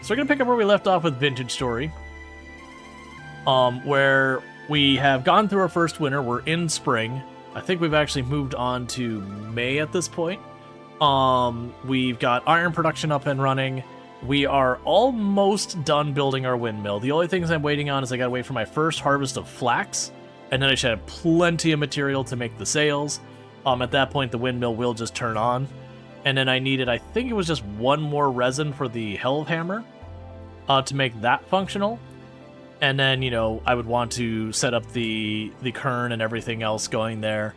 So we're gonna pick up where we left off with Vintage Story. Where we have gone through our first winter. We're in spring. I think we've actually moved on to May at this point. We've got iron production up and running. We are almost done building our windmill. The only things I'm waiting on is I gotta wait for my first harvest of flax, and then I should have plenty of material to make the sails. At that point, the windmill will just turn on. And then I needed, I think it was just one more resin for the Hellhammer to make that functional. And then, you know, I would want to set up the kern and everything else going there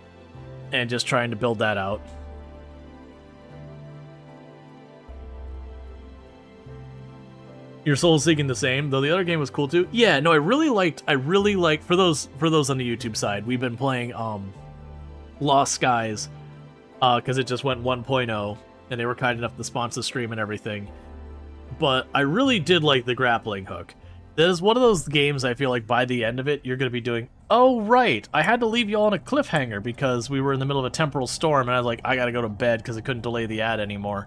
and just trying to build that out. Your soul's seeking the same, though the other game was cool too. Yeah, no, I really liked for those on the YouTube side, we've been playing Lost Skies because it just went 1.0 and they were kind enough to sponsor the stream and everything. But I really did like the grappling hook. That is one of those games I feel like by the end of it, you're going to be doing, oh, right, I had to leave you all on a cliffhanger because we were in the middle of a temporal storm, and I was like, I got to go to bed because I couldn't delay the ad anymore.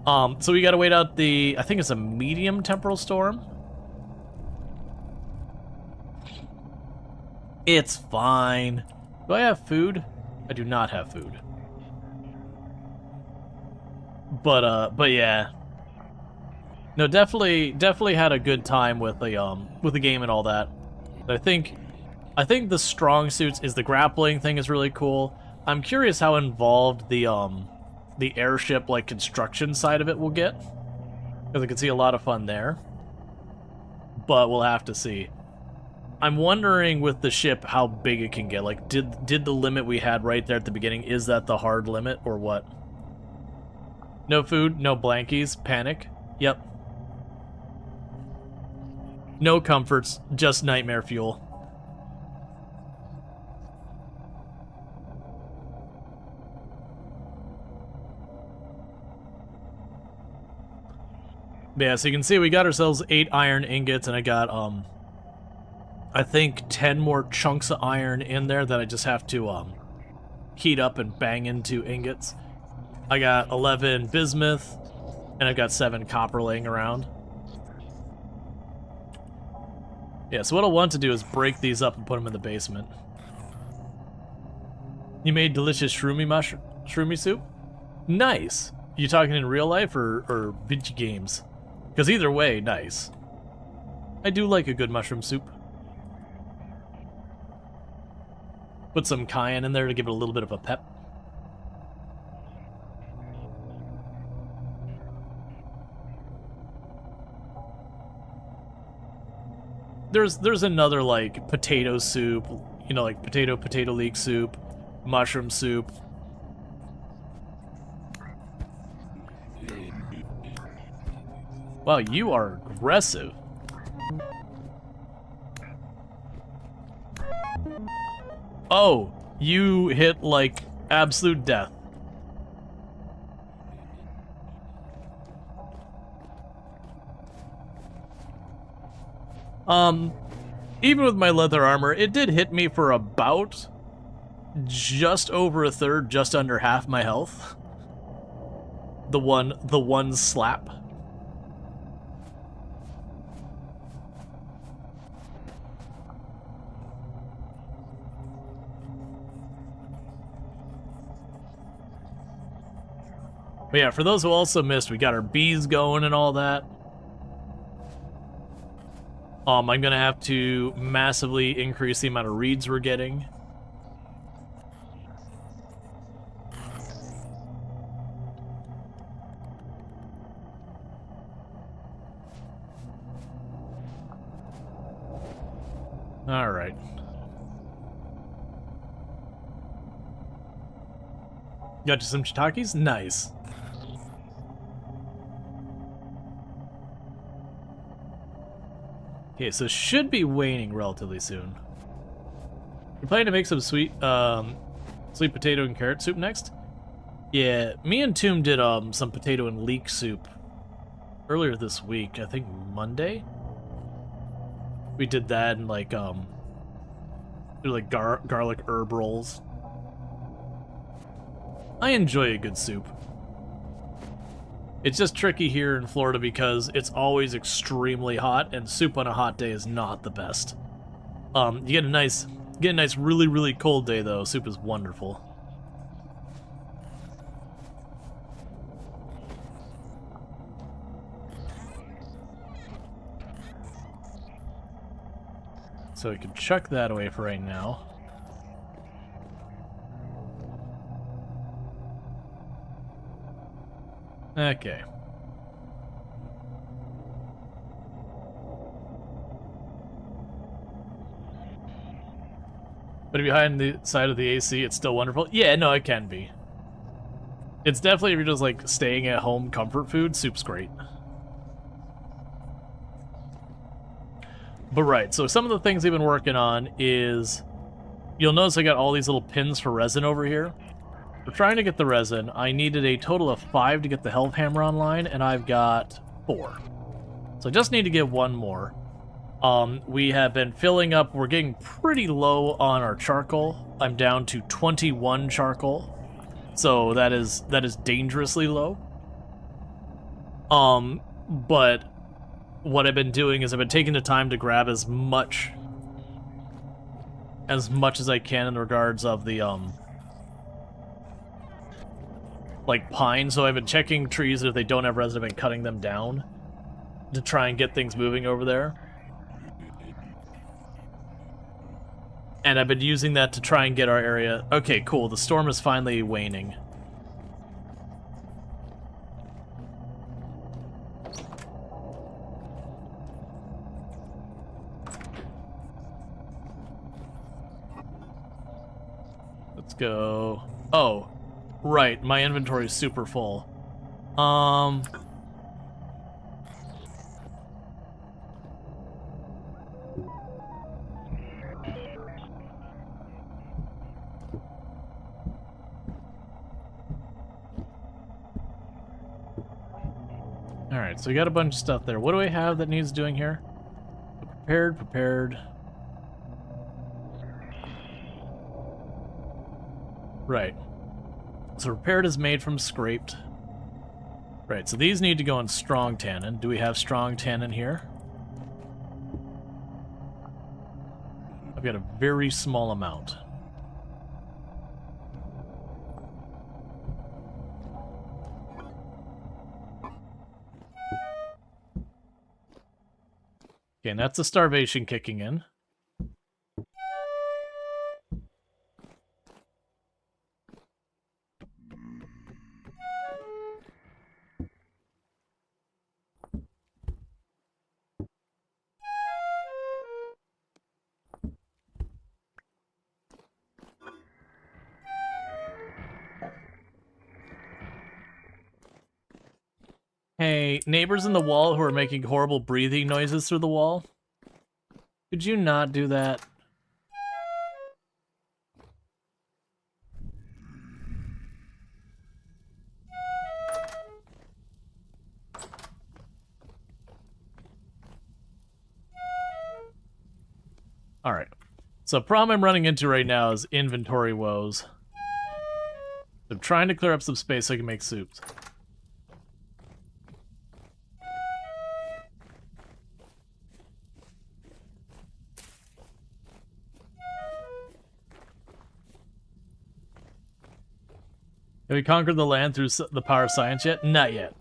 So we got to wait out the, I think it's a medium temporal storm. It's fine. Do I have food? I do not have food. But yeah. No, definitely had a good time with the game and all that. I think the strong suits is the grappling thing is really cool. I'm curious how involved the airship like construction side of it will get, because I can see a lot of fun there. But we'll have to see. I'm wondering with the ship how big it can get. Like, did the limit we had right there at the beginning, is that the hard limit or what? No food, no blankies, panic. Yep. No comforts, just nightmare fuel. Yeah, so you can see we got ourselves 8 iron ingots, and I got, I think 10 more chunks of iron in there that I just have to, heat up and bang into ingots. I got 11 bismuth, and I've got 7 copper laying around. Yeah, so what I'll want to do is break these up and put them in the basement. You made delicious shroomy soup? Nice! You talking in real life or video games? Because either way, nice. I do like a good mushroom soup. Put some cayenne in there to give it a little bit of a pep. There's another like potato soup, you know, like potato leek soup, mushroom soup. Wow, you are aggressive. Oh, you hit like absolute death. Even with my leather armor, it did hit me for about just over a third, just under half my health. The one slap. But yeah, for those who also missed, we got our bees going and all that. I'm gonna have to massively increase the amount of reeds we're getting. Alright. Got you some shiitakes? Nice. Okay, so should be waning relatively soon. You're planning to make some sweet potato and carrot soup next? Yeah, me and Tomb did some potato and leek soup earlier this week. I think Monday. We did that and like garlic herb rolls. I enjoy a good soup. It's just tricky here in Florida because it's always extremely hot, and soup on a hot day is not the best. You get a nice really, really cold day though. Soup is wonderful. So we can chuck that away for right now. Okay. But behind the side of the AC, it's still wonderful. Yeah, no, it can be. It's definitely, if you're just like staying at home comfort food, soup's great. But right, so some of the things we've been working on is, you'll notice I got all these little pins for resin over here. We're trying to get the resin. I needed a total of 5 to get the health hammer online, and I've got 4. So I just need to get 1 more. We have been filling up, we're getting pretty low on our charcoal. I'm down to 21 charcoal. So that is dangerously low. But what I've been doing is I've been taking the time to grab as much as I can in regards of the like pine. So I've been checking trees, and if they don't have resin, I've been cutting them down to try and get things moving over there. And I've been using that to try and get our area. Okay, cool. The storm is finally waning. Let's go. Oh, right. My inventory is super full. Alright, so we got a bunch of stuff there. What do I have that needs doing here? Prepared. Right. So prepared is made from scraped. Right, so these need to go on strong tannin. Do we have strong tannin here? I've got a very small amount. Okay, and that's the starvation kicking in. Hey, neighbors in the wall who are making horrible breathing noises through the wall. Could you not do that? Alright. So problem I'm running into right now is inventory woes. I'm trying to clear up some space so I can make soups. Have we conquered the land through the power of science yet? Not yet.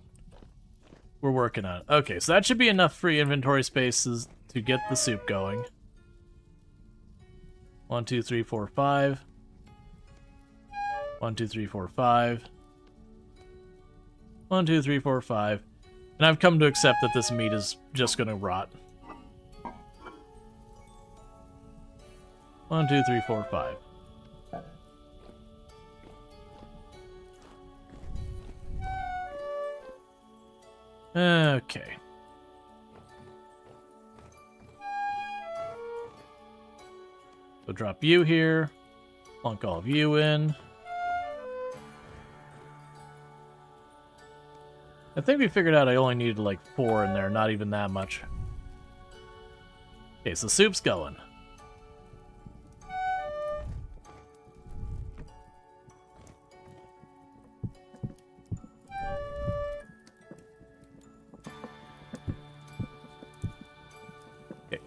We're working on it. Okay, so that should be enough free inventory spaces to get the soup going. 1, 2, 3, 4, 5. 1, 2, 3, 4, 5. 1, 2, 3, 4, 5. And I've come to accept that this meat is just gonna rot. 1, 2, 3, 4, 5. Okay. So drop you here. Plunk all of you in. I think we figured out I only needed like 4 in there, not even that much. Okay, so soup's going.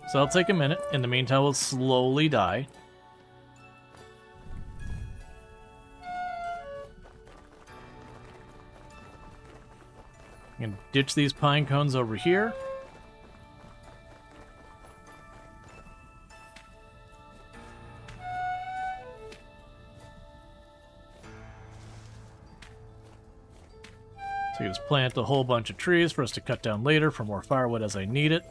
So that'll take a minute. In the meantime, we'll slowly die. I'm gonna ditch these pine cones over here. So you just plant a whole bunch of trees for us to cut down later for more firewood as I need it.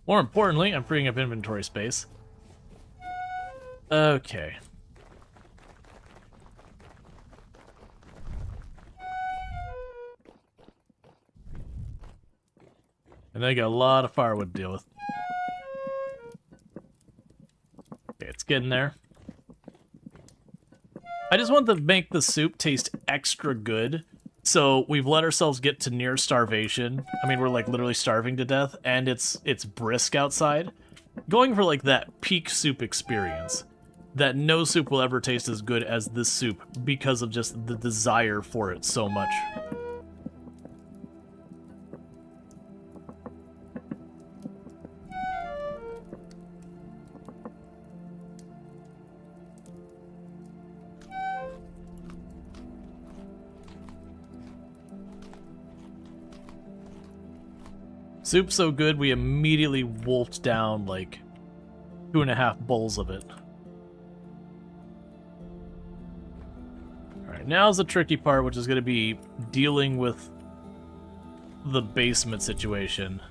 More importantly, I'm freeing up inventory space. Okay. And I got a lot of firewood to deal with. Okay, it's getting there. I just want to make the soup taste extra good. So we've let ourselves get to near starvation. I mean, we're like literally starving to death, and it's brisk outside. Going for like that peak soup experience. That no soup will ever taste as good as this soup because of just the desire for it so much. Soup's so good, we immediately wolfed down like 2.5 bowls of it. Alright, now's the tricky part, which is going to be dealing with the basement situation.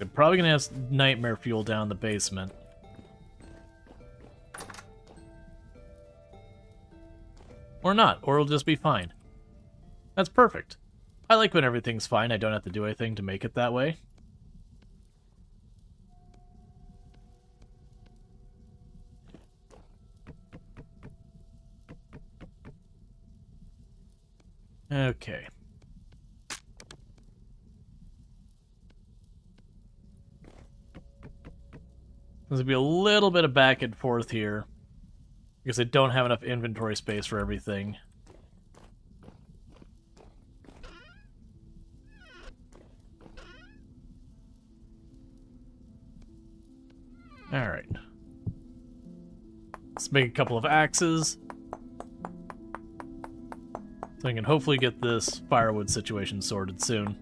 I'm probably going to have nightmare fuel down the basement. Or not, or it'll just be fine. That's perfect. I like when everything's fine. I don't have to do anything to make it that way. Okay. There's gonna be a little bit of back and forth here because I don't have enough inventory space for everything. Alright. Let's make a couple of axes. So I can hopefully get this firewood situation sorted soon.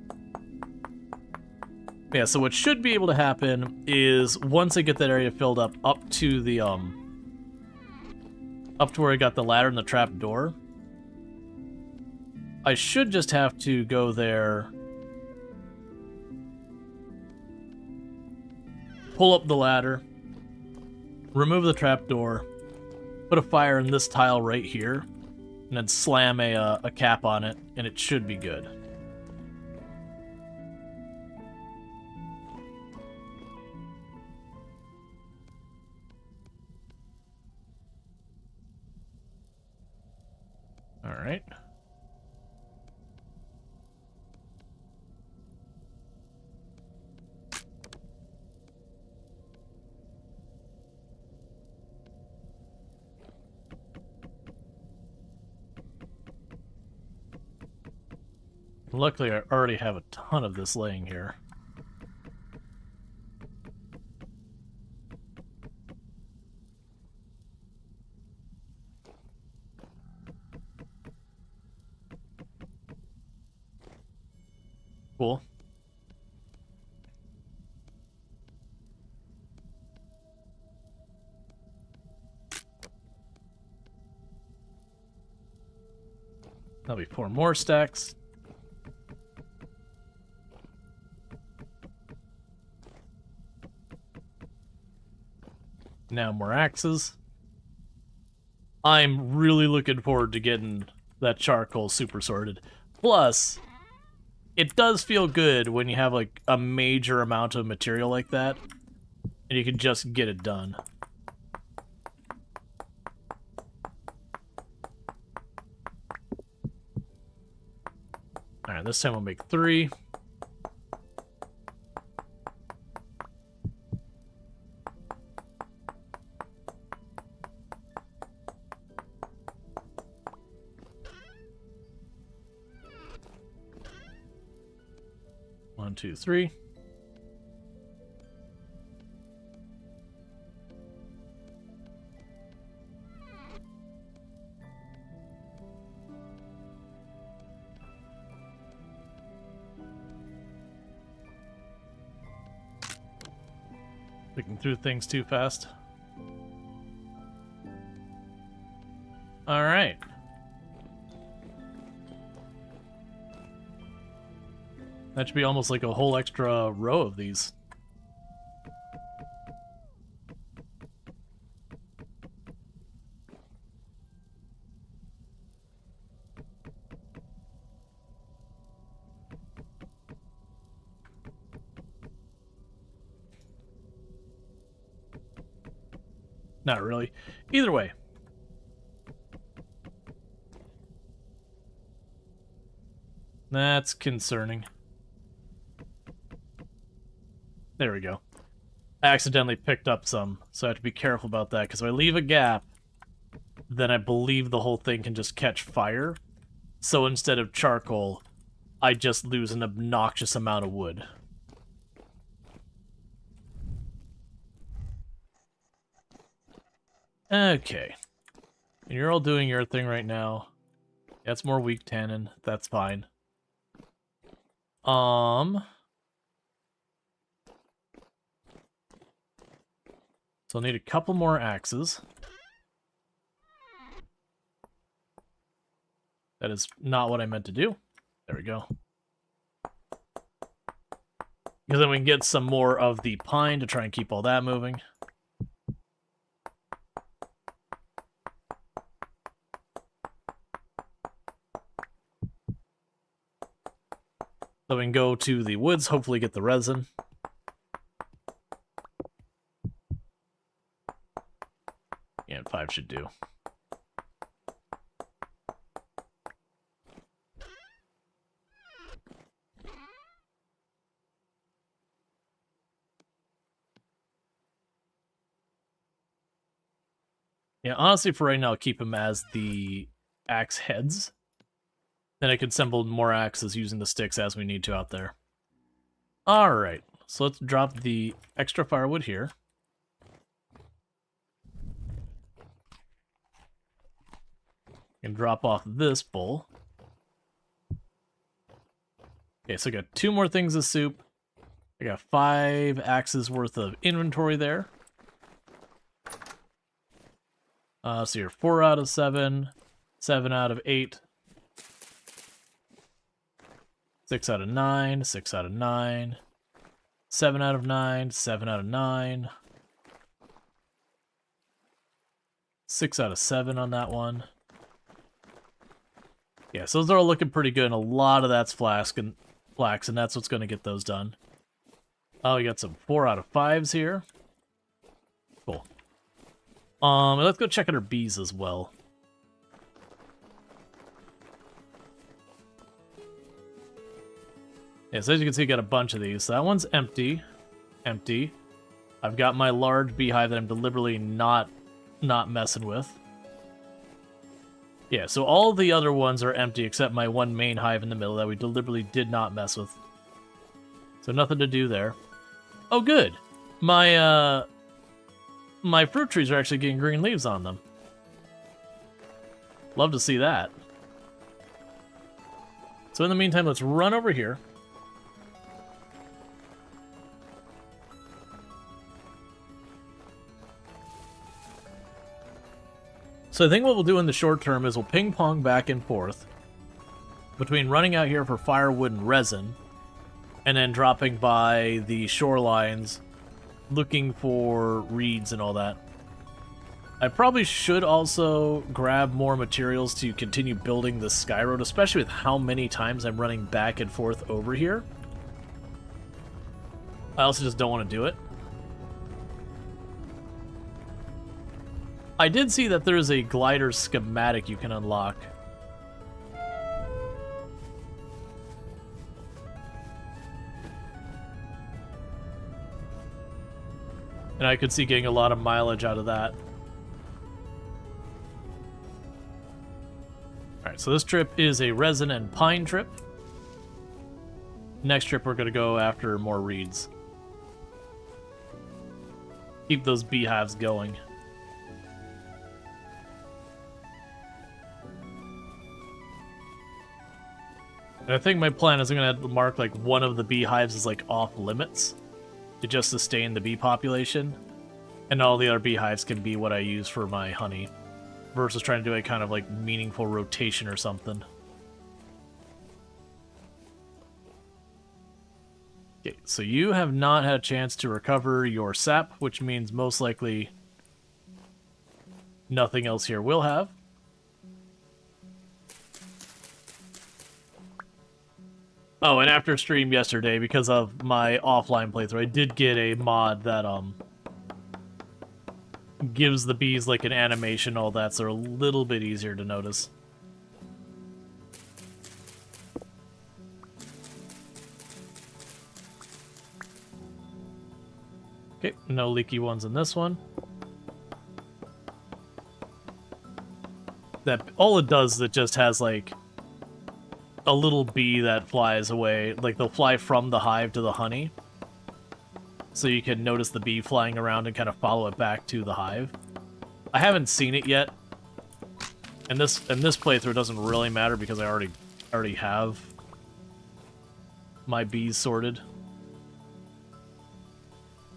Yeah, so what should be able to happen is once I get that area filled up to the up to where I got the ladder and the trap door, I should just have to go there, pull up the ladder, remove the trapdoor, put a fire in this tile right here, and then slam a cap on it, and it should be good. All right. Luckily, I already have a ton of this laying here. Cool. That'll be 4 more stacks. Now more axes. I'm really looking forward to getting that charcoal super sorted. Plus, it does feel good when you have like a major amount of material like that, and you can just get it done. Alright, this time we'll make 3. 1, 2, 3. Clicking through things too fast. All right. That should be almost like a whole extra row of these. Not really. Either way. That's concerning. There we go. I accidentally picked up some, so I have to be careful about that, because if I leave a gap, then I believe the whole thing can just catch fire. So instead of charcoal, I just lose an obnoxious amount of wood. Okay. And you're all doing your thing right now. That's more weak tannin. That's fine. So I'll need a couple more axes. That is not what I meant to do. There we go. Because then we can get some more of the pine to try and keep all that moving. So we can go to the woods, hopefully get the resin. And 5 should do. Yeah, honestly, for right now, I'll keep them as the axe heads. Then I can assemble more axes using the sticks as we need to out there. Alright, so let's drop the extra firewood here. And drop off this bowl. Okay, so I got 2 more things of soup. I got 5 axes worth of inventory there. So you're 4 out of 7, 7 out of 8. 6 out of 9, 6 out of 9, 7 out of 9, 7 out of 9, 6 out of 7 on that one. Yeah, so those are all looking pretty good, and a lot of that's flax, and that's what's going to get those done. Oh, we got some 4 out of 5s here. Cool. Let's go check out our bees as well. Yeah, so as you can see, I got a bunch of these. So that one's empty. Empty. I've got my large beehive that I'm deliberately not messing with. Yeah, so all the other ones are empty except my one main hive in the middle that we deliberately did not mess with. So nothing to do there. Oh, good. My fruit trees are actually getting green leaves on them. Love to see that. So in the meantime, let's run over here. So I think what we'll do in the short term is we'll ping pong back and forth between running out here for firewood and resin and then dropping by the shorelines looking for reeds and all that. I probably should also grab more materials to continue building the sky road, especially with how many times I'm running back and forth over here. I also just don't want to do it. I did see that there's a glider schematic you can unlock. And I could see getting a lot of mileage out of that. Alright, so this trip is a resin and pine trip. Next trip, we're going to go after more reeds. Keep those beehives going. And I think my plan is I'm going to mark like one of the beehives as like off limits to just sustain the bee population. And all the other beehives can be what I use for my honey. Versus trying to do a kind of like meaningful rotation or something. Okay, so you have not had a chance to recover your sap, which means most likely nothing else here will have. Oh, and after stream yesterday, because of my offline playthrough, I did get a mod that gives the bees like an animation, all that, so they're a little bit easier to notice. Okay, no leaky ones in this one. That all it does is it just has like a little bee that flies away, like they'll fly from the hive to the honey. So you can notice the bee flying around and kind of follow it back to the hive. I haven't seen it yet. And this playthrough doesn't really matter because I already have my bees sorted.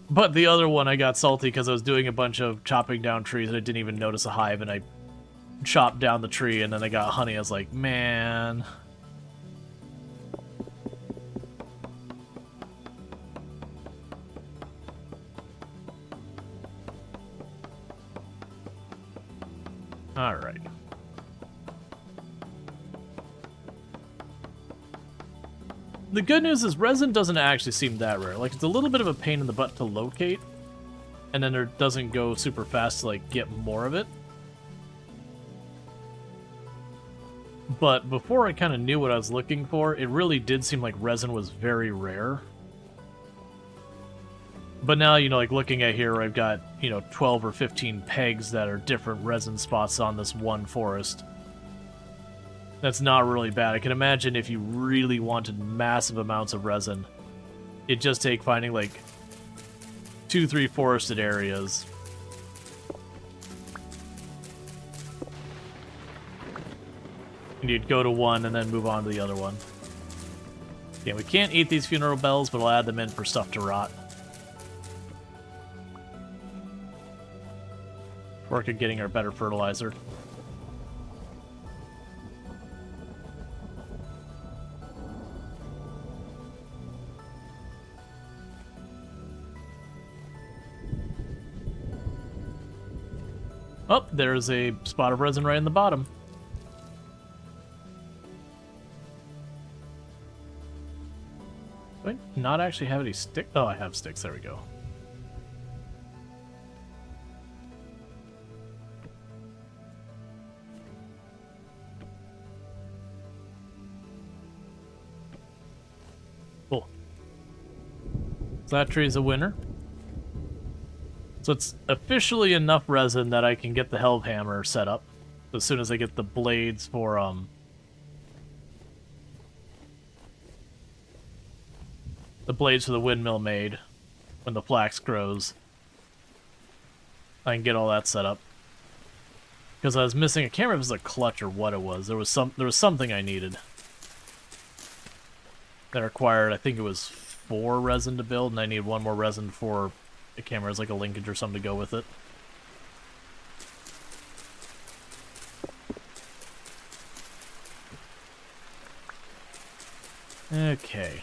But the other one I got salty because I was doing a bunch of chopping down trees and I didn't even notice a hive, and I chopped down the tree and then I got honey. I was like, man. Alright. The good news is resin doesn't actually seem that rare. Like, it's a little bit of a pain in the butt to locate, and then it doesn't go super fast to, like, get more of it. But before I kind of knew what I was looking for, it really did seem like resin was very rare. But now, you know, like looking at here, I've got, you know, 12 or 15 pegs that are different resin spots on this one forest. That's not really bad. I can imagine if you really wanted massive amounts of resin, it'd just take finding like 2-3 forested areas. And you'd go to one and then move on to the other one. Yeah, we can't eat these funeral bells, but I'll add them in for stuff to rot. Work at getting our better fertilizer. Oh, there's a spot of resin right in the bottom. Do I not actually have any sticks? Oh, I have sticks. There we go. Cool. So that tree's a winner. So it's officially enough resin that I can get the Hellhammer set up. As soon as I get the blades for, the blades for the windmill made, when the flax grows, I can get all that set up. Because I was missing, I can't remember if it was a clutch or what it was. There was something I needed that required, I think it was 4 resin to build, and I need 1 more resin for the camera as like a linkage or something to go with it. Okay.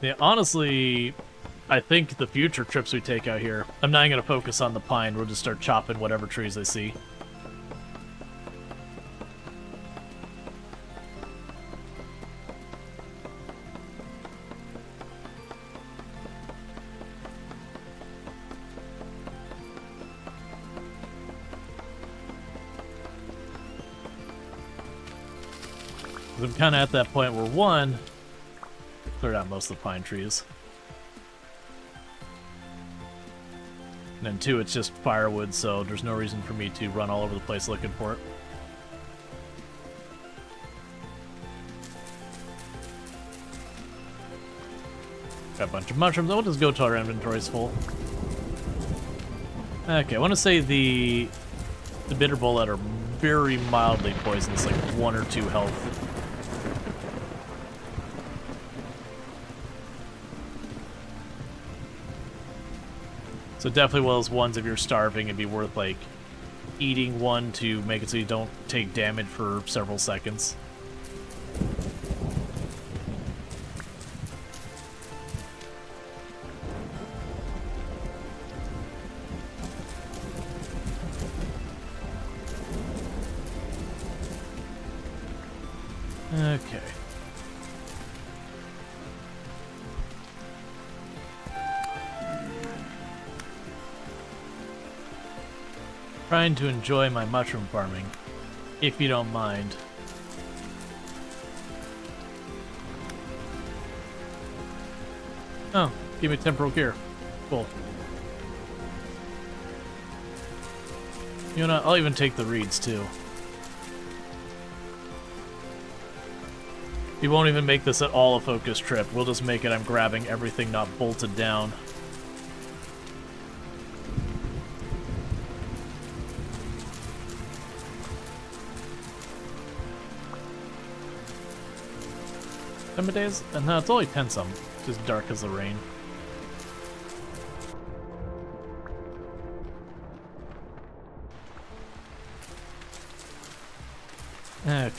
Yeah, honestly, I think the future trips we take out here, I'm not going to focus on the pine. We'll just start chopping whatever trees I see. I'm kind of at that point where, one, cleared out most of the pine trees. And then two, it's just firewood, so there's no reason for me to run all over the place looking for it. Got a bunch of mushrooms. We'll just go till our inventory's full. Okay, I want to say the bitter bullet are very mildly poisonous, like 1 or 2 health. So definitely one of those ones, if you're starving, it'd be worth, like, eating one to make it so you don't take damage for several seconds. Okay. Trying to enjoy my mushroom farming, if you don't mind. Oh, give me temporal gear. Cool. You know what? I'll even take the reeds too. We won't even make this at all a focus trip. We'll just make it I'm grabbing everything not bolted down. How many days? No, it's only 10 some. Just dark as the rain. Okay.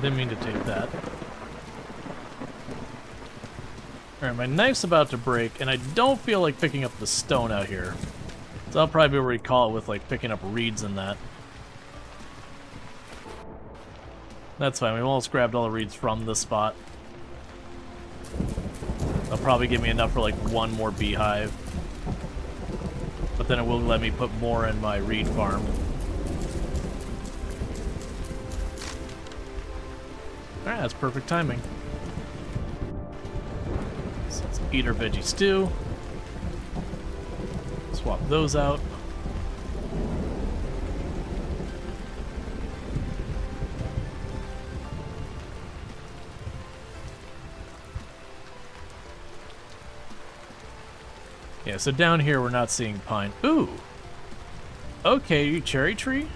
Didn't mean to take that. Alright, my knife's about to break, and I don't feel like picking up the stone out here. So I'll probably be able to recall it with, like, picking up reeds and that. That's fine, we almost grabbed all the reeds from this spot. They'll probably give me enough for, like, 1 more beehive. But then it will let me put more in my reed farm. Alright, that's perfect timing. So let's eat our veggie stew. Swap those out. Yeah, so down here we're not seeing pine. Ooh! Okay, you cherry tree?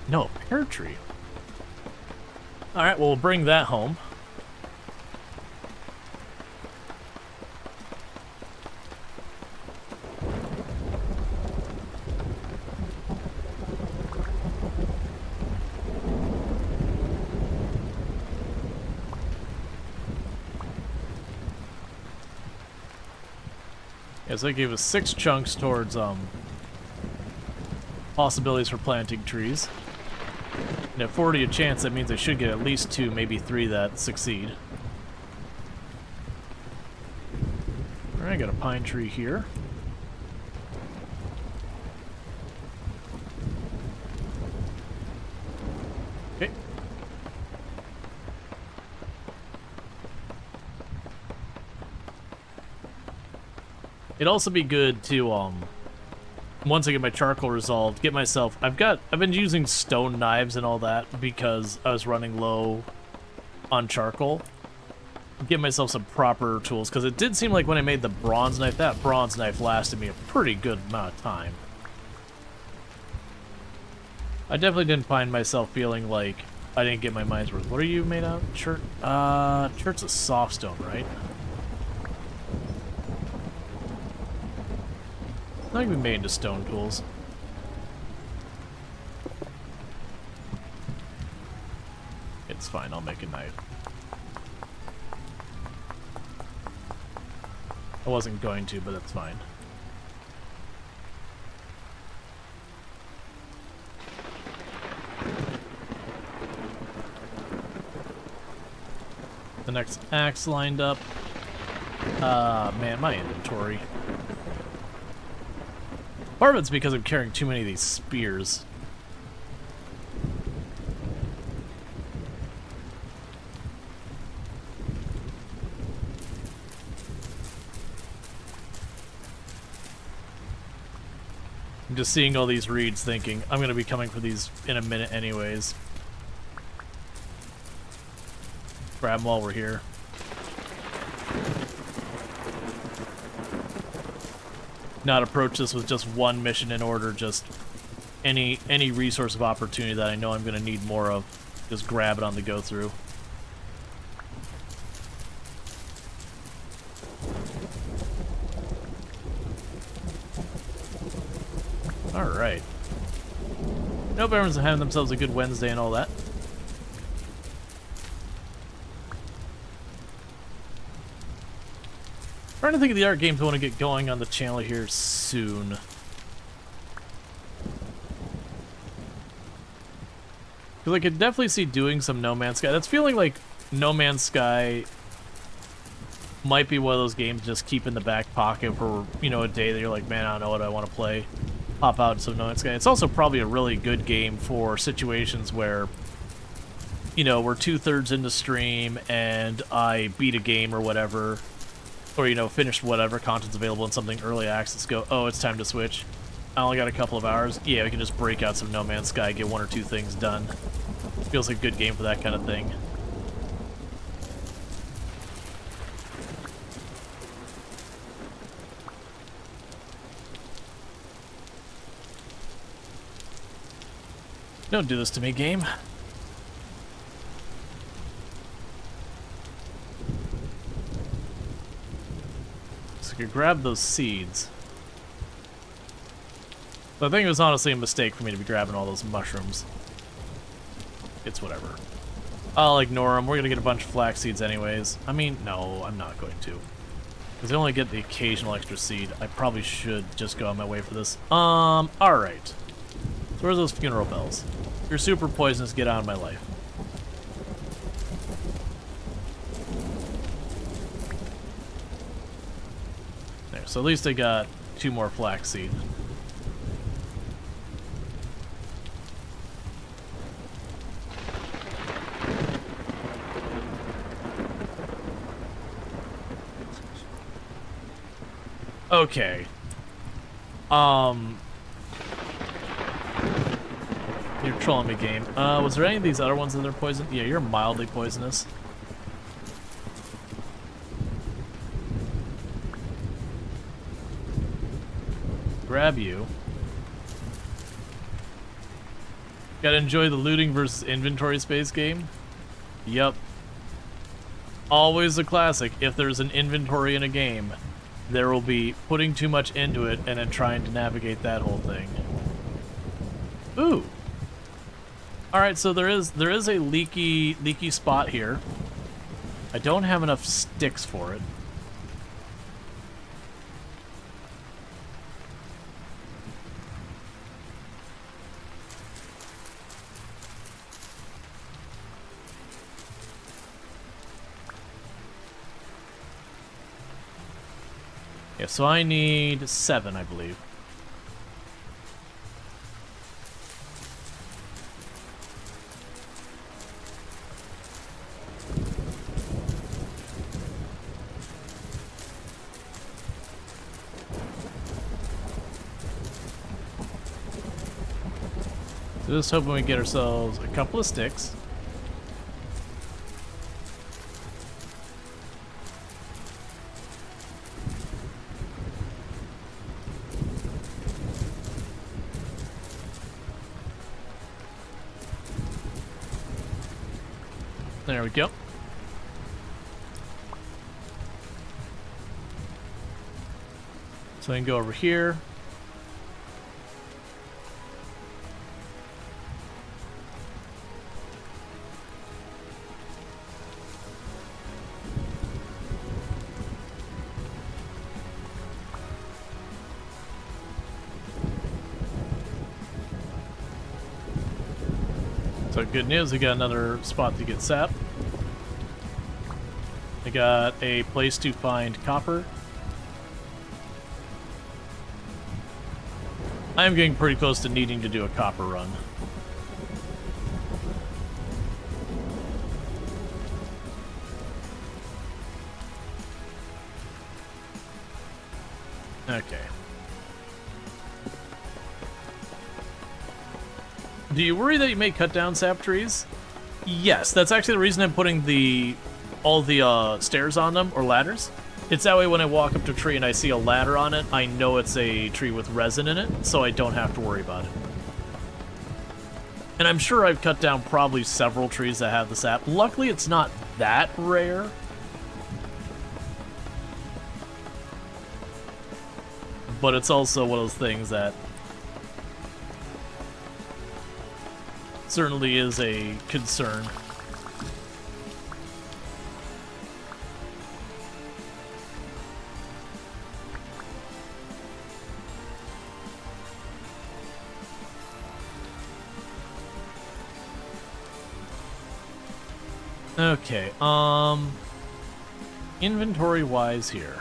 No, pear tree. Alright, well, we'll bring that home. Yeah, so that gave us 6 chunks towards possibilities for planting trees. And at 40 a chance, that means I should get at least 2, maybe 3 that succeed. Alright, got a pine tree here. Okay. It'd also be good to, once I get my charcoal resolved, get myself... I've been using stone knives and all that because I was running low on charcoal. Get myself some proper tools, because it did seem like when I made the bronze knife, that bronze knife lasted me a pretty good amount of time. I definitely didn't find myself feeling like I didn't get my mind's worth. What are you made out of? Church of soft stone, right? Not even made into stone tools. It's fine, I'll make a knife. I wasn't going to, but that's fine. The next axe lined up. Man, my inventory. Part of it's because I'm carrying too many of these spears. I'm just seeing all these reeds thinking, I'm going to be coming for these in a minute anyways. Grab them while we're here. Not approach this with just one mission in order, just any resource of opportunity that I know I'm going to need more of, just grab it on the go through. Alright. Nope, everyone's having themselves a good Wednesday and all that. Trying to think of the art games I want to get going on the channel here soon. Because I could definitely see doing some No Man's Sky. That's feeling like No Man's Sky might be one of those games just keep in the back pocket for, you know, a day that you're like, man, I don't know what I want to play. Hop out some No Man's Sky. It's also probably a really good game for situations where, you know, we're 2/3 into stream and I beat a game or whatever, or, you know, finished whatever content's available in something early access, go, oh, it's time to switch. I only got a couple of hours. Yeah, we can just break out some No Man's Sky, get one or two things done. Feels like a good game for that kind of thing. Don't do this to me, game. So you grab those seeds. But I think it was honestly a mistake for me to be grabbing all those mushrooms. It's whatever. I'll ignore them. We're gonna get a bunch of flax seeds anyways. I mean, no, I'm not going to. Because I only get the occasional extra seed. I probably should just go on my way for this. Alright. So where's those funeral bells? If you're super poisonous, get out of my life. There, so at least I got 2 more flaxseed. Okay. You're trolling me, game. Was there any of these other ones that are poison? Yeah, you're mildly poisonous. Grab you. Gotta enjoy the looting versus inventory space game. Yep. Always a classic. If there's an inventory in a game, there will be putting too much into it and then trying to navigate that whole thing. Ooh. Alright, so there is a leaky spot here. I don't have enough sticks for it. Yeah, so I need 7, I believe. So just hoping we get ourselves a couple of sticks. There we go. So I can go over here. So good news, we got another spot to get sap. I got a place to find copper. I am getting pretty close to needing to do a copper run. Okay. Do you worry that you may cut down sap trees? Yes, that's actually the reason I'm putting all the stairs on them, or ladders. It's that way when I walk up to a tree and I see a ladder on it, I know it's a tree with resin in it, so I don't have to worry about it. And I'm sure I've cut down probably several trees that have the sap. Luckily, it's not that rare. But it's also one of those things that certainly is a concern. Okay, inventory-wise here.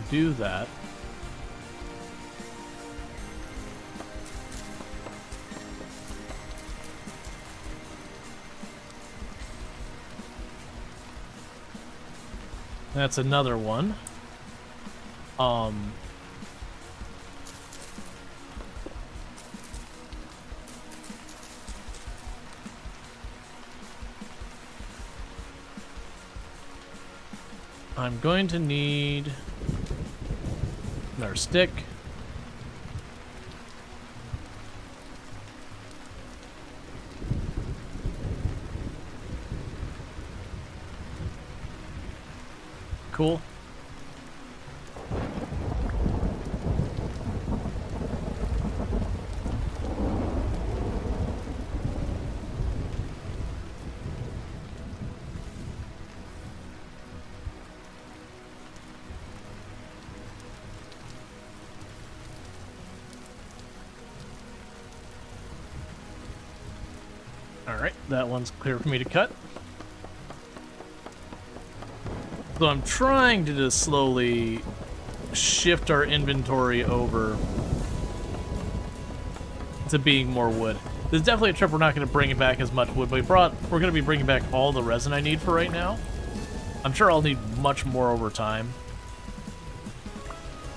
Do that. That's another one. I'm going to need another stick. Cool. Alright, that one's clear for me to cut. So I'm trying to just slowly shift our inventory over to being more wood. There's definitely a trip we're not going to bring back as much wood, but we're going to be bringing back all the resin I need for right now. I'm sure I'll need much more over time.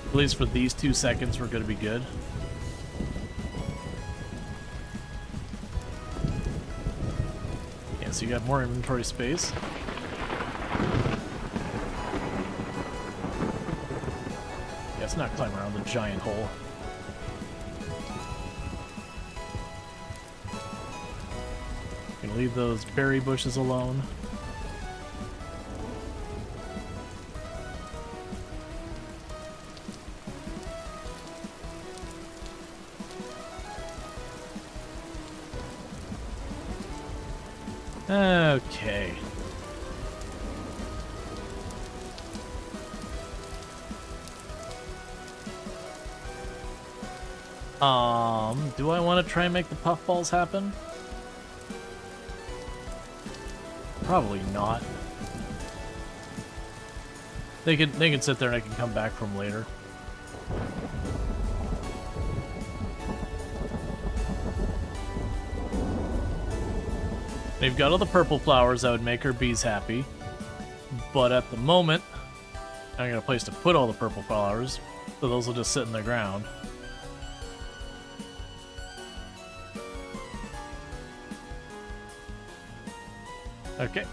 At least for these 2 seconds, we're going to be good. Yeah, so you got more inventory space. Let's not climb around the giant hole. Gonna leave those berry bushes alone. Okay. Do I want to try and make the puffballs happen? Probably not. They can sit there and I can come back from later. They've got all the purple flowers that would make our bees happy, but at the moment, I got a place to put all the purple flowers, so those will just sit in the ground. Okay.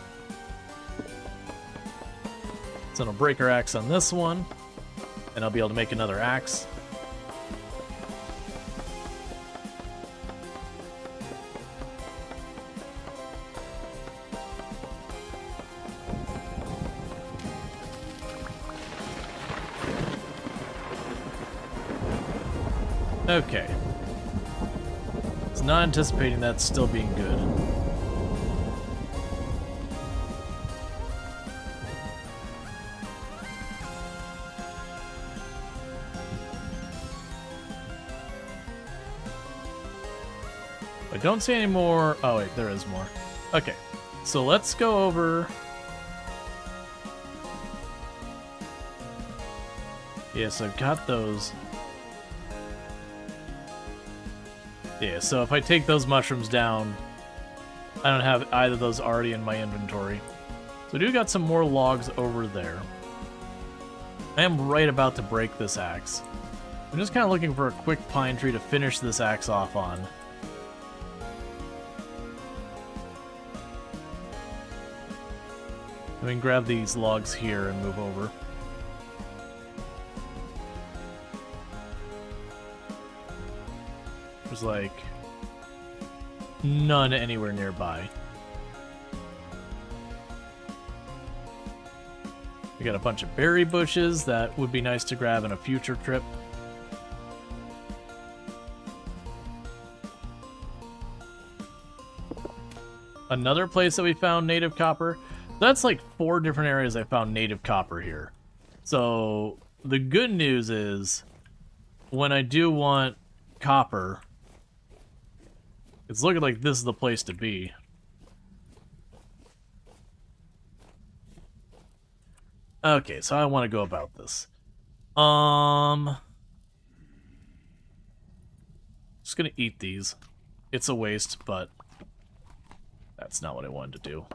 So I'll break our axe on this one, and I'll be able to make another axe. Okay. It's not anticipating that still being good. I don't see any more. Oh, wait, there is more. Okay, so let's go over. Yes, I've got those. Yeah, so if I take those mushrooms down, I don't have either of those already in my inventory. So I do got some more logs over there. I am right about to break this axe. I'm just kind of looking for a quick pine tree to finish this axe off on. I mean, grab these logs here and move over. There's like none anywhere nearby. We got a bunch of berry bushes that would be nice to grab in a future trip. Another place that we found native copper. That's like 4 different areas I found native copper here. So the good news is when I do want copper, it's looking like this is the place to be. Okay, so I want to go about this. Just gonna eat these. It's a waste, but that's not what I wanted to do.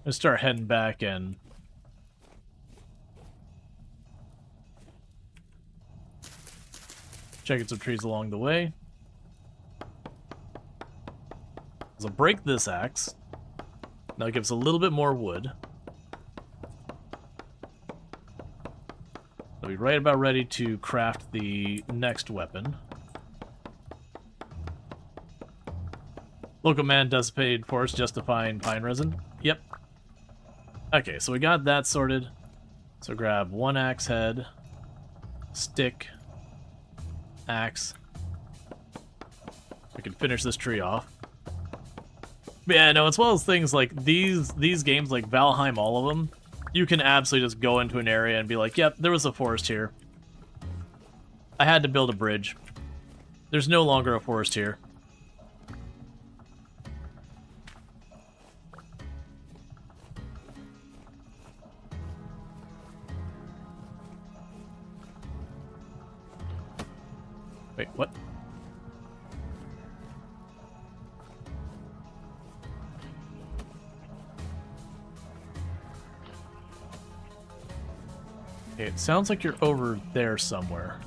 Let's start heading back and checking some trees along the way. So break this axe. Now it gives a little bit more wood. I'll be right about ready to craft the next weapon. Local man does paid forest just to find pine resin. Yep. Okay, so we got that sorted. So grab 1 axe head, stick, axe. We can finish this tree off. But yeah, no, as well as things like these games like Valheim, all of them, you can absolutely just go into an area and be like, yep, there was a forest here. I had to build a bridge. There's no longer a forest here. Wait, what? Okay, it sounds like you're over there somewhere.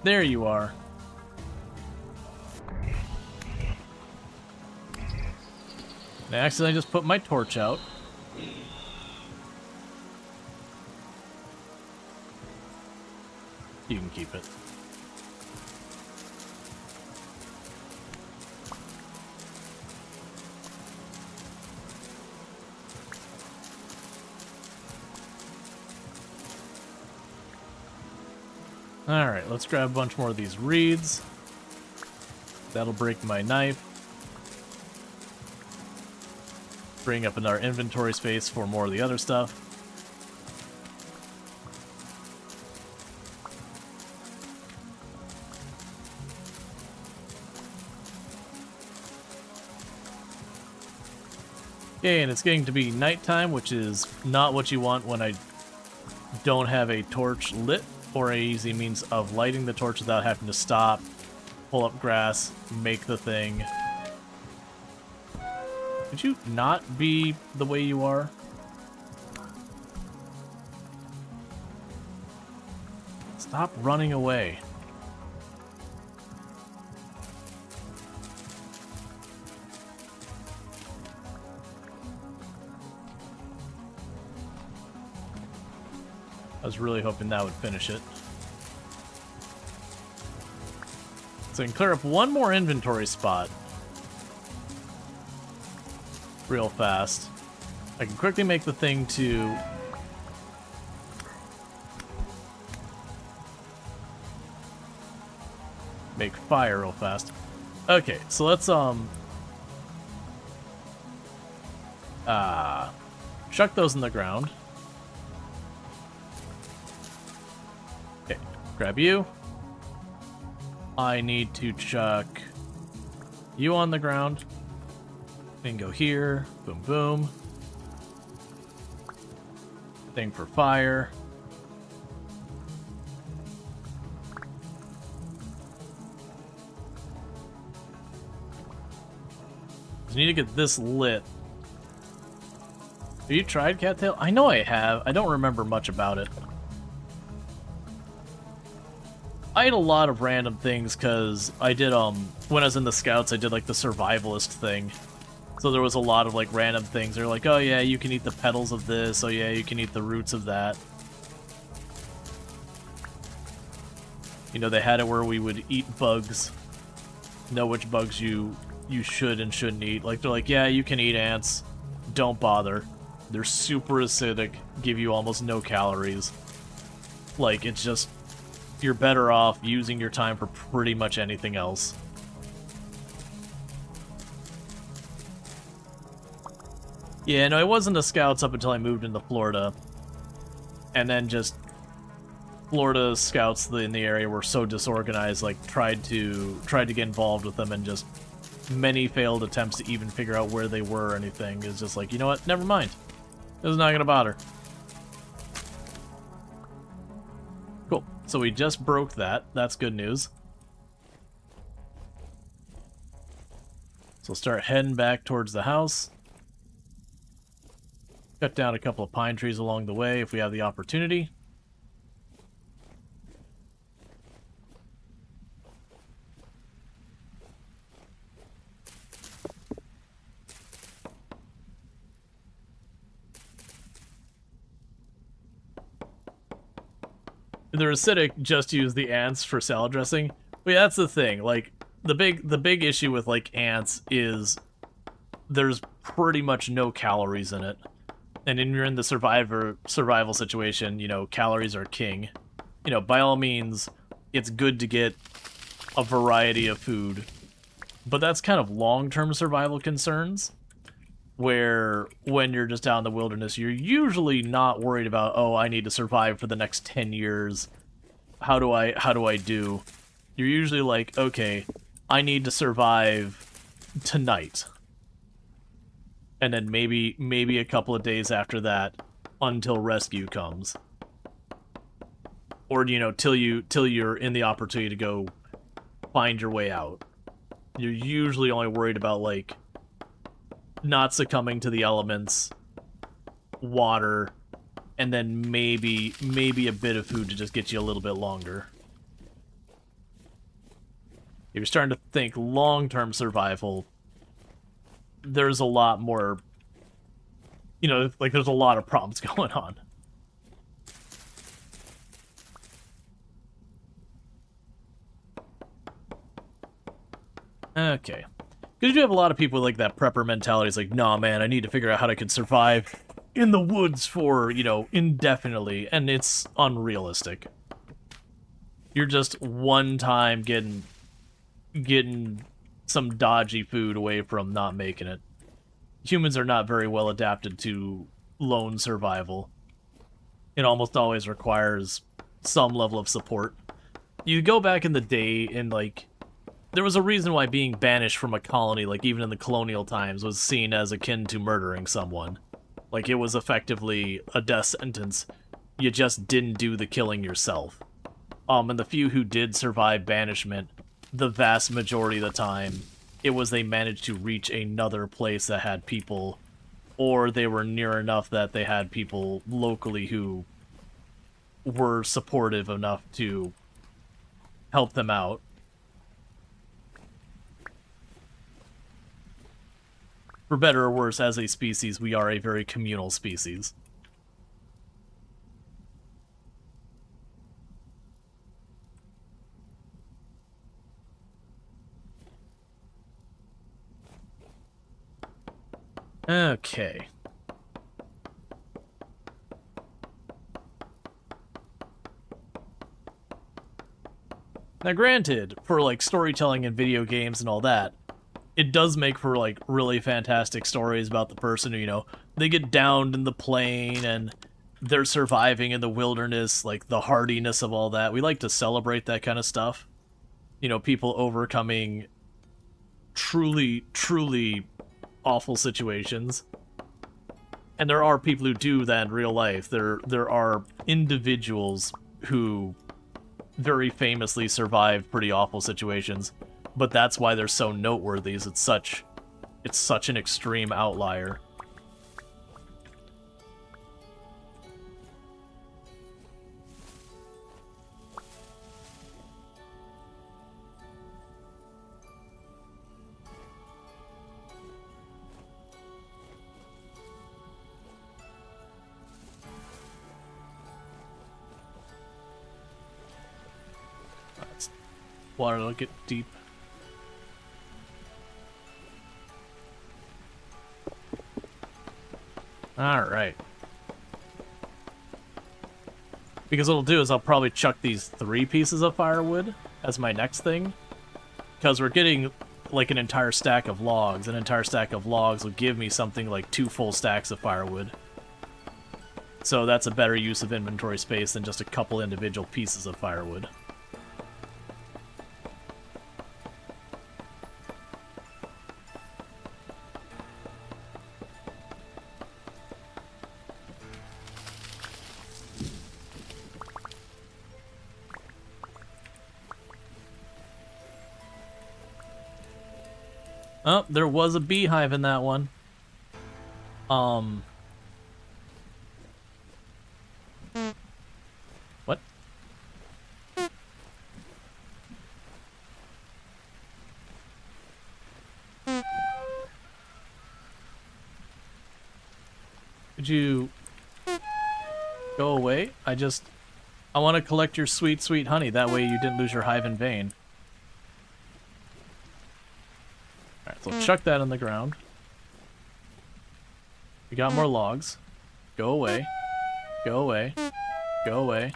There you are. And I accidentally just put my torch out. You can keep it. Alright, let's grab a bunch more of these reeds. That'll break my knife. Bring up another inventory space for more of the other stuff. Okay, and it's getting to be nighttime, which is not what you want when I don't have a torch lit or an easy means of lighting the torch without having to stop, pull up grass, make the thing. Could you not be the way you are? Stop running away. I was really hoping that would finish it. So I can clear up one more inventory spot real fast. I can quickly make the thing to make fire real fast. Okay, so let's chuck those in the ground. Okay, grab you. I need to chuck you on the ground. Then go here. Boom, boom. Thing for fire. I need to get this lit. Have you tried cattail? I know I have. I don't remember much about it. I had a lot of random things because I did, when I was in the Scouts, I did, like, the survivalist thing. So there was a lot of, like, random things. They're like, oh, yeah, you can eat the petals of this. Oh, yeah, you can eat the roots of that. You know, they had it where we would eat bugs. Know which bugs you should and shouldn't eat. Like, they're like, yeah, you can eat ants. Don't bother. They're super acidic, give you almost no calories. Like, it's just, you're better off using your time for pretty much anything else. Yeah, no, I was in the Scouts up until I moved into Florida. And then just, Florida Scouts in the area were so disorganized, like, tried to get involved with them, and just many failed attempts to even figure out where they were or anything. It's just like, you know what, never mind. It's not gonna bother. Cool. So we just broke that. That's good news. So start heading back towards the house. Cut down a couple of pine trees along the way if we have the opportunity. They're acidic, just use the ants for salad dressing. But yeah, that's the thing. Like, the big issue with, like, ants is there's pretty much no calories in it. And when you're in the survival situation, you know, calories are king. You know, by all means, it's good to get a variety of food. But that's kind of long-term survival concerns, where when you're just out in the wilderness, you're usually not worried about, oh, I need to survive for the next 10 years. How do I do? You're usually like, okay, I need to survive tonight. And then maybe a couple of days after that until rescue comes. Or, you know, till you're in the opportunity to go find your way out. You're usually only worried about, like, not succumbing to the elements, water, and then maybe a bit of food to just get you a little bit longer. If you're starting to think long-term survival, there's a lot more, you know, like, there's a lot of problems going on. Okay. Because you have a lot of people like that prepper mentality. It's like, nah, man, I need to figure out how I can survive in the woods for, you know, indefinitely, and it's unrealistic. You're just one time getting some dodgy food away from not making it. Humans are not very well adapted to lone survival. It almost always requires some level of support. You go back in the day and, like, there was a reason why being banished from a colony, like even in the colonial times, was seen as akin to murdering someone. Like, it was effectively a death sentence. You just didn't do the killing yourself. And the few who did survive banishment, the vast majority of the time, it was they managed to reach another place that had people, or they were near enough that they had people locally who were supportive enough to help them out. For better or worse, as a species, we are a very communal species. Okay. Now granted, for like storytelling in video games and all that, it does make for like really fantastic stories about the person who, you know, they get downed in the plain and they're surviving in the wilderness, like the hardiness of all that. We like to celebrate that kind of stuff. You know, people overcoming truly, truly awful situations. And there are people who do that in real life. There are individuals who very famously survive pretty awful situations, but that's why they're so noteworthy. Is it's such an extreme outlier. Water will get deep. Alright. Because what I'll do is I'll probably chuck these 3 pieces of firewood as my next thing. Because we're getting like an entire stack of logs. An entire stack of logs will give me something like 2 full stacks of firewood. So that's a better use of inventory space than just a couple individual pieces of firewood. Oh, there was a beehive in that one. What? Could you go away? I want to collect your sweet, sweet honey. That way you didn't lose your hive in vain. Alright, so chuck that on the ground. We got more logs. Go away. Go away. Go away.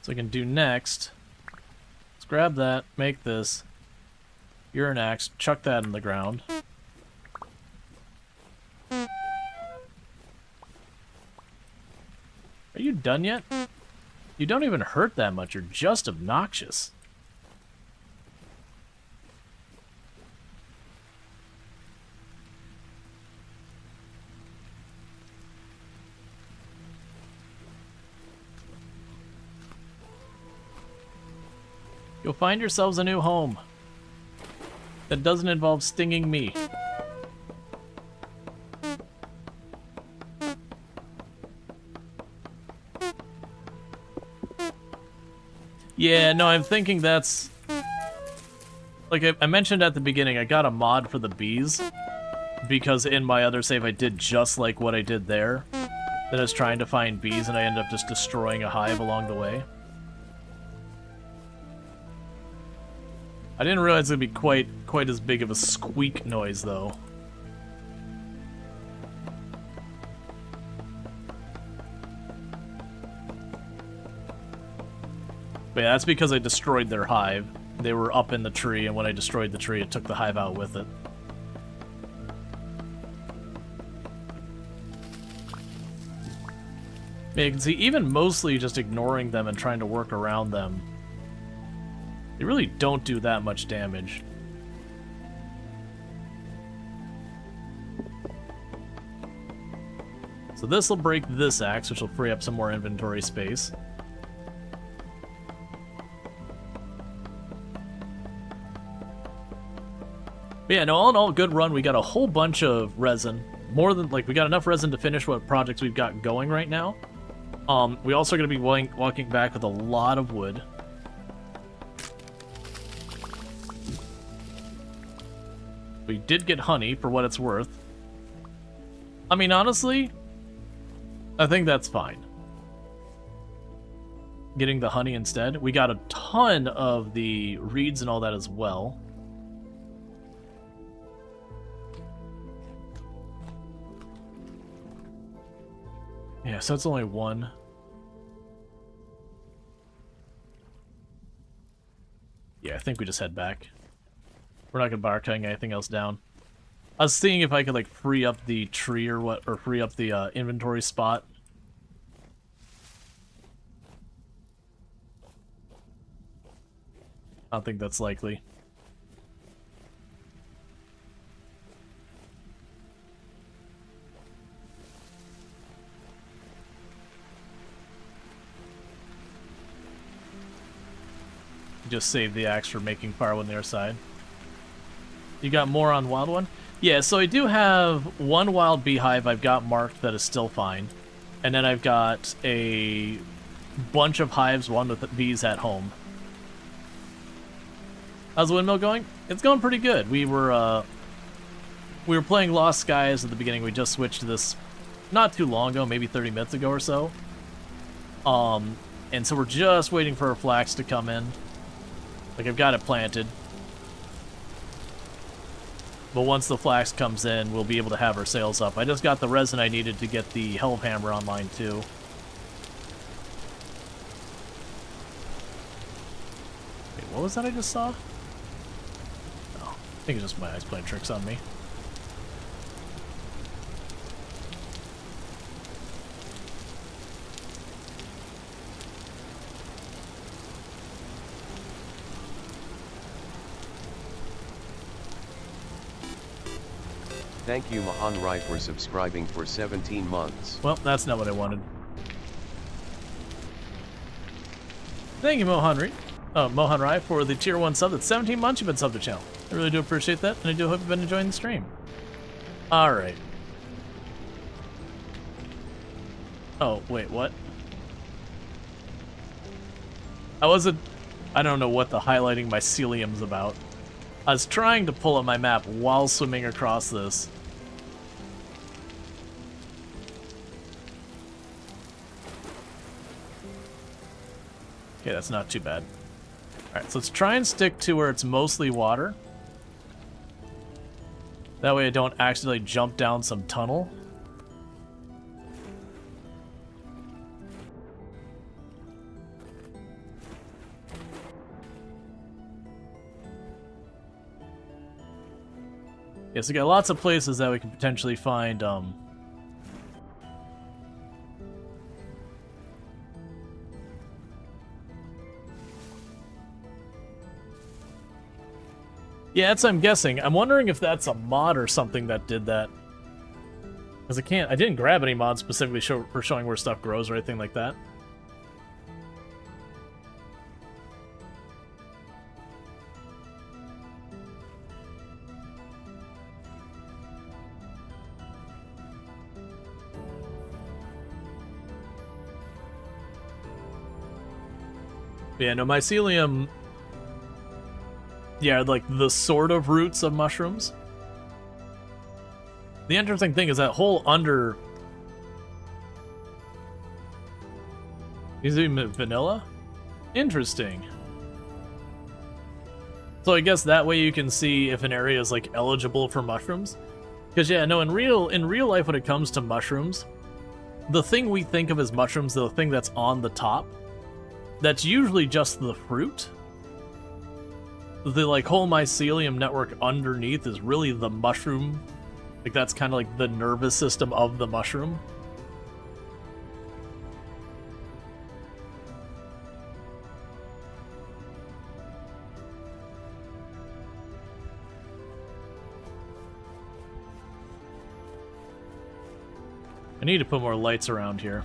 So I can do next. Let's grab that, make this. You're an axe, chuck that in the ground. Are you done yet? You don't even hurt that much, you're just obnoxious. You'll find yourselves a new home that doesn't involve stinging me. Yeah, no, I'm thinking that's... Like I mentioned at the beginning, I got a mod for the bees, because in my other save I did just like what I did there. That I was trying to find bees and I ended up just destroying a hive along the way. I didn't realize it'd be quite as big of a squeak noise, though. But yeah, that's because I destroyed their hive. They were up in the tree, and when I destroyed the tree, it took the hive out with it. Yeah, you can see, even mostly just ignoring them and trying to work around them, they really don't do that much damage. So this will break this axe, which will free up some more inventory space. But yeah, no, all in all, good run. We got a whole bunch of resin. More than, like, we got enough resin to finish what projects we've got going right now. We also are going to be walking back with a lot of wood. We did get honey, for what it's worth. I mean, honestly, I think that's fine. Getting the honey instead. We got a ton of the reeds and all that as well. Yeah, so it's only one. Yeah, I think we just head back. We're not gonna bother cutting anything else down. I was seeing if I could like free up the tree or what, or free up the inventory spot. I don't think that's likely. Just save the axe for making firewood on the other side. You got more on wild one? Yeah, so I do have one wild beehive I've got marked that is still fine. And then I've got a bunch of hives, one with bees at home. How's the windmill going? It's going pretty good. We were playing Lost Skies at the beginning. We just switched to this not too long ago, maybe 30 minutes ago or so. And so we're just waiting for our flax to come in. Like, I've got it planted. But once the flax comes in, we'll be able to have our sails up. I just got the resin I needed to get the Hellhammer online, too. Wait, what was that I just saw? Oh, I think it's just my eyes playing tricks on me. Thank you Mahan Rai for subscribing for 17 months. Well, that's not what I wanted. Thank you, Mohan Rai, for the tier 1 sub. That's 17 months you've been subbed to the channel. I really do appreciate that, and I do hope you've been enjoying the stream. Alright. Oh, wait, what? I don't know what the highlighting mycelium's about. I was trying to pull up my map while swimming across this. Okay, that's not too bad. Alright, so let's try and stick to where it's mostly water. That way I don't accidentally jump down some tunnel. Yeah, so we got lots of places that we can potentially find, Yeah, that's what I'm guessing. I'm wondering if that's a mod or something that did that. Because I didn't grab any mods specifically for showing where stuff grows or anything like that. But yeah, no, mycelium... Yeah, like the sort of roots of mushrooms. The interesting thing is that whole under... Is it vanilla? Interesting. So I guess that way you can see if an area is like eligible for mushrooms. Because yeah, no, in real life when it comes to mushrooms, the thing we think of as mushrooms, the thing that's on the top, that's usually just the fruit. The like whole mycelium network underneath is really the mushroom. Like that's kind of like the nervous system of the mushroom. I need to put more lights around here.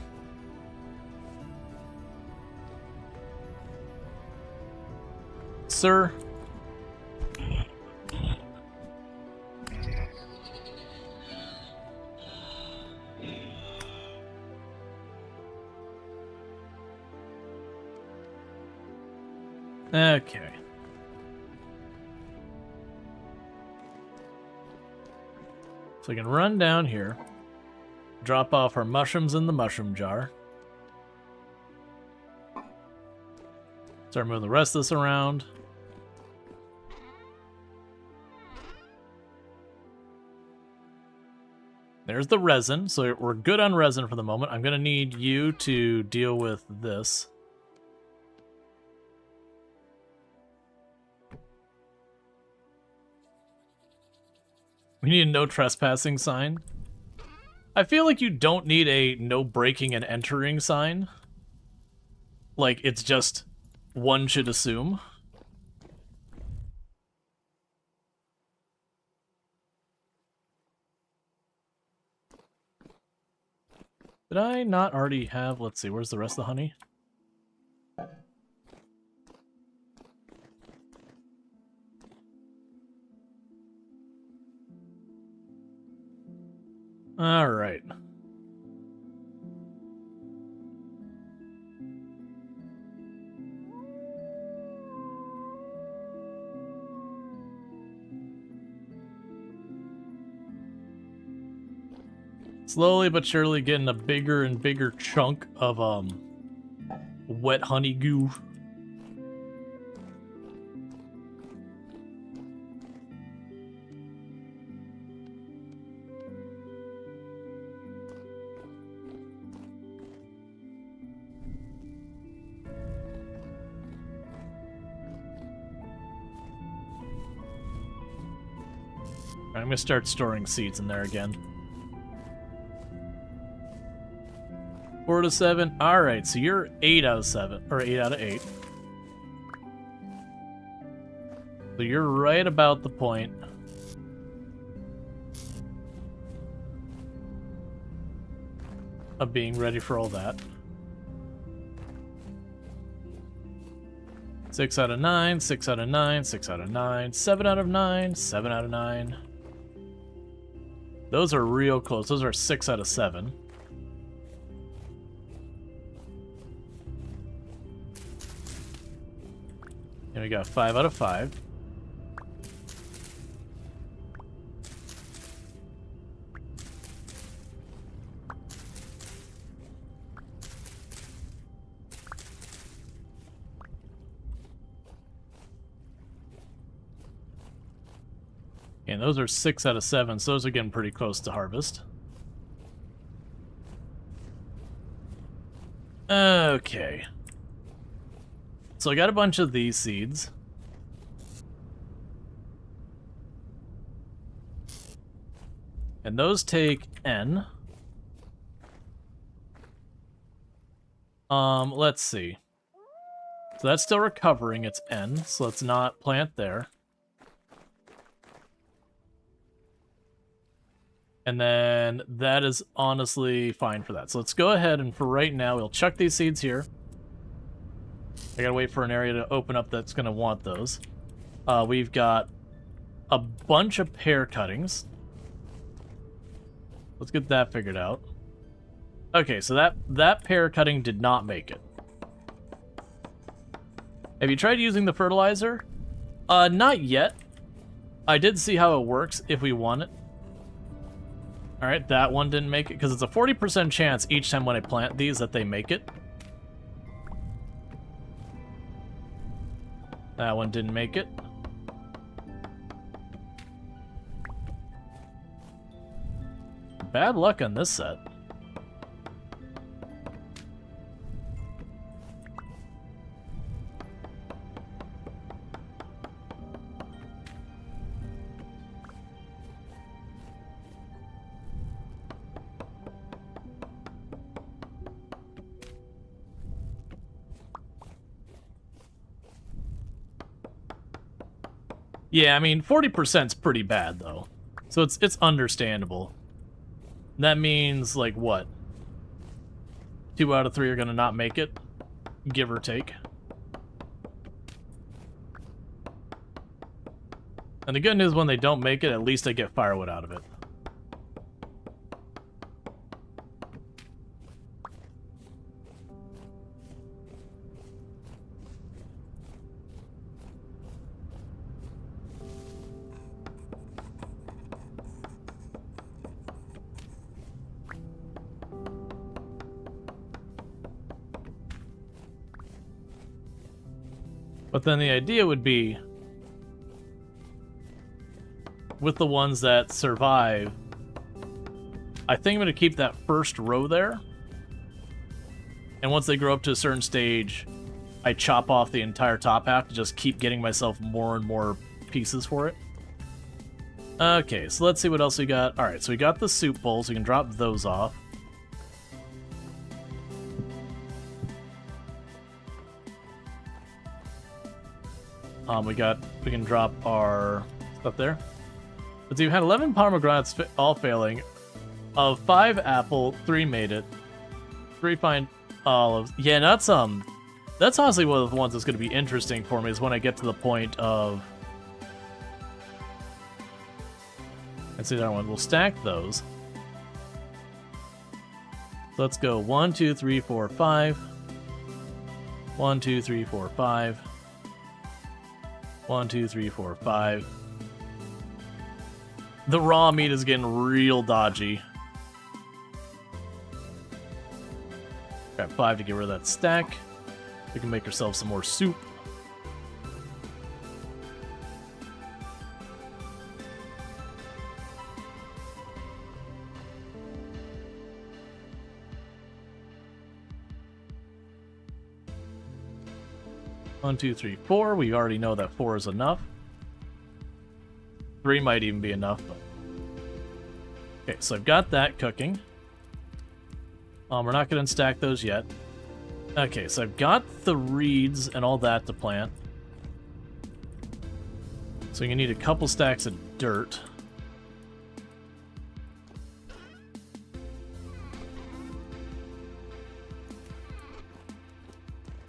Sir? Okay. So we can run down here, drop off our mushrooms in the mushroom jar. Start moving the rest of this around. There's the resin, so we're good on resin for the moment. I'm going to need you to deal with this. We need a no trespassing sign. I feel like you don't need a no breaking and entering sign. Like, it's just one should assume. Did I not already have... Let's see, where's the rest of the honey? Alright. Slowly but surely getting a bigger and bigger chunk of wet honey goo. I'm gonna start storing seeds in there again. 4 to 7. All right, so you're 8 out of 7, or 8 out of 8. So you're right about the point. Of being ready for all that. 6 out of 9, 6 out of 9, 6 out of 9, 7 out of 9, 7 out of 9. Those are real close. Those are 6 out of 7. And we got 5 out of 5. And those are 6 out of 7, so those are getting pretty close to harvest. Okay. So I got a bunch of these seeds. And those take N. Let's see. So that's still recovering, it's N, so let's not plant there. And then that is honestly fine for that. So let's go ahead and for right now, we'll chuck these seeds here. I gotta wait for an area to open up that's gonna want those. We've got a bunch of pear cuttings. Let's get that figured out. Okay, so that pear cutting did not make it. Have you tried using the fertilizer? Not yet. I did see how it works if we want it. Alright, that one didn't make it, because it's a 40% chance each time when I plant these that they make it. That one didn't make it. Bad luck on this set. Yeah, I mean, 40%'s pretty bad, though. So it's understandable. That means, like, what? 2 out of 3 are gonna not make it? Give or take. And the good news, when they don't make it, at least I get firewood out of it. But then the idea would be, with the ones that survive, I think I'm going to keep that first row there. And once they grow up to a certain stage, I chop off the entire top half to just keep getting myself more and more pieces for it. Okay, so let's see what else we got. Alright, so we got the soup bowls. We can drop those off. We can drop our stuff there. But we've had 11 pomegranates all failing. Of 5 apple, 3 made it. 3 fine olives. Yeah, that's honestly one of the ones that's going to be interesting for me is when I get to the point of... Let's see that one. We'll stack those. So let's go 1, 2, 3, 4, 5. 1, 2, 3, 4, 5. 1, 2, 3, 4, 5. The raw meat is getting real dodgy. Grab 5 to get rid of that stack. We can make ourselves some more soup. One, 2, 3, 4. We already know that 4 is enough. 3 might even be enough. But... Okay, so I've got that cooking. We're not going to stack those yet. Okay, so I've got the reeds and all that to plant. So you're going to need a couple stacks of dirt.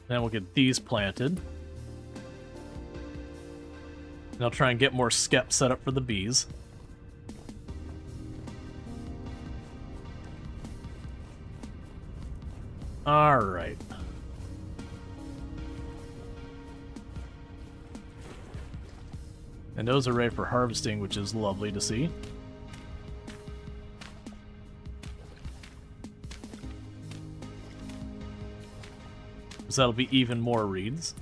Then we'll get these planted. And I'll try and get more skep set up for the bees. Alright. And those are ready for harvesting, which is lovely to see. So that'll be even more reeds.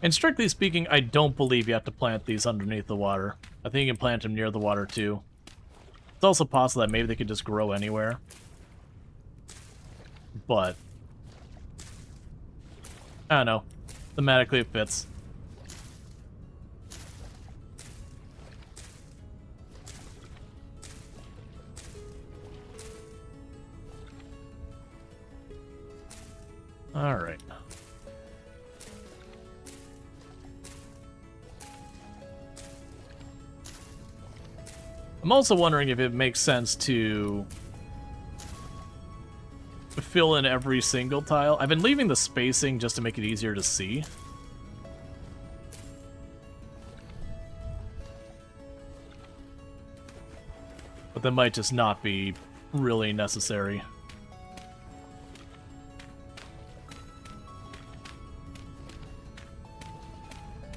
And strictly speaking, I don't believe you have to plant these underneath the water. I think you can plant them near the water too. It's also possible that maybe they could just grow anywhere. But I don't know. Thematically it fits. Alright. I'm also wondering if it makes sense to fill in every single tile. I've been leaving the spacing just to make it easier to see. But that might just not be really necessary.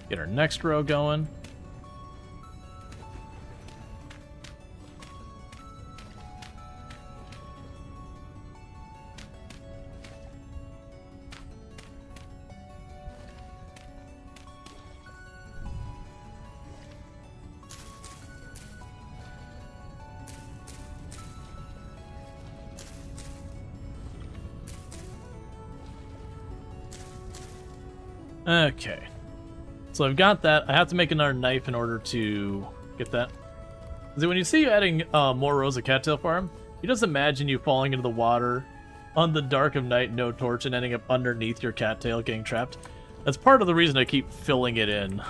Get our next row going. Okay, so I've got that. I have to make another knife in order to get that. See, when you see you adding more rows of cattail farm, you just imagine you falling into the water on the dark of night, no torch, and ending up underneath your cattail getting trapped. That's part of the reason I keep filling it in.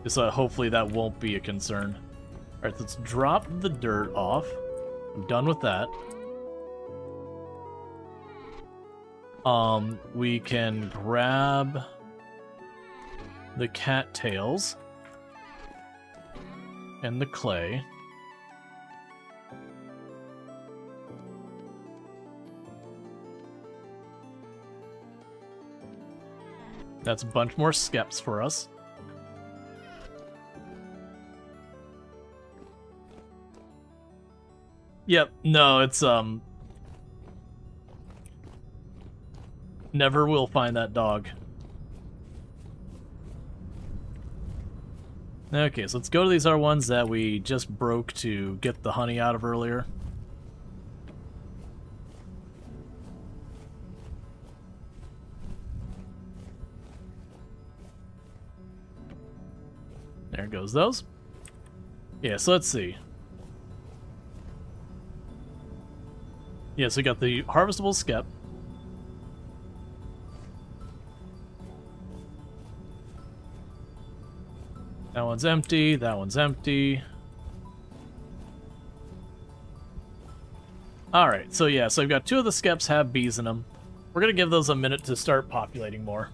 So hopefully that won't be a concern. Alright, let's drop the dirt off. I'm done with that. We can grab the cattails and the clay. That's a bunch more skeps for us. Yep, no, it's Never will find that dog. Okay, so let's go to these other ones that we just broke to get the honey out of earlier. There goes those. Yeah, so let's see. Yeah, so we got the harvestable skep. That one's empty, that one's empty. Alright, so yeah, so I've got 2 of the skeps have bees in them. We're gonna give those a minute to start populating more.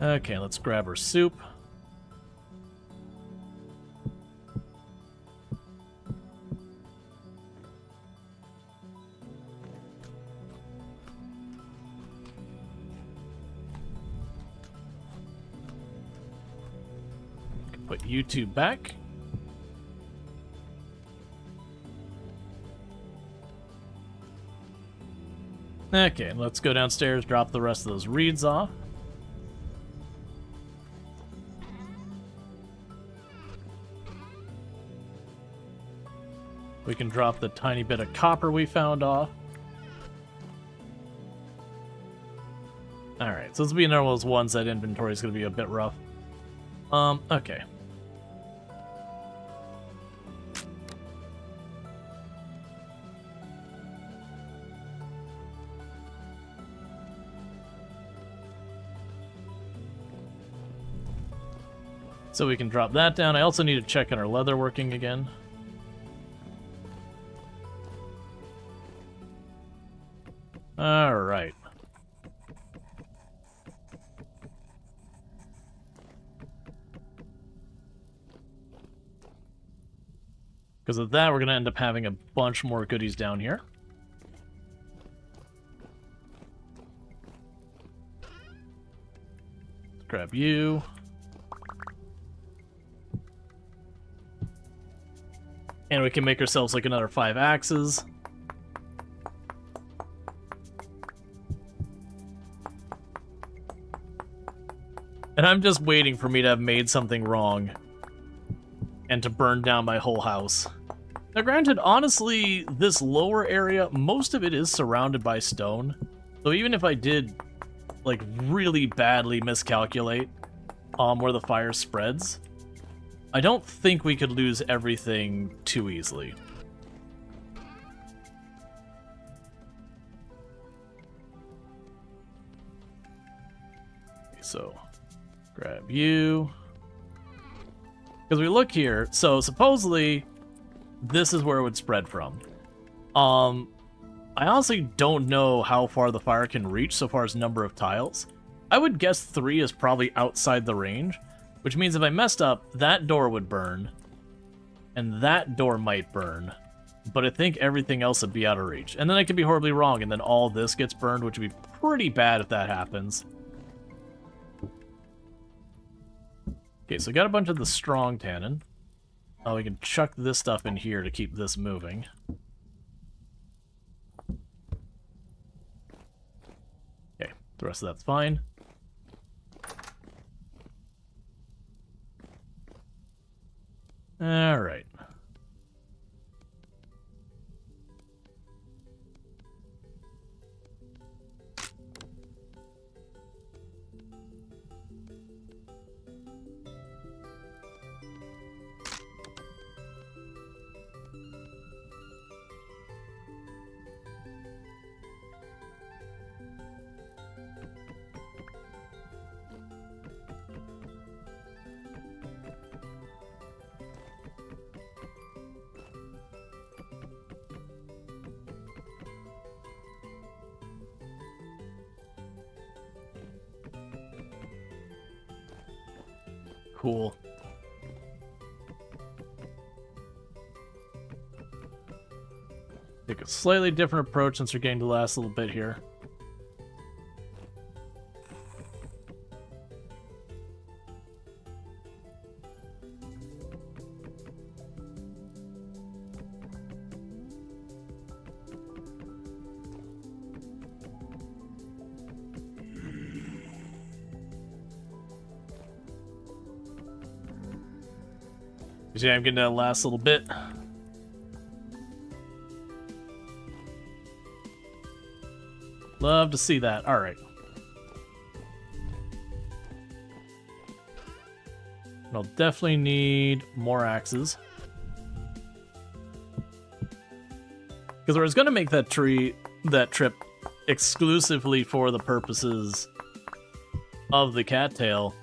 Okay, let's grab our soup. Put you 2 back. Okay, let's go downstairs, drop the rest of those reeds off. We can drop the tiny bit of copper we found off. Alright, so this will be another one of those ones that inventory is going to be a bit rough. Okay. So we can drop that down. I also need to check on our leather working again. Alright. Because of that, we're going to end up having a bunch more goodies down here. Let's grab you. And we can make ourselves like another 5 axes. And I'm just waiting for me to have made something wrong and to burn down my whole house. Now granted, honestly, this lower area, most of it is surrounded by stone. So even if I did, like, really badly miscalculate where the fire spreads, I don't think we could lose everything too easily. Okay, so, grab you. Because we look here, so supposedly this is where it would spread from. I honestly don't know how far the fire can reach so far as number of tiles. I would guess 3 is probably outside the range, which means if I messed up, that door would burn, and that door might burn, but I think everything else would be out of reach. And then I could be horribly wrong, and then all this gets burned, which would be pretty bad if that happens. Okay, so we got a bunch of the strong tannin. Oh, we can chuck this stuff in here to keep this moving. Okay, the rest of that's fine. All right. Cool. Take a slightly different approach since we're getting to the last little bit here. Yeah, I'm getting that last little bit. Love to see that. All right. I'll definitely need more axes. Because I was going to make that trip exclusively for the purposes of the cattail.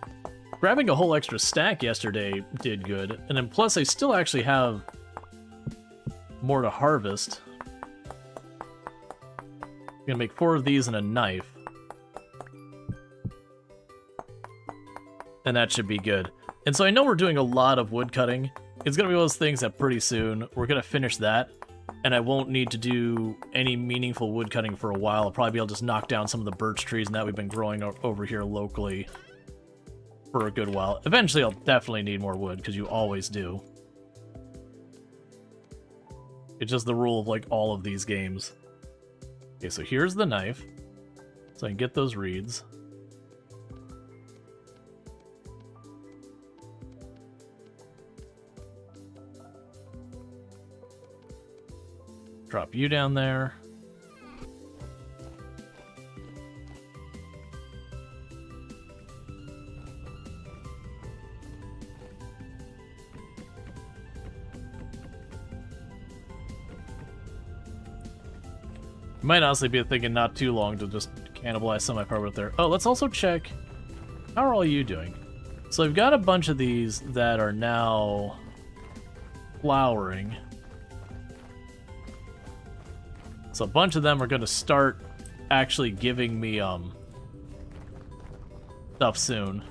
Grabbing a whole extra stack yesterday did good. And then plus I still actually have more to harvest. I'm gonna make 4 of these and a knife. And that should be good. And so I know we're doing a lot of wood cutting. It's gonna be one of those things that pretty soon we're gonna finish that, and I won't need to do any meaningful wood cutting for a while. I'll probably be able to just knock down some of the birch trees and that we've been growing over here locally for a good while. Eventually I'll definitely need more wood, because you always do. It's just the rule of like all of these games. Okay, so here's the knife, so I can get those reeds. Drop you down there. Might honestly be thinking not too long to just cannibalize some of my power there. Oh, let's also check. How are all you doing? So I've got a bunch of these that are now flowering. So a bunch of them are going to start actually giving me stuff soon.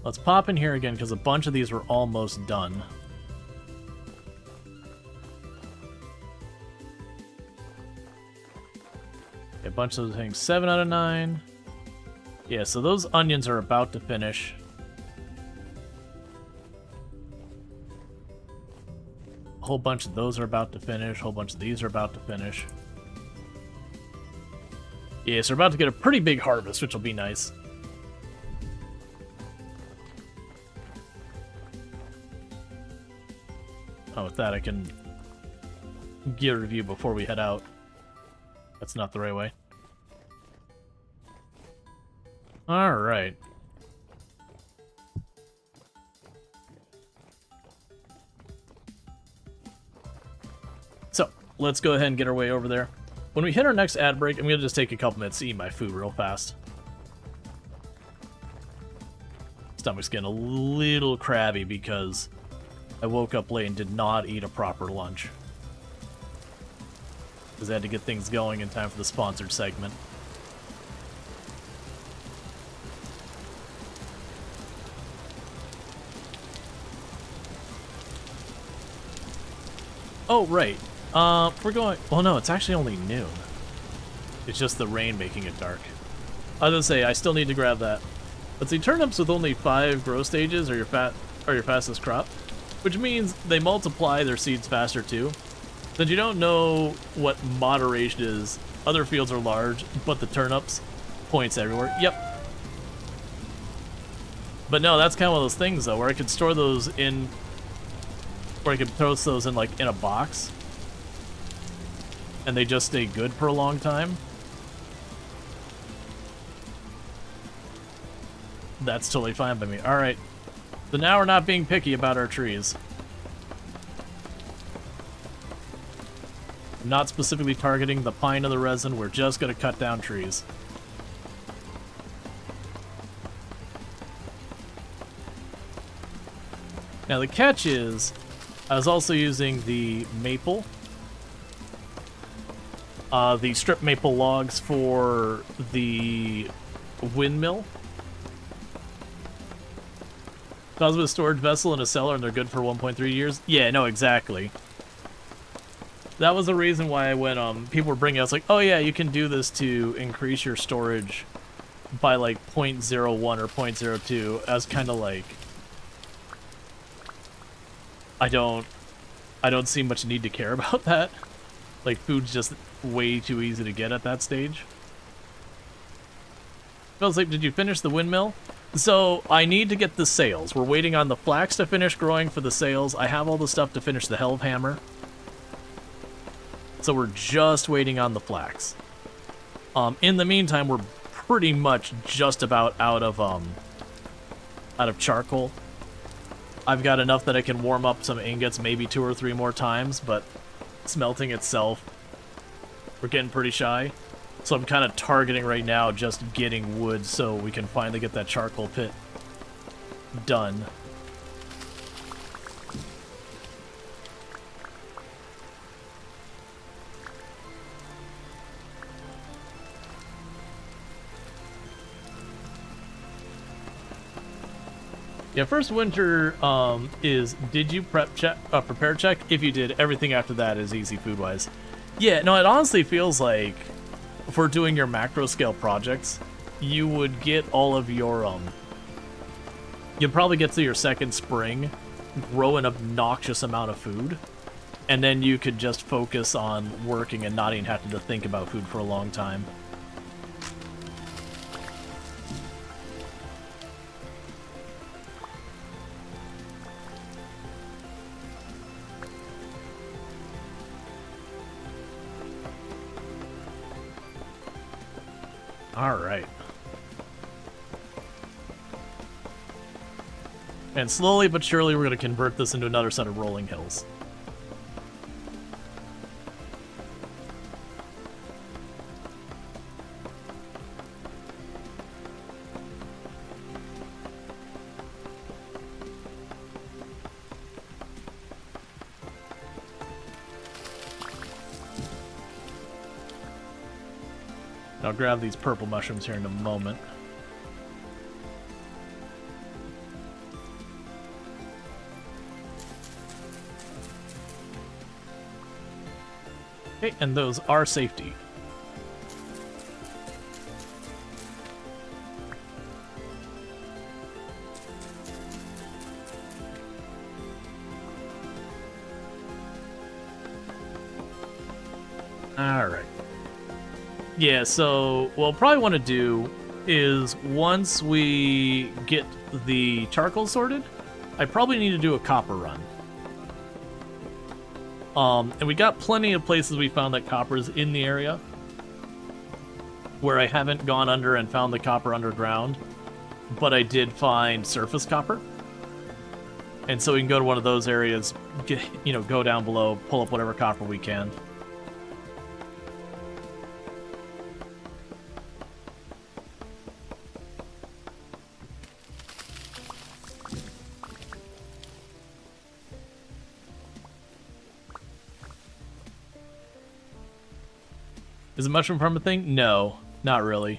Let's pop in here again because a bunch of these were almost done. A bunch of those things, 7 out of 9. Yeah, so those onions are about to finish. A whole bunch of those are about to finish. A whole bunch of these are about to finish. Yeah, so we're about to get a pretty big harvest, which will be nice. Oh, with that I can get a review before we head out. That's not the right way. Alright. So, let's go ahead and get our way over there. When we hit our next ad break, I'm going to just take a couple minutes to eat my food real fast. Stomach's getting a little crabby because I woke up late and did not eat a proper lunch. Because I had to get things going in time for the sponsored segment. Oh, right. We're going... Well, no, it's actually only noon. It's just the rain making it dark. I was gonna say, I still need to grab that. But see, turnips with only 5 growth stages are your fastest crop. Which means they multiply their seeds faster, too. Since you don't know what moderation is, other fields are large, but the turnips, points everywhere. Yep. But no, that's kind of one of those things, though, where I could store those in... Or I could toast those in, like, in a box. And they just stay good for a long time. That's totally fine by me. Alright. So now we're not being picky about our trees. I'm not specifically targeting the pine or the resin, we're just going to cut down trees. Now the catch is, I was also using the maple. The strip maple logs for the windmill. Comes with a storage vessel and a cellar, and they're good for 1.3 years. Yeah, no, exactly. That was the reason why I went, people were bringing us like, oh yeah, you can do this to increase your storage by like 0.01 or 0.02. I was kind of like, I don't see much need to care about that. Like, food's just way too easy to get at that stage. I was like, did you finish the windmill? So I need to get the sails. We're waiting on the flax to finish growing for the sails. I have all the stuff to finish the helve hammer. So we're just waiting on the flax. In the meantime, we're pretty much just about out of charcoal. I've got enough that I can warm up some ingots maybe 2 or 3 more times, but smelting itself, we're getting pretty shy. So I'm kind of targeting right now just getting wood so we can finally get that charcoal pit done. Yeah, first winter is, did you prepare check? If you did, everything after that is easy food-wise. Yeah, no, it honestly feels like for doing your macro scale projects, you would get all of your, you'd probably get to your second spring, grow an obnoxious amount of food, and then you could just focus on working and not even having to think about food for a long time. All right. And slowly but surely, we're going to convert this into another set of rolling hills. I'll grab these purple mushrooms here in a moment. Okay, and those are safety. All right. Yeah, so what we'll probably want to do is once we get the charcoal sorted, I probably need to do a copper run. And we got plenty of places we found that copper's in the area where I haven't gone under and found the copper underground, but I did find surface copper. And so we can go to one of those areas, go down below, pull up whatever copper we can. Is a mushroom farm a thing? No, not really.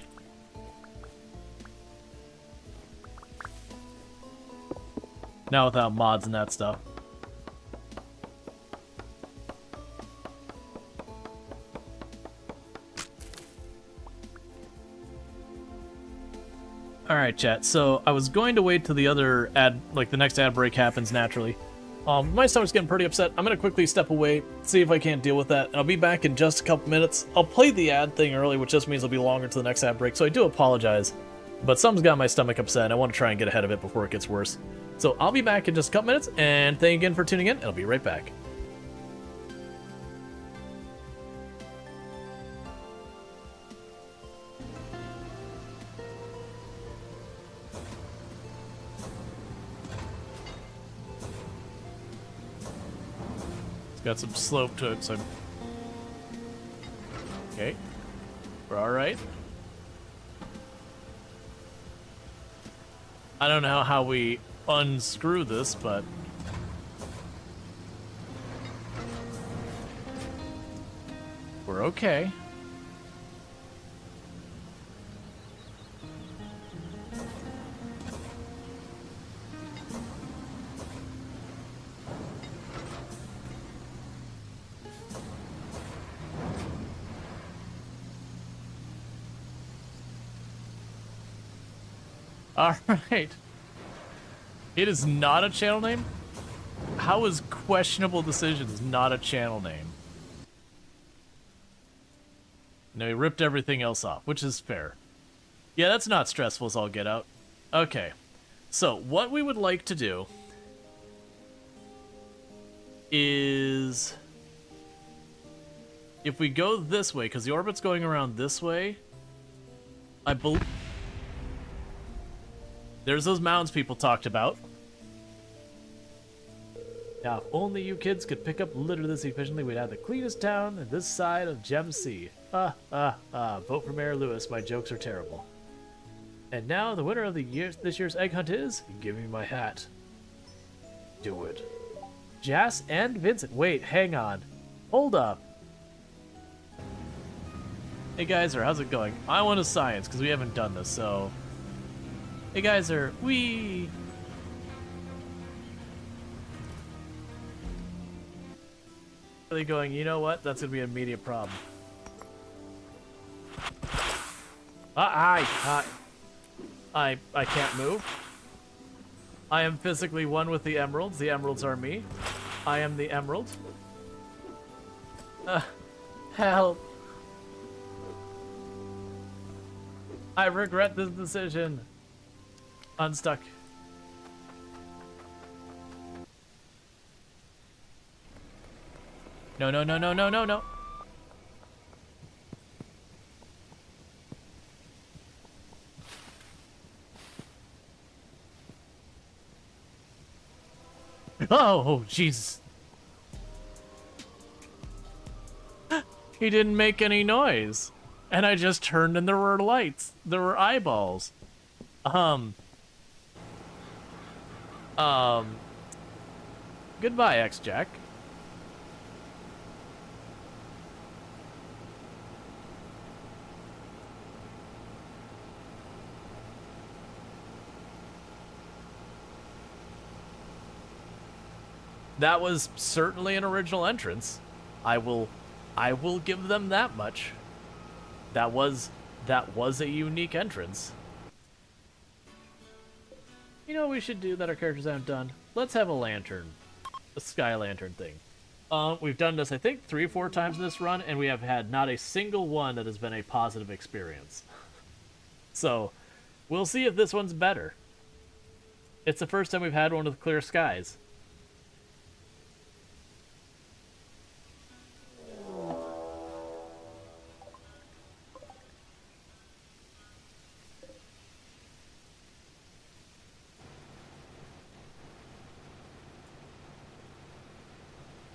Not without mods and that stuff. Alright, chat. So I was going to wait till the other ad, like the next ad break happens naturally. My stomach's getting pretty upset. I'm going to quickly step away, see if I can't deal with that, and I'll be back in just a couple minutes. I'll play the ad thing early, which just means it'll be longer to the next ad break, so I do apologize. But something's got my stomach upset, and I want to try and get ahead of it before it gets worse. So I'll be back in just a couple minutes, and thank you again for tuning in, and I'll be right back. Got some slope to it, so... Okay. We're alright. I don't know how we unscrew this, but... we're okay. Alright. It is not a channel name? How is Questionable Decisions not a channel name? No, he ripped everything else off, which is fair. Yeah, that's not stressful as all get out. Okay. So, what we would like to do is... if we go this way, because the orbit's going around this way, I believe... there's those mounds people talked about. Now, if only you kids could pick up litter this efficiently, we'd have the cleanest town in this side of Gem Sea. Vote for Mayor Lewis, my jokes are terrible. And now, the winner of this year's egg hunt is... give me my hat. Do it. Jas and Vincent. Wait, hang on. Hold up. Hey guys, how's it going? I want a science, because we haven't done this, so... hey guys, wee! Really going, you know what? That's gonna be an immediate problem. I can't move. I am physically one with the emeralds. The emeralds are me. I am the emerald. Help. I regret this decision. Unstuck. No, no, no, no, no, no, no. Oh, Jesus. He didn't make any noise. And I just turned and there were lights. There were eyeballs. Goodbye, X-Jack. That was certainly an original entrance. I will give them that much. That was a unique entrance. You know what we should do that our characters haven't done? Let's have a lantern. A sky lantern thing. We've done this, I think, 3 or 4 times in this run, and we have had not a single one that has been a positive experience. So, we'll see if this one's better. It's the first time we've had one with clear skies.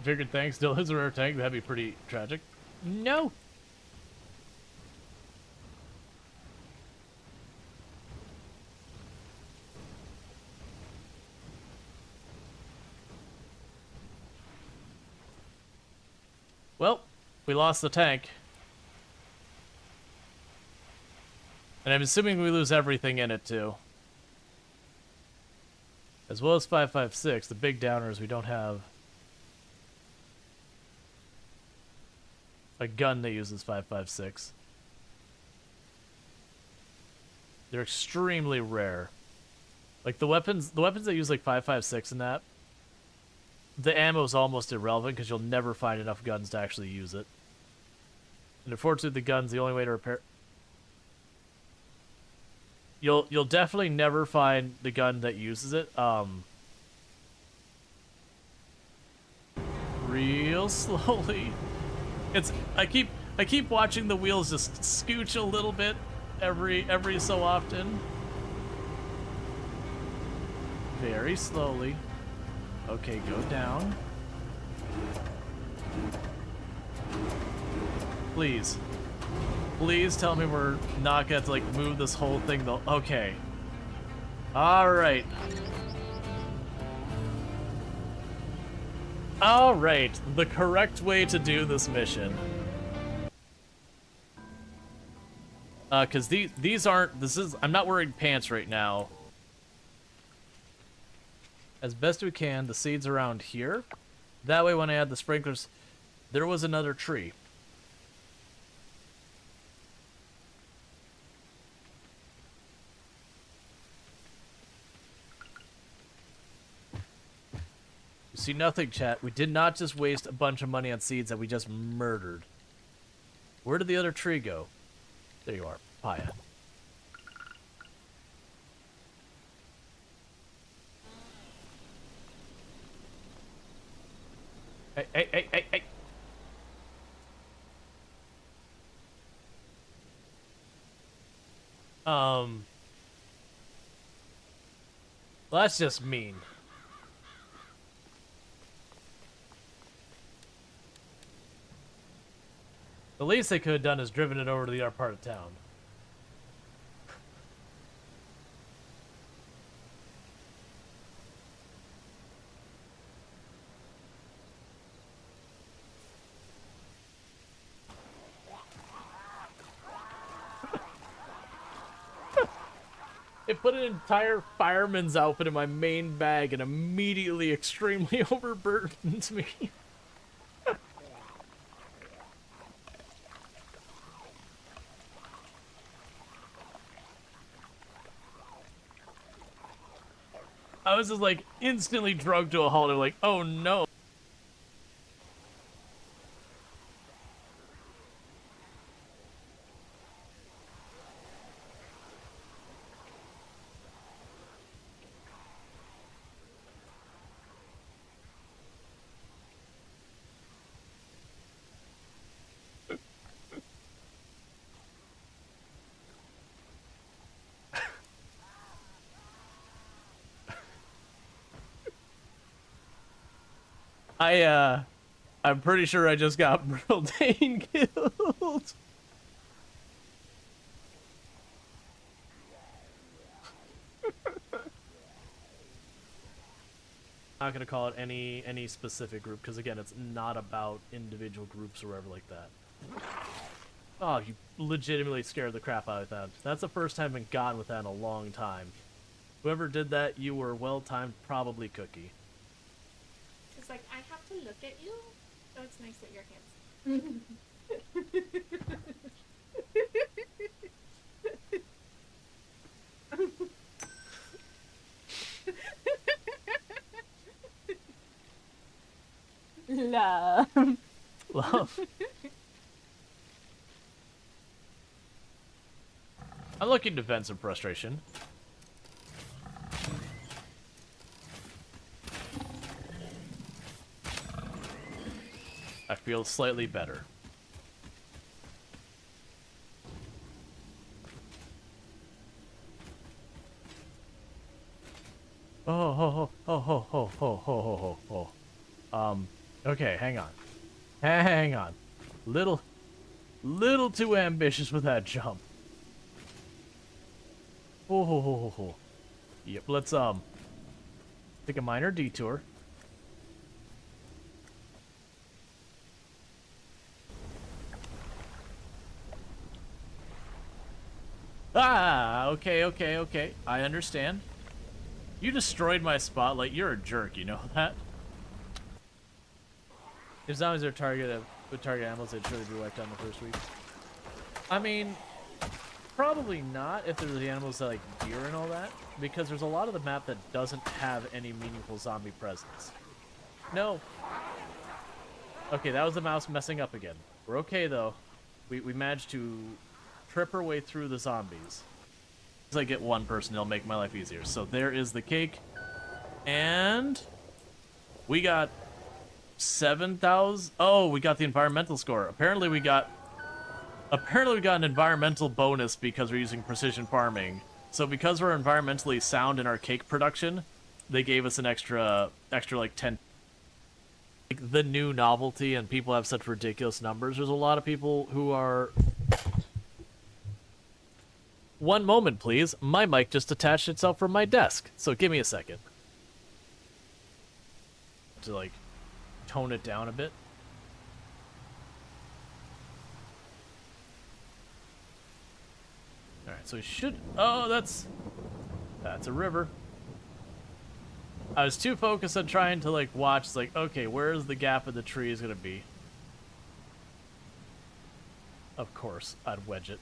Figured thanks, still is a rare tank, that'd be pretty tragic. No! Well, we lost the tank. And I'm assuming we lose everything in it too. As well as 556, the big downer is we don't have a gun that uses 556. They're extremely rare. Like the weapons that use like 556 and that, the ammo is almost irrelevant because you'll never find enough guns to actually use it. And unfortunately, the gun's the only way to repair. You'll definitely never find the gun that uses it. Real slowly. I keep watching the wheels just scooch a little bit every so often. Very slowly. Okay, go down. Please. Please tell me we're not gonna have to like move this whole thing though. Okay. Alright. Alright, the correct way to do this mission. Cause these aren't, I'm not wearing pants right now. As best we can, the seeds around here. That way when I add the sprinklers, there was another tree. You see nothing, chat. We did not just waste a bunch of money on seeds that we just murdered. Where did the other tree go? There you are, Paya. Hey, hey, hey, hey, hey. Well, that's just mean. The least they could have done is driven it over to the other part of town. It put an entire fireman's outfit in my main bag and immediately extremely overburdened me. I was just like instantly drugged to a halt. I'm like, oh no. I'm pretty sure I just got Brildain killed. Not gonna call it any specific group because again, it's not about individual groups or whatever like that. Oh, you legitimately scared the crap out of that. That's the first time I've been gotten with that in a long time. Whoever did that, you were well timed, probably Cookie. It's like, I have to look at you, so it's nice that you're handsome. Love. Love. I'm looking to vent some frustration. I feel slightly better. Okay, hang on. Hang on. Little too ambitious with that jump. Yep, let's, take a minor detour. Okay. I understand. You destroyed my spotlight. You're a jerk, you know that? If zombies are targeted with target animals, they'd surely be wiped out in the first week. I mean, probably not if they're the animals that like deer and all that, because there's a lot of the map that doesn't have any meaningful zombie presence. No. Okay, that was the mouse messing up again. We're okay though. We managed to trip our way through the zombies. As I get one person, it'll make my life easier. So there is the cake. And we got 7,000. Oh, we got the environmental score. Apparently we got an environmental bonus because we're using precision farming. So because we're environmentally sound in our cake production, they gave us an extra like 10. Like the new novelty, and people have such ridiculous numbers. There's a lot of people who are. One moment, please. My mic just attached itself from my desk, so give me a second. To, like, tone it down a bit. Alright, so we should... Oh, that's a river. I was too focused on trying to, like, watch, it's like, okay, where's the gap in the tree is gonna be? Of course, I'd wedge it.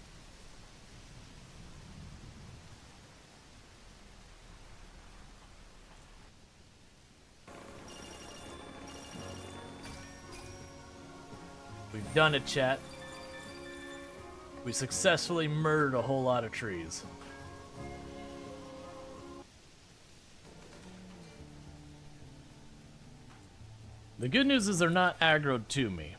We've done it, chat. We successfully murdered a whole lot of trees. The good news is they're not aggroed to me.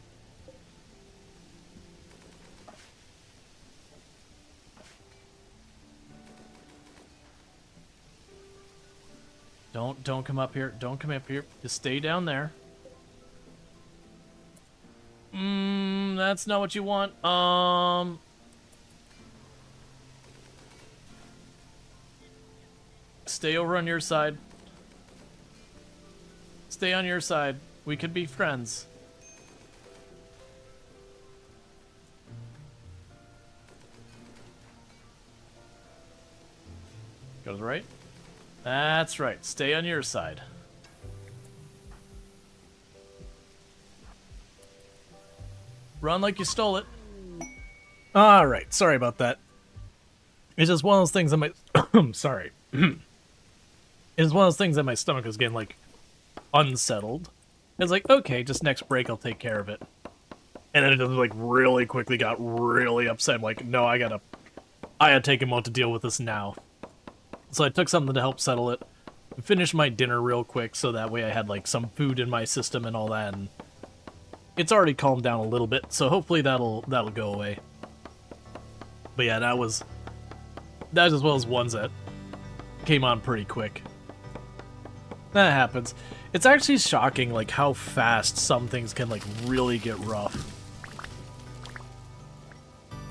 Don't come up here. Don't come up here. Just stay down there. That's not what you want. Stay over on your side. Stay on your side. We could be friends. Go to the right. That's right. Stay on your side. Run like you stole it. Alright, sorry about that. It's just one of those things that my... I'm sorry. It's one of those things that my stomach is getting, like, unsettled. It's like, okay, just next break I'll take care of it. And then it just, like, really quickly got really upset. I'm like, no, I gotta take a moment to deal with this now. So I took something to help settle it. Finished my dinner real quick so that way I had, like, some food in my system and all that, and it's already calmed down a little bit, so hopefully that'll go away. But yeah, that was as well as ones that came on pretty quick. That happens. It's actually shocking, like, how fast some things can, like, really get rough.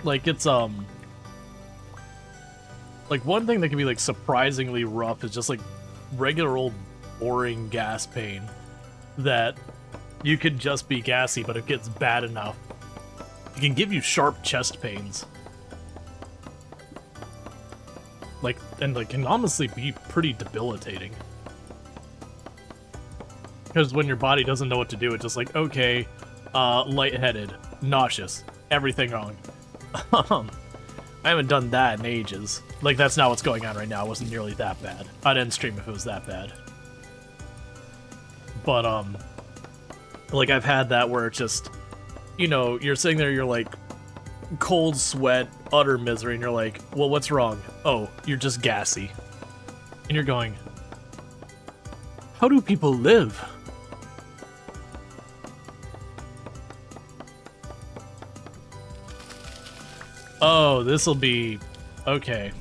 Like, it's, like, one thing that can be, like, surprisingly rough is just, like, regular old boring gas pain that you could just be gassy, but it gets bad enough. It can give you sharp chest pains. Like, and, like, can honestly be pretty debilitating. Because when your body doesn't know what to do, it's just like, okay, lightheaded, nauseous, everything wrong. I haven't done that in ages. Like, that's not what's going on right now. It wasn't nearly that bad. I didn't stream if it was that bad. But, like, I've had that where it's just, you know, you're sitting there, you're like, cold sweat, utter misery, and you're like, well, what's wrong? Oh, you're just gassy. And you're going, how do people live? Oh, this'll be... okay.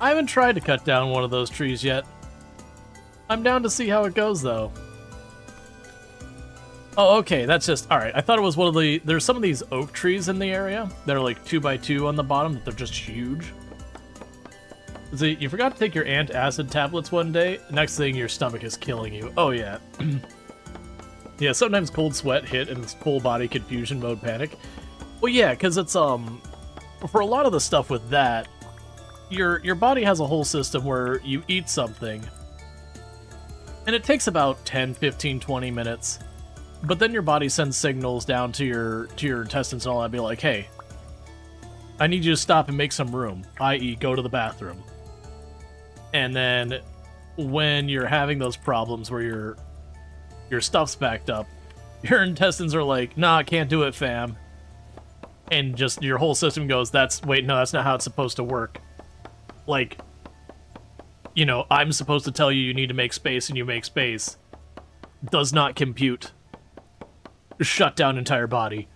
I haven't tried to cut down one of those trees yet. I'm down to see how it goes, though. Oh, okay, that's just... alright, I thought it was one of the... there's some of these oak trees in the area that are like 2x2 on the bottom, that they're just huge. So you forgot to take your antacid tablets one day, next thing your stomach is killing you. Oh, yeah. Yeah, sometimes cold sweat hit and it's full body confusion mode panic. Well, yeah, because it's, for a lot of the stuff with that, your body has a whole system where you eat something, and it takes about 10, 15, 20 minutes, but then your body sends signals down to your intestines and all that, be like, hey, I need you to stop and make some room, i.e. go to the bathroom. And then when you're having those problems where your stuff's backed up, your intestines are like, nah, can't do it, fam. And just your whole system goes, wait, no, that's not how it's supposed to work. Like, you know, I'm supposed to tell you you need to make space and you make space. Does not compute. Shut down entire body.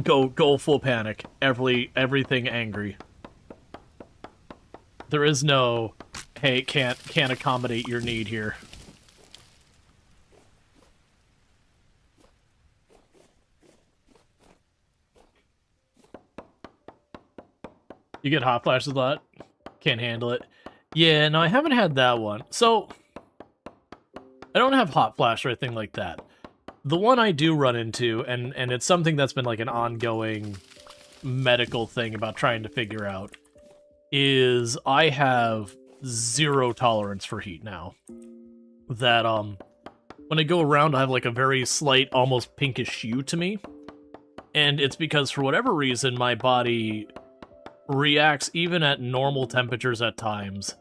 Go full panic. Everything angry. There is no, hey, can't accommodate your need here. You get hot flashes a lot? Can't handle it. Yeah, no, I haven't had that one. So, I don't have hot flash or anything like that. The one I do run into, and it's something that's been like an ongoing medical thing about trying to figure out, is I have zero tolerance for heat now. That, when I go around, I have like a very slight, almost pinkish hue to me. And it's because for whatever reason, my body reacts even at normal temperatures at times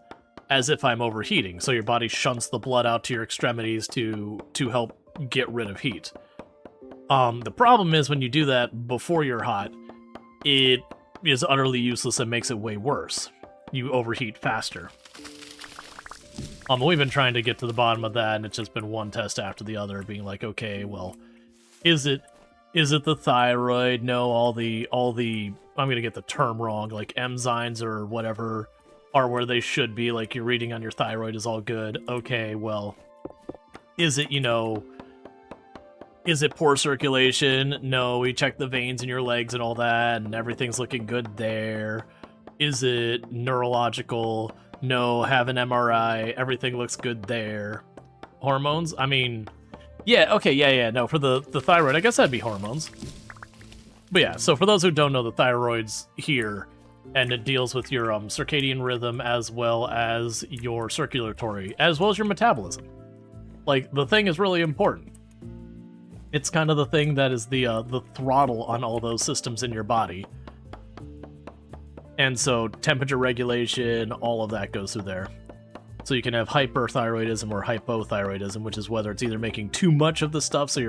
as if I'm overheating. So your body shunts the blood out to your extremities to help get rid of heat. The problem is when you do that before you're hot, it is utterly useless and makes it way worse. You overheat faster. We've been trying to get to the bottom of that, and it's just been one test after the other, being like, okay, well, is it the thyroid? No, all the I'm gonna get the term wrong, like enzymes or whatever are where they should be, like your reading on your thyroid is all good. Okay, well, is it, is it poor circulation? No, we checked the veins in your legs and all that, and everything's looking good there. Is it neurological? No, have an MRI, everything looks good there. Hormones? I mean, yeah, okay, yeah, no, for the thyroid, I guess that'd be hormones. But yeah, so for those who don't know, the thyroid's here, and it deals with your circadian rhythm as well as your circulatory, as well as your metabolism. Like, the thing is really important. It's kind of the thing that is the throttle on all those systems in your body. And so temperature regulation, all of that goes through there. So you can have hyperthyroidism or hypothyroidism, which is whether it's either making too much of the stuff, so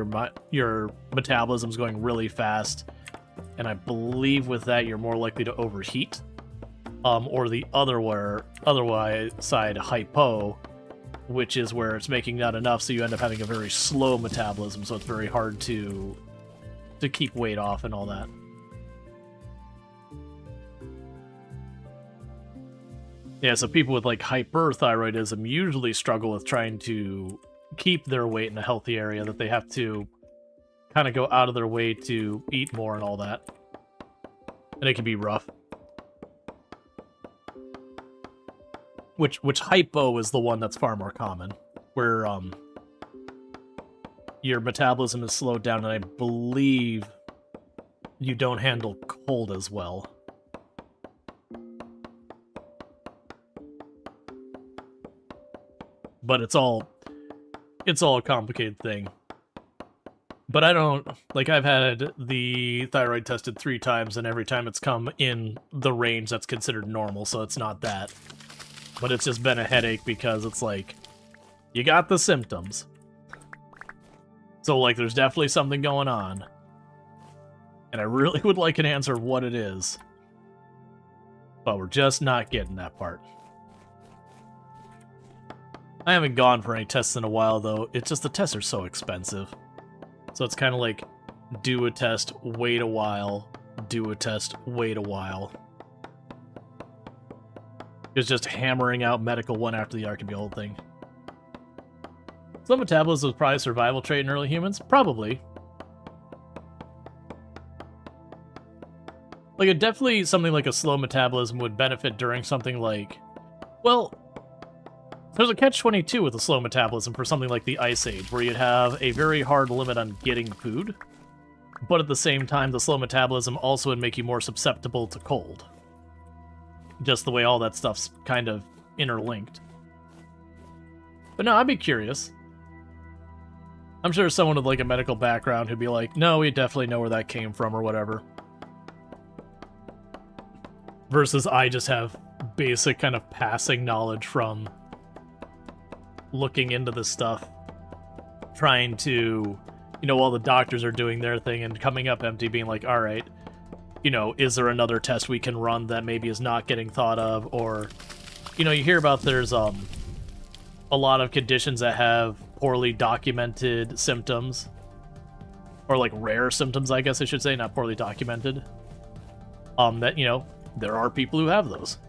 your metabolism's going really fast, and I believe with that you're more likely to overheat. Or the otherwise side, hypo, which is where it's making not enough, so you end up having a very slow metabolism, so it's very hard to keep weight off and all that. Yeah, so people with like hyperthyroidism usually struggle with trying to keep their weight in a healthy area, that they have to kind of go out of their way to eat more and all that. And it can be rough. Which hypo is the one that's far more common, where your metabolism is slowed down, and I believe you don't handle cold as well. But it's all a complicated thing. But I don't, like, I've had the thyroid tested 3 times, and every time it's come in the range that's considered normal, so it's not that. But it's just been a headache because it's like, you got the symptoms. So, like, there's definitely something going on. And I really would like an answer of what it is. But we're just not getting that part. I haven't gone for any tests in a while, though. It's just the tests are so expensive. So it's kind of like, do a test, wait a while, do a test, wait a while. It's just hammering out medical one after the other can be a whole thing. Slow metabolism is probably a survival trait in early humans? Probably. Like, it definitely, something like a slow metabolism would benefit during something like, well, there's a catch-22 with a slow metabolism for something like the Ice Age, where you'd have a very hard limit on getting food, but at the same time, the slow metabolism also would make you more susceptible to cold. Just the way all that stuff's kind of interlinked. But no, I'd be curious. I'm sure someone with like a medical background who'd be like, no, we definitely know where that came from or whatever. Versus I just have basic kind of passing knowledge from looking into this stuff, trying to, while the doctors are doing their thing and coming up empty, being like, all right, is there another test we can run that maybe is not getting thought of? Or, you hear about there's a lot of conditions that have poorly documented symptoms, or like rare symptoms, I guess I should say, not poorly documented. That, there are people who have those.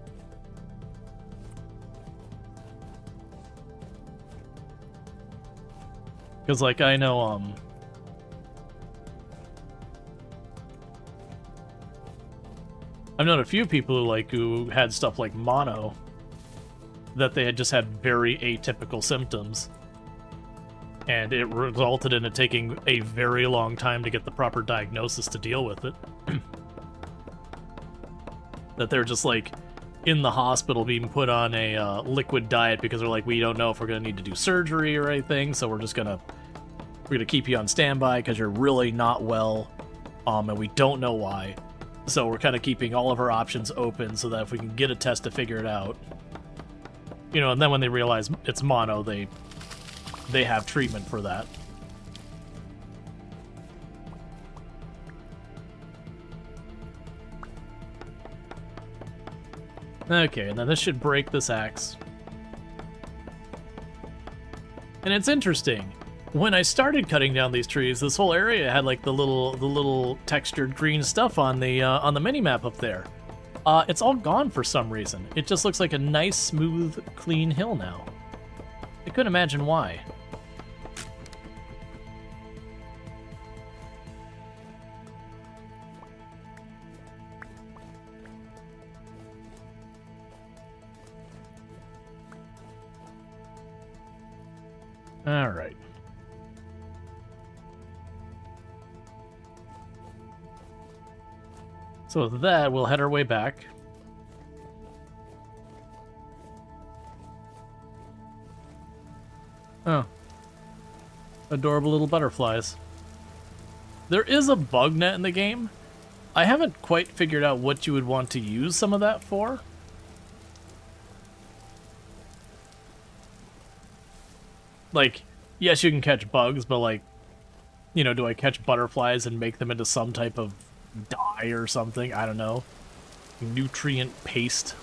Because, like, I know, I've known a few people who had stuff like mono, that they had just had very atypical symptoms, and it resulted in it taking a very long time to get the proper diagnosis to deal with it. That they're just, like, in the hospital being put on a liquid diet because they're like, we don't know if we're going to need to do surgery or anything, so we're gonna keep you on standby because you're really not well, and we don't know why. So we're kind of keeping all of our options open so that if we can get a test to figure it out, and then when they realize it's mono, they have treatment for that. Okay, and then this should break this axe. And it's interesting. When I started cutting down these trees, this whole area had like the little textured green stuff on the mini-map up there. It's all gone for some reason. It just looks like a nice, smooth, clean hill now. I couldn't imagine why. All right. So with that, we'll head our way back. Oh. Adorable little butterflies. There is a bug net in the game. I haven't quite figured out what you would want to use some of that for. Like, yes, you can catch bugs, but like, you know, do I catch butterflies and make them into some type of dye or something? I don't know. Nutrient paste.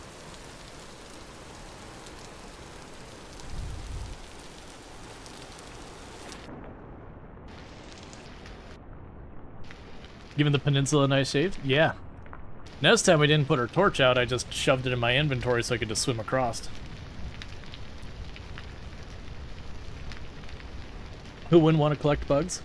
Giving the peninsula a nice shape? Yeah. Next time we didn't put our torch out, I just shoved it in my inventory so I could just swim across. Who wouldn't want to collect bugs?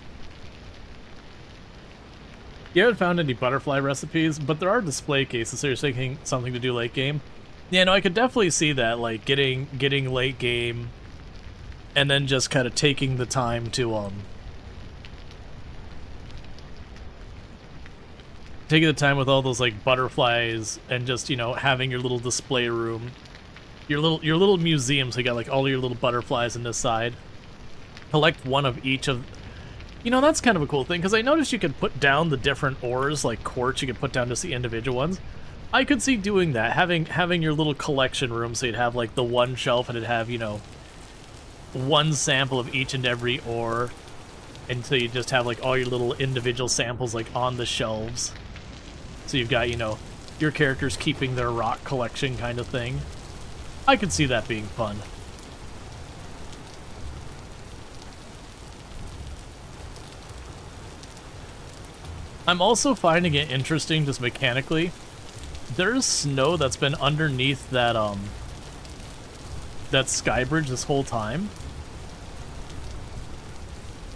You haven't found any butterfly recipes, but there are display cases, so you're thinking something to do late game. Yeah, no, I could definitely see that, like, getting late game, and then just kind of taking the time to, taking the time with all those, like, butterflies, and just, you know, having your little display room. Your little museum, so you got, like, all your little butterflies on this side. Collect one of each of... You know, that's kind of a cool thing, because I noticed you could put down the different ores, like quartz, you could put down just the individual ones. I could see doing that, having your little collection room, so you'd have, like, the one shelf, and it'd have, you know, one sample of each and every ore, and so you just have, like, all your little individual samples, like, on the shelves. So you've got, you know, your characters keeping their rock collection kind of thing. I could see that being fun. I'm also finding it interesting just mechanically. There's snow that's been underneath that that sky bridge this whole time.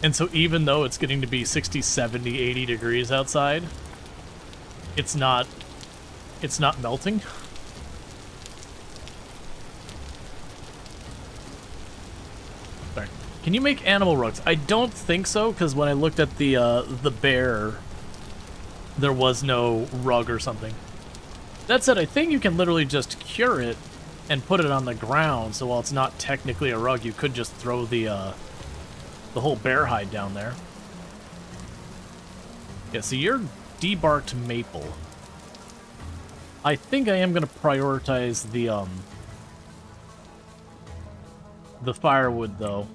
And so even though it's getting to be 60, 70, 80 degrees outside, it's not melting. Sorry. Can you make animal rugs? I don't think so, because when I looked at the bear, there was no rug or something. That said, I think you can literally just cure it and put it on the ground, so while it's not technically a rug, you could just throw the whole bear hide down there. Yeah, so you're debarked maple. I think I am going to prioritize the firewood, though.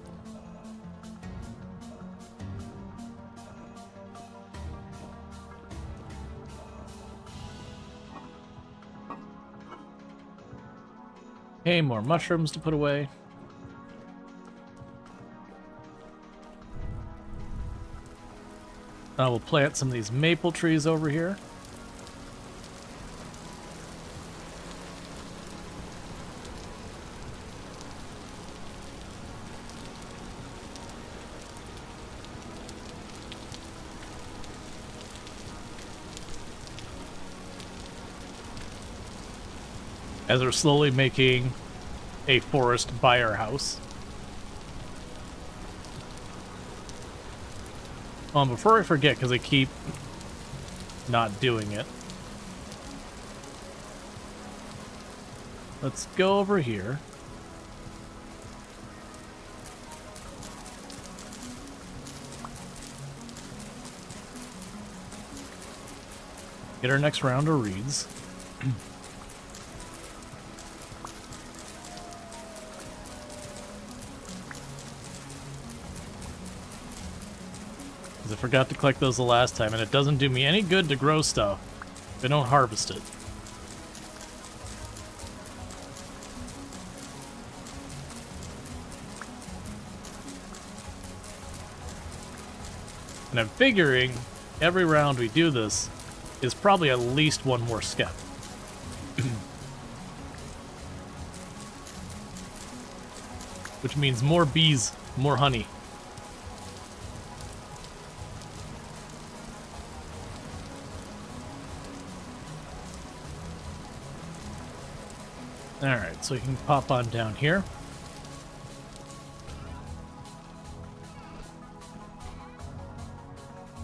Okay, more mushrooms to put away. We'll plant some of these maple trees over here. As we're slowly making a forest by our house. Before I forget, because I keep not doing it, let's go over here. Get our next round of reeds. I forgot to collect those the last time, and it doesn't do me any good to grow stuff if I don't harvest it. And I'm figuring every round we do this is probably at least one more skep. Which means more bees, more honey. Alright, so we can pop on down here.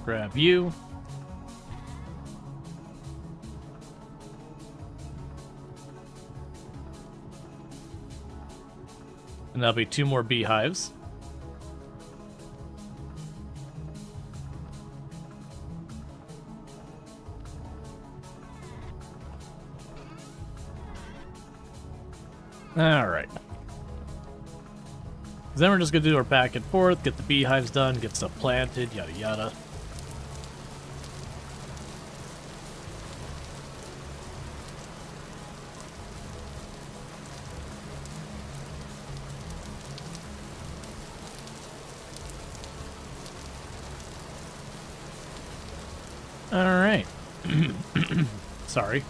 Grab you. And that'll be 2 more beehives. Alright. Then we're just going to do our back and forth, get the beehives done, get stuff planted, yada yada. Alright. Sorry.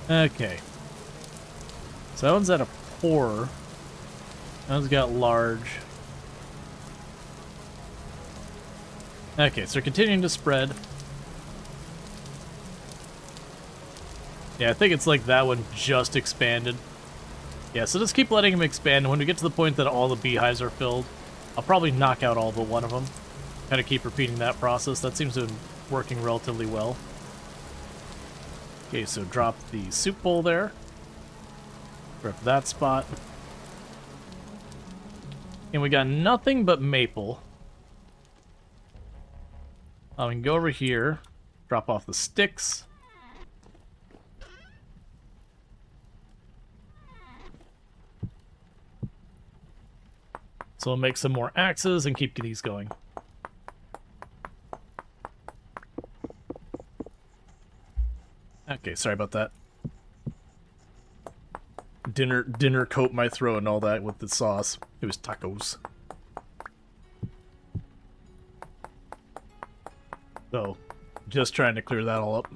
Okay. So that one's at a 4. That one's got large. Okay, so we're continuing to spread. Yeah, I think it's like that one just expanded. Yeah, so just keep letting them expand, and when we get to the point that all the beehives are filled, I'll probably knock out all but one of them. Kind of keep repeating that process. That seems to be working relatively well. Okay, so drop the soup bowl there. Grab that spot. And we got nothing but maple. We can go over here, drop off the sticks. So we'll make some more axes and keep these going. Okay, sorry about that. Dinner coat my throat and all that with the sauce. It was tacos. So, just trying to clear that all up.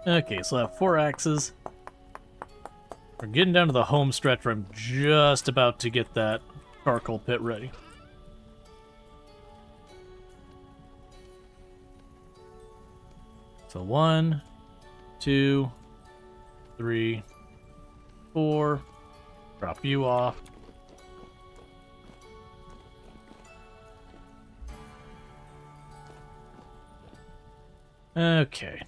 Okay, so I have 4 axes. We're getting down to the home stretch where I'm just about to get that charcoal pit ready. So 1, 2, 3, 4. Drop you off. Okay.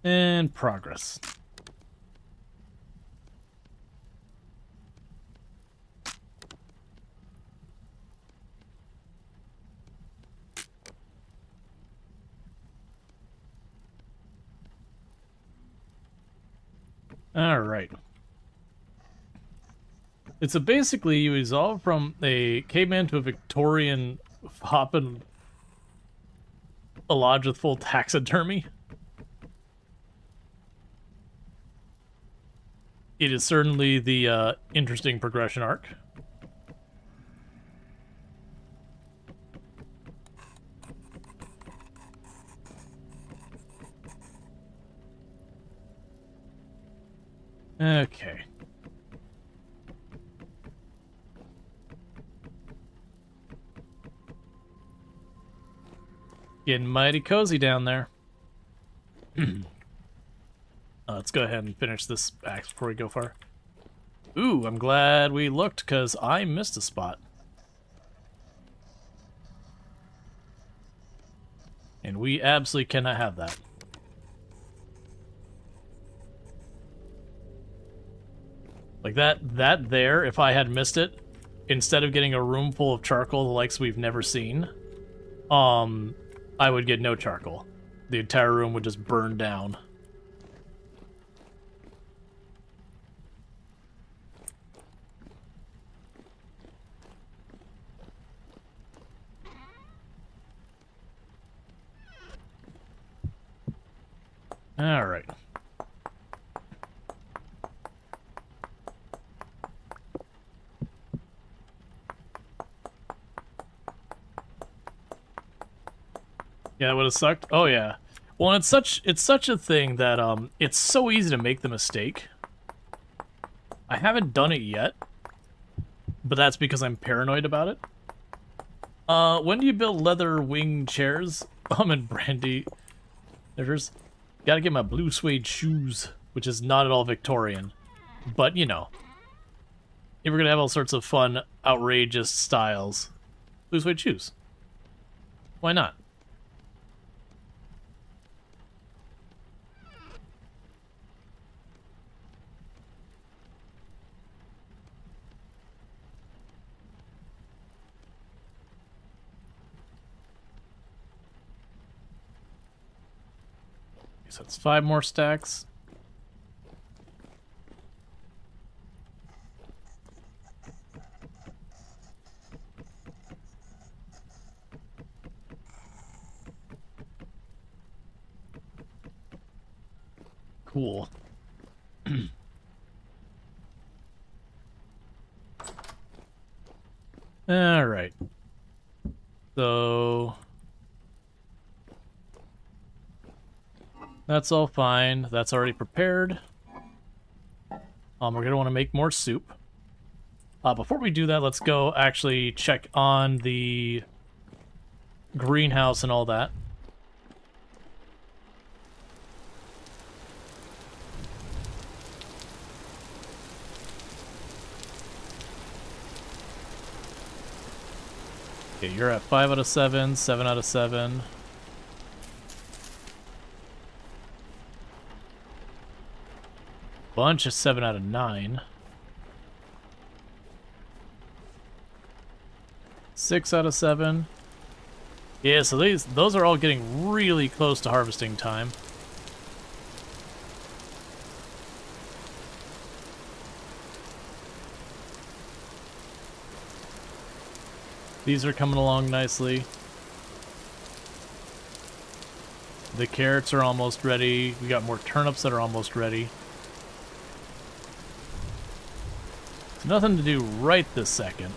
And progress. All right. It's basically you evolve from a caveman to a Victorian hopping a lodge with full taxidermy. It is certainly the interesting progression arc. Okay. Getting mighty cozy down there. Let's go ahead and finish this axe before we go far. Ooh, I'm glad we looked, because I missed a spot. And we absolutely cannot have that. Like that there, if I had missed it, instead of getting a room full of charcoal, the likes we've never seen, I would get no charcoal. The entire room would just burn down. All right. Yeah, that would have sucked. Oh yeah. Well, it's such a thing that it's so easy to make the mistake. I haven't done it yet, but that's because I'm paranoid about it. When do you build leather wing chairs? And Brandy, there's gotta get my blue suede shoes, which is not at all Victorian, but you know, if we're gonna have all sorts of fun, outrageous styles, blue suede shoes. Why not? So it's 5 more stacks. Cool. All right. So that's all fine. That's already prepared. We're gonna want to make more soup. Before we do that, let's go actually check on the greenhouse and all that. Okay, you're at 5 out of 7, 7 out of 7. Bunch of 7 out of 9. 6 out of 7. Yeah, so those are all getting really close to harvesting time. These are coming along nicely. The carrots are almost ready. We got more turnips that are almost ready. There's nothing to do right this second.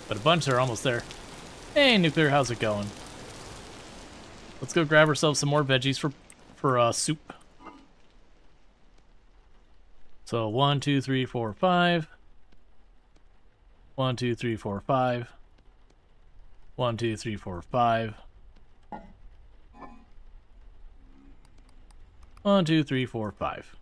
But a bunch are almost there. Hey, Nuclear, how's it going? Let's go grab ourselves some more veggies for soup. So 1, 2, 3, 4, 5. 1, 2, 3, 4, 5. 1, 2, 3, 4, 5. 1, 2, 3, 4, 5.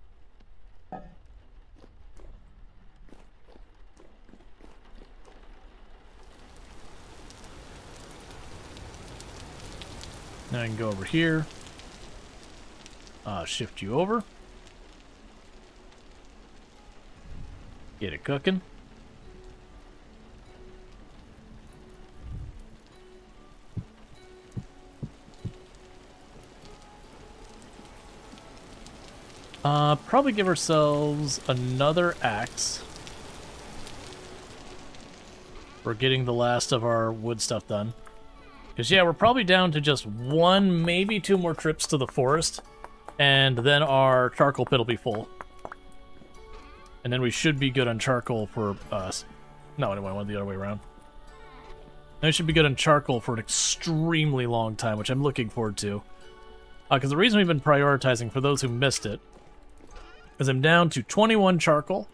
Now I can go over here. Shift you over. Get it cooking. Probably give ourselves another axe. We're getting the last of our wood stuff done. Because, yeah, we're probably down to just 1, maybe 2 more trips to the forest. And then our charcoal pit will be full. And then we should be good on charcoal for us. No, anyway, I went the other way around. And we should be good on charcoal for an extremely long time, which I'm looking forward to. Because the reason we've been prioritizing, for those who missed it, is I'm down to 21 charcoal.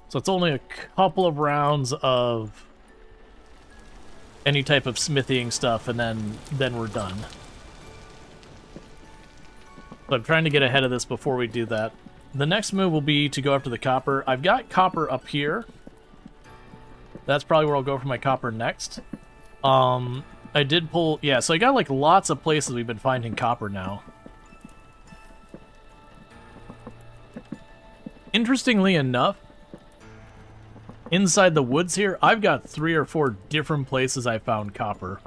So it's only a couple of rounds of any type of smithing stuff, and then we're done. But I'm trying to get ahead of this before we do that. The next move will be to go after the copper. I've got copper up here. That's probably where I'll go for my copper next. I did pull... Yeah, so I got, like, lots of places we've been finding copper now. Interestingly enough, inside the woods here, I've got 3 or 4 different places I found copper.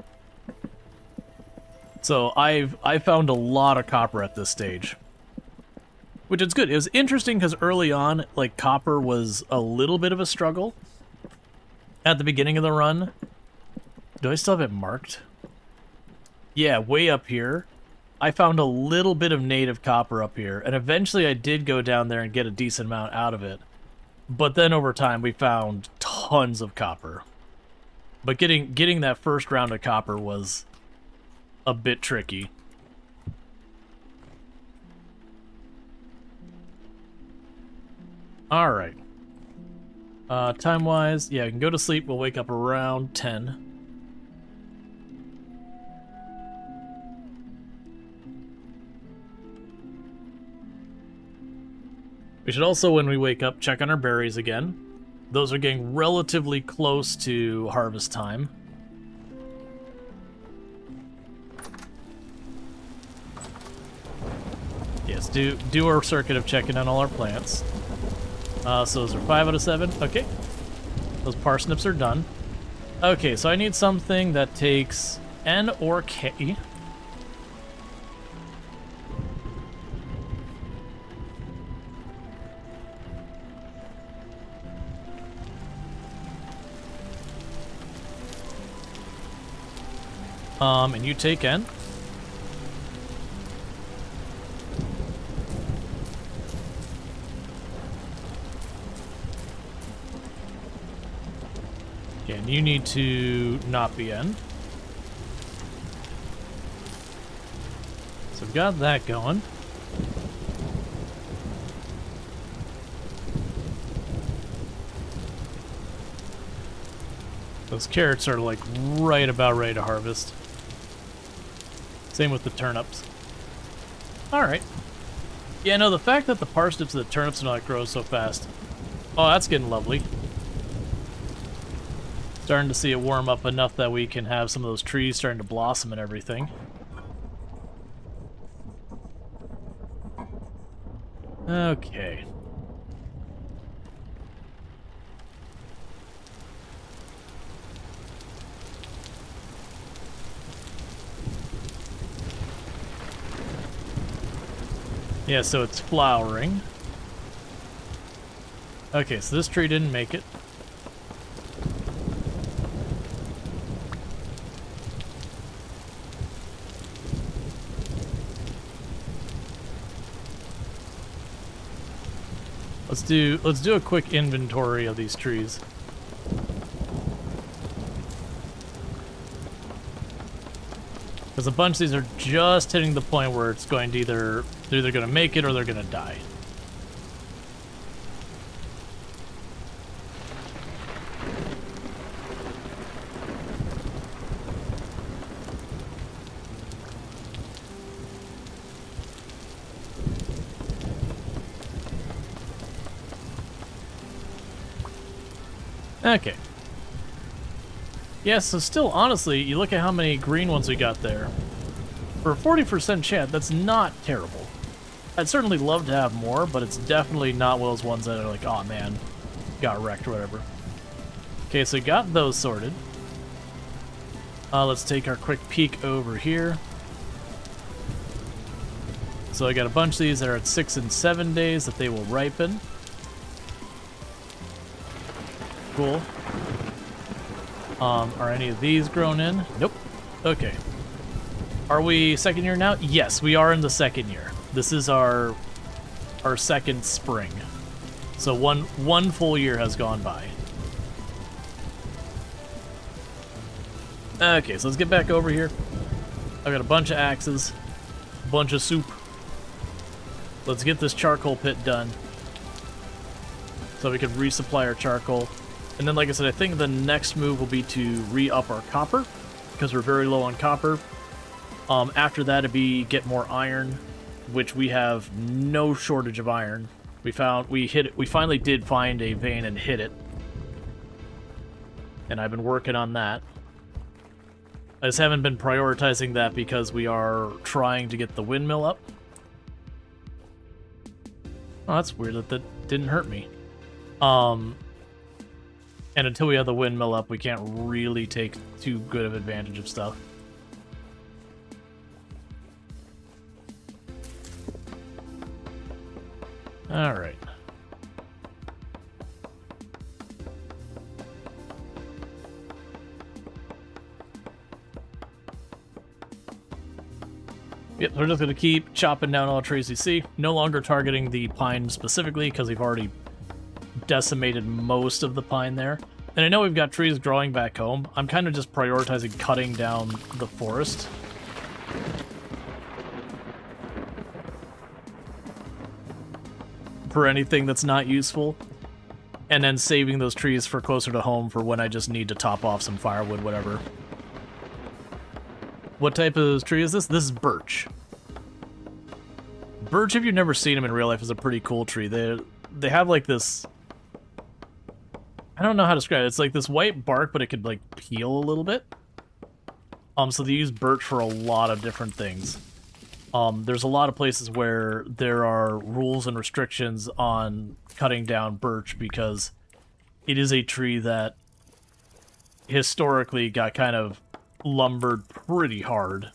So I found a lot of copper at this stage. Which is good. It was interesting because early on, like, copper was a little bit of a struggle at the beginning of the run. Do I still have it marked? Yeah, way up here. I found a little bit of native copper up here, and eventually I did go down there and get a decent amount out of it. But then over time, we found tons of copper. But getting that first round of copper was a bit tricky. Alright. Time-wise, yeah, I can go to sleep. We'll wake up around 10. We should also, when we wake up, check on our berries again. Those are getting relatively close to harvest time. Yes, do our circuit of checking on all our plants. So those are 5 out of 7. Okay. Those parsnips are done. Okay, so I need something that takes N or K. And you take N. Okay, and you need to not be N. So we've got that going. Those carrots are like right about ready to harvest. Same with the turnips. Alright. Yeah, no, the fact that the parsnips and the turnips do not grow so fast. Oh, that's getting lovely. Starting to see it warm up enough that we can have some of those trees starting to blossom and everything. Okay. Yeah, so it's flowering. Okay, so this tree didn't make it. Let's do a quick inventory of these trees. Because a bunch of these are just hitting the point where it's going to they're either going to make it or they're going to die. Okay. Yeah, so still, honestly, you look at how many green ones we got there. For a 40% chance, that's not terrible. I'd certainly love to have more, but it's definitely not one of those ones that are like, oh man, got wrecked or whatever. Okay, so we got those sorted. Let's take our quick peek over here. So I got a bunch of these that are at 6 and 7 days that they will ripen. Cool. Are any of these grown in? Nope. Okay. Are we second year now? Yes, we are in the second year. This is our second spring. So one full year has gone by. Okay, so let's get back over here. I've got a bunch of axes, a bunch of soup. Let's get this charcoal pit done so we can resupply our charcoal. And then, like I said, I think the next move will be to re-up our copper, because we're very low on copper. After that, it'd be get more iron, which we have no shortage of iron. We finally did find a vein and hit it. And I've been working on that. I just haven't been prioritizing that because we are trying to get the windmill up. Oh, that's weird that Didn't hurt me. And until we have the windmill up, we can't really take too good of advantage of stuff. Alright. Yep, we're just going to keep chopping down all trees we see. No longer targeting the pine specifically, because we've already decimated most of the pine there. And I know we've got trees growing back home. I'm kind of just prioritizing cutting down the forest. For anything that's not useful. And then saving those trees for closer to home for when I just need to top off some firewood, whatever. What type of tree is this? This is birch. Birch, if you've never seen them in real life, is a pretty cool tree. They have like this... I don't know how to describe it. It's like this white bark, but it could like peel a little bit. So they use birch for a lot of different things. There's a lot of places where there are rules and restrictions on cutting down birch because it is a tree that historically got kind of lumbered pretty hard.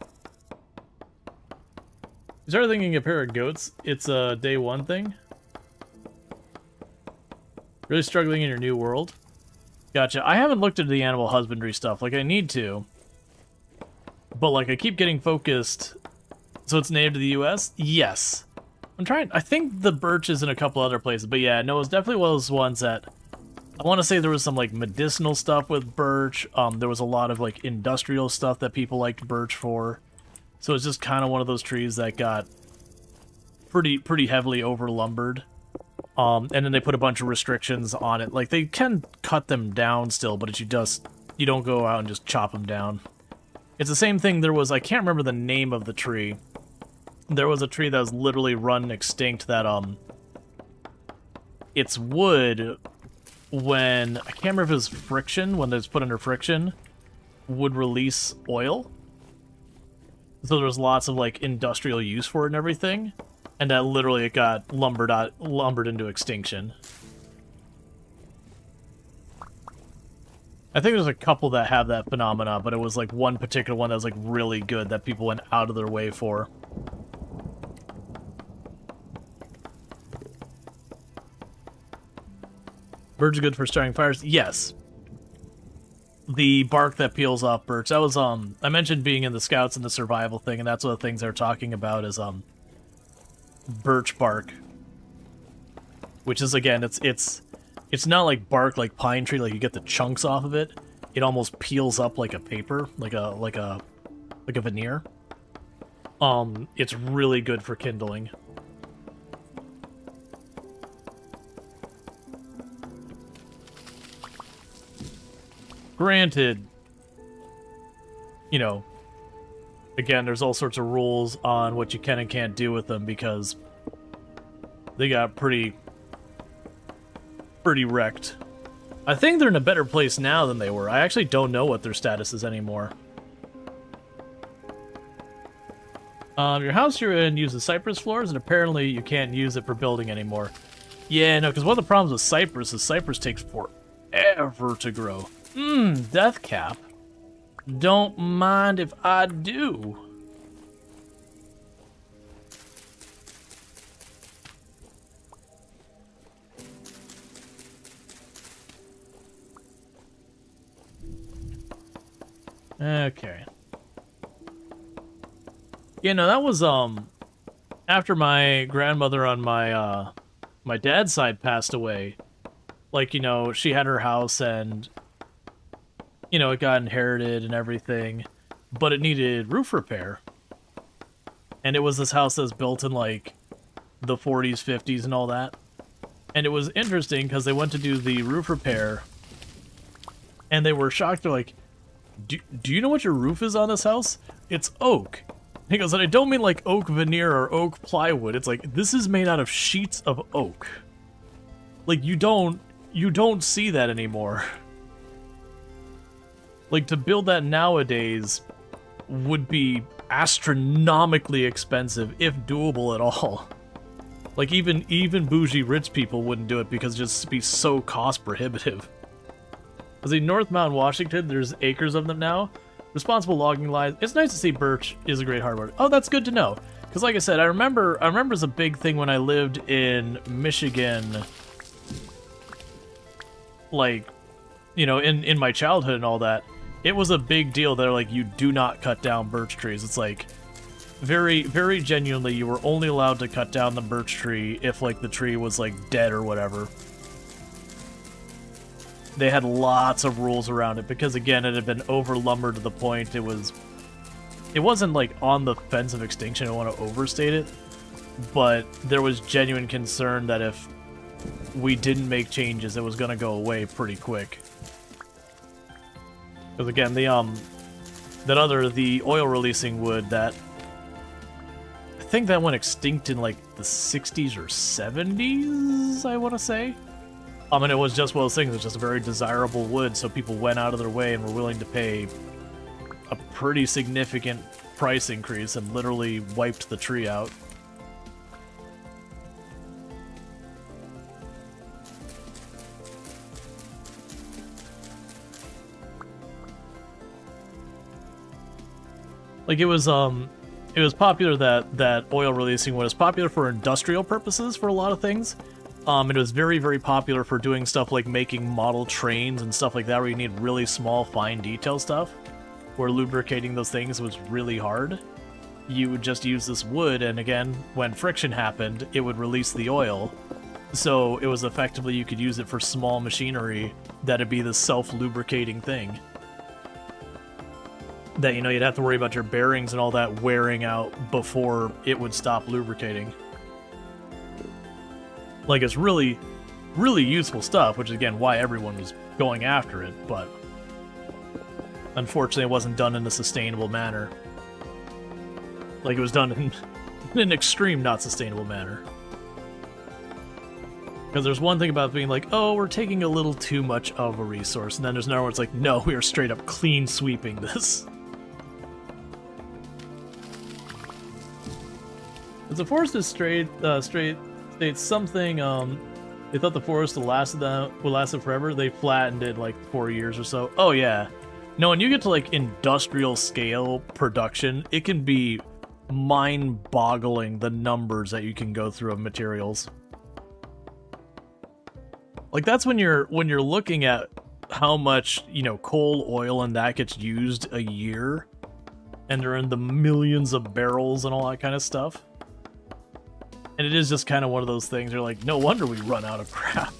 Is there anything you can pair of goats? It's a day one thing. Really struggling in your new world? Gotcha. I haven't looked into the animal husbandry stuff. Like, I need to. But, like, I keep getting focused. So it's native to the US? Yes. I'm trying... I think the birch is in a couple other places. But yeah, no, it's definitely one of those ones that... I want to say there was some, like, medicinal stuff with birch. There was a lot of, like, industrial stuff that people liked birch for. So it's just kind of one of those trees that got pretty heavily over-lumbered. And then they put a bunch of restrictions on it. Like, they can cut them down still, but you don't go out and just chop them down. It's the same thing there was... I can't remember the name of the tree. There was a tree that was literally run extinct that, its wood... when, I can't remember if it was friction, when it's put under friction, would release oil. So there was lots of, like, industrial use for it and everything. And that literally it got lumbered into extinction. I think there's a couple that have that phenomena, but it was, like, one particular one that was, like, really good that people went out of their way for. Birch are good for starting fires? Yes. The bark that peels off birch. That was, I mentioned being in the scouts and the survival thing, and that's one of the things they're talking about is, birch bark. Which is, again, it's not like bark like pine tree, like you get the chunks off of it. It almost peels up like a paper, like a veneer. It's really good for kindling. Granted, you know, again, there's all sorts of rules on what you can and can't do with them because they got pretty wrecked. I think they're in a better place now than they were. I actually don't know what their status is anymore. Your house you're in uses cypress floors, and apparently you can't use it for building anymore. Yeah, no, because one of the problems with cypress is cypress takes forever to grow. Death cap. Don't mind if I do. Okay. Yeah, no, that was, after my grandmother on my, my dad's side passed away. Like, you know, she had her house and... you know, it got inherited and everything, but it needed roof repair. And it was this house that was built in, like, the 40s, 50s, and all that. And it was interesting, because they went to do the roof repair, and they were shocked. They're like, do you know what your roof is on this house? It's oak. He goes, and I don't mean, like, oak veneer or oak plywood. It's like, this is made out of sheets of oak. Like, you don't see that anymore. Like, to build that nowadays would be astronomically expensive, if doable at all. Like, even bougie rich people wouldn't do it because it'd just be so cost prohibitive. Because in North Mountain, Washington, there's acres of them now. Responsible logging lines. It's nice to see birch is a great hardwood. Oh, that's good to know. Because like I said, I remember it's a big thing when I lived in Michigan. Like, you know, in my childhood and all that. It was a big deal that, like, you do not cut down birch trees. It's like, very, very genuinely, you were only allowed to cut down the birch tree if, like, the tree was, like, dead or whatever. They had lots of rules around it because, again, it had been over-lumbered to the point it wasn't, like, on the fence of extinction. I don't want to overstate it. But there was genuine concern that if we didn't make changes, it was going to go away pretty quick. Because, again, the oil-releasing wood that... I think that went extinct in, like, the 60s or 70s, I want to say. And it was just one of those things. It was just a very desirable wood, so people went out of their way and were willing to pay a pretty significant price increase and literally wiped the tree out. Like, it was popular that oil releasing wood is popular for industrial purposes for a lot of things. It was very, very popular for doing stuff like making model trains and stuff like that, where you need really small, fine detail stuff, where lubricating those things was really hard. You would just use this wood, and again, when friction happened, it would release the oil. So it was effectively, you could use it for small machinery that'd be the self-lubricating thing. That, you know, you'd have to worry about your bearings and all that wearing out before it would stop lubricating. Like, it's really, really useful stuff, which is, again, why everyone was going after it, but unfortunately it wasn't done in a sustainable manner. Like, it was done in an extreme, not sustainable manner. Because there's one thing about being like, oh, we're taking a little too much of a resource, and then there's another where it's like, no, we are straight up clean sweeping this. As the forest is states something, they thought the forest would last forever. They flattened it like 4 years or so. Oh yeah. No, when you get to like industrial scale production, it can be mind-boggling the numbers that you can go through of materials. Like, that's when you're looking at how much, you know, coal, oil, and that gets used a year, and they're in the millions of barrels and all that kind of stuff. And it is just kind of one of those things. You're like, no wonder we run out of crap.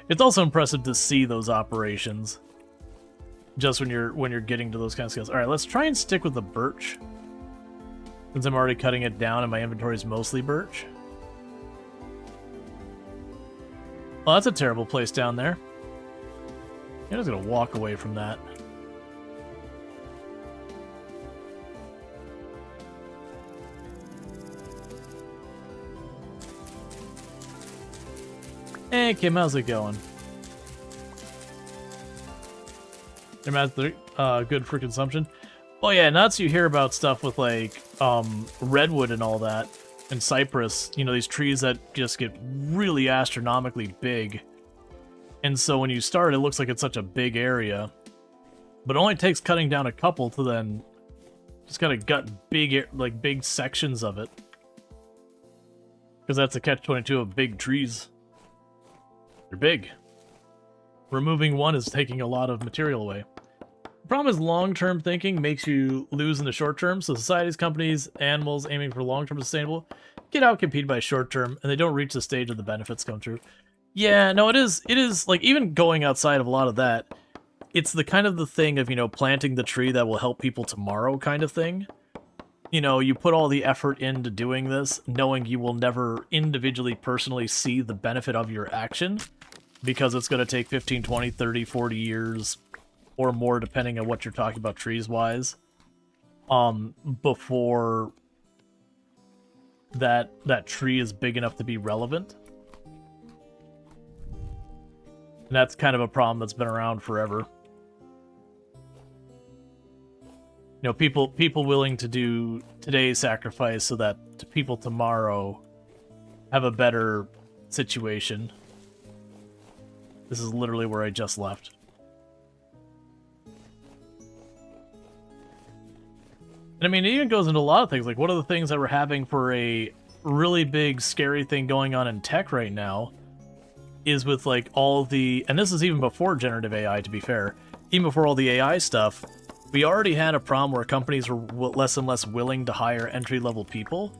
It's also impressive to see those operations, just when you're getting to those kind of skills. All right, let's try and stick with the birch, since I'm already cutting it down and my inventory is mostly birch. Oh, that's a terrible place down there. I'm just gonna walk away from that. Hey, Kim, how's it going? Your math good for consumption. Oh yeah, nuts. You hear about stuff with like redwood and all that, and cypress. You know, these trees that just get really astronomically big. And so when you start, it looks like it's such a big area, but it only takes cutting down a couple to then just kind of gut big sections of it. Because that's a catch-22 of big trees. They're big. Removing one is taking a lot of material away. The problem is long-term thinking makes you lose in the short term, so societies, companies, animals aiming for long-term sustainable get out-competed by short-term, and they don't reach the stage of the benefits come through. Yeah, no, it is, like, even going outside of a lot of that, it's the kind of the thing of, you know, planting the tree that will help people tomorrow kind of thing. You know, you put all the effort into doing this, knowing you will never individually, personally see the benefit of your action, because it's going to take 15, 20, 30, 40 years or more, depending on what you're talking about trees-wise, before that tree is big enough to be relevant. And that's kind of a problem that's been around forever. people willing to do today's sacrifice so that people tomorrow have a better situation. This is literally where I just left. And I mean, it even goes into a lot of things. Like, one of the things that we're having for a really big, scary thing going on in tech right now is with, like, all the... And this is even before generative AI, to be fair. Even before all the AI stuff, we already had a problem where companies were less and less willing to hire entry-level people.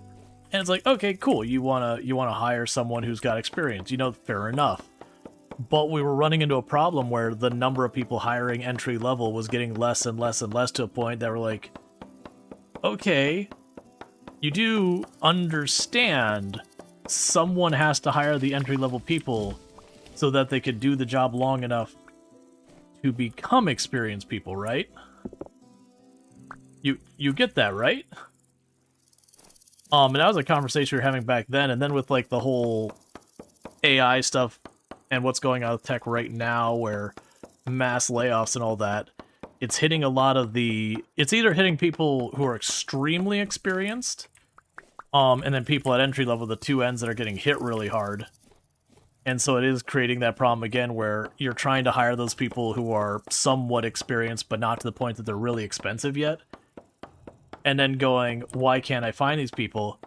And it's like, okay, cool, you wanna hire someone who's got experience. Fair enough. But we were running into a problem where the number of people hiring entry-level was getting less and less and less, to a point that we're like... Okay, you do understand someone has to hire the entry-level people so that they could do the job long enough to become experienced people, right? You get that, right? And that was a conversation we were having back then, and then with, like, the whole AI stuff and what's going on with tech right now, where mass layoffs and all that, it's hitting a lot of the... It's either hitting people who are extremely experienced, and then people at entry level, the two ends that are getting hit really hard. And so it is creating that problem again, where you're trying to hire those people who are somewhat experienced, but not to the point that they're really expensive yet. And then going, why can't I find these people?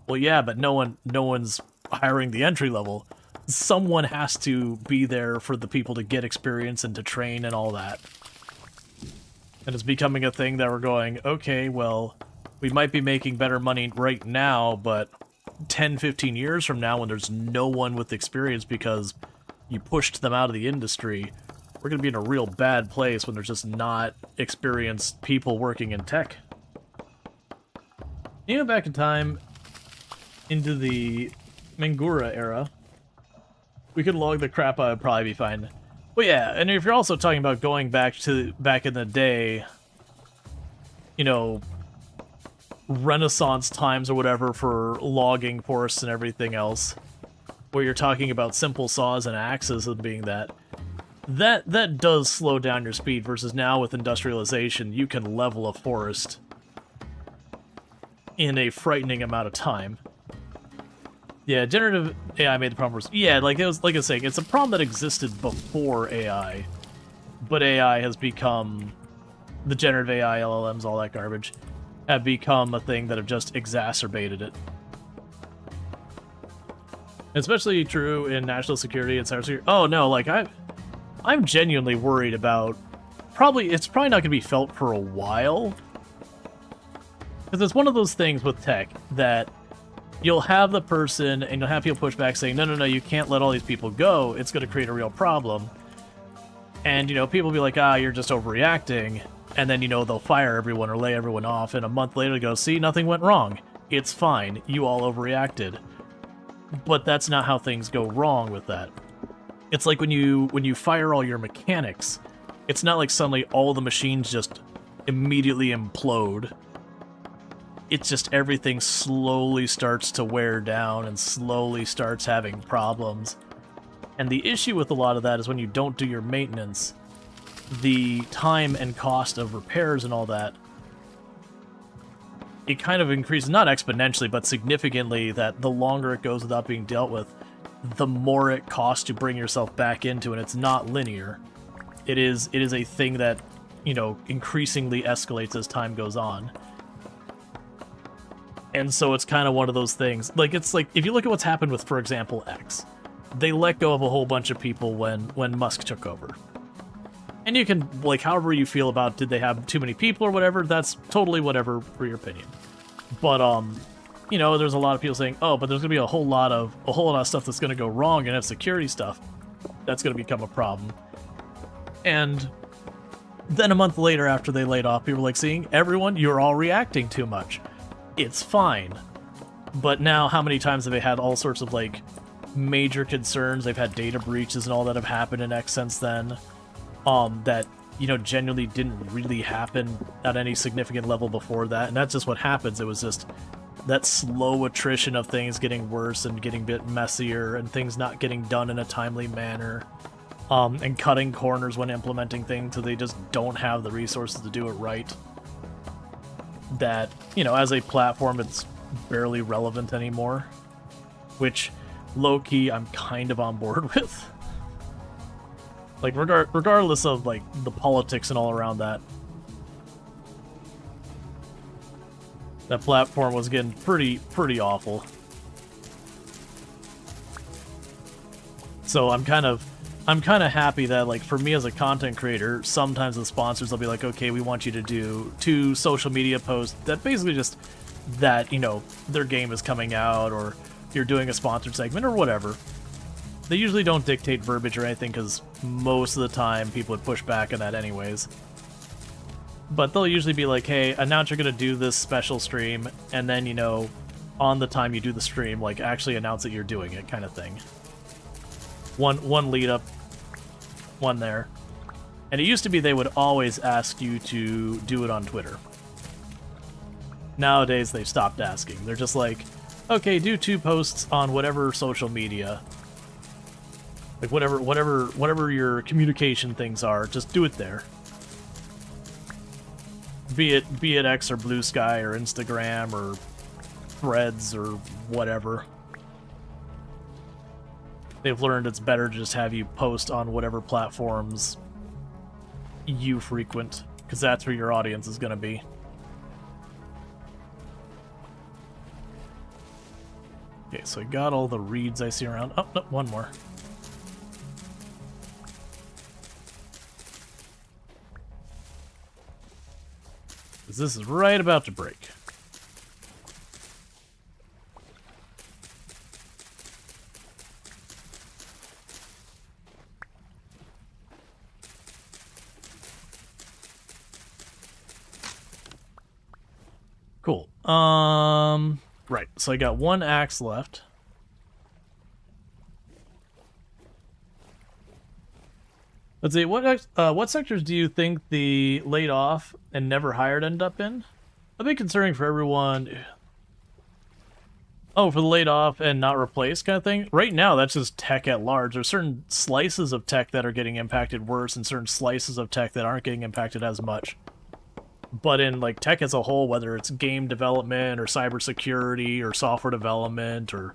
Well, yeah, but no one's hiring the entry level. Someone has to be there for the people to get experience and to train and all that. And it's becoming a thing that we're going, okay, well, we might be making better money right now, but 10, 15 years from now, when there's no one with experience because you pushed them out of the industry, we're going to be in a real bad place when there's just not experienced people working in tech. Even back in time, into the Mangura era, we could log the crap out, it'd probably be fine. Well, yeah, and if you're also talking about going back in the day, Renaissance times or whatever for logging forests and everything else, where you're talking about simple saws and axes and being that does slow down your speed, versus now with industrialization, you can level a forest in a frightening amount of time. Yeah, generative AI made the problem worse. Yeah, like I was saying, it's a problem that existed before AI, but AI has become... The generative AI, LLMs, all that garbage, have become a thing that have just exacerbated it. Especially true in national security and cybersecurity. Oh no, like I'm genuinely worried about... It's probably not going to be felt for a while. Because it's one of those things with tech that... You'll have the person, and you'll have people push back saying, no, you can't let all these people go, it's going to create a real problem. And, people will be like, you're just overreacting, and then, they'll fire everyone or lay everyone off, and a month later go, see, nothing went wrong. It's fine, you all overreacted. But that's not how things go wrong with that. It's like when you fire all your mechanics, it's not like suddenly all the machines just immediately implode. It's just everything slowly starts to wear down and slowly starts having problems. And the issue with a lot of that is when you don't do your maintenance, the time and cost of repairs and all that, it kind of increases, not exponentially, but significantly, that the longer it goes without being dealt with, the more it costs to bring yourself back into, and it's not linear. It is a thing that, increasingly escalates as time goes on. And so it's kind of one of those things. Like, it's like, if you look at what's happened with, for example, X, they let go of a whole bunch of people when Musk took over. And you can, like, however you feel about, did they have too many people or whatever, that's totally whatever for your opinion. But, there's a lot of people saying, oh, but there's going to be a whole lot of stuff that's going to go wrong, and have security stuff that's going to become a problem. And then a month later, after they laid off, people were like, seeing everyone, you're all reacting too much. It's fine. But now, how many times have they had all sorts of, like, major concerns? They've had data breaches and all that have happened in X since then, that, genuinely didn't really happen at any significant level before that. And that's just what happens. It was just that slow attrition of things getting worse and getting a bit messier, and things not getting done in a timely manner, and cutting corners when implementing things, so they just don't have the resources to do it right. that, you know, as a platform, it's barely relevant anymore, which low-key I'm kind of on board with. Like, regardless of, like, the politics and all around that. That platform was getting pretty awful. So I'm kind of happy that, like, for me as a content creator, sometimes the sponsors will be like, okay, we want you to do 2 social media posts that basically just that, you know, their game is coming out, or you're doing a sponsored segment or whatever. They usually don't dictate verbiage or anything, because most of the time people would push back on that anyways. But they'll usually be like, hey, announce you're going to do this special stream, and then, you know, on the time you do the stream, like, actually announce that you're doing it, kind of thing. One lead up, one there. And it used to be they would always ask you to do it on Twitter. Nowadays, they've stopped asking. They're just like, okay, do 2 posts on whatever social media. Like, whatever your communication things are, just do it there. Be it X or Blue Sky or Instagram or Threads or whatever. They've learned it's better to just have you post on whatever platforms you frequent, because that's where your audience is going to be. Okay, so I got all the reeds I see around. Oh, no, one more. Because this is right about to break. Cool. Right. So I got 1 axe left. Let's see. What sectors do you think the laid off and never hired end up in? A bit concerning for everyone. Oh, for the laid off and not replaced kind of thing? Right now, that's just tech at large. There's certain slices of tech that are getting impacted worse, and certain slices of tech that aren't getting impacted as much. But in, like, tech as a whole, whether it's game development or cybersecurity or software development or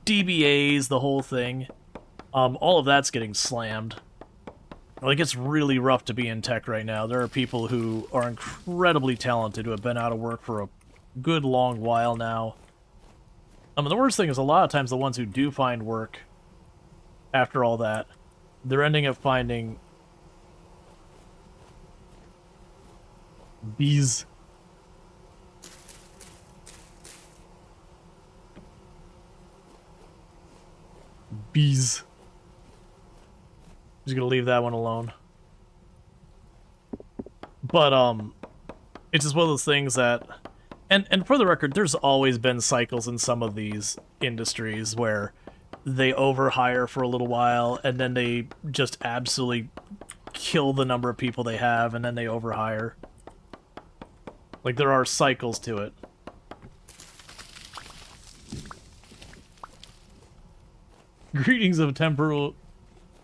DBAs, the whole thing, all of that's getting slammed. Like, it's really rough to be in tech right now. There are people who are incredibly talented who have been out of work for a good long while now. The worst thing is a lot of times the ones who do find work after all that, they're ending up finding bees. Bees. Just gonna leave that one alone. But, it's just one of those things that... And for the record, there's always been cycles in some of these industries where they overhire for a little while, and then they just absolutely kill the number of people they have, and then they overhire. Like, there are cycles to it. Greetings of temporal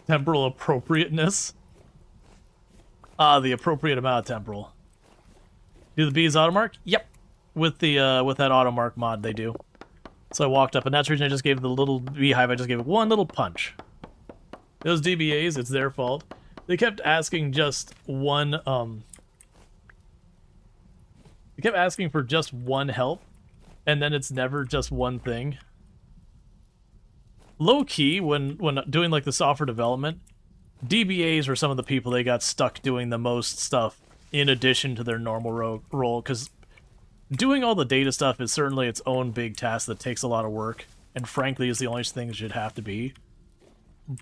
appropriateness. The appropriate amount of temporal. Do the bees automark? Yep. With the with that automark mod, they do. So I walked up, and that's the reason I just gave the little beehive. I just gave it one little punch. Those DBAs, it's their fault. They kept asking just one. They kept asking for just one help, and then it's never just one thing. Low key, when doing like the software development, DBAs were some of the people they got stuck doing the most stuff in addition to their normal role, because doing all the data stuff is certainly its own big task that takes a lot of work, and frankly is the only thing it should have to be.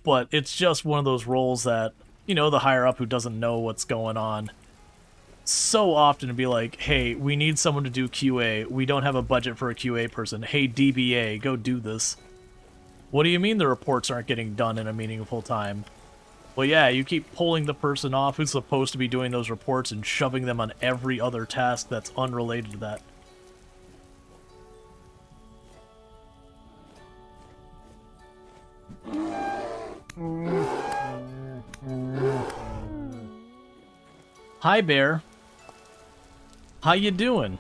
But it's just one of those roles that, you know, the higher up who doesn't know what's going on, so often to be like, hey, we need someone to do QA. We don't have a budget for a QA person. Hey, DBA, go do this. What do you mean the reports aren't getting done in a meaningful time? Well, yeah, you keep pulling the person off who's supposed to be doing those reports and shoving them on every other task that's unrelated to that. Hi, Bear. How you doing?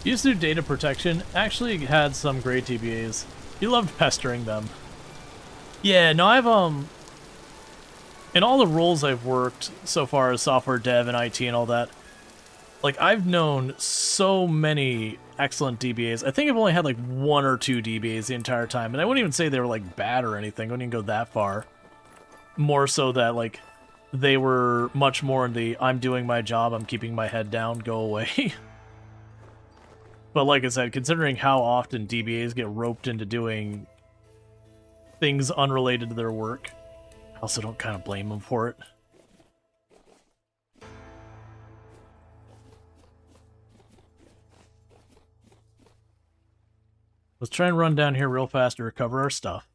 Used to do data protection, actually had some great DBAs. You loved pestering them. Yeah, no, I've, in all the roles I've worked so far as software dev and IT and all that, like, I've known so many excellent DBAs. I think I've only had, like, 1 or 2 DBAs the entire time, and I wouldn't even say they were, like, bad or anything. I wouldn't even go that far. More so that, like, they were much more in the, I'm doing my job, I'm keeping my head down, go away. But like I said, considering how often DBAs get roped into doing things unrelated to their work, I also don't kind of blame them for it. Let's try and run down here real fast to recover our stuff.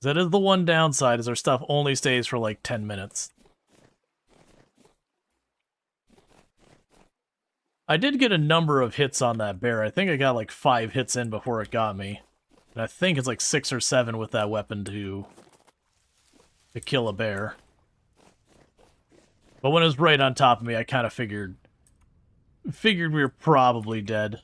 That is the one downside, is our stuff only stays for like 10 minutes. I did get a number of hits on that bear. I think I got like 5 hits in before it got me. And I think it's like 6 or 7 with that weapon to kill a bear. But when it was right on top of me, I kind of figured we were probably dead.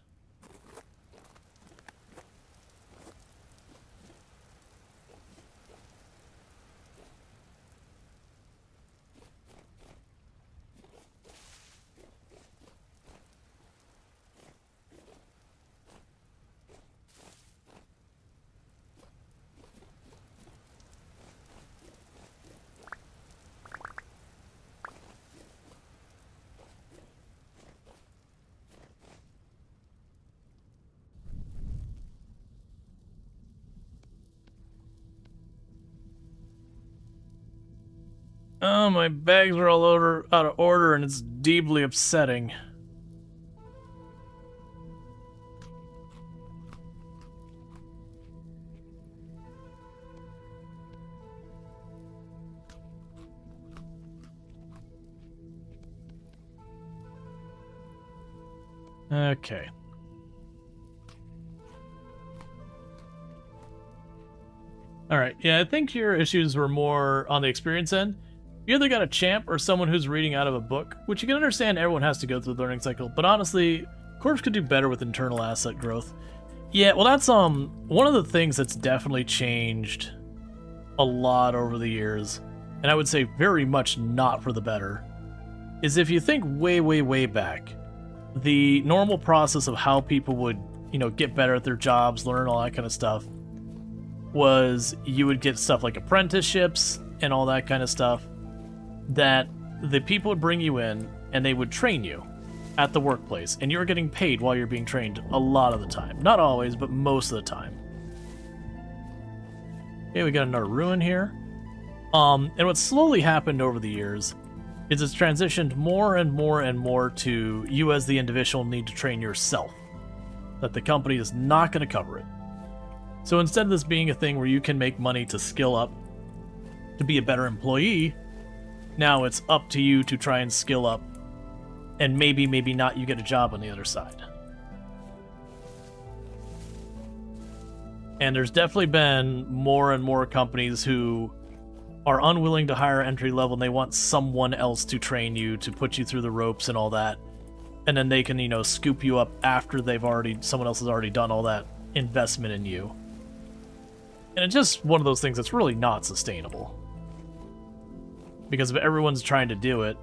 Oh, my bags are all out of order, and it's deeply upsetting. Okay. Alright, yeah, I think your issues were more on the experience end. You either got a champ or someone who's reading out of a book, which you can understand everyone has to go through the learning cycle, but honestly, Corpse could do better with internal asset growth. Yeah, well that's one of the things that's definitely changed a lot over the years, and I would say very much not for the better, is if you think way, way, way back, the normal process of how people would, you know, get better at their jobs, learn all that kind of stuff, was you would get stuff like apprenticeships and all that kind of stuff, that the people would bring you in and they would train you at the workplace, and you were getting paid while you're being trained a lot of the time. Not always, but most of the time. Okay, we got another ruin here. And what slowly happened over the years is it's transitioned more and more and more to you as the individual need to train yourself. That the company is not going to cover it. So instead of this being a thing where you can make money to skill up to be a better employee, now it's up to you to try and skill up, and maybe not you get a job on the other side. And there's definitely been more and more companies who are unwilling to hire entry level, and they want someone else to train you, to put you through the ropes and all that. And then they can, you know, scoop you up after someone else has already done all that investment in you. And it's just one of those things that's really not sustainable. Because if everyone's trying to do it,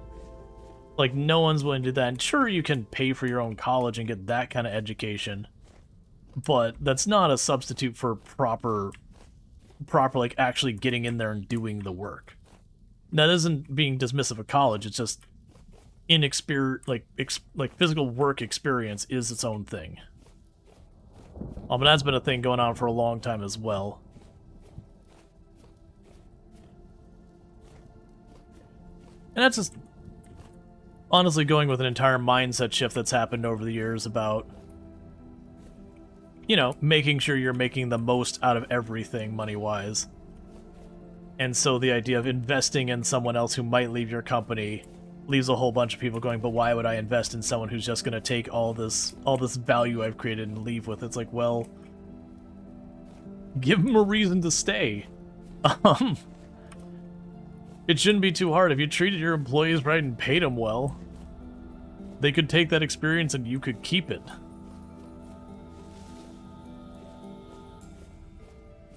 like, no one's willing to do that. And sure, you can pay for your own college and get that kind of education, but that's not a substitute for proper like actually getting in there and doing the work. That isn't being dismissive of college. It's just like physical work experience is its own thing. But that's been a thing going on for a long time as well. And that's just honestly going with an entire mindset shift that's happened over the years about, you know, making sure you're making the most out of everything money-wise. And so the idea of investing in someone else who might leave your company leaves a whole bunch of people going, but why would I invest in someone who's just going to take all this value I've created and leave with? It's like, well, give them a reason to stay. It shouldn't be too hard. If you treated your employees right and paid them well, they could take that experience and you could keep it.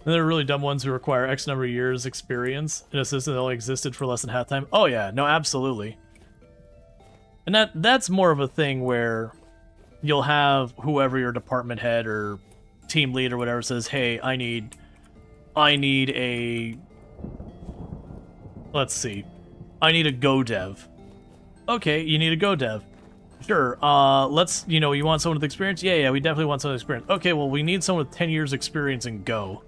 And there are really dumb ones who require X number of years experience in a system that only existed for less than half time. Oh yeah, no, absolutely. And that's more of a thing where you'll have whoever your department head or team lead or whatever says, hey, I need a, let's see, I need a Go dev. Okay, you need a Go dev. Sure, let's, you want someone with experience? Yeah, we definitely want someone with experience. Okay, well, we need someone with 10 years experience in Go.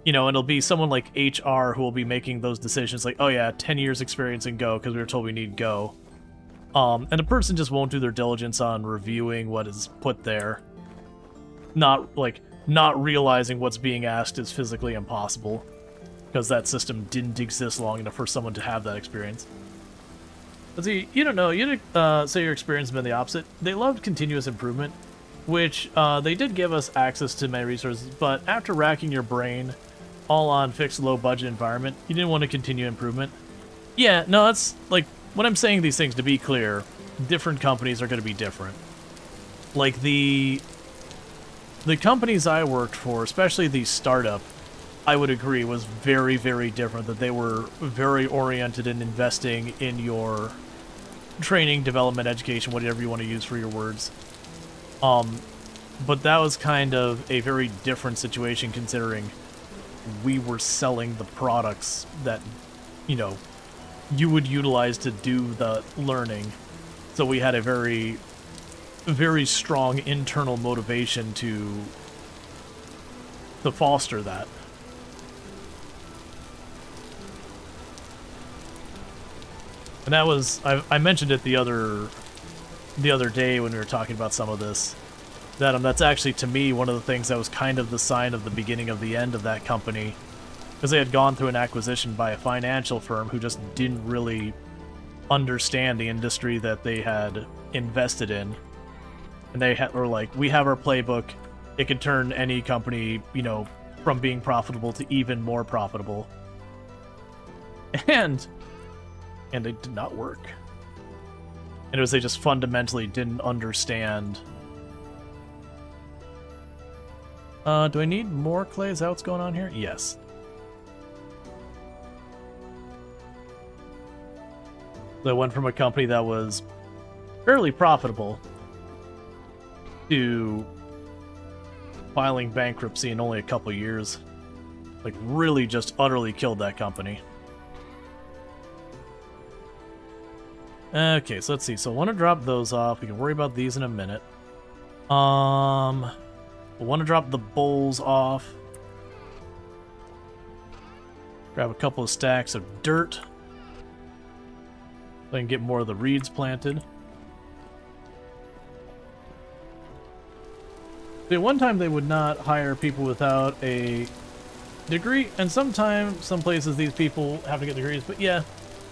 And it'll be someone like HR who will be making those decisions like, oh yeah, 10 years experience in Go because we were told we need Go. And a person just won't do their diligence on reviewing what is put there. Not realizing what's being asked is physically impossible because that system didn't exist long enough for someone to have that experience. But see, you don't know. You say your experience has been the opposite. They loved continuous improvement, which they did give us access to many resources, but after racking your brain all on fixed low-budget environment, you didn't want to continue improvement. Yeah, no, that's, like, when I'm saying these things, to be clear, different companies are going to be different. Like, the companies I worked for, especially the startup, I would agree, was very, very different, that they were very oriented in investing in your training, development, education, whatever you want to use for your words. But that was kind of a very different situation considering we were selling the products that, you would utilize to do the learning. So we had a very, very strong internal motivation to foster that. And that was, I mentioned it the other day when we were talking about some of this, that that's actually, to me, one of the things that was kind of the sign of the beginning of the end of that company, because they had gone through an acquisition by a financial firm who just didn't really understand the industry that they had invested in. And they were like, we have our playbook, it could turn any company, from being profitable to even more profitable. And it did not work. And it was they just fundamentally didn't understand. Do I need more clay? Is that what's going on here? Yes. So I went from a company that was fairly profitable to filing bankruptcy in only a couple years. Like, really just utterly killed that company. Okay, so let's see. So I want to drop those off. We can worry about these in a minute. I want to drop the bowls off. Grab a couple of stacks of dirt. So I can get more of the reeds planted. See, one time they would not hire people without a degree, and sometimes, some places, these people have to get degrees, but yeah,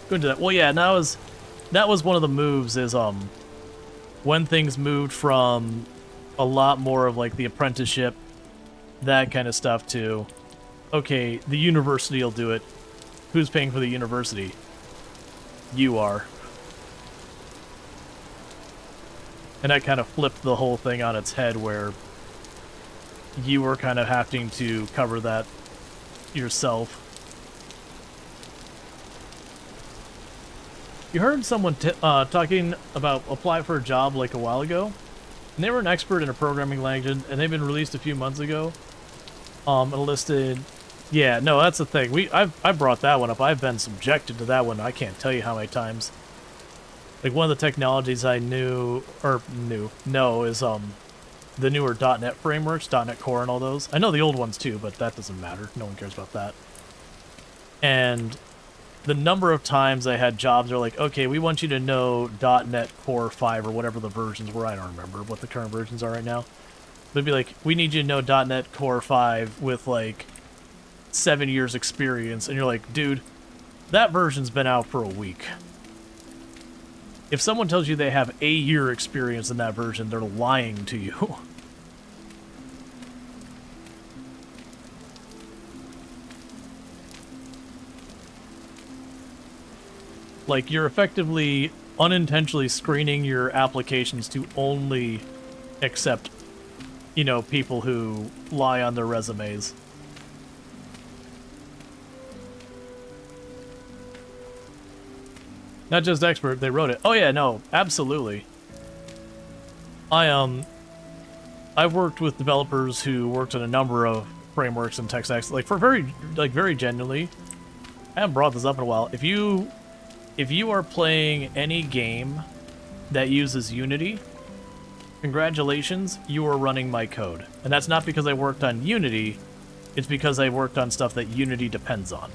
go into that. Well, yeah, and that was one of the moves, is when things moved from a lot more of like the apprenticeship, that kind of stuff, to, okay, the university will do it. Who's paying for the university? You are. And that kind of flipped the whole thing on its head, where you were kind of having to cover that yourself. You heard someone talking about apply for a job like a while ago, and they were an expert in a programming language, and they've been released a few months ago. Enlisted. Yeah, no, that's the thing. I brought that one up. I've been subjected to that one. I can't tell you how many times. Like, one of the technologies I know is the newer .NET frameworks, .NET Core and all those. I know the old ones too, but that doesn't matter. No one cares about that. And the number of times I had jobs are like, okay, we want you to know .NET Core 5 or whatever the versions were. I don't remember what the current versions are right now. But it'd be like, we need you to know .NET Core 5 with like 7 years experience. And you're like, dude, that version's been out for a week. If someone tells you they have a year experience in that version, they're lying to you. Like, you're effectively unintentionally screening your applications to only accept, you know, people who lie on their resumes. Not just expert, they wrote it. Oh yeah, no, absolutely. I've worked with developers who worked on a number of frameworks and tech stacks, like for very genuinely. I haven't brought this up in a while. If you are playing any game that uses Unity, congratulations, you are running my code. And that's not because I worked on Unity, it's because I worked on stuff that Unity depends on.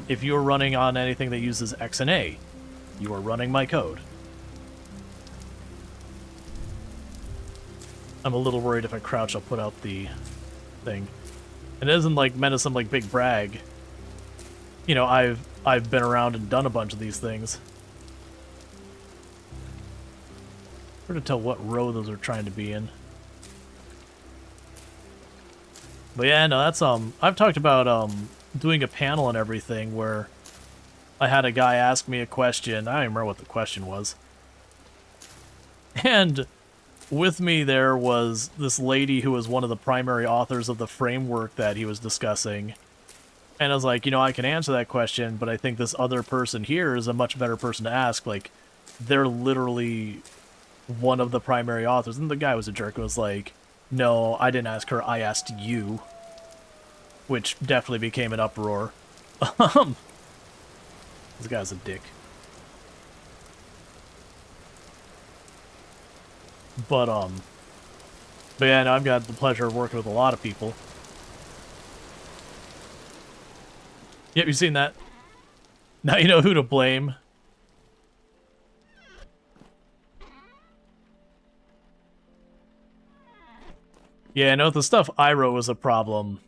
If you're running on anything that uses XNA, you are running my code. I'm a little worried if I crouch, I'll put out the thing. It isn't like meant as some like big brag. You know, I've been around and done a bunch of these things. Hard to tell what row those are trying to be in. But yeah, no, that's I've talked about doing a panel and everything where I had a guy ask me a question. I don't even remember what the question was. And with me there was this lady who was one of the primary authors of the framework that he was discussing. And I was like, you know, I can answer that question, but I think this other person here is a much better person to ask. Like, they're literally one of the primary authors. And the guy was a jerk. It was like, no, I didn't ask her, I asked you. Which definitely became an uproar. This guy's a dick. But yeah, no, I've got the pleasure of working with a lot of people. Yep, you've seen that. Now you know who to blame. Yeah, no, if the stuff I wrote was a problem,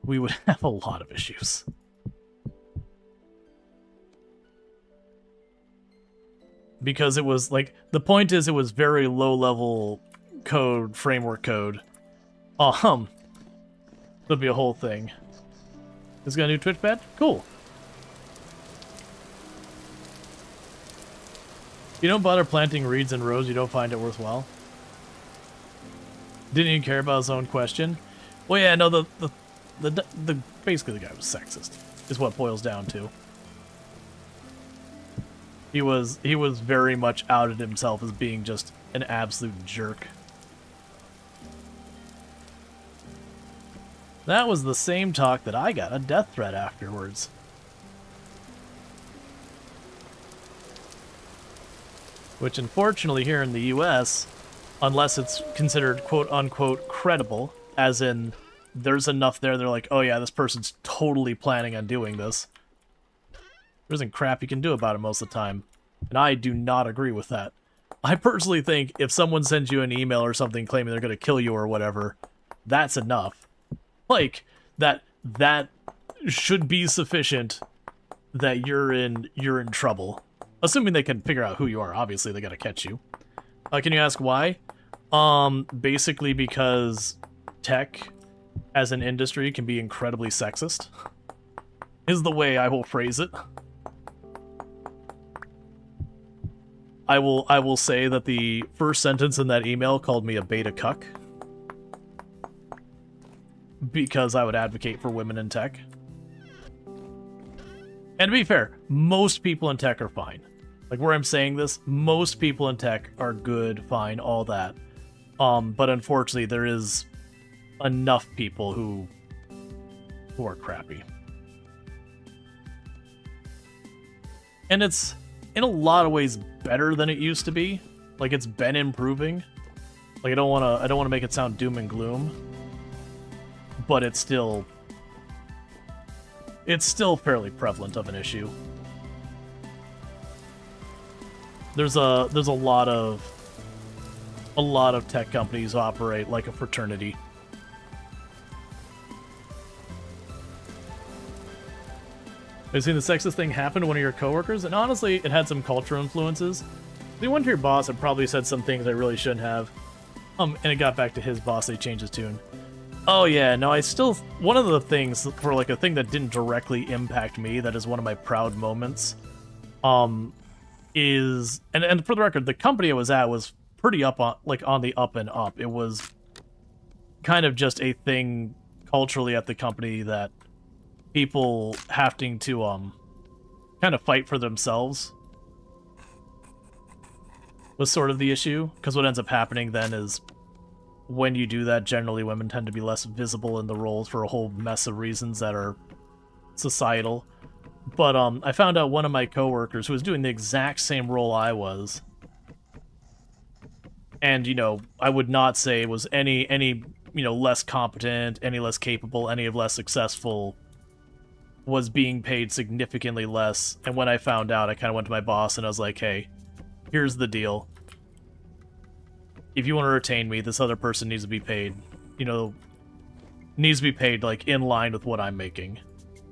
we would have a lot of issues. Because it was, like, the point is it was very low-level code, framework code. There'll be a whole thing. This got a new Twitch pad? Cool. You don't bother planting reeds in rows, you don't find it worthwhile. Didn't even care about his own question. Well, yeah, no, the basically the guy was sexist, is what it boils down to. He was very much outed himself as being just an absolute jerk. That was the same talk that I got a death threat afterwards. Which, unfortunately, here in the US, unless it's considered quote-unquote credible, as in there's enough there, they're like, oh yeah, this person's totally planning on doing this. There isn't crap you can do about it most of the time. And I do not agree with that. I personally think if someone sends you an email or something claiming they're going to kill you or whatever, that's enough. Like, that should be sufficient that you're in trouble. Assuming they can figure out who you are. Obviously, they gotta catch you. Can you ask why? Basically because tech, as an industry, can be incredibly sexist. Is the way I will phrase it. I will say that the first sentence in that email called me a beta cuck. Because I would advocate for women in tech. And to be fair, most people in tech are fine. Like, where I'm saying this, most people in tech are good, fine, all that. But unfortunately, there is enough people who are crappy. And it's, in a lot of ways, better than it used to be. Like, it's been improving. Like, I don't wanna make it sound doom and gloom. But it's still fairly prevalent of an issue. There's a lot of tech companies operate like a fraternity. I've seen the sexist thing happen to one of your coworkers, and honestly, it had some cultural influences. They went to your boss and probably said some things I really shouldn't have. And it got back to his boss, they changed his tune. Oh yeah, no, I still... One of the things, for like a thing that didn't directly impact me, that is one of my proud moments, is... And for the record, the company I was at was pretty up on, like, on the up and up. It was kind of just a thing culturally at the company that people having to, kind of fight for themselves was sort of the issue, because what ends up happening then is when you do that, generally women tend to be less visible in the roles for a whole mess of reasons that are societal. But I found out one of my coworkers who was doing the exact same role I was, and, you know, I would not say it was any you know, less competent, any less capable, any less successful, was being paid significantly less. And when I found out, I kind of went to my boss and I was like, hey, here's the deal. If you want to retain me, this other person needs to be paid, you know, needs to be paid, like, in line with what I'm making.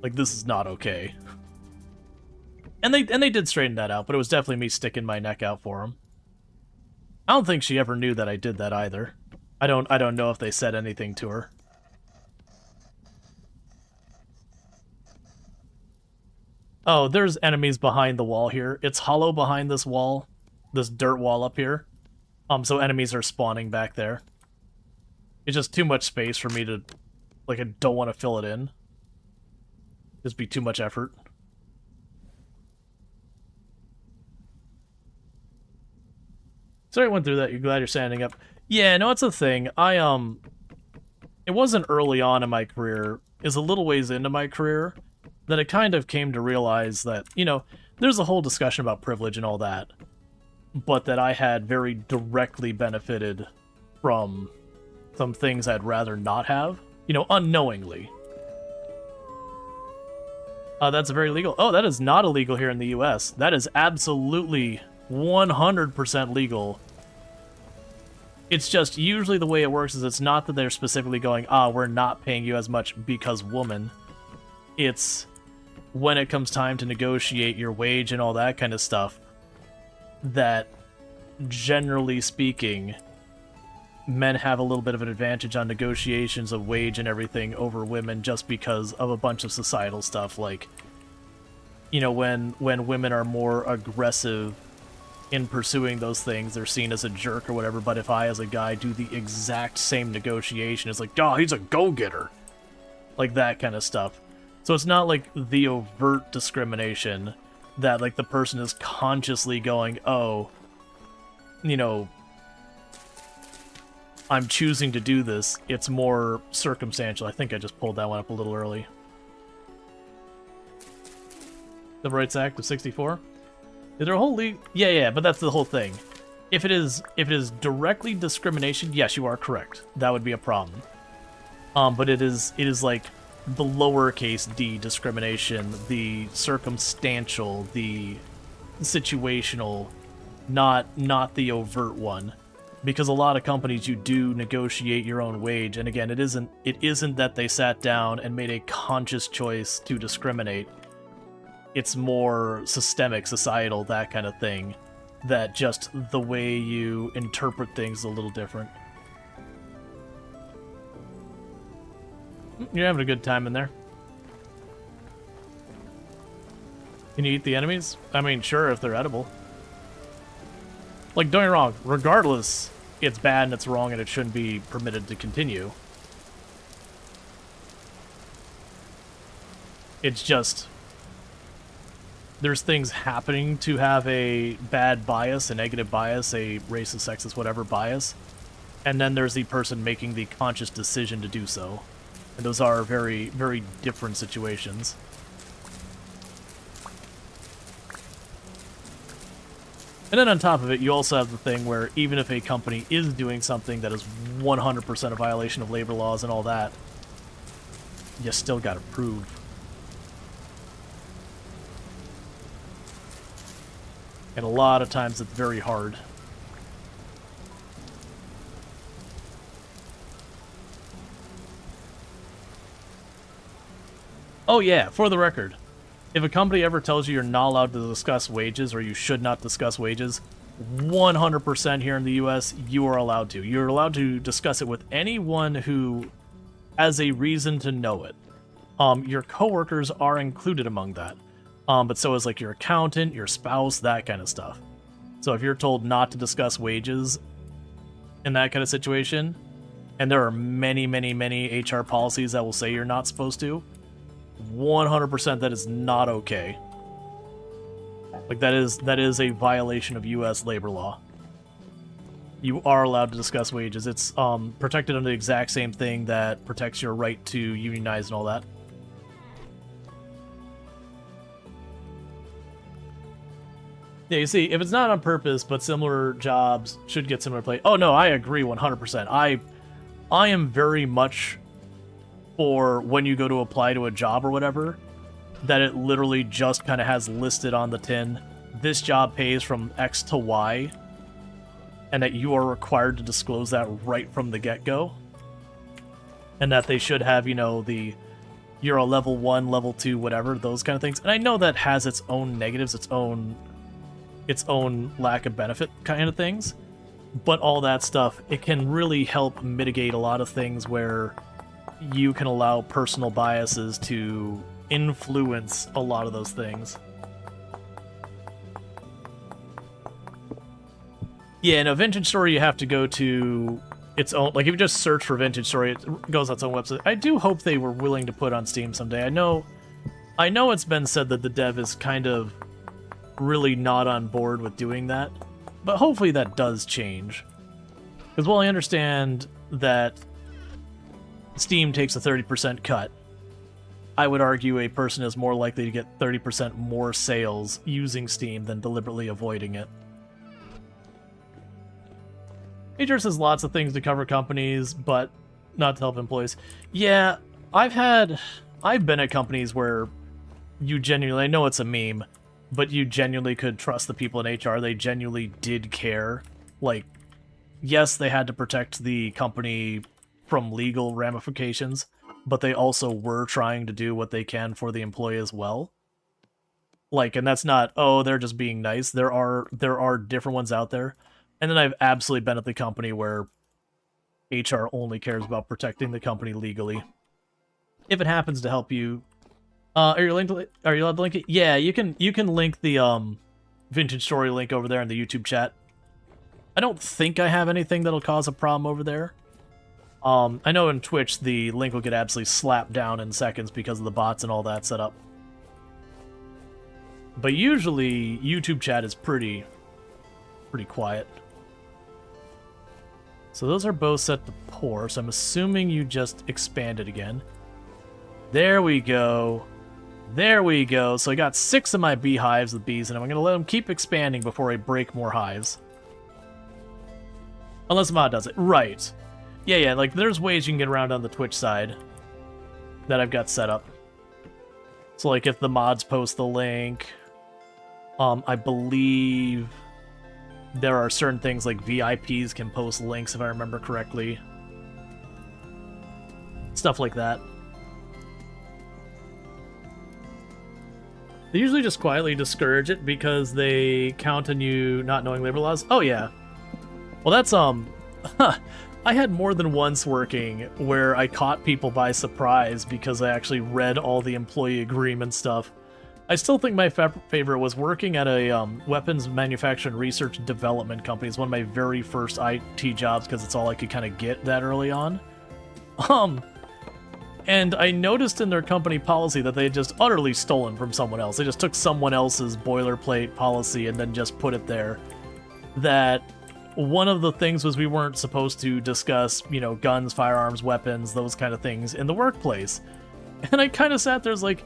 Like, this is not okay. And they did straighten that out, but it was definitely me sticking my neck out for them. I don't think she ever knew that I did that either. I don't know if they said anything to her. Oh, there's enemies behind the wall here. It's hollow behind this wall, this dirt wall up here. So enemies are spawning back there. It's just too much space for me to, like, I don't want to fill it in. Just be too much effort. Sorry I went through that. You're glad you're standing up. Yeah, no, it's a thing. It wasn't early on in my career. It's a little ways into my career that I kind of came to realize that, you know, there's a whole discussion about privilege and all that, but that I had very directly benefited from some things I'd rather not have, you know, unknowingly. That's very legal. Oh, that is not illegal here in the US. That is absolutely 100% legal. It's just usually the way it works is it's not that they're specifically going, we're not paying you as much because woman. It's when it comes time to negotiate your wage and all that kind of stuff, that generally speaking, men have a little bit of an advantage on negotiations of wage and everything over women just because of a bunch of societal stuff. Like, you know, when women are more aggressive in pursuing those things, they're seen as a jerk or whatever, but if I, as a guy, do the exact same negotiation, it's like, oh, he's a go-getter. Like, that kind of stuff. So it's not like the overt discrimination that, like, the person is consciously going, oh, you know, I'm choosing to do this. It's more circumstantial. I think I just pulled that one up a little early. The Rights Act of 64? Is there a whole league? Yeah, but that's the whole thing. If it is directly discrimination, yes, you are correct. That would be a problem. But it is like the lowercase d discrimination, the circumstantial, the situational, not the overt one. Because a lot of companies, you do negotiate your own wage, and again, it isn't that they sat down and made a conscious choice to discriminate. It's more systemic, societal, that kind of thing, that just the way you interpret things is a little different. You're having a good time in there. Can you eat the enemies? I mean, sure, if they're edible. Like, don't get me wrong, regardless, it's bad and it's wrong and it shouldn't be permitted to continue. It's just, there's things happening to have a bad bias, a negative bias, a racist, sexist, whatever bias, and then there's the person making the conscious decision to do so. And those are very, very different situations. And then on top of it, you also have the thing where even if a company is doing something that is 100% a violation of labor laws and all that, you still gotta prove. And a lot of times it's very hard. Oh yeah, for the record, if a company ever tells you you're not allowed to discuss wages or you should not discuss wages, 100% here in the US, you are allowed to. You're allowed to discuss it with anyone who has a reason to know it. Your coworkers are included among that. But so is like your accountant, your spouse, that kind of stuff. So if you're told not to discuss wages in that kind of situation, and there are many, many, many HR policies that will say you're not supposed to, 100% that is not okay. Like that is a violation of US labor law. You are allowed to discuss wages. It's protected under the exact same thing that protects your right to unionize and all that. Yeah, you see, if it's not on purpose, but similar jobs should get similar pay. Oh no, I agree 100%. I am very much for when you go to apply to a job or whatever, that it literally just kind of has listed on the tin, this job pays from X to Y, and that you are required to disclose that right from the get-go. And that they should have, you know, you're a level 1, level 2, whatever, those kind of things. And I know that has its own negatives, its own lack of benefit kind of things, but all that stuff, it can really help mitigate a lot of things where you can allow personal biases to influence a lot of those things. Yeah, in a Vintage Story, you have to go to its own, like if you just search for Vintage Story, it goes on its own website. I do hope they were willing to put on Steam someday. I know it's been said that the dev is kind of really not on board with doing that, but hopefully that does change. Because while I understand that Steam takes a 30% cut, I would argue a person is more likely to get 30% more sales using Steam than deliberately avoiding it. HR says lots of things to cover companies, but not to help employees. Yeah, I've been at companies where you genuinely, I know it's a meme, but you genuinely could trust the people in HR. They genuinely did care. Like, yes, they had to protect the company from legal ramifications, but they also were trying to do what they can for the employee as well. Like, and that's not, oh, they're just being nice. There are different ones out there. And then I've absolutely been at the company where HR only cares about protecting the company legally. If it happens to help you, are you allowed to link it? Yeah, you can link the Vintage Story link over there in the YouTube chat. I don't think I have anything that'll cause a problem over there. I know in Twitch the link will get absolutely slapped down in seconds because of the bots and all that set up. But usually YouTube chat is pretty quiet. So those are both set to pour, so I'm assuming you just expanded again. There we go. There we go. So I got 6 of my beehives with bees, and I'm going to let them keep expanding before I break more hives. Unless mod does it. Right. Yeah, like there's ways you can get around on the Twitch side that I've got set up. So like if the mods post the link, I believe there are certain things like VIPs can post links if I remember correctly. Stuff like that. They usually just quietly discourage it because they count on you not knowing labor laws. Oh yeah. Well that's I had more than once working where I caught people by surprise because I actually read all the employee agreement stuff. I still think my favorite was working at a weapons manufacturing research and development company. It's one of my very first IT jobs because it's all I could kind of get that early on. And I noticed in their company policy that they had just utterly stolen from someone else. They just took someone else's boilerplate policy and then just put it there. That one of the things was we weren't supposed to discuss, you know, guns, firearms, weapons, those kind of things in the workplace. And I kind of sat there as like,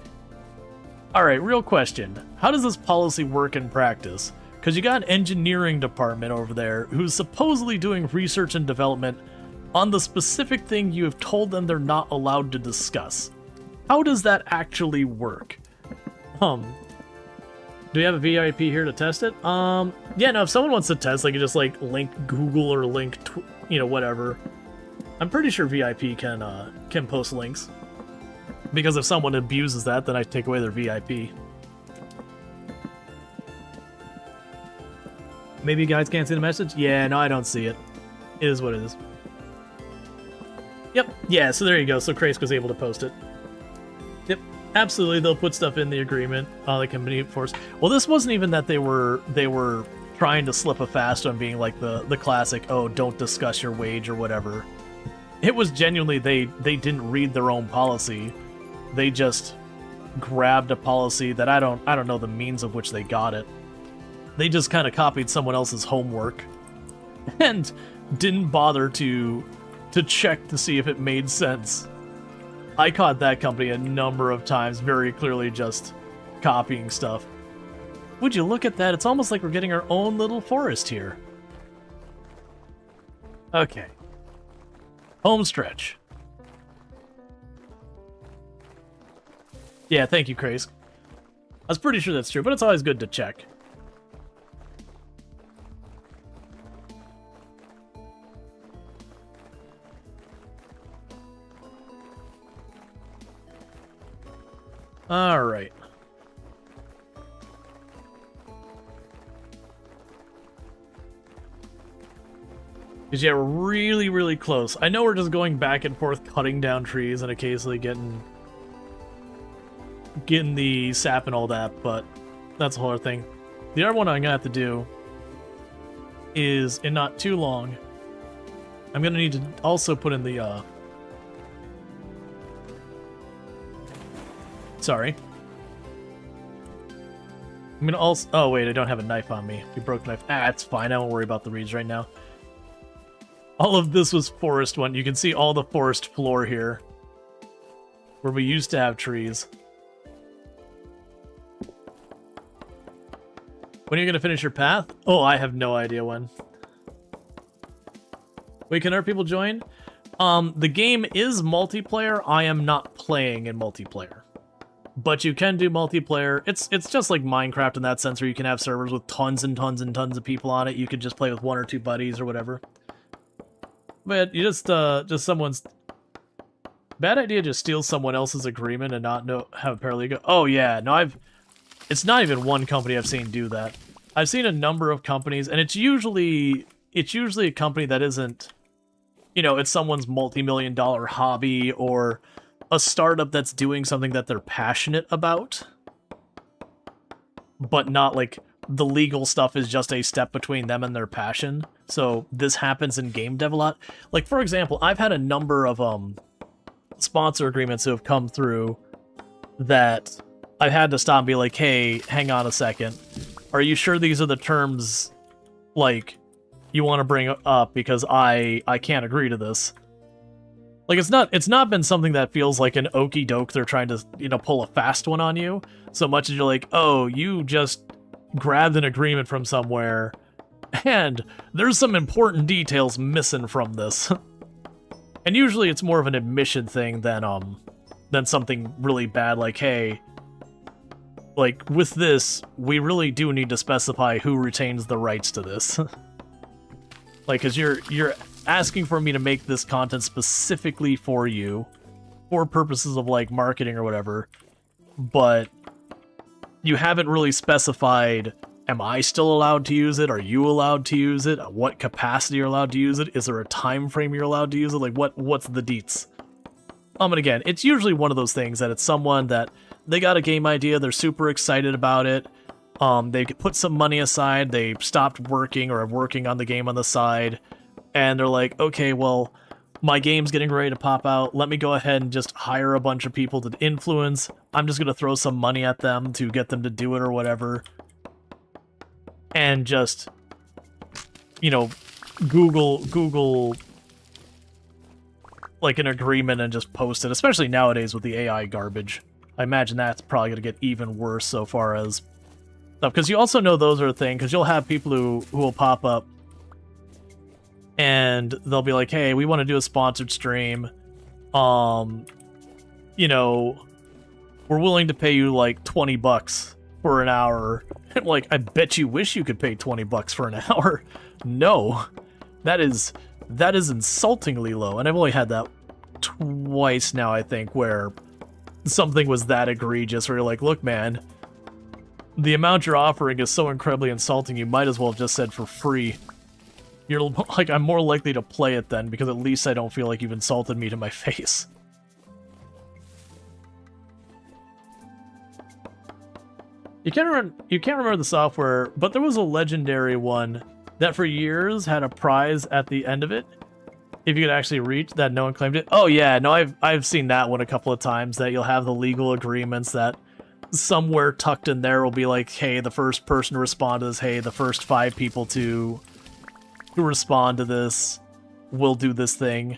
alright, real question. How does this policy work in practice? Because you got an engineering department over there who's supposedly doing research and development on the specific thing you have told them they're not allowed to discuss. How does that actually work? Do we have a VIP here to test it? Yeah, no, if someone wants to test, they can just, like, link Google or link, you know, whatever. I'm pretty sure VIP can post links. Because if someone abuses that, then I take away their VIP. Maybe you guys can't see the message? Yeah, no, I don't see it. It is what it is. Yep, yeah, so there you go. So Krace was able to post it. Yep, absolutely, they'll put stuff in the agreement. They can be forced. Well, this wasn't even that they were trying to slip a fast on being like the classic, oh, don't discuss your wage or whatever. It was genuinely they didn't read their own policy. They just grabbed a policy that I don't know the means of which they got it. They just kind of copied someone else's homework and didn't bother to check to see if it made sense. I caught that company a number of times very clearly just copying stuff. Would you look at that? It's almost like we're getting our own little forest here. Okay. Home stretch. Yeah, thank you, Krace. I was pretty sure that's true, but it's always good to check. Alright. Because, yeah, we're really, really close. I know we're just going back and forth cutting down trees and occasionally getting the sap and all that, but that's a whole other thing. The other one I'm going to have to do is, in not too long, I'm going to need to also put in the, sorry. I'm gonna also... Oh, wait, I don't have a knife on me. We broke the knife. Ah, it's fine. I won't worry about the reeds right now. All of this was forest one. You can see all the forest floor here, where we used to have trees. When are you gonna finish your path? Oh, I have no idea when. Wait, can other people join? The game is multiplayer. I am not playing in multiplayer. But you can do multiplayer. It's just like Minecraft in that sense, where you can have servers with tons and tons and tons of people on it. You could just play with 1 or 2 buddies or whatever. But you just someone's... Bad idea to steal someone else's agreement and not have a paralegal. Oh yeah, no, it's not even one company I've seen do that. I've seen a number of companies, and it's usually a company that isn't, you know, it's someone's multi-million-dollar hobby or a startup that's doing something that they're passionate about, but not like the legal stuff is just a step between them and their passion. So this happens in game dev a lot. Like, for example, I've had a number of sponsor agreements who have come through that I've had to stop and be like, hey, hang on a second. Are you sure these are the terms, like, you want to bring up, because I can't agree to this? Like, it's not been something that feels like an okey doke they're trying to, you know, pull a fast one on you, so much as you're like, oh, you just grabbed an agreement from somewhere, and there's some important details missing from this. And usually it's more of an admission thing than something really bad, like, hey, like, with this, we really do need to specify who retains the rights to this. Like, because you're asking for me to make this content specifically for you, for purposes of, like, marketing or whatever, but you haven't really specified, am I still allowed to use it? Are you allowed to use it? At what capacity you're allowed to use it? Is there a time frame you're allowed to use it? Like, what's the deets? And again, it's usually one of those things that it's someone that they got a game idea, they're super excited about it, they put some money aside, they stopped working or are working on the game on the side, and they're like, okay, well, my game's getting ready to pop out, let me go ahead and just hire a bunch of people to influence, I'm just gonna throw some money at them to get them to do it or whatever, and just, you know, Google like an agreement and just post it, especially nowadays with the AI garbage. I imagine that's probably going to get even worse so far as stuff, because you also know those are a thing, because you'll have people who will pop up and they'll be like, hey, we want to do a sponsored stream, you know, we're willing to pay you like $20 for an hour. And like, I bet you wish you could pay $20 for an hour. No, that is insultingly low, and I've only had that twice now, I think, where something was that egregious where you're like, look, man, the amount you're offering is so incredibly insulting, you might as well have just said for free. You're like, I'm more likely to play it then, because at least I don't feel like you've insulted me to my face. You can't remember the software, but there was a legendary one that for years had a prize at the end of it. If you could actually reach that, no one claimed it. Oh yeah, no, I've seen that one a couple of times, that you'll have the legal agreements that somewhere tucked in there will be like, hey, the first person to respond to this, hey, the first 5 people to respond to this will do this thing.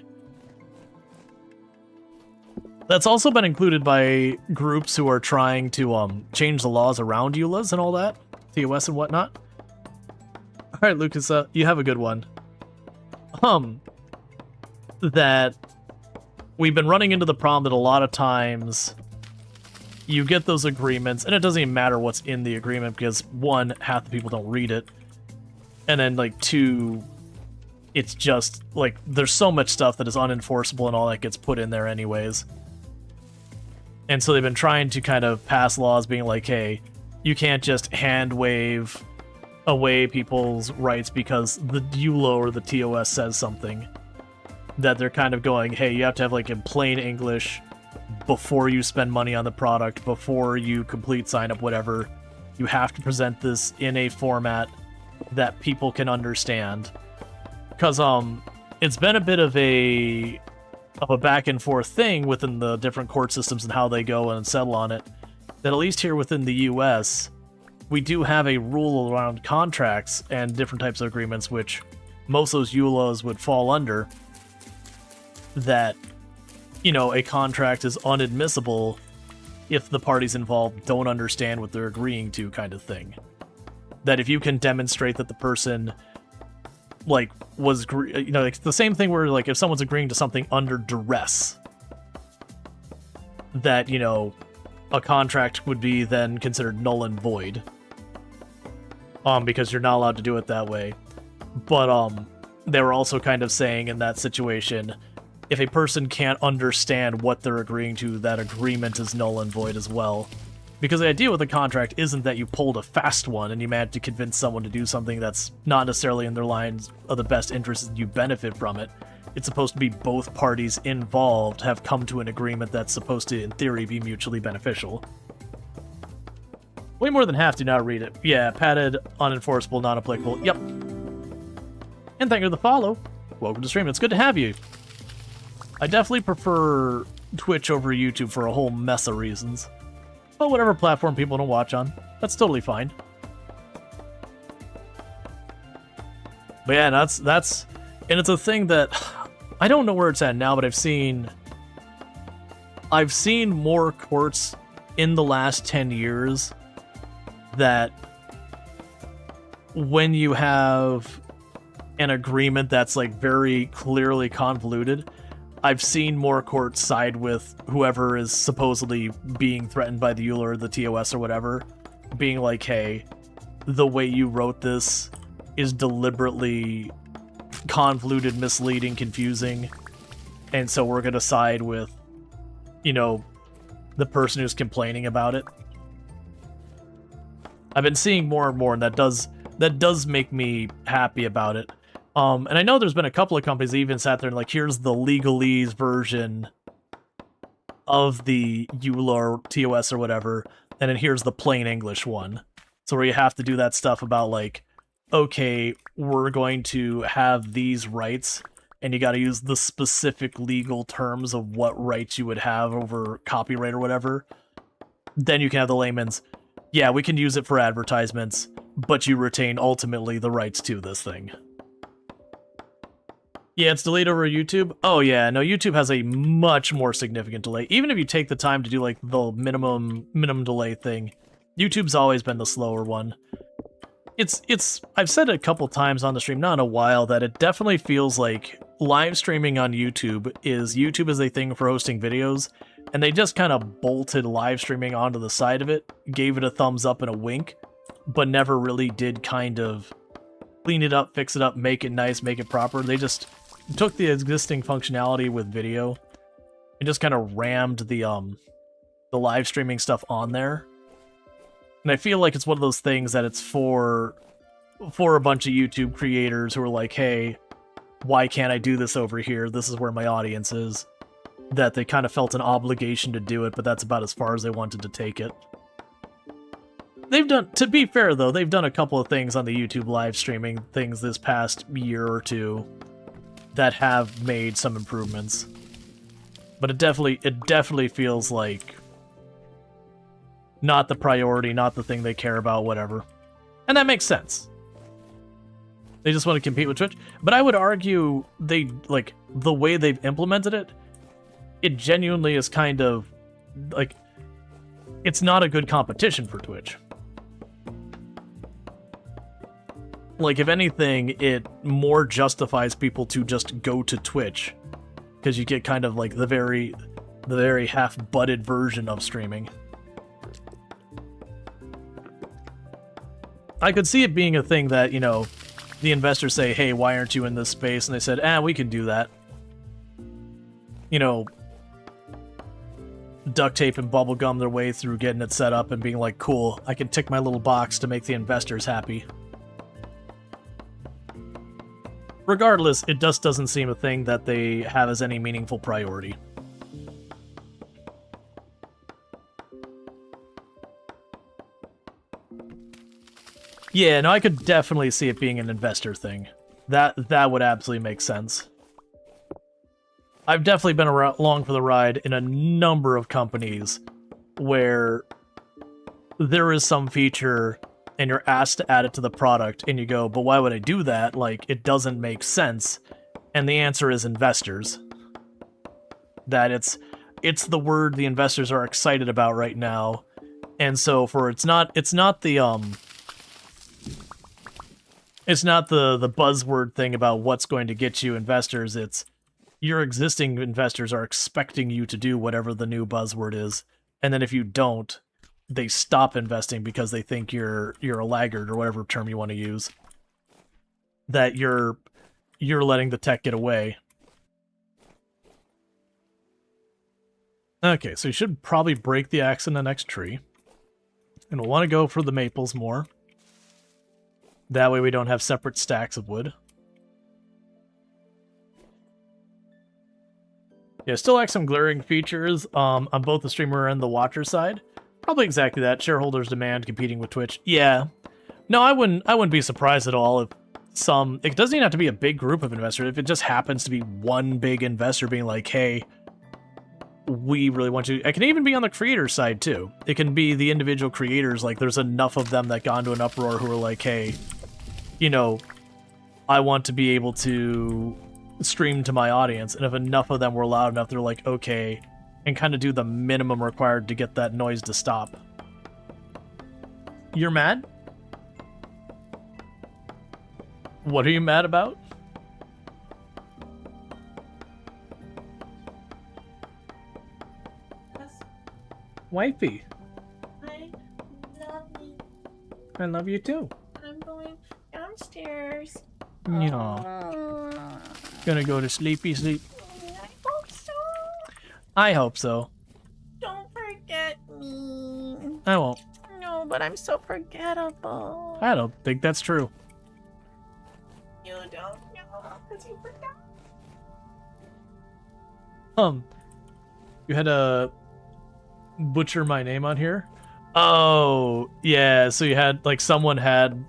That's also been included by groups who are trying to change the laws around EULAs and all that, TOS and whatnot. All right, Lucas, you have a good one. That we've been running into the problem that a lot of times you get those agreements, and it doesn't even matter what's in the agreement because, 1, half the people don't read it, and then, like, 2, it's just, like, there's so much stuff that is unenforceable and all that gets put in there anyways. And so they've been trying to kind of pass laws being like, hey, you can't just hand wave away people's rights because the EULA or the TOS says something. That they're kind of going, hey, you have to have, like, in plain English before you spend money on the product, before you complete sign up, whatever. You have to present this in a format that people can understand. Because it's been a bit of a back and forth thing within the different court systems and how they go and settle on it, that at least here within the US, we do have a rule around contracts and different types of agreements, which most of those EULAs would fall under, that, you know, a contract is unadmissible if the parties involved don't understand what they're agreeing to, kind of thing. That if you can demonstrate that the person, like, was, you know, like the same thing where, like, if someone's agreeing to something under duress, that, you know, a contract would be then considered null and void. Because you're not allowed to do it that way. But, they were also kind of saying in that situation, if a person can't understand what they're agreeing to, that agreement is null and void as well. Because the idea with a contract isn't that you pulled a fast one and you managed to convince someone to do something that's not necessarily in their lines of the best interest and you benefit from it. It's supposed to be both parties involved have come to an agreement that's supposed to, in theory, be mutually beneficial. Way more than half do not read it. Yeah, padded, unenforceable, non-applicable. Yep. And thank you for the follow. Welcome to stream. It's good to have you. I definitely prefer Twitch over YouTube for a whole mess of reasons. But whatever platform people don't watch on, that's totally fine. But yeah, that's and it's a thing that I don't know where it's at now, but I've seen more courts in the last 10 years that when you have an agreement that's, like, very clearly convoluted, I've seen more courts side with whoever is supposedly being threatened by the EULA or the TOS or whatever, being like, hey, the way you wrote this is deliberately convoluted, misleading, confusing, and so we're going to side with, you know, the person who's complaining about it. I've been seeing more and more, and that does make me happy about it. And I know there's been a couple of companies that even sat there and, like, here's the legalese version of the EULA or TOS or whatever, and then here's the plain English one. So where you have to do that stuff about, like, okay, we're going to have these rights, and you got to use the specific legal terms of what rights you would have over copyright or whatever. Then you can have the layman's, yeah, we can use it for advertisements, but you retain ultimately the rights to this thing. Yeah, it's delayed over YouTube. Oh yeah, no, YouTube has a much more significant delay. Even if you take the time to do, like, the minimum delay thing, YouTube's always been the slower one. I've said it a couple times on the stream, not in a while, that it definitely feels like live streaming on YouTube is a thing for hosting videos, and they just kind of bolted live streaming onto the side of it, gave it a thumbs up and a wink, but never really did kind of clean it up, fix it up, make it nice, make it proper. They just took the existing functionality with video and just kind of rammed the live streaming stuff on there. And I feel like it's one of those things that it's for a bunch of YouTube creators who are like, hey, why can't I do this over here? This is where my audience is. That they kind of felt an obligation to do it, but that's about as far as they wanted to take it. They've done, to be fair though, they've done a couple of things on the YouTube live streaming things this past year or two that have made some improvements. But it definitely feels like not the priority, not the thing they care about, whatever. And that makes sense. They just want to compete with Twitch. But I would argue they, like, the way they've implemented it, it genuinely is kind of, like, it's not a good competition for Twitch. Like, if anything, it more justifies people to just go to Twitch. Because you get kind of, like, the very half-butted version of streaming. I could see it being a thing that, you know, the investors say, hey, why aren't you in this space? And they said, we can do that. You know, duct tape and bubble gum their way through getting it set up and being like, cool, I can tick my little box to make the investors happy. Regardless, it just doesn't seem a thing that they have as any meaningful priority. Yeah, no, I could definitely see it being an investor thing. That would absolutely make sense. I've definitely been along for the ride in a number of companies where there is some feature and you're asked to add it to the product and you go, but why would I do that? Like, it doesn't make sense. And the answer is investors. That it's the word the investors are excited about right now. And so it's not the buzzword thing about what's going to get you investors. It's your existing investors are expecting you to do whatever the new buzzword is. And then if you don't, they stop investing because they think you're a laggard or whatever term you want to use. That you're letting the tech get away. Okay, so you should probably break the axe in the next tree. And we'll want to go for the maples more. That way we don't have separate stacks of wood. Yeah, still like some glaring features on both the streamer and the watcher side. Probably exactly that. Shareholders demand competing with Twitch. Yeah. No, I wouldn't be surprised at all if it doesn't even have to be a big group of investors. If it just happens to be one big investor being like, hey, we really want you. It can even be on the creator side too. It can be the individual creators. Like there's enough of them that got into an uproar who are like, hey, you know, I want to be able to stream to my audience. And if enough of them were loud enough, they're like, okay, and kind of do the minimum required to get that noise to stop. You're mad? What are you mad about? Wifey. I love you. I love you too. I'm going downstairs. Yeah. Gonna go to sleepy sleep. I hope so. I hope so. Don't forget me. I won't. No, but I'm so forgettable. I don't think that's true. You don't know because you forgot. You had to butcher my name on here? Oh, yeah, so you had, like, someone had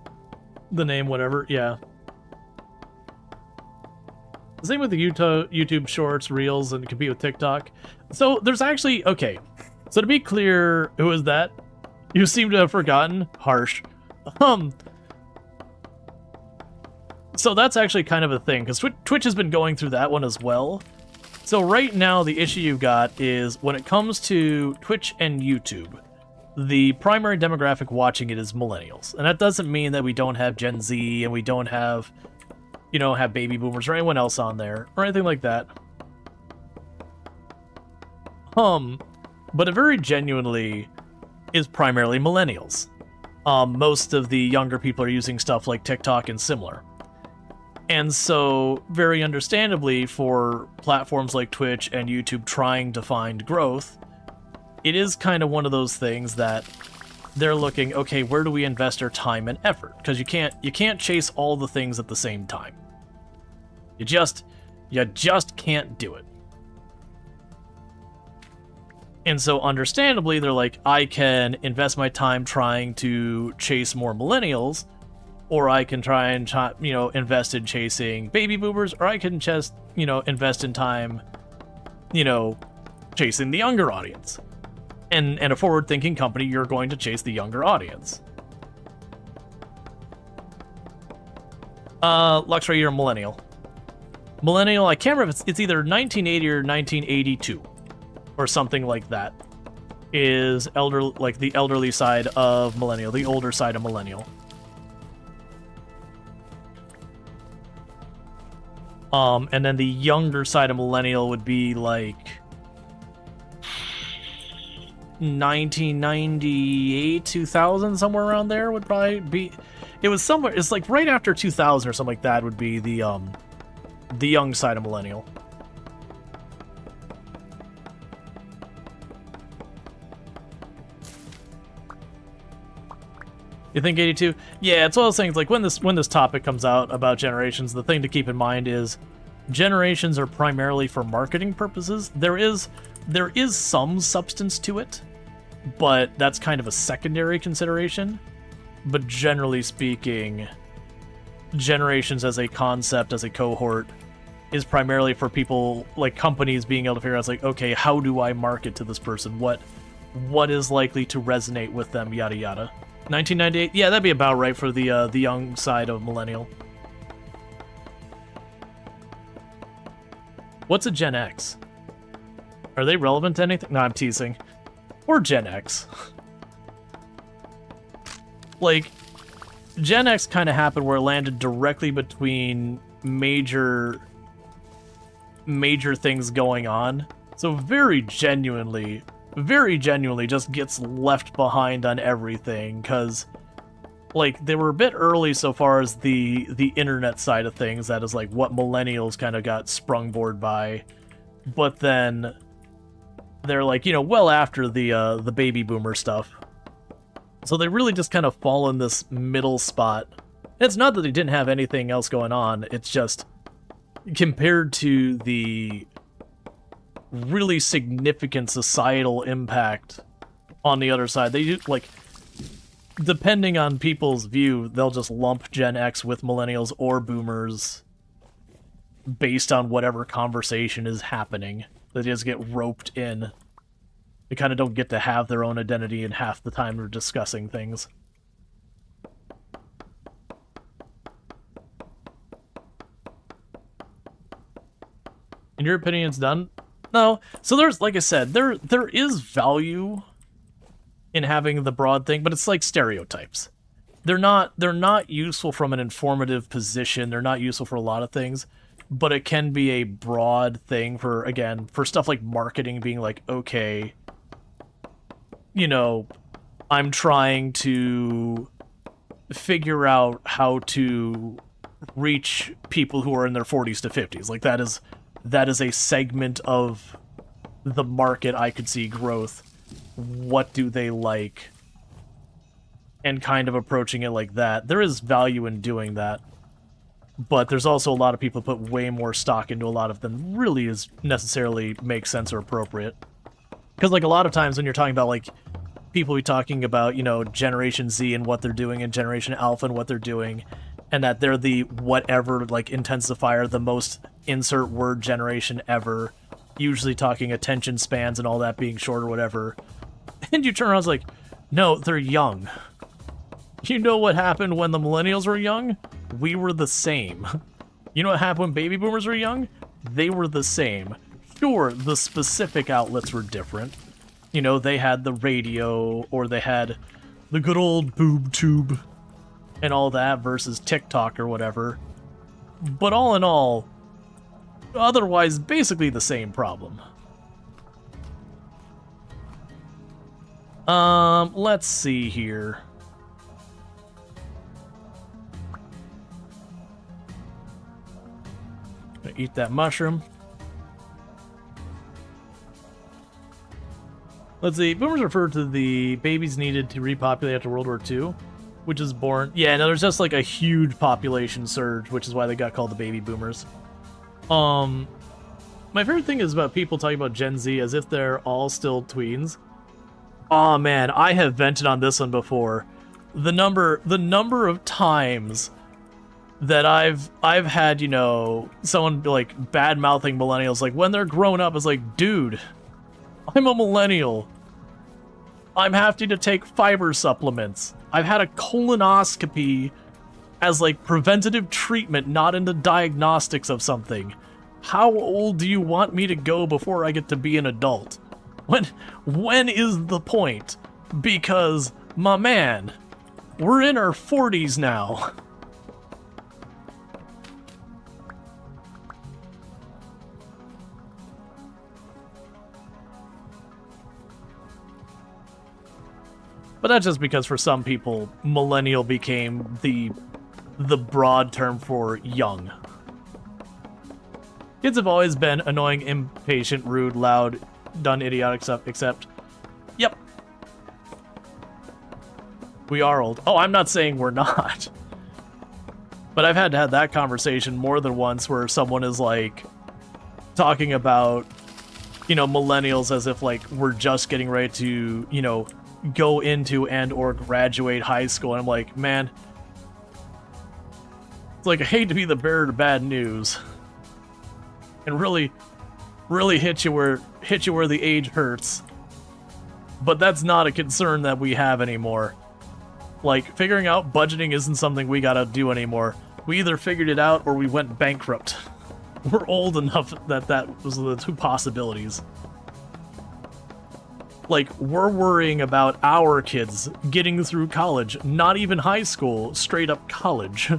the name whatever, yeah. Same with the YouTube Shorts, Reels, and compete with TikTok. So there's actually, okay, so to be clear, who is that? You seem to have forgotten. Harsh. So that's actually kind of a thing, because Twitch has been going through that one as well. So right now, the issue you've got is when it comes to Twitch and YouTube, the primary demographic watching it is millennials. And that doesn't mean that we don't have Gen Z and we don't have, you know, have baby boomers or anyone else on there or anything like that. But it very genuinely is primarily millennials. Most of the younger people are using stuff like TikTok and similar. And so, very understandably, for platforms like Twitch and YouTube trying to find growth, it is kind of one of those things that they're looking, okay, where do we invest our time and effort? Because you can't chase all the things at the same time. You just can't do it. And so understandably, they're like, I can invest my time trying to chase more millennials, or I can try and invest in chasing baby boomers, or I can just invest in time chasing the younger audience. And a forward-thinking company, you're going to chase the younger audience. Luxray, you're a millennial. Millennial, I can't remember if it's either 1980 or 1982 or something like that. Is the elderly side of millennial, the older side of millennial. And then the younger side of millennial would be like 1998, 2000, somewhere around there would probably be. It was somewhere. It's like right after 2000 or something like that would be the young side of millennial. You think 82? Yeah, it's one of those things. Like when this topic comes out about generations, the thing to keep in mind is generations are primarily for marketing purposes. There is some substance to it, but that's kind of a secondary consideration. But generally speaking, generations as a concept, as a cohort, is primarily for people, like companies being able to figure out, like, okay, how do I market to this person? What is likely to resonate with them, yada yada. 1998? Yeah, that'd be about right for the young side of millennial. What's a Gen X? Are they relevant to anything? No, I'm teasing. Or Gen X. Like, Gen X kind of happened where it landed directly between major things going on. So very genuinely just gets left behind on everything, because like they were a bit early so far as the internet side of things. That is like what millennials kind of got sprungboard by, but then they're like, well after the baby boomer stuff. So they really just kind of fall in this middle spot. It's not that they didn't have anything else going on, it's just compared to the really significant societal impact on the other side, they do, like, depending on people's view, they'll just lump Gen X with millennials or boomers based on whatever conversation is happening. They just get roped in. They kind of don't get to have their own identity in half the time they're discussing things. In your opinion, it's done? No. So there's, like I said, there is value in having the broad thing, but it's like stereotypes. They're not useful from an informative position. They're not useful for a lot of things, but it can be a broad thing for, again, for stuff like marketing, being like, okay, I'm trying to figure out how to reach people who are in their 40s to 50s. Like that is a segment of the market I could see growth. What do they like? And kind of approaching it like that. There is value in doing that. But there's also a lot of people who put way more stock into a lot of them really is necessarily makes sense or appropriate. Because like a lot of times when you're talking about like people be talking about, Generation Z and what they're doing and Generation Alpha and what they're doing, and that they're the whatever, like, intensifier, the most insert word generation ever, usually talking attention spans and all that being short or whatever. And you turn around and it's like, no, they're young. You know what happened when the millennials were young? We were the same. You know what happened when baby boomers were young? They were the same. Sure, the specific outlets were different. They had the radio, or they had the good old boob tube and all that versus TikTok or whatever. But all in all, otherwise basically the same problem. Let's see here. Gonna eat that mushroom. Let's see. Boomers refer to the babies needed to repopulate after World War II, which is born. Yeah, no, there's just like a huge population surge, which is why they got called the baby boomers. My favorite thing is about people talking about Gen Z as if they're all still tweens. Oh man, I have vented on this one before. The number of times that I've had, you know, someone like bad mouthing millennials, like when they're grown up, it's like, dude, I'm a millennial. I'm having to take fiber supplements. I've had a colonoscopy as like preventative treatment, not into diagnostics of something. How old do you want me to go before I get to be an adult? When is the point? Because, my man, we're in our 40s now. But that's just because for some people, millennial became the broad term for young. Kids have always been annoying, impatient, rude, loud, done idiotic stuff, except, yep. We are old. Oh, I'm not saying we're not. But I've had to have that conversation more than once where someone is like talking about, you know, millennials as if like we're just getting ready to, you know, go into and or graduate high school. And I'm like, man, it's like I hate to be the bearer of bad news and really hit you where the age hurts, but that's not a concern that we have anymore. Like, figuring out budgeting isn't something we gotta do anymore. We either figured it out or we went bankrupt. We're old enough that was the two possibilities. Like, we're worrying about our kids getting through college, not even high school, straight up college.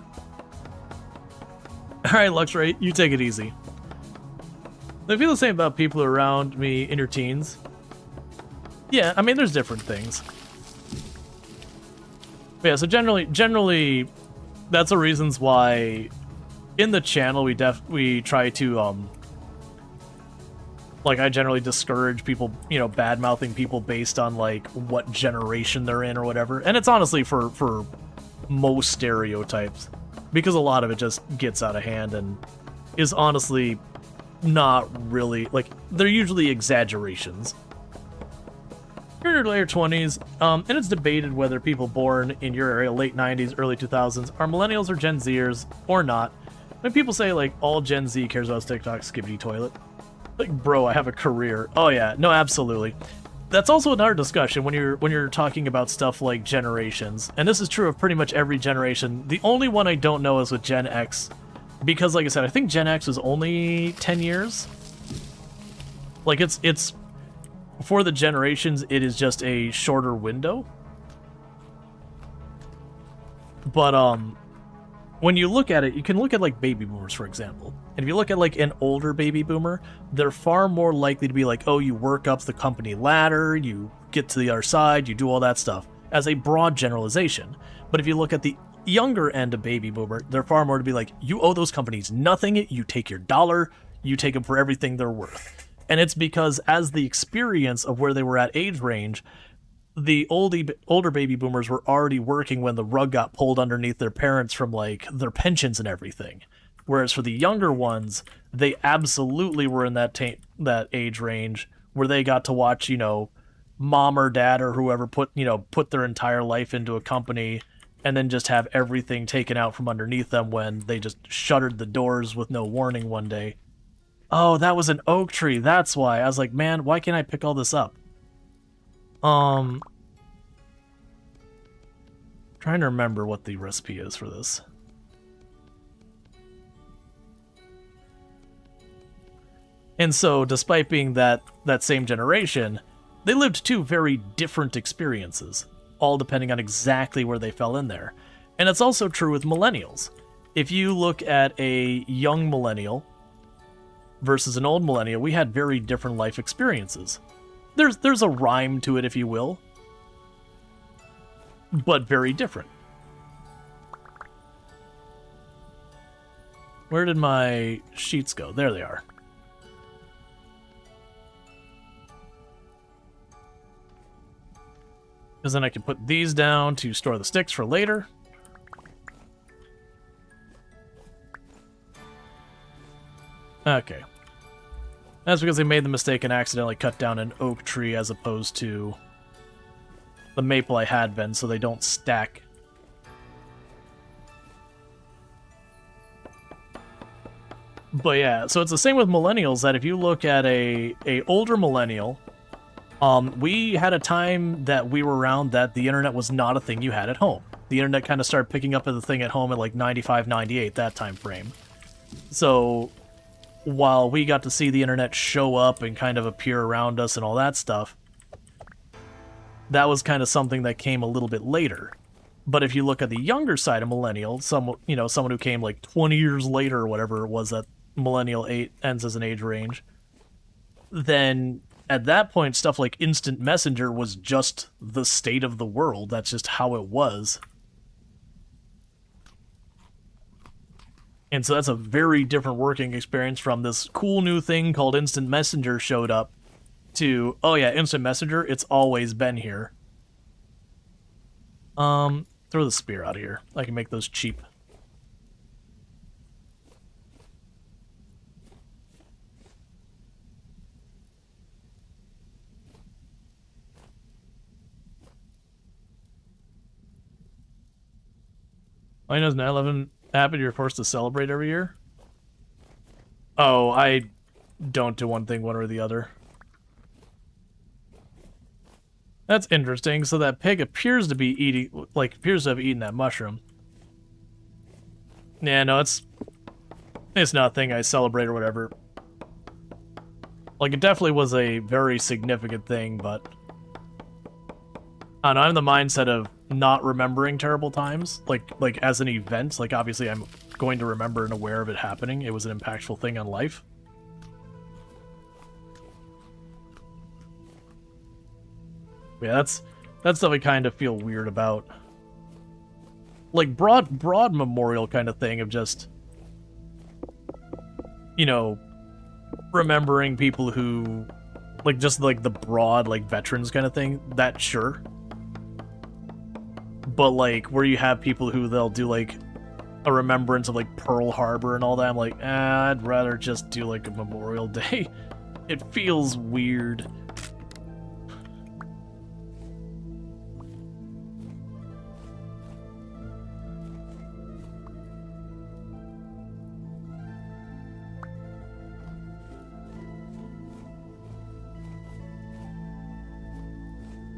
Alright, Luxray, you take it easy. I feel the same about people around me in your teens. Yeah, I mean, there's different things. But yeah, so generally, that's the reasons why in the channel we try to like, I generally discourage people, you know, bad mouthing people based on like what generation they're in or whatever. And it's honestly for most stereotypes, because a lot of it just gets out of hand and is honestly not really, like, they're usually exaggerations. You're in your later 20s, and it's debated whether people born in your area, late 90s, early 2000s, are millennials or Gen Zers, or not. When people say, like, all Gen Z cares about is TikTok, skibbity toilet. Like, bro, I have a career. Oh yeah, no, absolutely. That's also another discussion when you're talking about stuff like generations, and this is true of pretty much every generation. The only one I don't know is with Gen X, because, like I said, I think Gen X is only 10 years. Like, it's for the generations, it is just a shorter window. But, when you look at it, you can look at, like, baby boomers, for example. And if you look at, like, an older baby boomer, they're far more likely to be like, oh, you work up the company ladder, you get to the other side, you do all that stuff, as a broad generalization. But if you look at the younger end of baby boomer, they're far more to be like, you owe those companies nothing, you take your dollar, you take them for everything they're worth. And it's because as the experience of where they were at age range, the older baby boomers were already working when the rug got pulled underneath their parents from, like, their pensions and everything. Whereas for the younger ones, they absolutely were in that age range where they got to watch, you know, mom or dad or whoever put their entire life into a company and then just have everything taken out from underneath them when they just shuttered the doors with no warning one day. Oh, that was an oak tree. That's why. I was like, man, why can't I pick all this up? Trying to remember what the recipe is for this. And so, despite being that same generation, they lived two very different experiences, all depending on exactly where they fell in there. And it's also true with millennials. If you look at a young millennial versus an old millennial, we had very different life experiences. There's a rhyme to it, if you will, but very different. Where did my sheets go? There they are. Because then I can put these down to store the sticks for later. Okay. That's because they made the mistake and accidentally cut down an oak tree as opposed to the maple I had been, so they don't stack. But yeah, so it's the same with millennials, that if you look at a older millennial, we had a time that we were around that the internet was not a thing you had at home. The internet kind of started picking up as a thing at home at like 95, 98, that time frame. So while we got to see the internet show up and kind of appear around us and all that stuff, that was kind of something that came a little bit later. But if you look at the younger side of millennial, someone who came like 20 years later or whatever it was that millennial 8 ends as an age range, then at that point stuff like instant messenger was just the state of the world. That's just how it was. And so that's a very different working experience from this cool new thing called instant messenger showed up to, oh yeah, instant messenger, it's always been here. Throw the spear out of here. I can make those cheap. I know 9/11 happened, you're forced to celebrate every year? Oh, I don't do one thing, one or the other. That's interesting. So that pig appears to be eating, appears to have eaten that mushroom. Yeah, no, it's not a thing I celebrate or whatever. Like, it definitely was a very significant thing, but I don't know, I'm in the mindset of not remembering terrible times, like as an event. Like, obviously I'm going to remember and aware of it happening. It was an impactful thing on life. Yeah, that's stuff I kind of feel weird about. Like, broad memorial kind of thing of just, you know, remembering people who, like, just like the broad, like, veterans kind of thing, that sure. But like, where you have people who they'll do like a remembrance of like Pearl Harbor and all that, I'm like, I'd rather just do like a Memorial Day. It feels weird.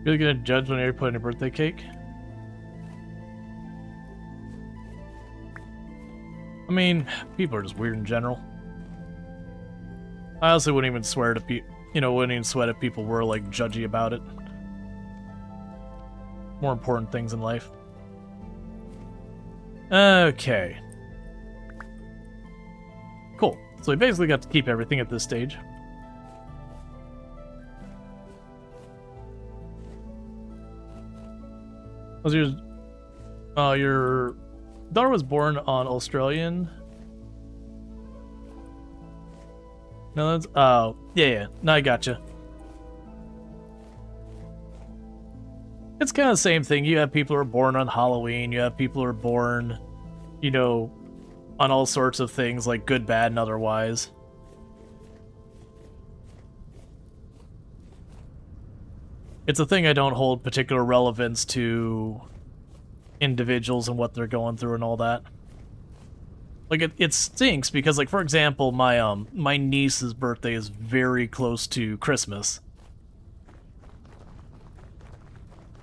You're gonna judge when you're putting a birthday cake? I mean, people are just weird in general. I also wouldn't even swear to wouldn't even sweat if people were like judgy about it. More important things in life. Okay. Cool. So we basically got to keep everything at this stage. Was your daughter was born on Australian? No, that's, oh, yeah, no, I gotcha. It's kind of the same thing. You have people who are born on Halloween, you have people who are born, you know, on all sorts of things, like good, bad, and otherwise. It's a thing I don't hold particular relevance to individuals and what they're going through and all that. Like, it stinks because, like, for example, my niece's birthday is very close to Christmas.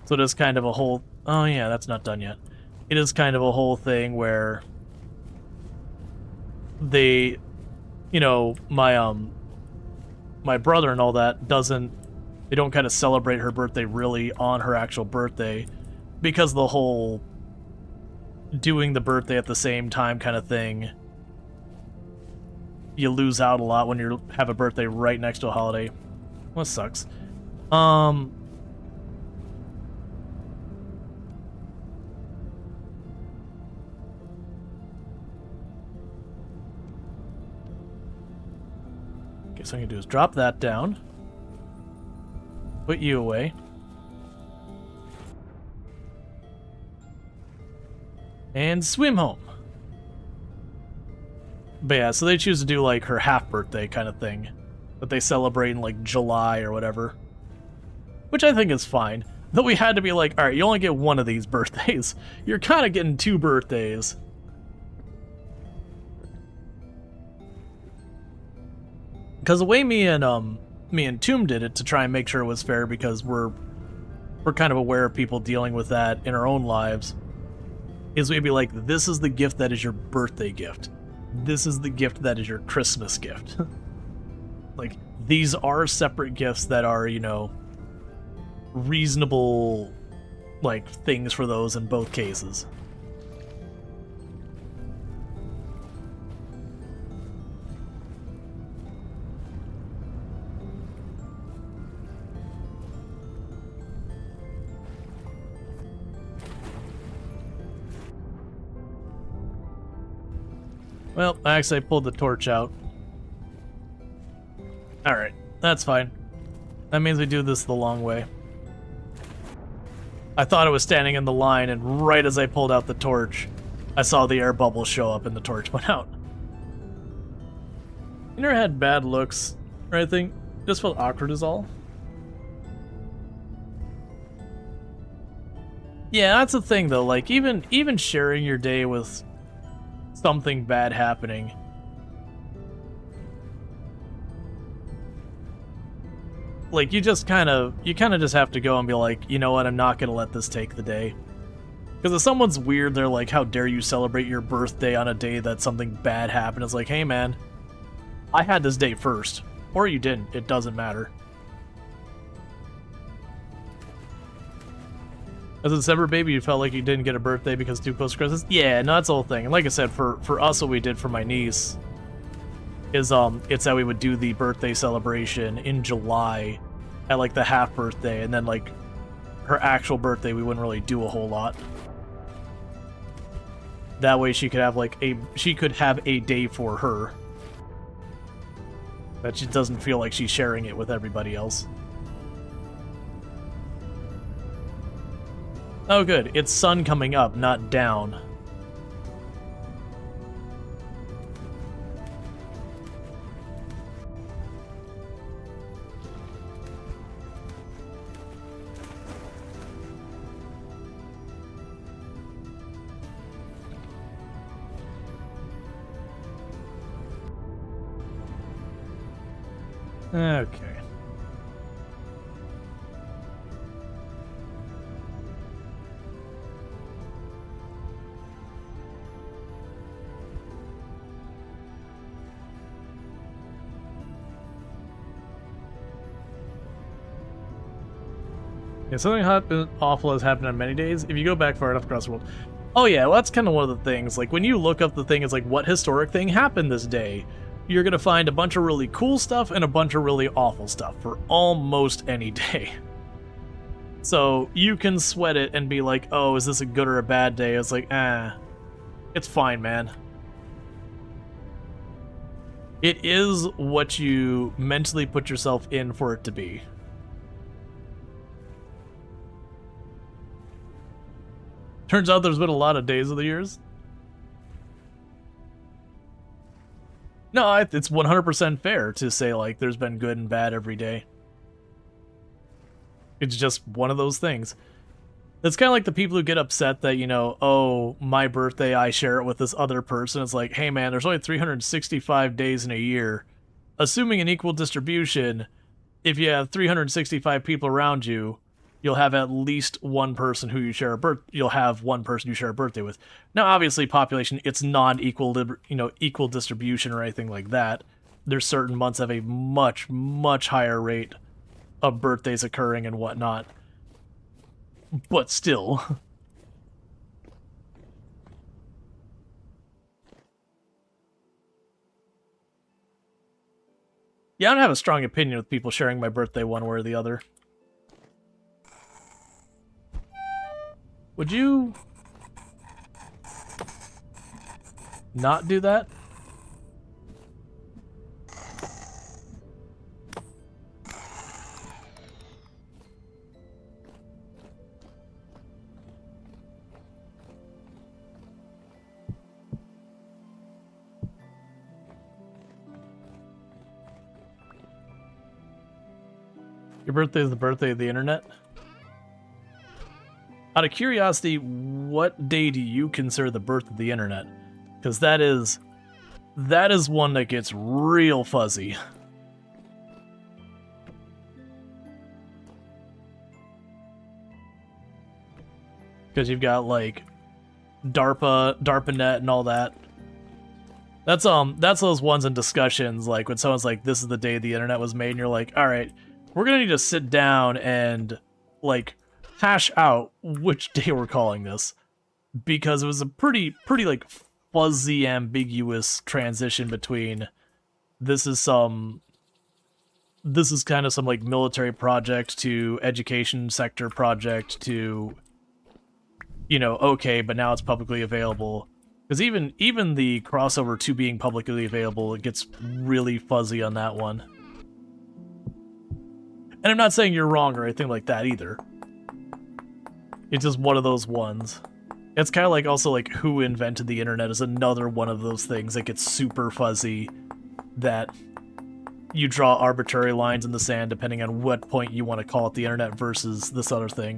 So it is kind of a whole... Oh yeah, that's not done yet. It is kind of a whole thing where they, you know, my brother and all that they don't kind of celebrate her birthday really on her actual birthday because the whole doing the birthday at the same time kind of thing. You lose out a lot when you have a birthday right next to a holiday. Well, sucks. Okay, so I'm gonna do is drop that down. Put you away. and swim home. But yeah, so they choose to do like her half birthday kind of thing that they celebrate in like July or whatever, which I think is fine. Though we had to be like, all right, you only get one of these birthdays. You're kind of getting 2 birthdays. Because the way me and Tomb did it to try and make sure it was fair, because we're kind of aware of people dealing with that in our own lives, is we'd be like, this is the gift that is your birthday gift. This is the gift that is your Christmas gift. Like, these are separate gifts that are, you know, reasonable, like, things for those in both cases. Well, actually, I pulled the torch out. Alright, that's fine. That means we do this the long way. I thought I was standing in the line, and right as I pulled out the torch, I saw the air bubbles show up and the torch went out. You never had bad looks or anything? Just felt awkward is all? Yeah, that's the thing though, like, even sharing your day with something bad happening, like, you kind of just have to go and be like, you know what, I'm not gonna let this take the day. Because if someone's weird, they're like, how dare you celebrate your birthday on a day that something bad happened? It's like, hey man, I had this day first, or you didn't, it doesn't matter. As a December baby, you felt like you didn't get a birthday because too close to Christmas? Yeah, no, that's the whole thing. And like I said, for us, what we did for my niece is it's that we would do the birthday celebration in July at like the half birthday, and then like her actual birthday we wouldn't really do a whole lot. That way she could have like a day for her that she doesn't feel like she's sharing it with everybody else. Oh good, it's sun coming up, not down. Okay. Yeah, something awful has happened on many days. If you go back far enough across the world. Oh yeah, well, that's kind of one of the things. Like, when you look up the thing, it's like, what historic thing happened this day? You're gonna find a bunch of really cool stuff and a bunch of really awful stuff for almost any day. So you can sweat it and be like, oh, is this a good or a bad day? It's like, it's fine, man. It is what you mentally put yourself in for it to be. Turns out there's been a lot of days of the years. No, it's 100% fair to say, like, there's been good and bad every day. It's just one of those things. It's kind of like the people who get upset that, you know, oh, my birthday, I share it with this other person. It's like, hey man, there's only 365 days in a year. Assuming an equal distribution, if you have 365 people around you, you'll have at least one person who you share you'll have one person you share a birthday with. Now, obviously, population, it's non-equal, equal distribution or anything like that. There's certain months have a much, much higher rate of birthdays occurring and whatnot. But still. Yeah, I don't have a strong opinion with people sharing my birthday one way or the other. Would you not do that? Your birthday is the birthday of the internet? Out of curiosity, what day do you consider the birth of the internet? Because that is one that gets real fuzzy. Because you've got like DARPANet and all that. That's those ones in discussions, like when someone's like, this is the day the internet was made, and you're like, alright, we're gonna need to sit down and like hash out which day we're calling this. Because it was a pretty like fuzzy, ambiguous transition between this is kind of some like military project to education sector project to, you know, okay, but now it's publicly available. Because even the crossover to being publicly available, it gets really fuzzy on that one. And I'm not saying you're wrong or anything like that either. It's just one of those ones. It's kind of like also like who invented the internet is another one of those things that gets super fuzzy, that you draw arbitrary lines in the sand depending on what point you want to call it the internet versus this other thing.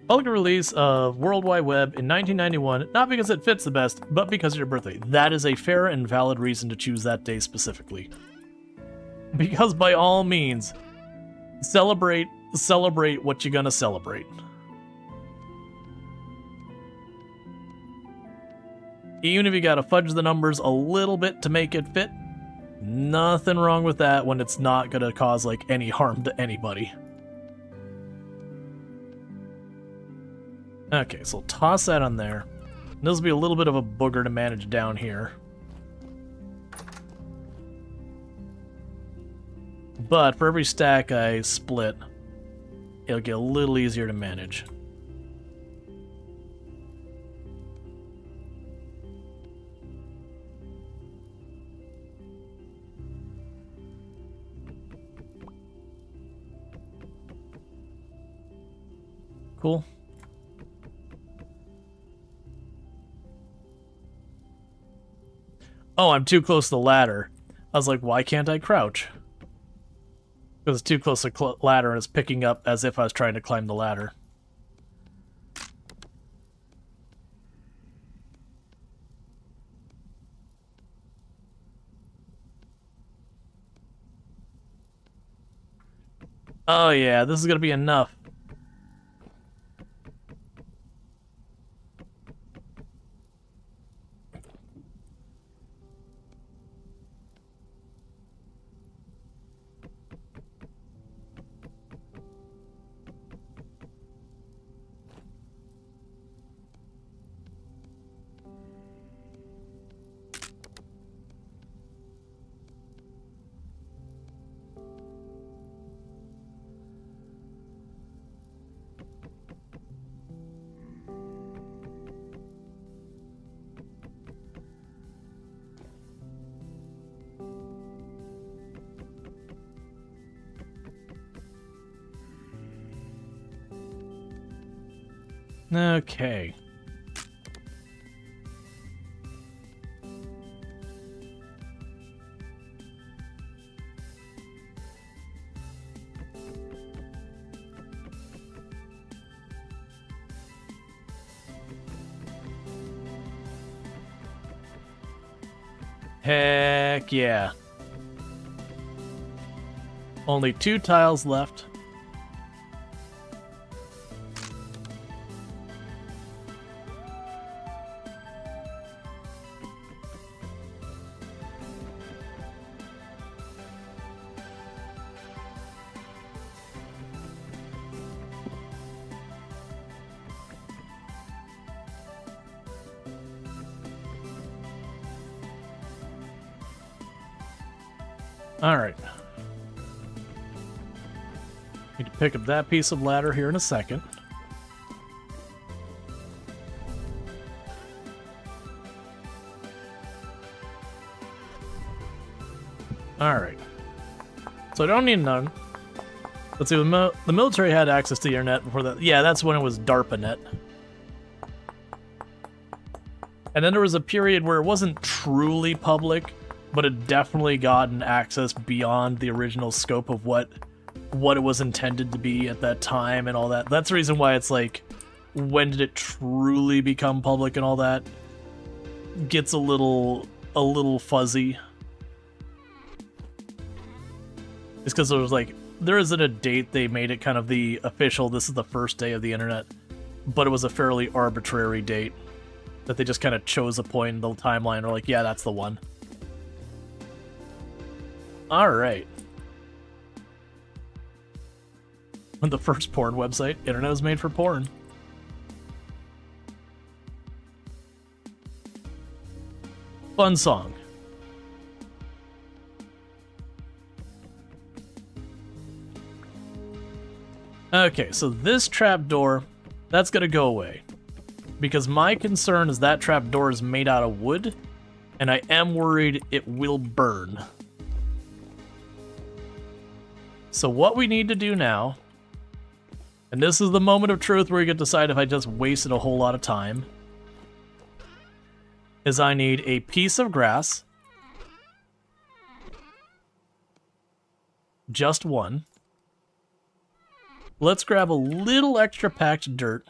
Public release of World Wide Web in 1991, not because it fits the best, but because of your birthday. That is a fair and valid reason to choose that day specifically. Because by all means, celebrate what you're gonna celebrate. Even if you gotta fudge the numbers a little bit to make it fit, nothing wrong with that when it's not gonna cause like any harm to anybody. Okay, so toss that on there. This will be a little bit of a booger to manage down here. But for every stack I split, it'll get a little easier to manage. Cool. Oh, I'm too close to the ladder. I was like, why can't I crouch? Because it's too close to the ladder and it's picking up as if I was trying to climb the ladder. Oh yeah, this is gonna be enough. Okay. Heck yeah. Only 2 tiles left. Alright. Need to pick up that piece of ladder here in a second. Alright. So I don't need none. Let's see, the military had access to the internet before that. Yeah, that's when it was DARPANet. And then there was a period where it wasn't truly public, but it definitely gotten access beyond the original scope of what it was intended to be at that time and all that. That's the reason why it's like, when did it truly become public and all that gets a little fuzzy. It's because there isn't a date they made it kind of the official, this is the first day of the internet, but it was a fairly arbitrary date that they just kind of chose a point in the timeline and were like, yeah, that's the one. Alright. The first porn website. Internet was made for porn. Fun song. Okay, so this trapdoor, that's gonna go away. Because my concern is that trapdoor is made out of wood, and I am worried it will burn. So what we need to do now, and this is the moment of truth where you get to decide if I just wasted a whole lot of time, is I need a piece of grass. Just one. Let's grab a little extra packed dirt.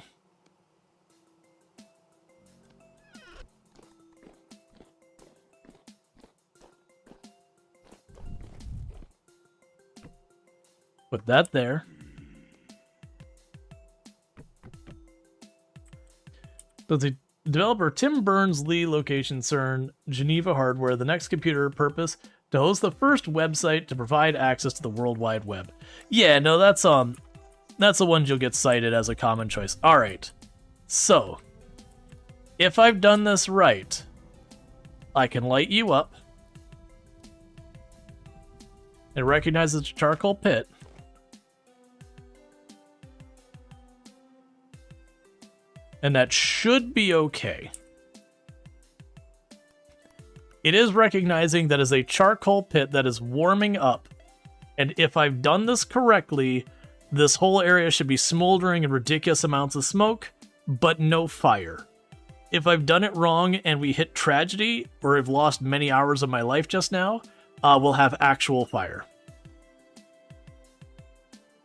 Put that there. So the developer Tim Berners-Lee location CERN, Geneva Hardware, the next computer purpose to host the first website to provide access to the World Wide Web. Yeah, no, that's the one you'll get cited as a common choice. All right. So, if I've done this right, I can light you up. It recognizes the charcoal pit. And that should be okay. It is recognizing that is a charcoal pit that is warming up. And if I've done this correctly, this whole area should be smoldering in ridiculous amounts of smoke, but no fire. If I've done it wrong and we hit tragedy, or I've lost many hours of my life just now, we'll have actual fire.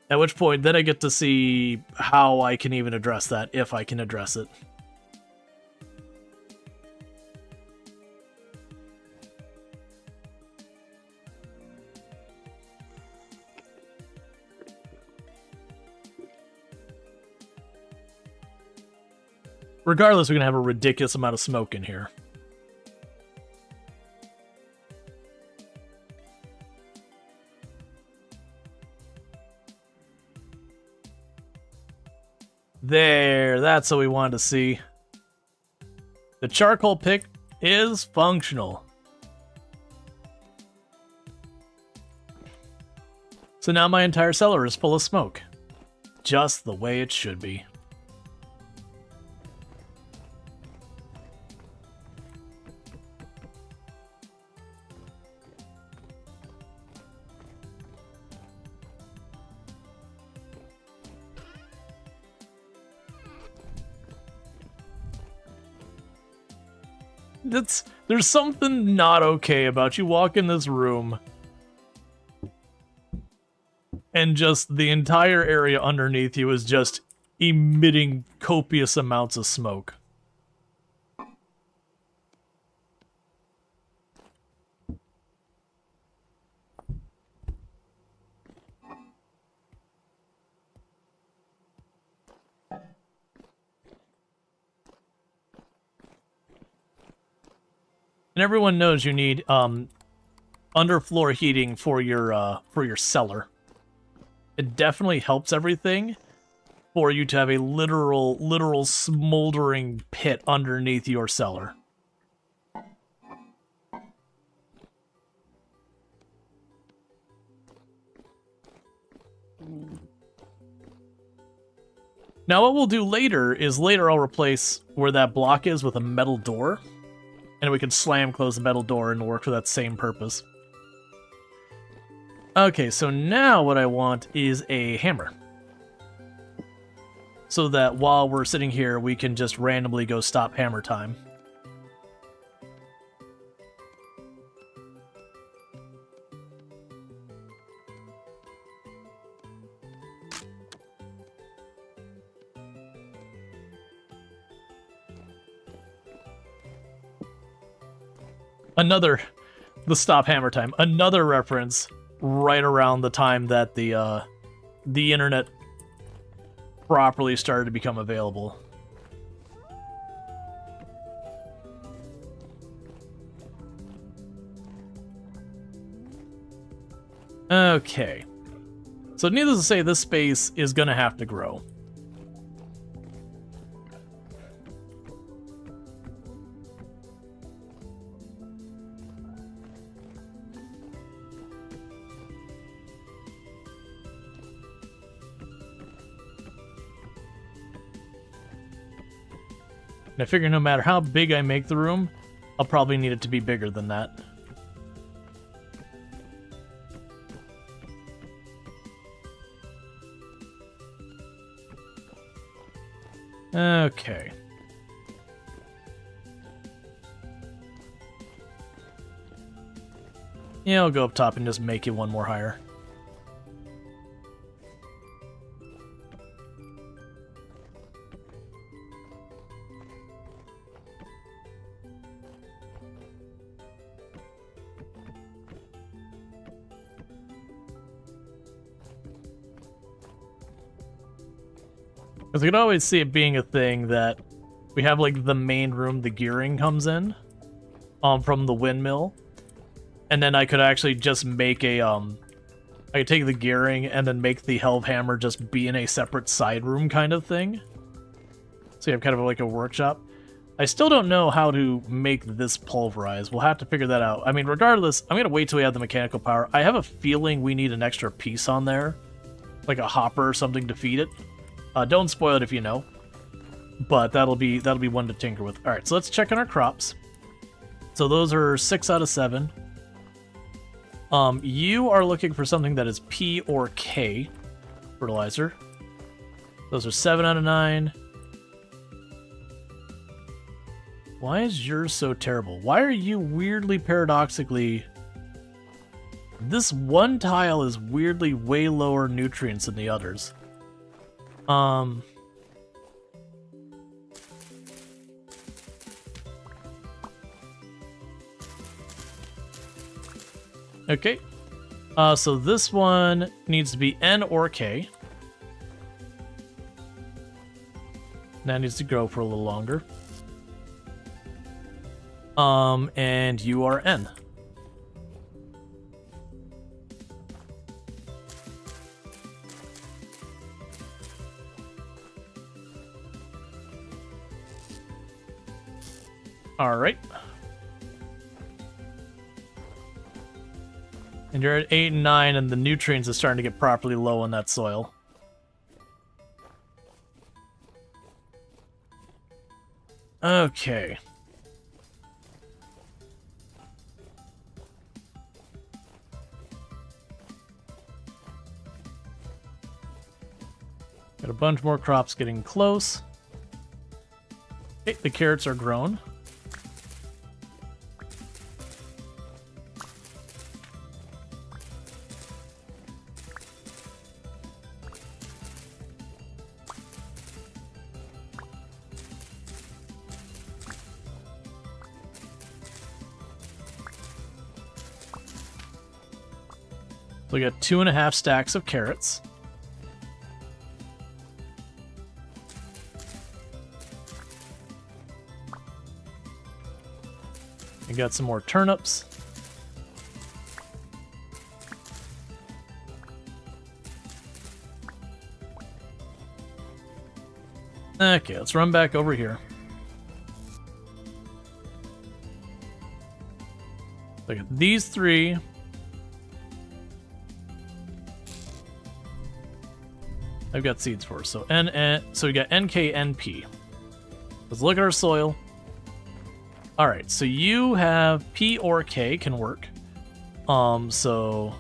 At which point, then I get to see how I can even address that, if I can address it. Regardless, we're going to have a ridiculous amount of smoke in here. There, that's what we wanted to see. The charcoal pick is functional. So now my entire cellar is full of smoke. Just the way it should be. There's something not okay about you walk in this room and just the entire area underneath you is just emitting copious amounts of smoke. And everyone knows you need underfloor heating for your cellar. It definitely helps everything for you to have a literal smoldering pit underneath your cellar. Now what we'll do later is I'll replace where that block is with a metal door. And we can slam close the metal door and work for that same purpose. Okay, so now what I want is a hammer. So that while we're sitting here, we can just randomly go stop hammer time. another, the stop hammer time, another reference right around the time that the internet properly started to become available. Okay. So needless to say, this space is going to have to grow. And I figure no matter how big I make the room, I'll probably need it to be bigger than that. Okay. Yeah, I'll go up top and just make it one more higher. Because I could always see it being a thing that we have, like, the main room the gearing comes in from the windmill. And then I could actually just make a, I could take the gearing and then make the helve hammer just be in a separate side room kind of thing. So you have kind of like a workshop. I still don't know how to make this pulverize. We'll have to figure that out. I mean, regardless, I'm going to wait till we have the mechanical power. I have a feeling we need an extra piece on there. Like a hopper or something to feed it. Don't spoil it if you know, but that'll be one to tinker with. All right, so let's check on our crops. So those are 6 out of 7. You are looking for something that is P or K fertilizer. Those are 7 out of 9. Why is yours so terrible? Why are you weirdly paradoxically... This one tile is weirdly way lower nutrients than the others. Okay. So this one needs to be N or K. That needs to grow for a little longer. And you are N. All right. And you're at 8 and 9, and the nutrients are starting to get properly low in that soil. Okay. Got a bunch more crops getting close. Okay, the carrots are grown. So we got 2.5 stacks of carrots. We got some more turnips. Okay, let's run back over here. Look at these 3. I've got seeds for, so so we got NK, NP. Let's look at our soil. All right, so you have P or K can work. So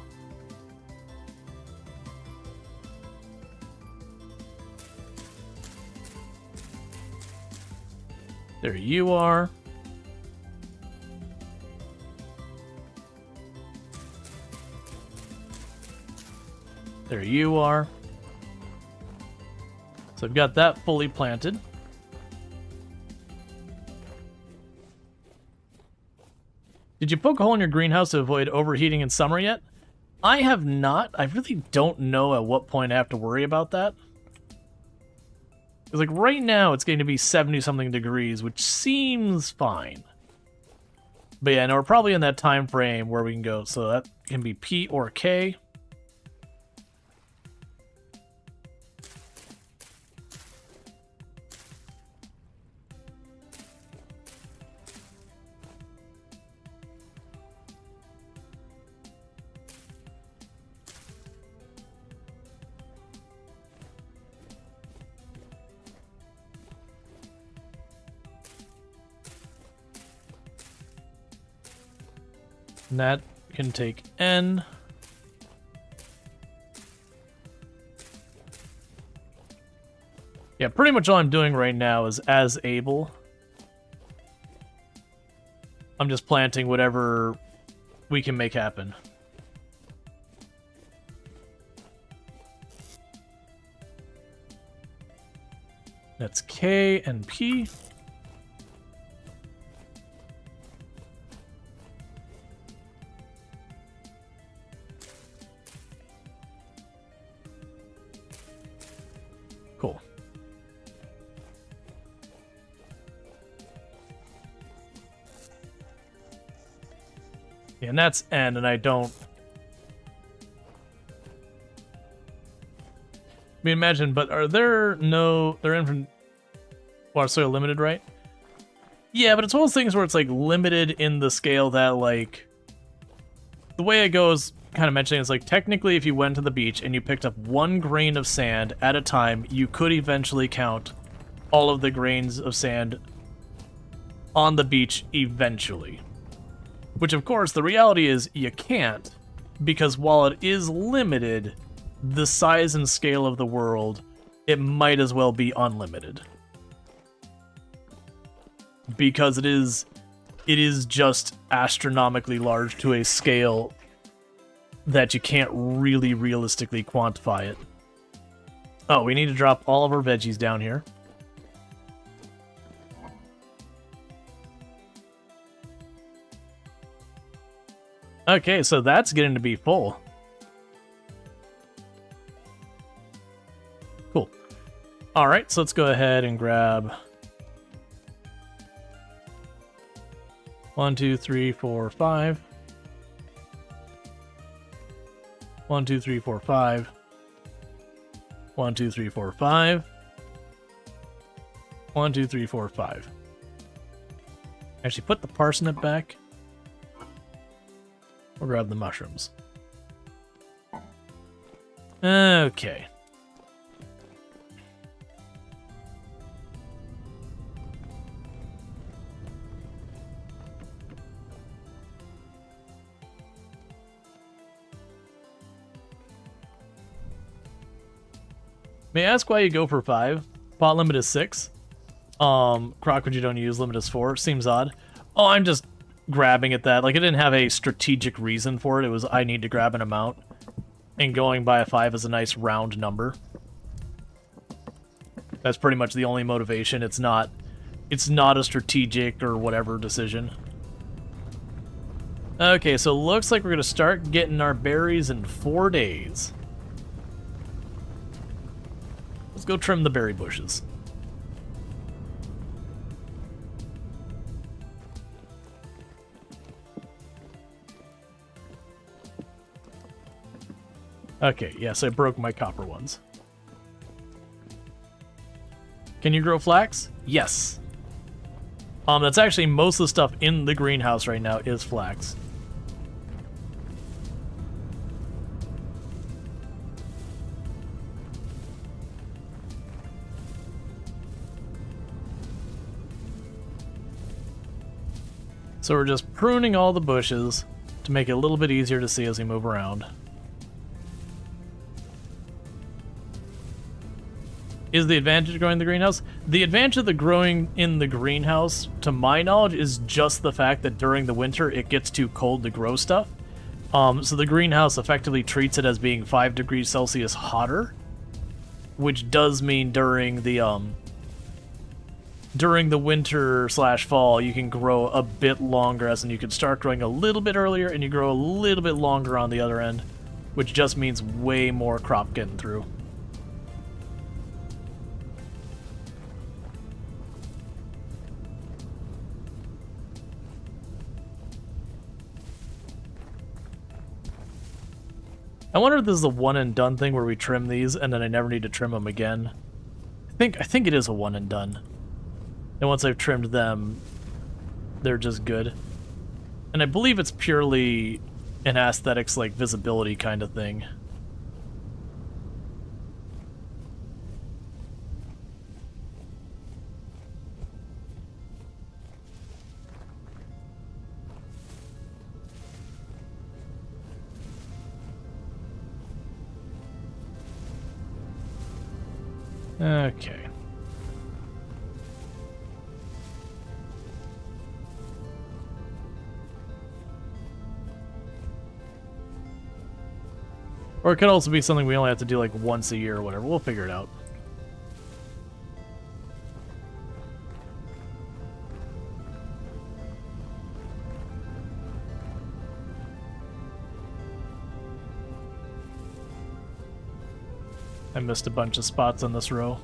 there you are. There you are. So I've got that fully planted. Did you poke a hole in your greenhouse to avoid overheating in summer yet? I have not. I really don't know at what point I have to worry about that. Because, like, right now it's going to be 70-something degrees, which seems fine. But yeah, no, we're probably in that time frame where we can go. So that can be P or K. And that can take N. Yeah, pretty much all I'm doing right now is as able. I'm just planting whatever we can make happen. That's K and P. Cool. Yeah, and that's N, and I don't... I mean, imagine, but are there no... They're in from... Water soil limited, right? Yeah, but it's one of those things where it's, like, limited in the scale that, like... The way it goes, kind of mentioning, is, like, technically if you went to the beach and you picked up 1 grain of sand at a time, you could eventually count all of the grains of sand on the beach eventually. Which, of course, the reality is you can't, because while it is limited, the size and scale of the world, it might as well be unlimited. Because it is just astronomically large to a scale that you can't really realistically quantify it. Oh, we need to drop all of our veggies down here. Okay, so that's getting to be full. Cool. Alright, so let's go ahead and grab 1, 2, 3, 4, 5. 1, 2, 3, 4, 5. 1, 2, 3, 4, 5. 1, 2, 3, 4, 5. Actually, put the parsnip back. We'll grab the mushrooms. Okay. May I ask why you go for 5? Pot limit is 6. Crockwood you don't use, limit is 4. Seems odd. Oh, I'm just grabbing at that. Like, I didn't have a strategic reason for it. It was, I need to grab an amount. And going by a 5 is a nice round number. That's pretty much the only motivation. It's not a strategic or whatever decision. Okay, so looks like we're going to start getting our berries in 4 days. Let's go trim the berry bushes. Okay, yes, I broke my copper ones. Can you grow flax? Yes. That's actually most of the stuff in the greenhouse right now is flax. So we're just pruning all the bushes to make it a little bit easier to see as we move around. Is the advantage of growing in the greenhouse? The advantage of the growing in the greenhouse, to my knowledge, is just the fact that during the winter it gets too cold to grow stuff. So the greenhouse effectively treats it as being 5 degrees Celsius hotter, which does mean during the during the winter / fall, you can grow a bit longer, as in you can start growing a little bit earlier and you grow a little bit longer on the other end, which just means way more crop getting through. I wonder if this is a one and done thing where we trim these and then I never need to trim them again. I think it is a one and done. And once I've trimmed them, they're just good. And I believe it's purely an aesthetics, like visibility kind of thing. Okay. Or it could also be something we only have to do like once a year or whatever. We'll figure it out. I missed a bunch of spots on this row.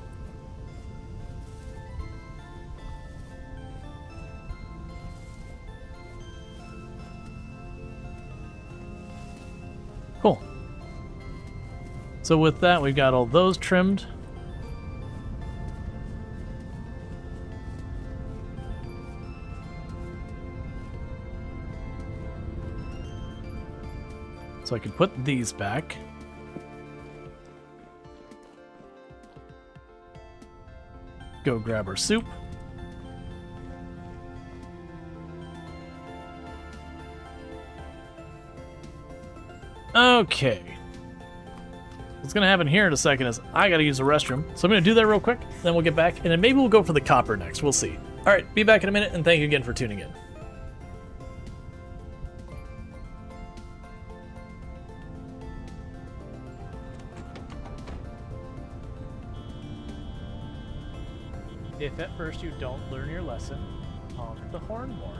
Cool. So with that, we've got all those trimmed. So I can put these back. Go grab our soup. Okay. What's going to happen here in a second is I got to use the restroom. So I'm going to do that real quick, then we'll get back, and then maybe we'll go for the copper next. We'll see. All right, be back in a minute, and thank you again for tuning in. If at first you don't learn your lesson, honk the horn more.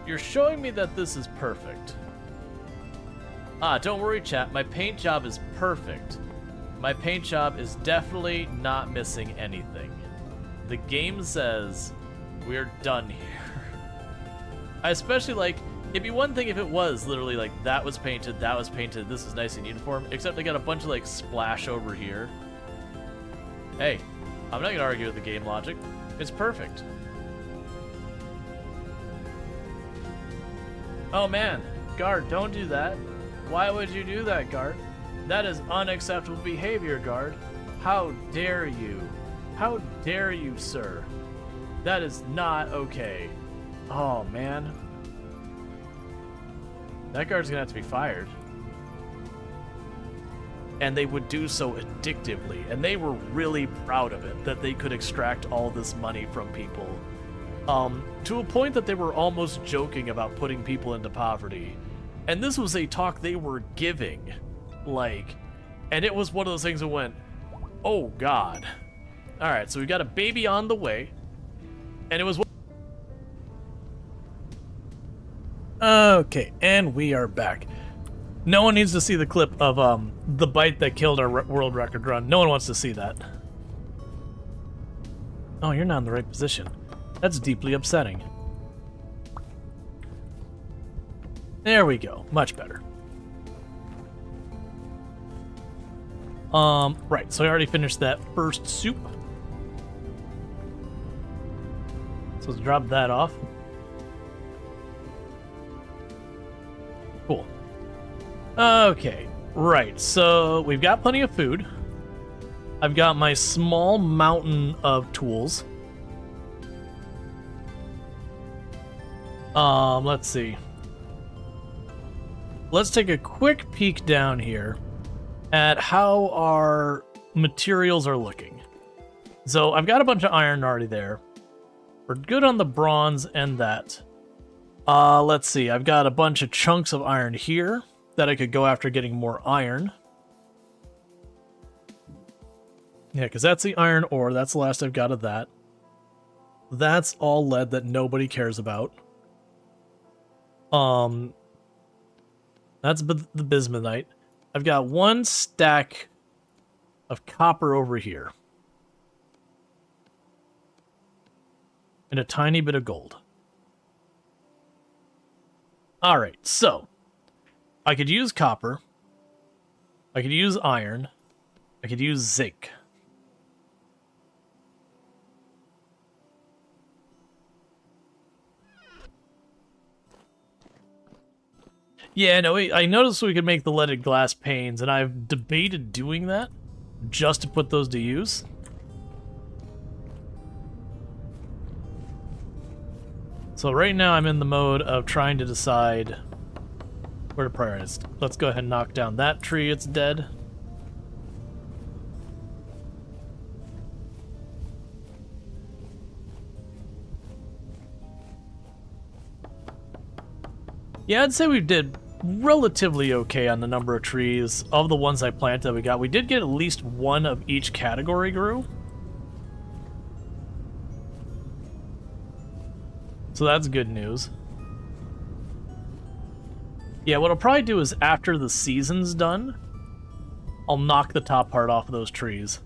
You're showing me that this is perfect. Ah, don't worry, chat. My paint job is perfect. My paint job is definitely not missing anything. The game says we're done here. I especially like, it'd be one thing if it was literally like that was painted, this is nice and uniform, except I got a bunch of like splash over here. Hey, I'm not gonna argue with the game logic. It's perfect. Oh man, Guard, don't do that. Why would you do that, Guard? That is unacceptable behavior, Guard. How dare you? How dare you, sir? That is not okay. Oh man. That guard's gonna have to be fired. And they would do so addictively, and they were really proud of it, that they could extract all this money from people. To a point that they were almost joking about putting people into poverty. And this was a talk they were giving. Like, and it was one of those things that went, oh god. Alright, so we got a baby on the way. And it was... Okay, and we are back. No one needs to see the clip of the bite that killed our world record run. No one wants to see that. Oh, you're not in the right position. That's deeply upsetting. There we go. Much better. Right, so I already finished that first soup. So let's drop that off. Cool. Okay, right, so we've got plenty of food. I've got my small mountain of tools. Let's see. Let's take a quick peek down here at how our materials are looking. So I've got a bunch of iron already there. We're good on the bronze and that. Let's see. I've got a bunch of chunks of iron here that I could go after getting more iron. Yeah, because that's the iron ore. That's the last I've got of that. That's all lead that nobody cares about. That's the bismuthite. I've got one stack of copper over here. And a tiny bit of gold. Alright, so I could use copper. I could use iron. I could use zinc. Yeah, no, I noticed we could make the leaded glass panes, and I've debated doing that just to put those to use. So right now I'm in the mode of trying to decide where to prioritize. Let's go ahead and knock down that tree, it's dead. Yeah, I'd say we did relatively okay on the number of trees. Of the ones I planted we got, we did get at least one of each category grew. So that's good news. Yeah, what I'll probably do is after the season's done, I'll knock the top part off of those trees.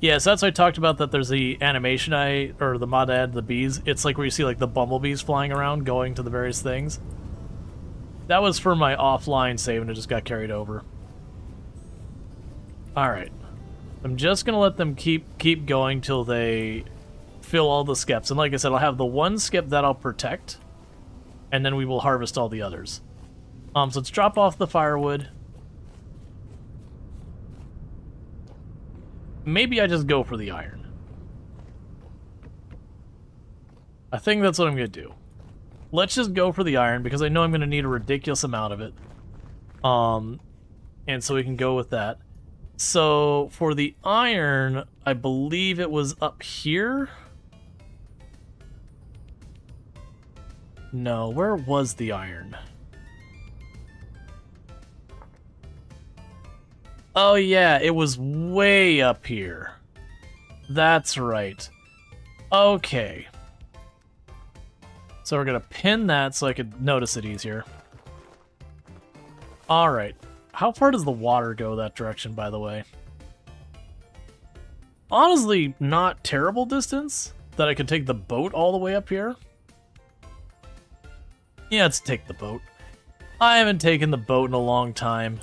Yeah, so that's what I talked about, that there's the animation or the mod I added, the bees. It's like where you see like the bumblebees flying around going to the various things. That was for my offline save and it just got carried over. Alright. I'm just gonna let them keep going till they fill all the skeps. And like I said, I'll have the one skep that I'll protect, and then we will harvest all the others. So let's drop off the firewood. Maybe I just go for the iron. I think that's what I'm going to do. Let's just go for the iron, because I know I'm going to need a ridiculous amount of it. And so we can go with that. So, for the iron, I believe it was up here? No, where was the iron? Oh yeah, it was way up here. That's right. Okay. So we're gonna pin that so I could notice it easier. Alright. How far does the water go that direction, by the way? Honestly, not terrible distance that I could take the boat all the way up here. Yeah, let's take the boat. I haven't taken the boat in a long time.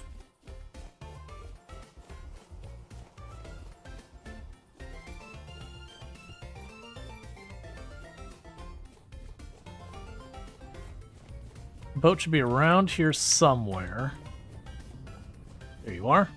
Boat should be around here somewhere. There you are.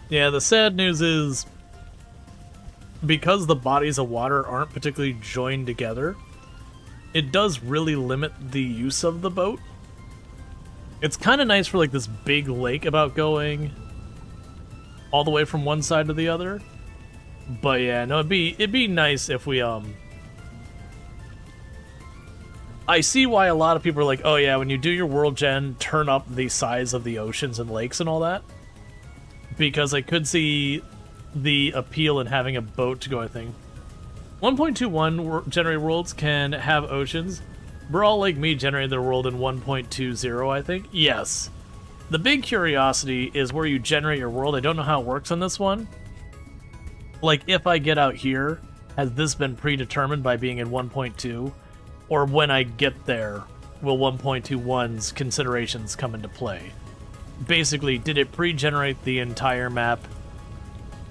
Yeah, the sad news is, because the bodies of water aren't particularly joined together, it does really limit the use of the boat. It's kind of nice for like this big lake about going all the way from one side to the other. But yeah, no, it'd be nice if we I see why a lot of people are like, oh yeah, when you do your world gen, turn up the size of the oceans and lakes and all that. Because I could see the appeal in having a boat to go, I think. 1.21 generated worlds can have oceans. Rual, like me, generated their world in 1.20, I think. Yes. The big curiosity is where you generate your world. I don't know how it works on this one. Like, if I get out here, has this been predetermined by being in 1.2? Or when I get there, will 1.21's considerations come into play? Basically, did it pre-generate the entire map?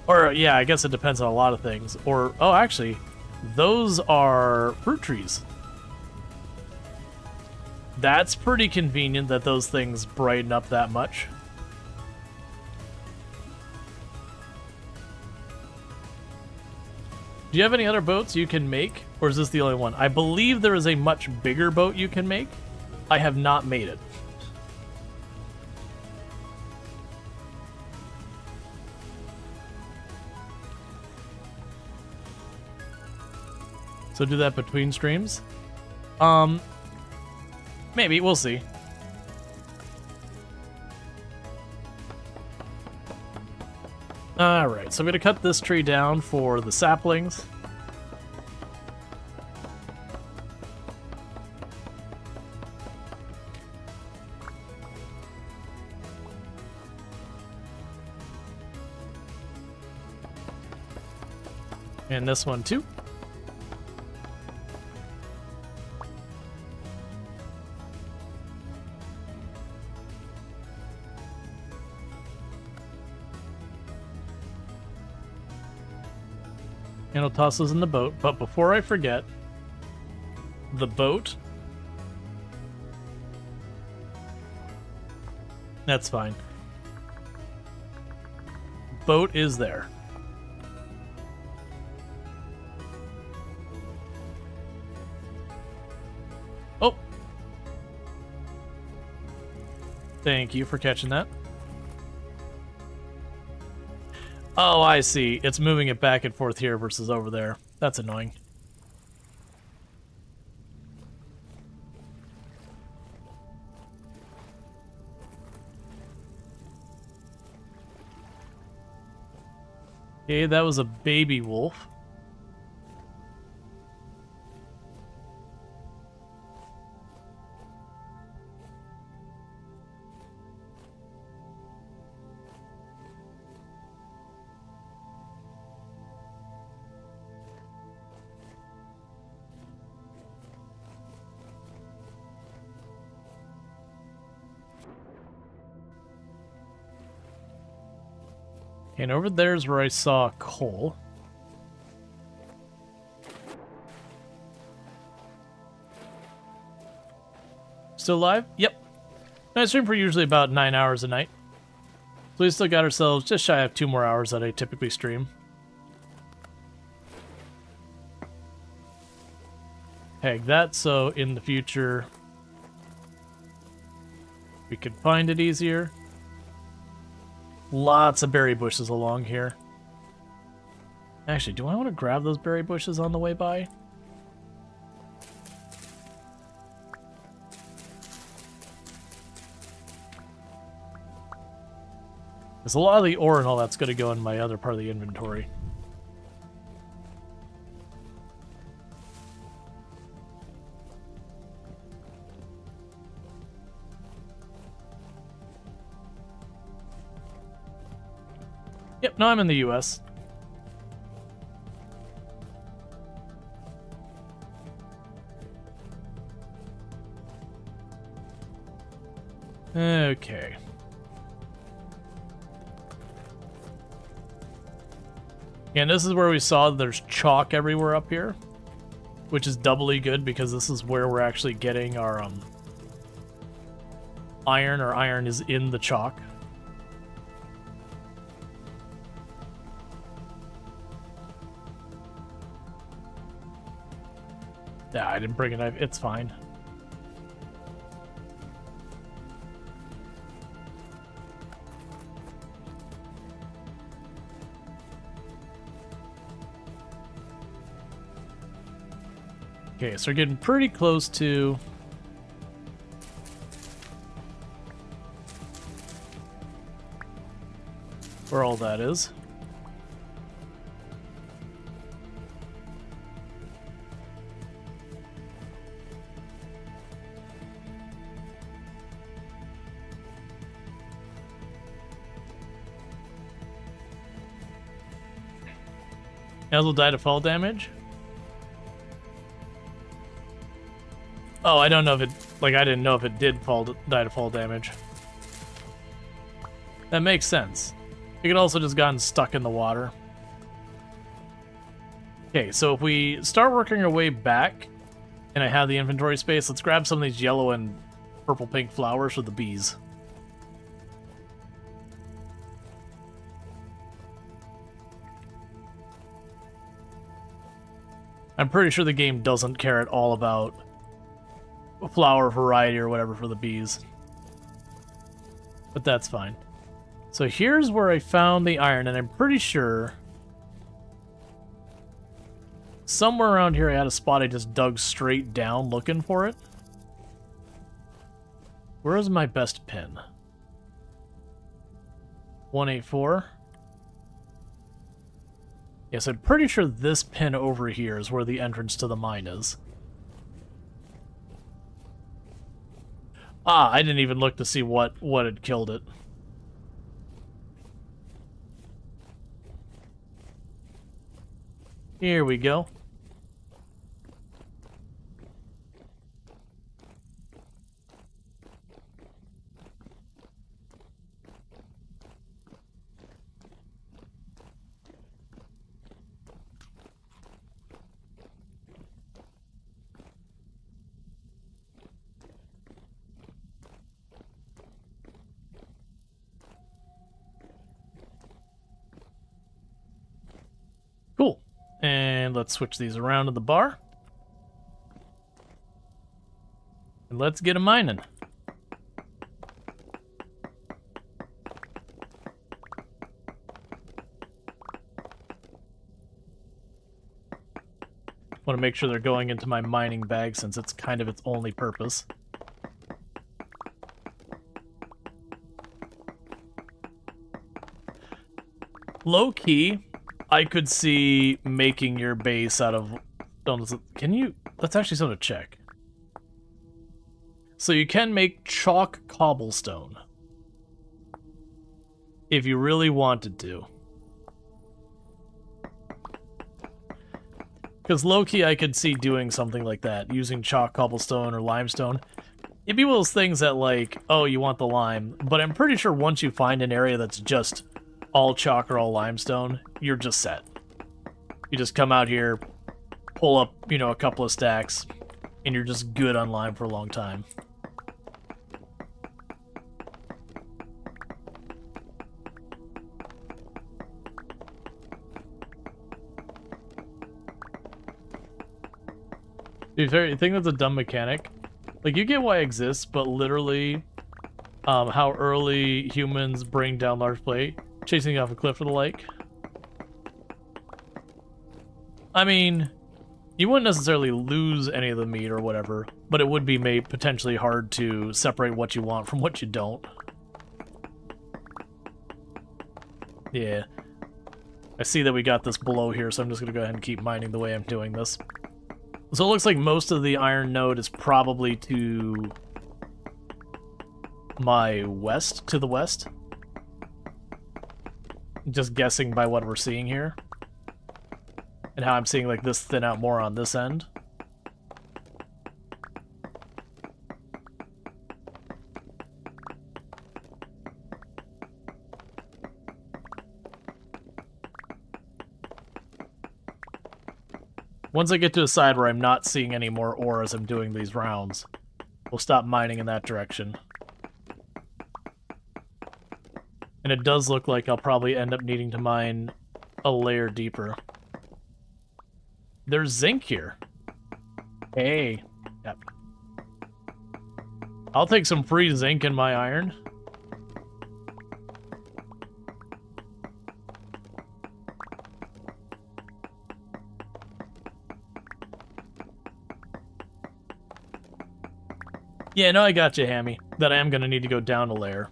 Or, yeah, I guess it depends on a lot of things. Or, oh, actually, those are fruit trees. That's pretty convenient that those things brighten up that much. Do you have any other boats you can make, or is this the only one? I believe there is a much bigger boat you can make. I have not made it. So do that between streams? Maybe, we'll see. Alright, so I'm gonna cut this tree down for the saplings. And this one too. And I'll toss those in the boat. But before I forget, the boat. That's fine. Boat is there. Oh. Thank you for catching that. Oh, I see. It's moving it back and forth here versus over there. That's annoying. Okay, that was a baby wolf. And over there's where I saw coal. Still live? Yep. I stream for usually about 9 hours a night. So we still got ourselves just shy of 2 more hours that I typically stream. Peg that so in the future we could find it easier. Lots of berry bushes along here. Actually, do I want to grab those berry bushes on the way by? There's a lot of the ore and all that's going to go in my other part of the inventory. Yep, no, I'm in the US. Okay. And this is where we saw there's chalk everywhere up here, which is doubly good because this is where we're actually getting our iron. Our iron is in the chalk. Yeah, I didn't bring a knife. It's fine. Okay, so we're getting pretty close to where all that is. Will die to fall damage? Oh, I don't know if it... Like, I didn't know if it did die to fall damage. That makes sense. It could also just gotten stuck in the water. Okay, so if we start working our way back, and I have the inventory space, let's grab some of these yellow and purple pink flowers for the bees. I'm pretty sure the game doesn't care at all about flower variety or whatever for the bees. But that's fine. So here's where I found the iron, and I'm pretty sure somewhere around here I had a spot I just dug straight down looking for it. Where is my best pin? 184. Yes, I'm pretty sure this pin over here is where the entrance to the mine is. Ah, I didn't even look to see what had killed it. Here we go. Cool. And let's switch these around to the bar. And let's get a mining. Want to make sure they're going into my mining bag since it's kind of its only purpose. Low key, I could see making your base out of stones. Can you? That's actually something to check. So you can make chalk cobblestone if you really wanted to. Because low-key, I could see doing something like that, using chalk cobblestone or limestone. It'd be one of those things that, like, oh, you want the lime, but I'm pretty sure once you find an area that's just all chalk or all limestone, you're just set. You just come out here, pull up, you know, a couple of stacks, and you're just good on lime for a long time. To be fair, you think that's a dumb mechanic? Like, you get why it exists, but literally, how early humans bring down large prey, chasing off a cliff or the like. I mean, you wouldn't necessarily lose any of the meat or whatever, but it would be made potentially hard to separate what you want from what you don't. Yeah. I see that we got this below here, so I'm just going to go ahead and keep mining the way I'm doing this. So it looks like most of the iron node is probably to my west, to the west. Just guessing by what we're seeing here. And how I'm seeing like this thin out more on this end. Once I get to a side where I'm not seeing any more ore as I'm doing these rounds, we'll stop mining in that direction. And it does look like I'll probably end up needing to mine a layer deeper. There's zinc here. Hey. Yep. I'll take some free zinc in my iron. Yeah, no, I got you, Hammy. That I am going to need to go down a layer.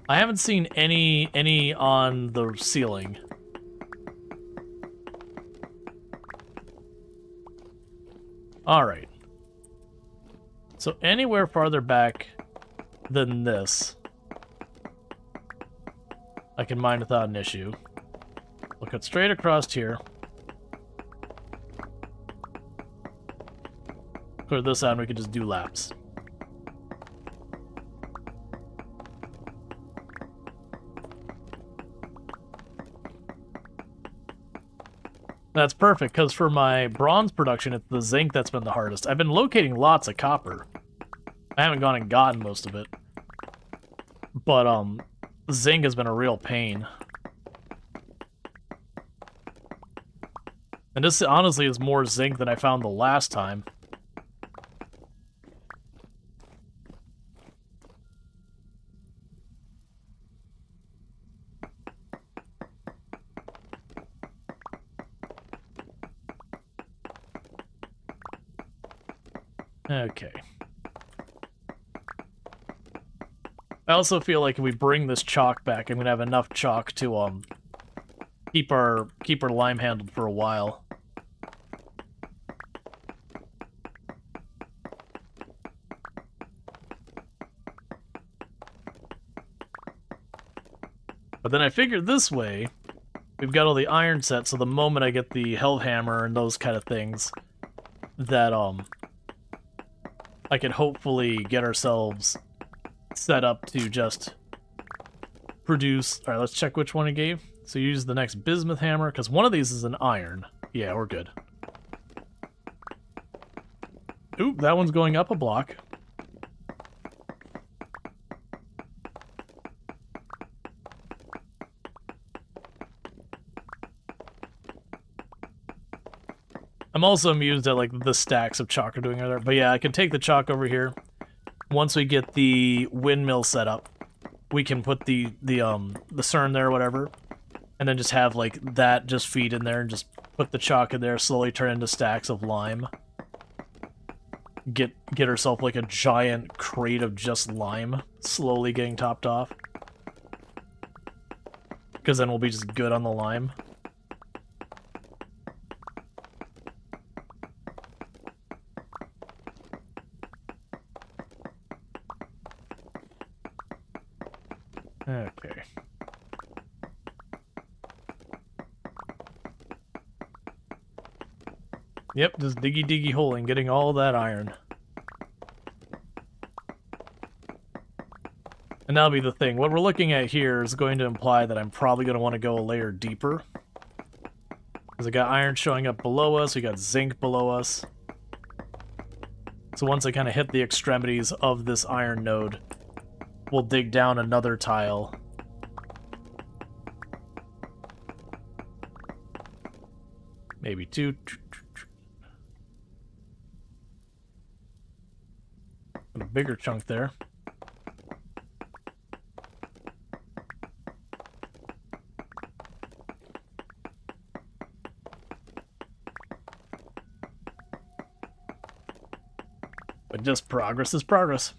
I haven't seen any on the ceiling. Alright. So anywhere farther back than this, I can mine without an issue. We'll cut straight across here. Clear this out and we can just do laps. That's perfect, because for my bronze production, it's the zinc that's been the hardest. I've been locating lots of copper. I haven't gone and gotten most of it. But, zinc has been a real pain. And this, honestly, is more zinc than I found the last time. Okay. I also feel like if we bring this chalk back, I'm gonna have enough chalk to keep our lime handled for a while. But then I figured this way, we've got all the iron set, so the moment I get the hellhammer and those kind of things, that I can hopefully get ourselves set up to just produce. All right, let's check which one it gave. So use the next bismuth hammer, because one of these is an iron. Yeah, we're good. Oop, that one's going up a block. I'm also amused at like the stacks of chalk are doing there. But yeah, I can take the chalk over here. Once we get the windmill set up, we can put the CERN there or whatever, and then just have like that just feed in there and just put the chalk in there, slowly turn into stacks of lime. Get herself like a giant crate of just lime, slowly getting topped off. Because then we'll be just good on the lime. Okay. Yep, just diggy hole and getting all that iron. And that'll be the thing. What we're looking at here is going to imply that I'm probably going to want to go a layer deeper. Because I got iron showing up below us, we got zinc below us. So once I kind of hit the extremities of this iron node, we'll dig down another tile. Maybe two. A bigger chunk there. But just progress is progress.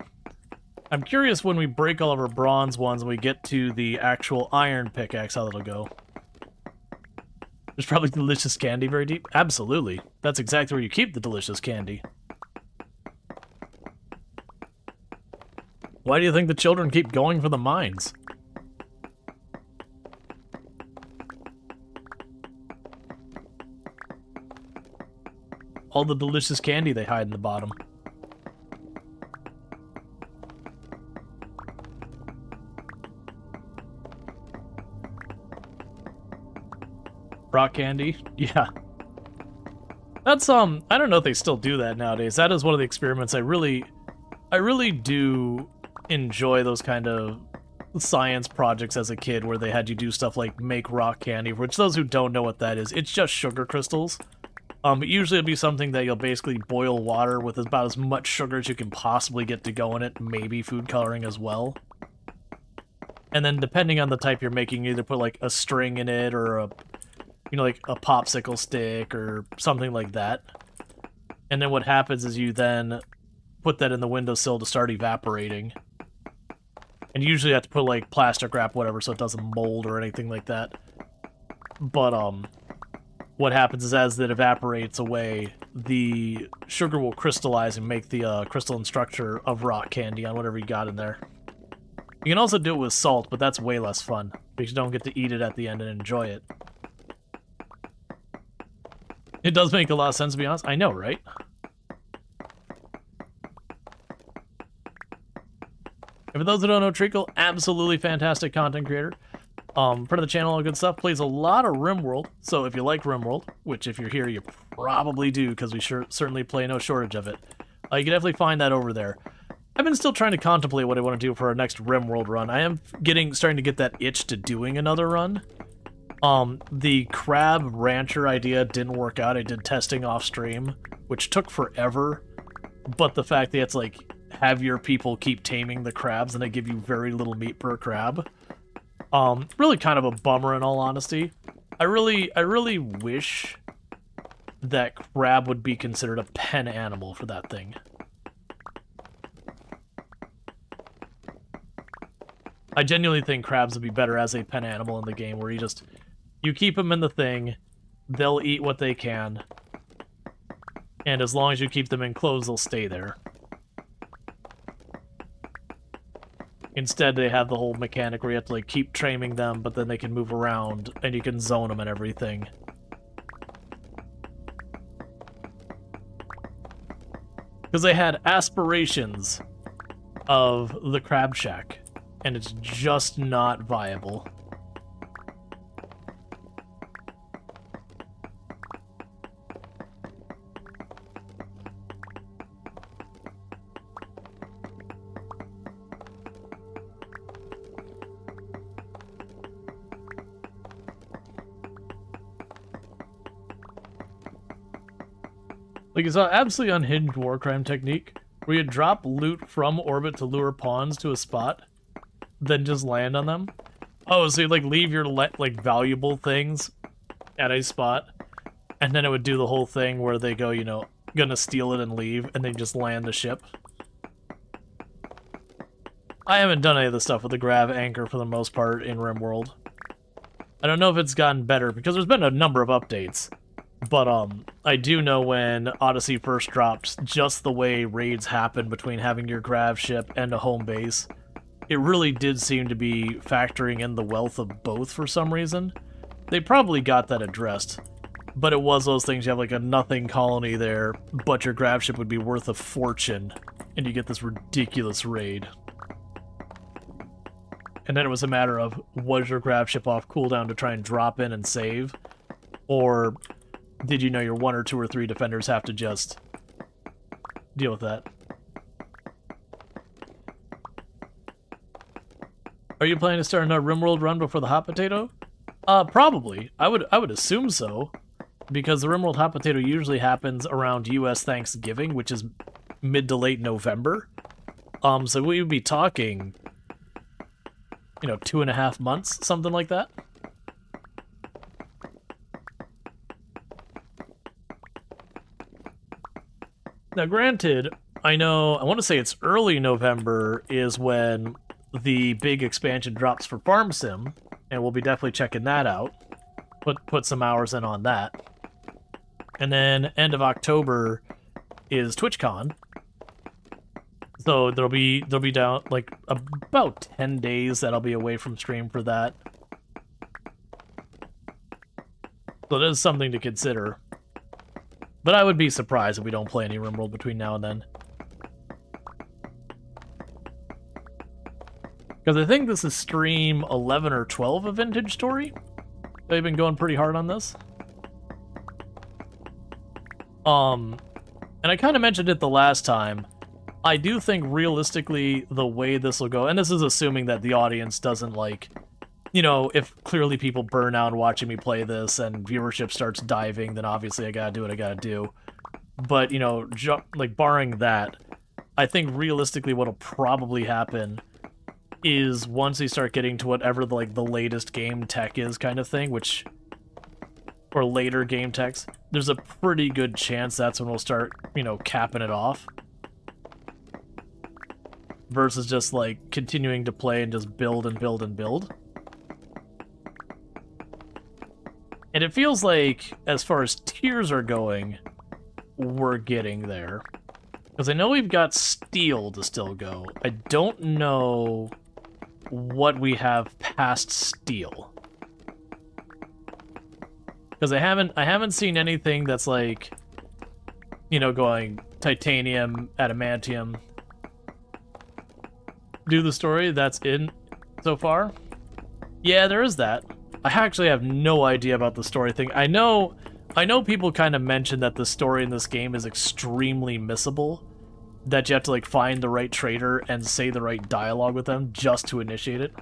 I'm curious when we break all of our bronze ones and we get to the actual iron pickaxe, how that'll go. There's probably delicious candy very deep. Absolutely. That's exactly where you keep the delicious candy. Why do you think the children keep going for the mines? All the delicious candy they hide in the bottom. Rock candy? Yeah. That's, I don't know if they still do that nowadays. That is one of the experiments I really do enjoy, those kind of science projects as a kid where they had you do stuff like make rock candy, which those who don't know what that is, it's just sugar crystals. But usually it'll be something that you'll basically boil water with about as much sugar as you can possibly get to go in it, maybe food coloring as well. And then depending on the type you're making, you either put like a string in it or a, you know, like a popsicle stick or something like that. And then what happens is you then put that in the windowsill to start evaporating. And usually you have to put like plastic wrap, whatever, so it doesn't mold or anything like that. But what happens is as it evaporates away, the sugar will crystallize and make the crystalline structure of rock candy on whatever you got in there. You can also do it with salt, but that's way less fun, because you don't get to eat it at the end and enjoy it. It does make a lot of sense, to be honest. I know, right? And for those who don't know, Treacle, absolutely fantastic content creator. Part of the channel, all good stuff. Plays a lot of RimWorld, so if you like RimWorld, which if you're here, you probably do, because we certainly play no shortage of it, you can definitely find that over there. I've been still trying to contemplate what I want to do for our next RimWorld run. I am starting to get that itch to doing another run. The crab rancher idea didn't work out. I did testing off stream, which took forever. But the fact that it's like, have your people keep taming the crabs and they give you very little meat per crab. Really kind of a bummer in all honesty. I really wish that crab would be considered a pen animal for that thing. I genuinely think crabs would be better as a pen animal in the game, where you keep them in the thing, they'll eat what they can, and as long as you keep them enclosed, they'll stay there. Instead, they have the whole mechanic where you have to like keep training them, but then they can move around, and you can zone them and everything. Because they had aspirations of the Crab Shack, and it's just not viable. Like, it's an absolutely unhinged war crime technique where you drop loot from orbit to lure pawns to a spot, then just land on them. Oh, so you like leave your like valuable things at a spot, and then it would do the whole thing where they go, you know, gonna steal it and leave, and they just land the ship. I haven't done any of the stuff with the grav anchor for the most part in RimWorld. I don't know if it's gotten better because there's been a number of updates. But I do know when Odyssey first dropped, just the way raids happen between having your grav ship and a home base, it really did seem to be factoring in the wealth of both for some reason. They probably got that addressed, but it was those things, you have like a nothing colony there, but your grav ship would be worth a fortune, and you get this ridiculous raid. And then it was a matter of, was your grav ship off cooldown to try and drop in and save, or did you know your 1 or 2 or 3 defenders have to just deal with that? Are you planning to start another RimWorld run before the Hot Potato? Probably. I would assume so, because the RimWorld Hot Potato usually happens around US Thanksgiving, which is mid to late November. So we would be talking, you know, 2.5 months, something like that. Now, granted, I want to say it's early November is when the big expansion drops for Farm Sim, and we'll be definitely checking that out. Put some hours in on that. And then end of October is TwitchCon. So there'll be down like about 10 days that I'll be away from stream for that. So that is something to consider. But I would be surprised if we don't play any RimWorld between now and then. Because I think this is stream 11 or 12 of Vintage Story. They've been going pretty hard on this. And I kind of mentioned it the last time. I do think realistically the way this will go, and this is assuming that the audience doesn't like, you know, if clearly people burn out watching me play this and viewership starts diving, then obviously I gotta do what I gotta do. But, you know, like barring that, I think realistically what'll probably happen is once they start getting to whatever the latest game tech is kind of thing, or later game techs, there's a pretty good chance that's when we'll start, you know, capping it off. Versus just like continuing to play and just build and build and build. And it feels like, as far as tiers are going, we're getting there. Because I know we've got Steel to still go. I don't know what we have past Steel. Because I haven't seen anything that's like, you know, going Titanium, Adamantium. Do the story that's in so far? Yeah, there is that. I actually have no idea about the story thing. I know people kind of mention that the story in this game is extremely missable, that you have to like find the right trader and say the right dialogue with them just to initiate it.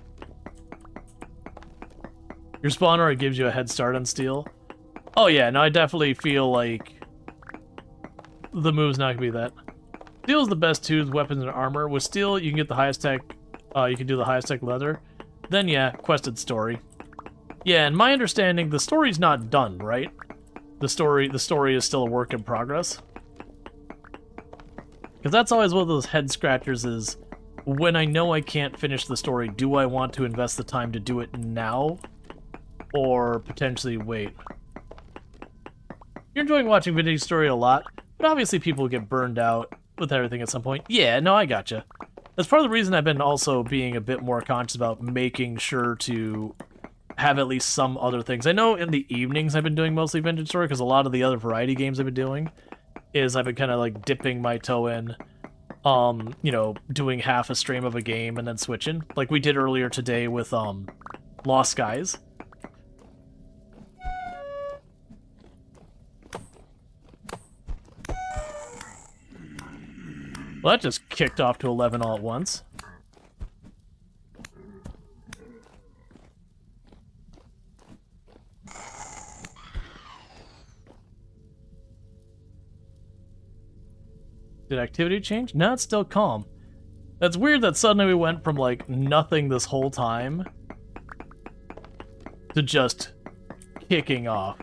Your spawner, it gives you a head start on steel. Oh yeah, no, I definitely feel like the move's not gonna be that. Steel is the best too, with weapons and armor. With steel, you can get the highest tech. You can do the highest tech leather. Then yeah, quested story. Yeah, and my understanding, the story's not done, right? The story is still a work in progress. Because that's always one of those head scratchers is, when I know I can't finish the story, do I want to invest the time to do it now? Or potentially wait? You're enjoying watching Vintage Story a lot, but obviously people get burned out with everything at some point. Yeah, no, I gotcha. That's part of the reason I've been also being a bit more conscious about making sure to have at least some other things. I know in the evenings I've been doing mostly Vintage Story, because a lot of the other variety games I've been doing is I've been kind of like dipping my toe in, you know, doing half a stream of a game and then switching. Like we did earlier today with Lost Skies. Well, that just kicked off to 11 all at once. Did activity change? No, it's still calm. That's weird that suddenly we went from, like, nothing this whole time to just kicking off.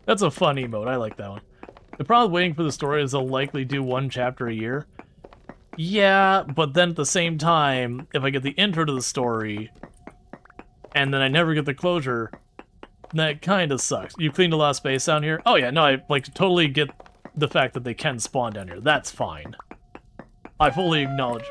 That's a fun emote. I like that one. The problem with waiting for the story is they'll likely do one chapter a year. Yeah, but then at the same time, if I get the intro to the story, and then I never get the closure, that kind of sucks. You cleaned a lot of space down here? Oh yeah, no, I like totally get the fact that they can spawn down here. That's fine. I fully acknowledge.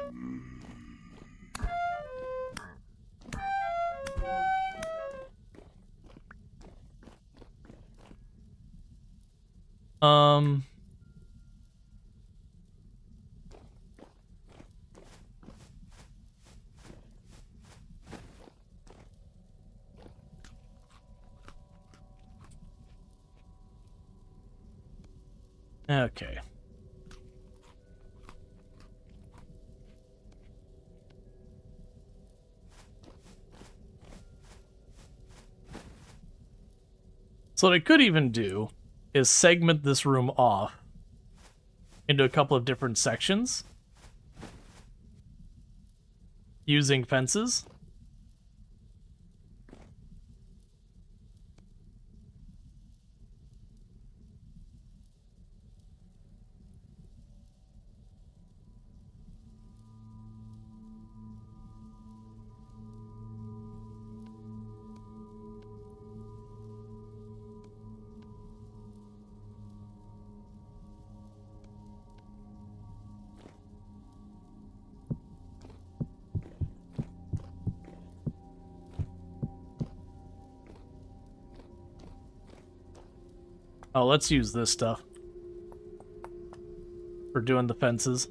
Okay. So what I could even do is segment this room off into a couple of different sections using fences. Oh, let's use this stuff for doing the fences.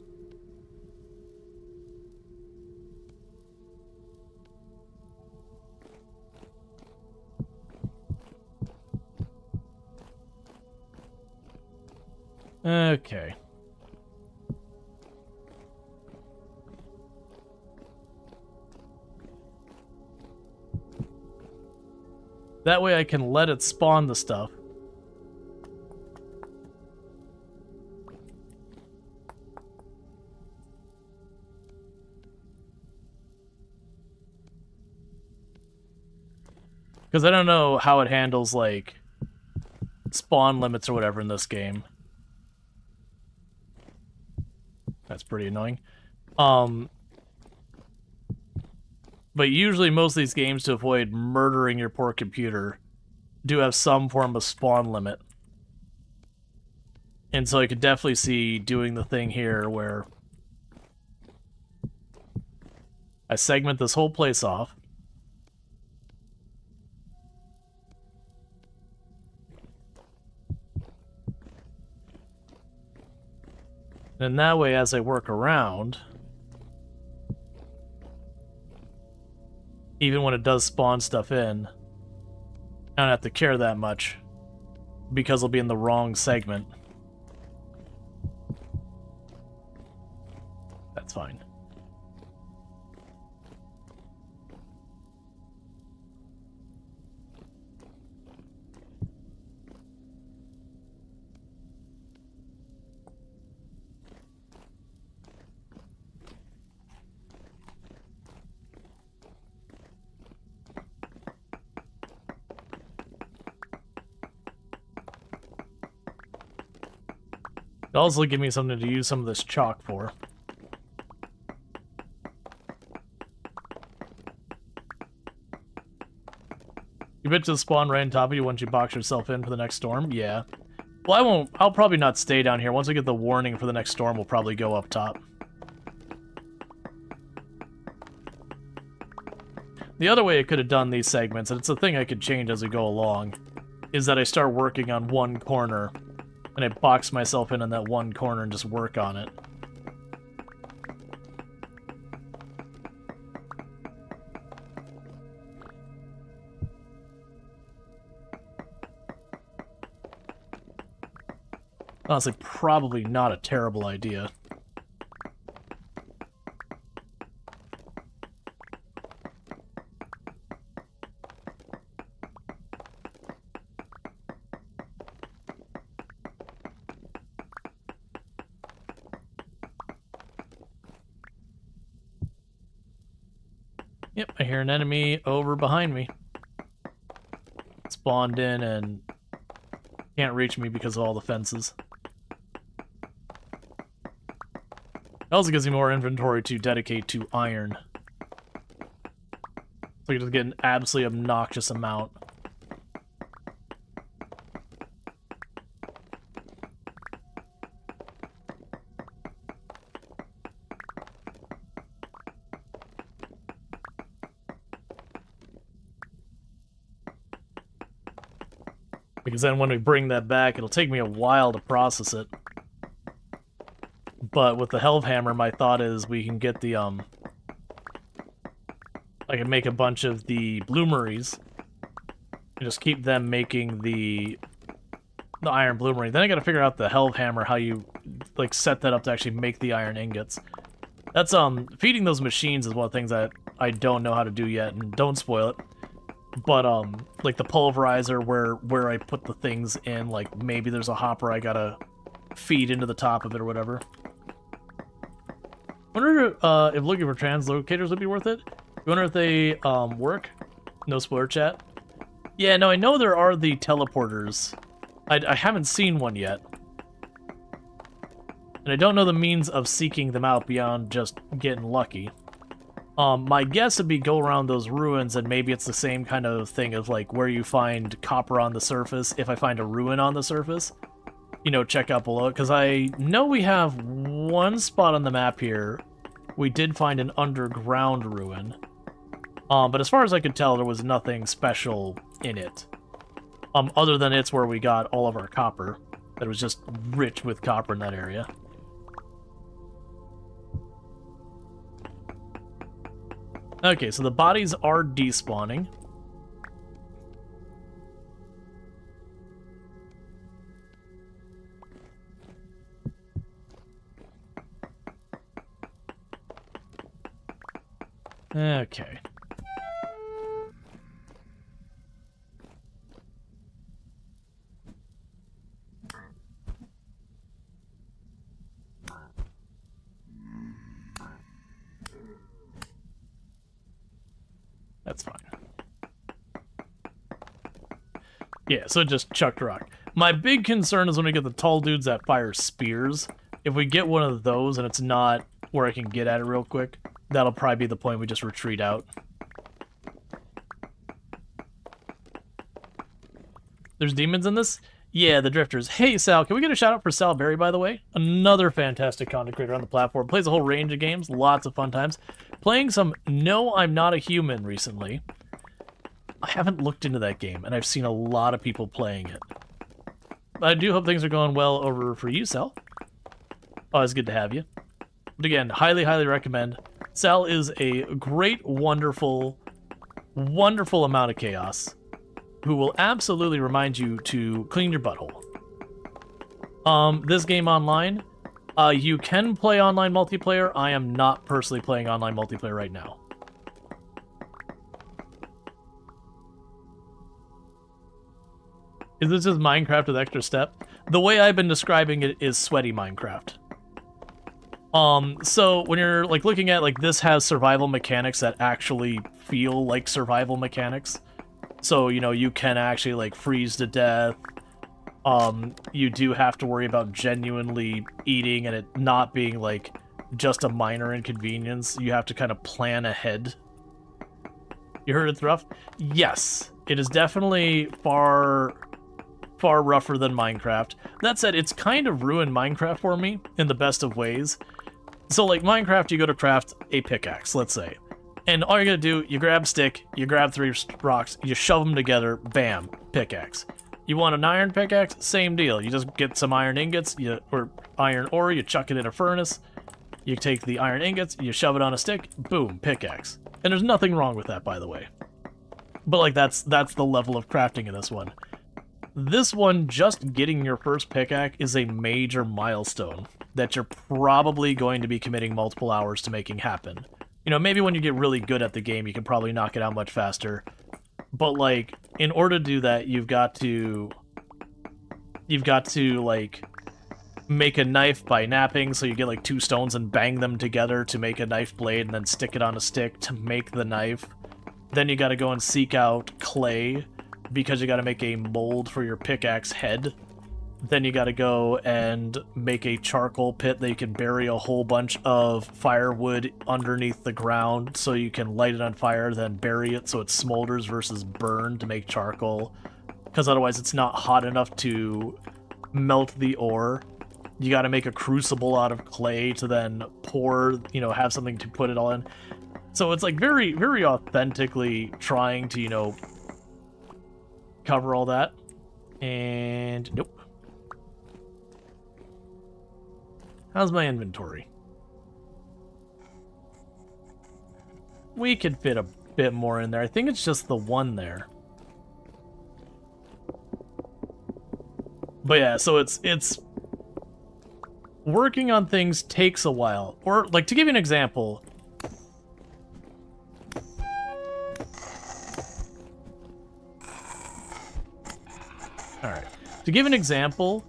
Okay. That way I can let it spawn the stuff. Because I don't know how it handles, like, spawn limits or whatever in this game. That's pretty annoying. But usually most of these games, to avoid murdering your poor computer, do have some form of spawn limit. And so I could definitely see doing the thing here where I segment this whole place off. And that way, as I work around, even when it does spawn stuff in, I don't have to care that much because it'll be in the wrong segment. That's fine. It'll also give me something to use some of this chalk for. You bet to spawn right on top of you once you box yourself in for the next storm? Yeah. Well, I'll probably not stay down here. Once we get the warning for the next storm, we'll probably go up top. The other way I could have done these segments, and it's a thing I could change as we go along, is that I start working on one corner, and I box myself in on that one corner and just work on it. Honestly, probably not a terrible idea. Yep, I hear an enemy over behind me. Spawned in and can't reach me because of all the fences. It also gives me more inventory to dedicate to iron. So you just get an absolutely obnoxious amount. Because then when we bring that back, it'll take me a while to process it. But with the Hellhammer, my thought is we can get the, I can make a bunch of the bloomeries, and just keep them making the iron bloomery. Then I gotta figure out the Hellhammer, how you, like, set that up to actually make the iron ingots. That's, feeding those machines is one of the things that I don't know how to do yet, and don't spoil it. But, like the pulverizer where I put the things in, like, maybe there's a hopper I gotta feed into the top of it or whatever. I wonder if looking for translocators would be worth it. I wonder if they work. No spoiler chat. Yeah, no, I know there are the teleporters. I haven't seen one yet. And I don't know the means of seeking them out beyond just getting lucky. My guess would be go around those ruins and maybe it's the same kind of thing of like where you find copper on the surface. If I find a ruin on the surface, you know, check out below it, because I know we have one spot on the map here. We did find an underground ruin. But as far as I could tell, there was nothing special in it. Other than it's where we got all of our copper. That was just rich with copper in that area. Okay, so the bodies are despawning. Okay. That's fine. Yeah, so it just chucked rock. My big concern is when we get the tall dudes that fire spears. If we get one of those and it's not where I can get at it real quick, that'll probably be the point we just retreat out. There's demons in this? Yeah, the drifters. Hey, Sal, can we get a shout out for Sal Berry, by the way? Another fantastic content creator on the platform. Plays a whole range of games, lots of fun times. Playing some No, I'm Not a Human recently. I haven't looked into that game, and I've seen a lot of people playing it. I do hope things are going well over for you, Sal. Always good to have you. But again, highly, highly recommend. Sal is a great, wonderful wonderful amount of chaos who will absolutely remind you to clean your butthole. This game online, you can play online multiplayer. I am not personally playing online multiplayer right now. Is this just Minecraft with extra step? The way I've been describing it is sweaty Minecraft. So when you're like looking at like this has survival mechanics that actually feel like survival mechanics. So, you know, you can actually like freeze to death. You do have to worry about genuinely eating and it not being like just a minor inconvenience. You have to kind of plan ahead. You heard it's rough? Yes, it is definitely far rougher than Minecraft. That said, it's kind of ruined Minecraft for me in the best of ways. So like Minecraft, you go to craft a pickaxe, let's say. And all you're gonna do, you grab a stick, you grab 3 rocks, you shove them together, bam, pickaxe. You want an iron pickaxe? Same deal. You just get some iron ingots, or iron ore, you chuck it in a furnace, you take the iron ingots, you shove it on a stick, boom, pickaxe. And there's nothing wrong with that, by the way. But like that's the level of crafting in this one. This one, just getting your first pickaxe is a major milestone that you're probably going to be committing multiple hours to making happen. You know, maybe when you get really good at the game, you can probably knock it out much faster. But, like, in order to do that, you've got to, like, make a knife by napping, so you get, like, 2 stones and bang them together to make a knife blade, and then stick it on a stick to make the knife. Then you gotta go and seek out clay, because you gotta make a mold for your pickaxe head. Then you gotta go and make a charcoal pit that you can bury a whole bunch of firewood underneath the ground so you can light it on fire, then bury it so it smolders versus burn to make charcoal. Because otherwise it's not hot enough to melt the ore. You gotta make a crucible out of clay to then pour, you know, have something to put it all in. So it's like very, very authentically trying to, you know, cover all that. And nope. How's my inventory? We could fit a bit more in there. I think it's just the one there. But yeah, so it's working on things takes a while. Or like to give you an example. All right. To give an example,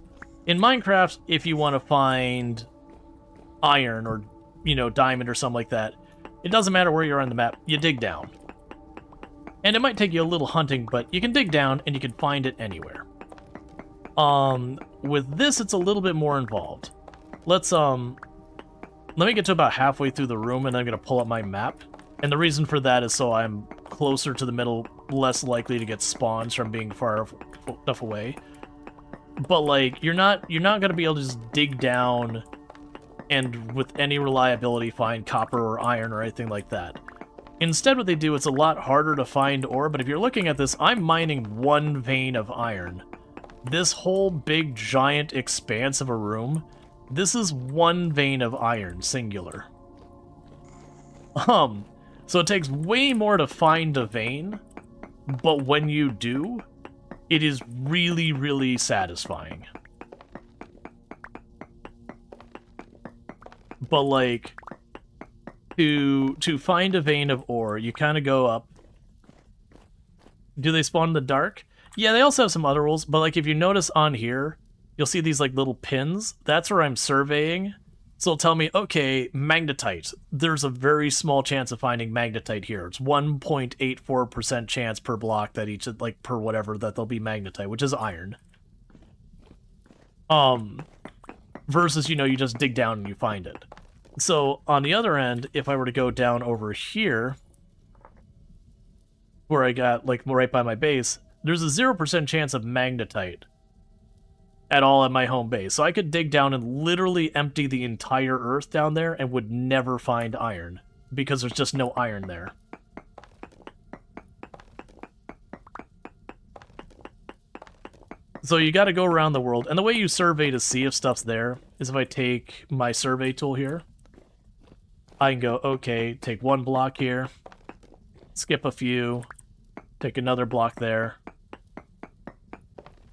in Minecraft, if you want to find iron or, you know, diamond or something like that, it doesn't matter where you're on the map, you dig down. And it might take you a little hunting, but you can dig down and you can find it anywhere. With this, it's a little bit more involved. Let me get to about halfway through the room and I'm gonna pull up my map. And the reason for that is so I'm closer to the middle, less likely to get spawns from being far enough away. But like, you're not gonna be able to just dig down and with any reliability find copper or iron or anything like that. Instead, what they do, it's a lot harder to find ore, but if you're looking at this, I'm mining 1 vein of iron. This whole big giant expanse of a room, this is 1 vein of iron, singular. So it takes way more to find a vein, but when you do, it is really, really satisfying. But like, to find a vein of ore, you kind of go up. Do they spawn in the dark? Yeah, they also have some other rules, but like if you notice on here, you'll see these like little pins. That's where I'm surveying. So it'll tell me, okay, magnetite. There's a very small chance of finding magnetite here. It's 1.84% chance per block that each, like per whatever, that there'll be magnetite, which is iron. Versus, you know, you just dig down and you find it. So on the other end, if I were to go down over here, where I got like right by my base, there's a 0% chance of magnetite at all at my home base. So I could dig down and literally empty the entire earth down there and would never find iron because there's just no iron there. So you got to go around the world, and the way you survey to see if stuff's there is if I take my survey tool here, I can go, okay, take 1 block here, skip a few, take another block there,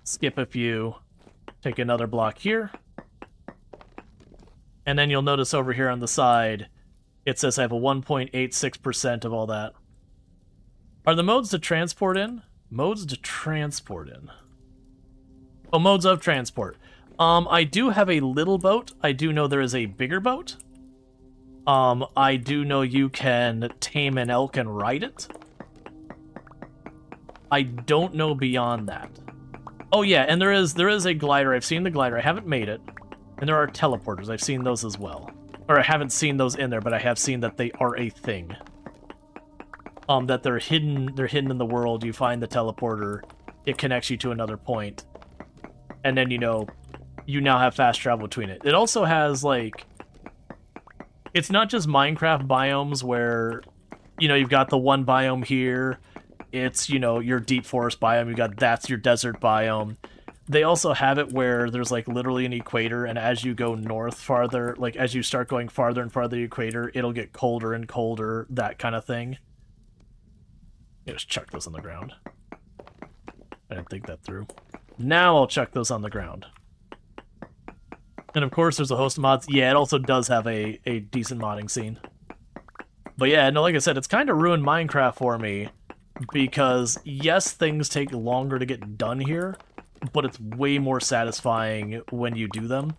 skip a few, take another block here, and then you'll notice over here on the side, it says I have a 1.86% of all that. Are the modes to transport in? Modes to transport in. Oh, modes of transport. I do have a little boat. I do know there is a bigger boat. I do know you can tame an elk and ride it. I don't know beyond that. Oh yeah, and there is a glider. I've seen the glider. I haven't made it. And there are teleporters. I've seen those as well. Or I haven't seen those in there, but I have seen that they are a thing. That they're hidden in the world. You find the teleporter, it connects you to another point. And then, you know, you now have fast travel between it. It also has, like... It's not just Minecraft biomes where, you know, you've got the one biome here. It's, you know, your deep forest biome. You got that's your desert biome. They also have it where there's, like, literally an equator, and as you go north farther, like, as you start going farther and farther the equator, it'll get colder and colder, that kind of thing. Just chuck those on the ground. I didn't think that through. Now I'll chuck those on the ground. And of course there's a host of mods. Yeah, it also does have a decent modding scene. But yeah, no, like I said, it's kind of ruined Minecraft for me. Because, yes, things take longer to get done here, but it's way more satisfying when you do them.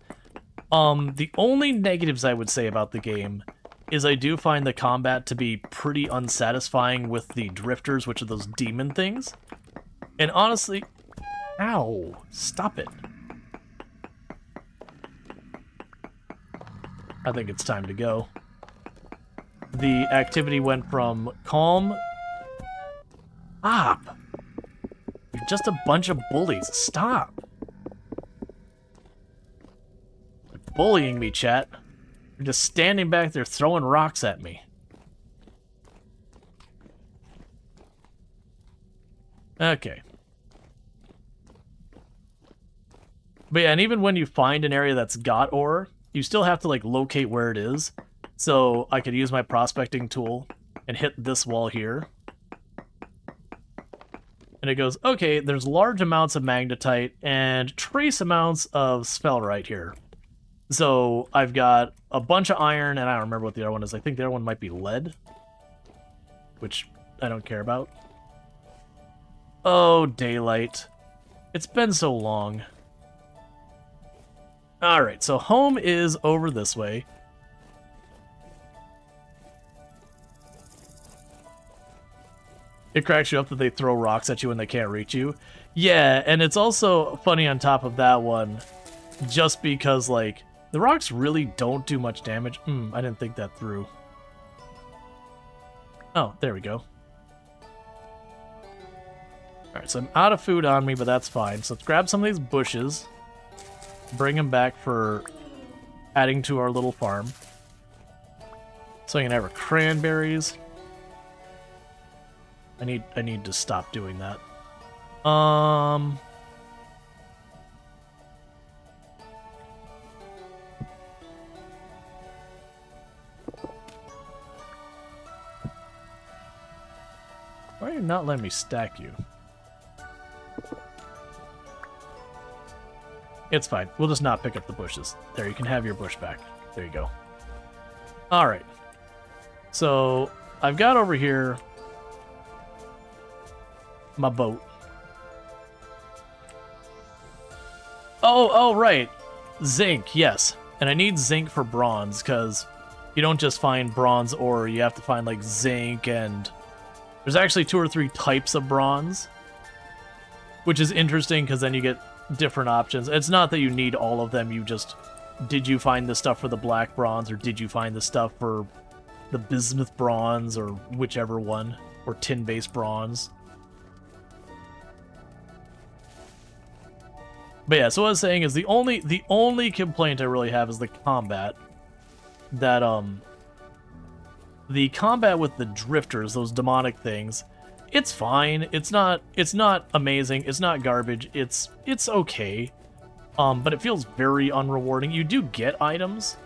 The only negatives I would say about the game is I do find the combat to be pretty unsatisfying with the drifters, which are those demon things. And honestly... Ow! Stop it. I think it's time to go. The activity went from calm... Stop! You're just a bunch of bullies. Stop! You're bullying me, chat. You're just standing back there throwing rocks at me. Okay. But yeah, and even when you find an area that's got ore, you still have to, like, locate where it is. So I could use my prospecting tool and hit this wall here. And it goes, okay, there's large amounts of magnetite and trace amounts of spellrite here. So I've got a bunch of iron, and I don't remember what the other one is. I think the other one might be lead, which I don't care about. Oh, daylight. It's been so long. Alright, so home is over this way. It cracks you up that they throw rocks at you when they can't reach you. Yeah, and it's also funny on top of that one, just because, like, the rocks really don't do much damage. I didn't think that through. Oh, there we go. Alright, so I'm out of food on me, but that's fine. So let's grab some of these bushes, bring them back for adding to our little farm. So I can have our cranberries. I need to stop doing that. Why are you not letting me stack you? It's fine. We'll just not pick up the bushes. There, you can have your bush back. There you go. Alright. So, I've got over here my boat. Oh, right. Zinc, yes. And I need zinc for bronze, because you don't just find bronze ore, you have to find, like, zinc, and there's actually 2 or 3 types of bronze, which is interesting, because then you get different options. It's not that you need all of them, you just... Did you find the stuff for the black bronze, or did you find the stuff for the bismuth bronze, or whichever one, or tin-based bronze? But yeah, so what I was saying is the only complaint I really have is the combat. That, the combat with the drifters, those demonic things, it's fine. It's not amazing. It's not garbage. It's okay. But it feels very unrewarding. You do get items,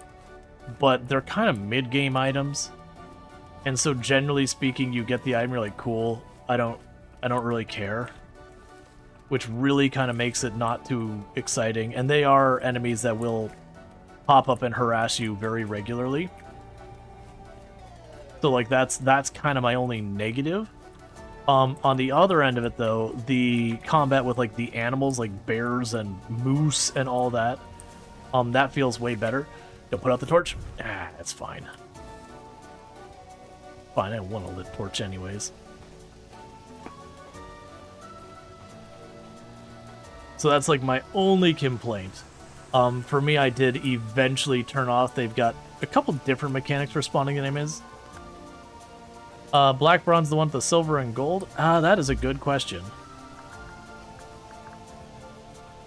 but they're kind of mid-game items. And so generally speaking, you get the item, you're like, cool, I don't I don't really care. Which really kind of makes it not too exciting. And they are enemies that will pop up and harass you very regularly. So, like, that's kind of my only negative. On the other end of it, though, the combat with, like, the animals, like bears and moose and all that, that feels way better. Don't put out the torch. Ah, that's fine. Fine, I want a lit torch anyways. So that's, like, my only complaint. For me, I did eventually turn off. They've got a couple different mechanics for spawning enemies. Black bronze, the one with the silver and gold? That is a good question.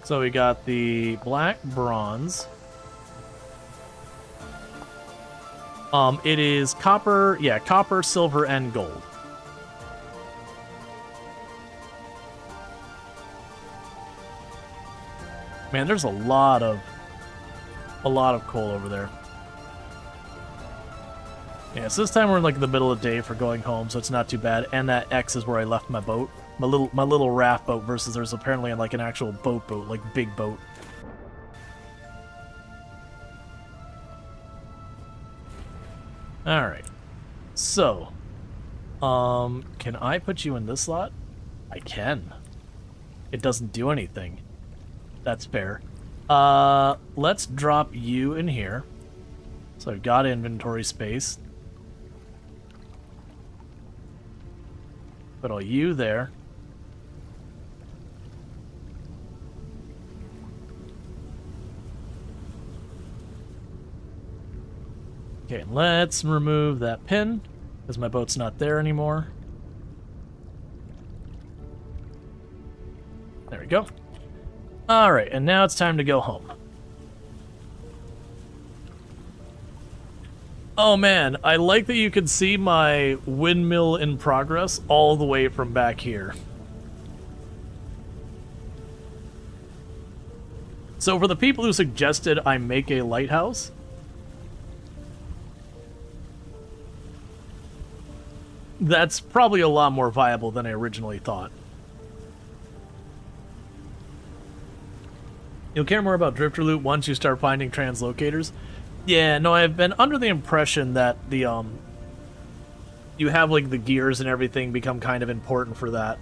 So we got the black bronze. It is copper, yeah, copper, silver, and gold. Man, there's a lot of coal over there. Yeah, so this time we're in like the middle of the day for going home, so it's not too bad. And that X is where I left my boat, my little raft boat. Versus there's apparently like an actual boat, like big boat. All right, so, can I put you in this slot? I can. It doesn't do anything. That's fair. Let's drop you in here. So I've got inventory space. Put all you there. Okay, let's remove that pin, because my boat's not there anymore. There we go. Alright, and now it's time to go home. Oh man, I like that you can see my windmill in progress all the way from back here. So for the people who suggested I make a lighthouse, that's probably a lot more viable than I originally thought. You'll care more about drifter loot once you start finding translocators. Yeah, no, I've been under the impression that the you have like the gears and everything become kind of important for that.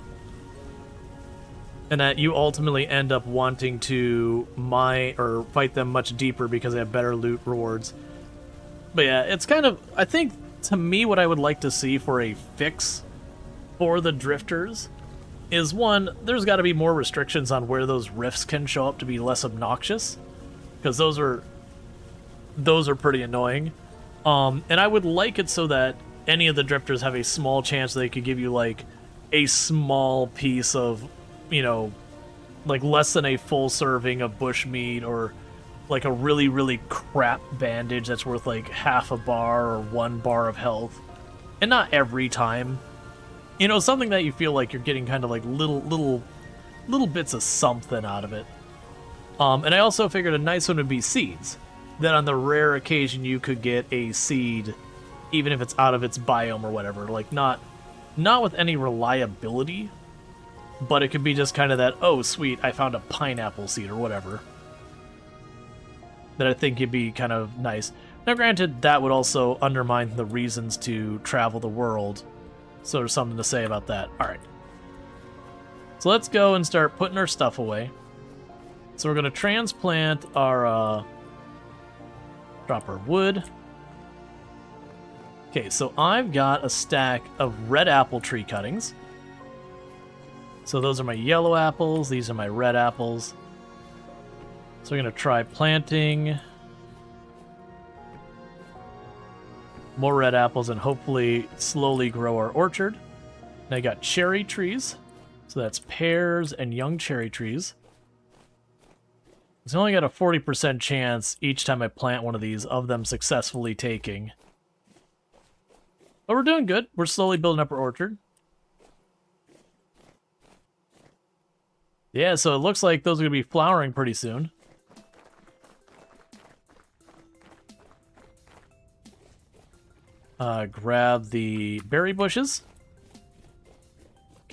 And that you ultimately end up wanting to mine or fight them much deeper because they have better loot rewards. But yeah, it's kind of, I think to me what I would like to see for a fix for the drifters is, one, there's got to be more restrictions on where those rifts can show up to be less obnoxious, because those are pretty annoying. And I would like it so that any of the drifters have a small chance they could give you like a small piece of, you know, like less than a full serving of bushmeat, or like a really, really crap bandage that's worth like half a bar or 1 bar of health. And not every time. You know, something that you feel like you're getting kind of like little bits of something out of it. And I also figured a nice one would be seeds. That on the rare occasion you could get a seed, even if it's out of its biome or whatever. Like, not with any reliability, but it could be just kind of that, oh sweet, I found a pineapple seed or whatever. That I think would be kind of nice. Now granted, that would also undermine the reasons to travel the world. So there's something to say about that. Alright. So let's go and start putting our stuff away. So we're going to transplant our, drop our wood. Okay, so I've got a stack of red apple tree cuttings. So those are my yellow apples, these are my red apples. So we're going to try planting more red apples and hopefully slowly grow our orchard. And I got cherry trees. So that's pears and young cherry trees. It's only got a 40% chance each time I plant one of these of them successfully taking. But we're doing good. We're slowly building up our orchard. Yeah, so it looks like those are going to be flowering pretty soon. Grab the berry bushes.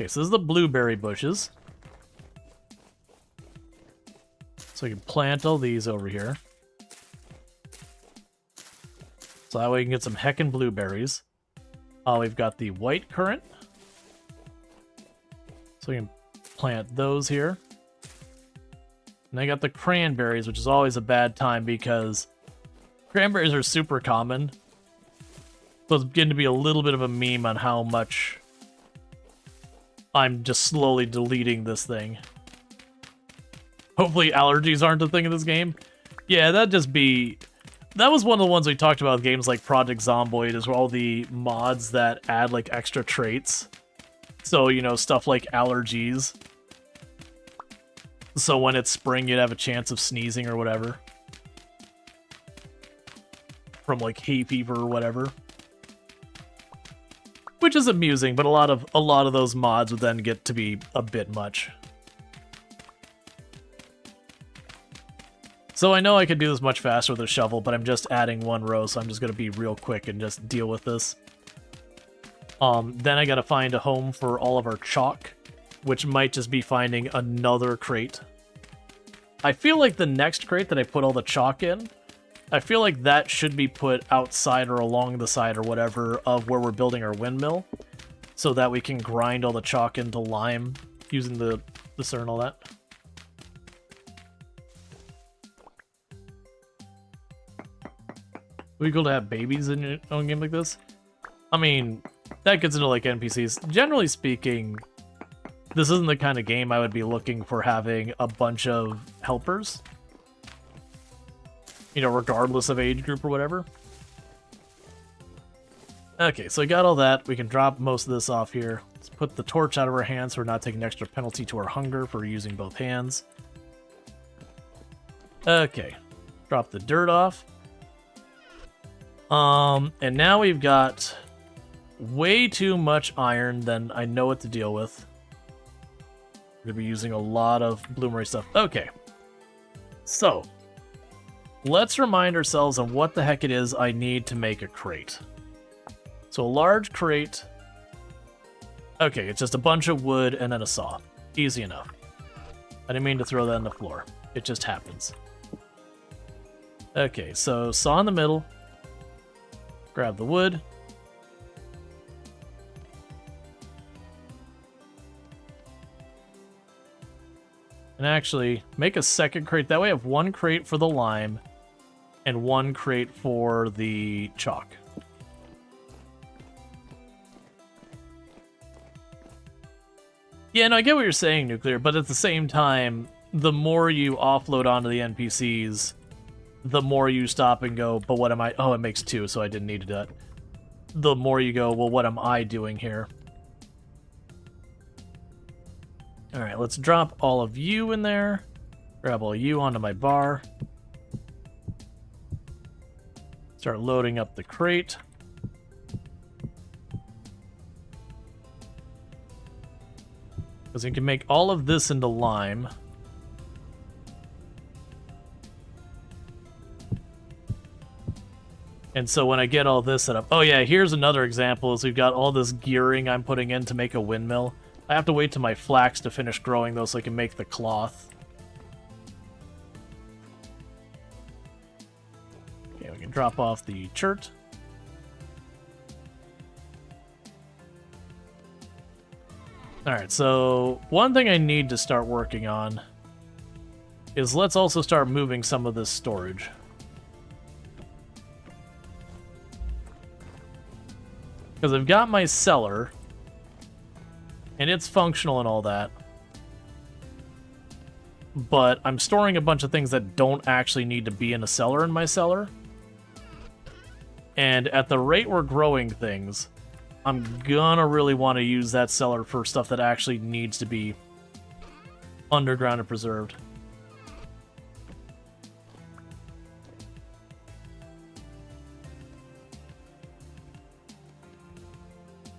Okay, so this is the blueberry bushes. So we can plant all these over here. So that way we can get some heckin' blueberries. We've got the white currant. So we can plant those here. And I got the cranberries, which is always a bad time because cranberries are super common. So it's getting to be a little bit of a meme on how much I'm just slowly deleting this thing. Hopefully allergies aren't a thing in this game. Yeah, that'd just be... That was one of the ones we talked about with games like Project Zomboid, is all the mods that add, like, extra traits. So, you know, stuff like allergies. So when it's spring, you'd have a chance of sneezing or whatever. From, like, hay fever or whatever. Which is amusing, but a lot of those mods would then get to be a bit much. So I know I could do this much faster with a shovel, but I'm just adding one row, so I'm just going to be real quick and just deal with this. Then I got to find a home for all of our chalk, which might just be finding another crate. I feel like the next crate that I put all the chalk in, I feel like that should be put outside or along the side or whatever of where we're building our windmill, so that we can grind all the chalk into lime using the sir and all that. Would it be cool to have babies in your own game like this? I mean, that gets into like NPCs. Generally speaking, this isn't the kind of game I would be looking for having a bunch of helpers. You know, regardless of age group or whatever. Okay, so we got all that. We can drop most of this off here. Let's put the torch out of our hands so we're not taking an extra penalty to our hunger for using both hands. Okay, drop the dirt off. And now we've got way too much iron than I know what to deal with. We're gonna be using a lot of bloomery stuff. Okay. So, let's remind ourselves of what the heck it is I need to make a crate. So a large crate. Okay, it's just a bunch of wood and then a saw. Easy enough. I didn't mean to throw that on the floor. It just happens. Okay, so saw in the middle. Grab the wood. And actually, make a second crate. That way I have one crate for the lime and one crate for the chalk. Yeah, no, I get what you're saying, Nuclear, but at the same time, the more you offload onto the NPCs, the more you stop and go, but what am I... Oh, it makes two, so I didn't need to do that. The more you go, well, what am I doing here? Alright, let's drop all of you in there. Grab all you onto my bar. Start loading up the crate. Because we can make all of this into lime. And so when I get all this set up... Oh yeah, here's another example, is we've got all this gearing I'm putting in to make a windmill. I have to wait till my flax to finish growing, though, so I can make the cloth. Okay, we can drop off the chert. Alright, so one thing I need to start working on is let's also start moving some of this storage. Because I've got my cellar, and it's functional and all that. But I'm storing a bunch of things that don't actually need to be in a cellar in my cellar. And at the rate we're growing things, I'm gonna really want to use that cellar for stuff that actually needs to be underground and preserved.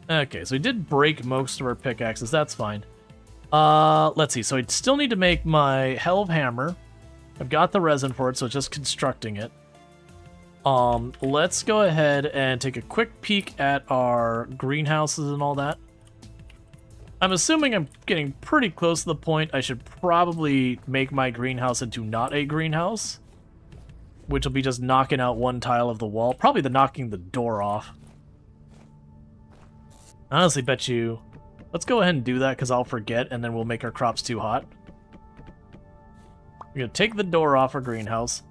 Okay, so we did break most of our pickaxes. That's fine. Let's see. So I still need to make my Helve hammer. I've got the resin for it, so it's just constructing it. Let's go ahead and take a quick peek at our greenhouses and all that. I'm assuming I'm getting pretty close to the point I should probably make my greenhouse into not a greenhouse, which will be just knocking out one tile of the wall. Probably knocking the door off. I honestly bet you... Let's go ahead and do that, because I'll forget, and then we'll make our crops too hot. We're going to take the door off our greenhouse.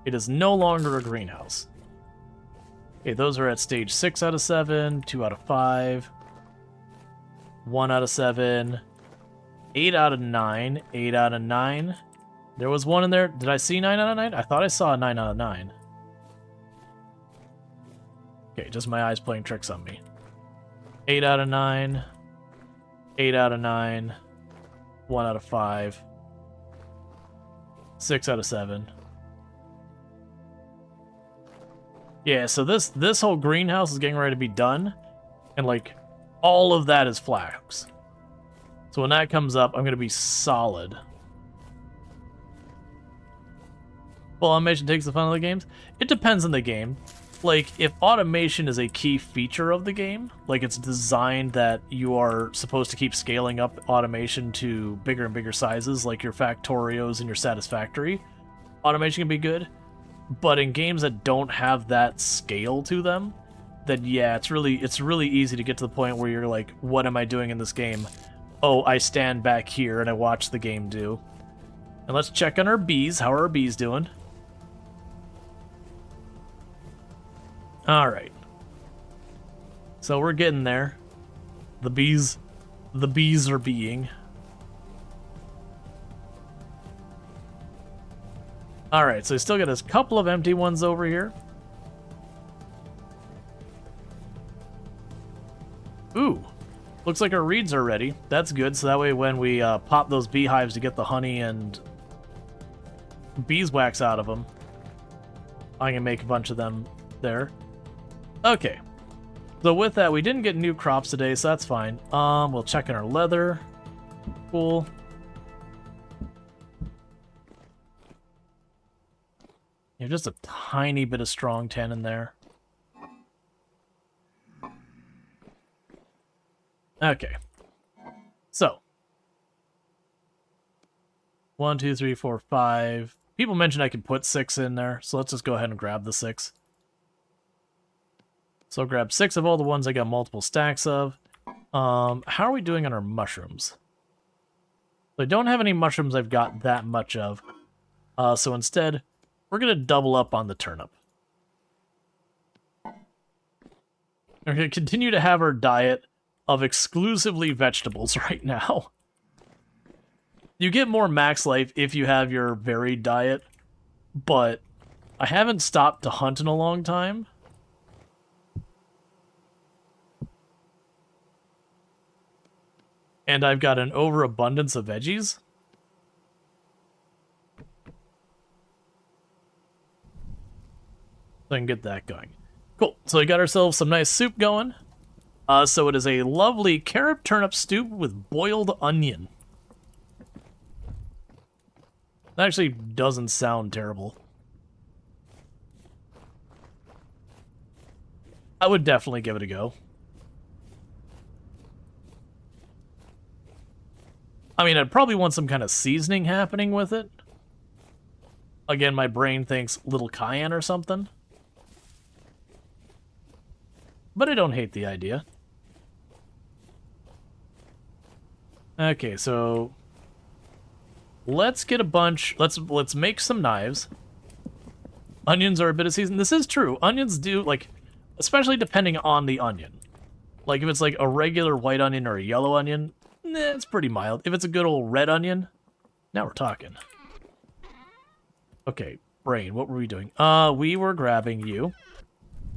It is no longer a greenhouse. Okay, those are at stage 6 out of 7, 2 out of 5, 1 out of 7, 8 out of 9, 8 out of 9. There was one in there. Did I see 9 out of 9? I thought I saw a 9 out of 9. Okay, just my eyes playing tricks on me. 8 out of 9, 8 out of 9, 1 out of 5, 6 out of 7. Yeah, so this whole greenhouse is getting ready to be done, and like all of that is flags. So when that comes up, I'm gonna be solid. Well, automation takes the fun of the games. It depends on the game. Like, if automation is a key feature of the game, like it's designed that you are supposed to keep scaling up automation to bigger and bigger sizes, like your Factorios and your Satisfactory, automation can be good. But in games that don't have that scale to them, then yeah, it's really easy to get to the point where you're like, what am I doing in this game? Oh, I stand back here and I watch the game do. And let's check on our bees. How are our bees doing? Alright. So we're getting there. The bees are being. Alright, so we still got a couple of empty ones over here. Ooh. Looks like our reeds are ready. That's good, so that way when we pop those beehives to get the honey and beeswax out of them, I can make a bunch of them there. Okay. So with that, we didn't get new crops today, so that's fine. We'll check in our leather. Cool. Yeah, just a tiny bit of strong tan in there. Okay. So. 1, 2, 3, 4, 5. People mentioned I could put 6 in there, so let's just go ahead and grab the 6. So I'll grab 6 of all the ones I got multiple stacks of. How are we doing on our mushrooms? I don't have any mushrooms I've got that much of. So instead, we're going to double up on the turnip. We're going to continue to have our diet of exclusively vegetables right now. You get more max life if you have your varied diet, but I haven't stopped to hunt in a long time. And I've got an overabundance of veggies. So I can get that going. Cool. So we got ourselves some nice soup going. So it is a lovely carrot turnip stew with boiled onion. That actually doesn't sound terrible. I would definitely give it a go. I mean, I'd probably want some kind of seasoning happening with it. Again, my brain thinks little cayenne or something. But I don't hate the idea. Okay, so let's get a bunch. Let's make some knives. Onions are a bit of season. This is true. Onions do, like, especially depending on the onion. Like, if it's like a regular white onion or a yellow onion, it's pretty mild. If it's a good old red onion, now we're talking. Okay, brain, what were we doing? We were grabbing you.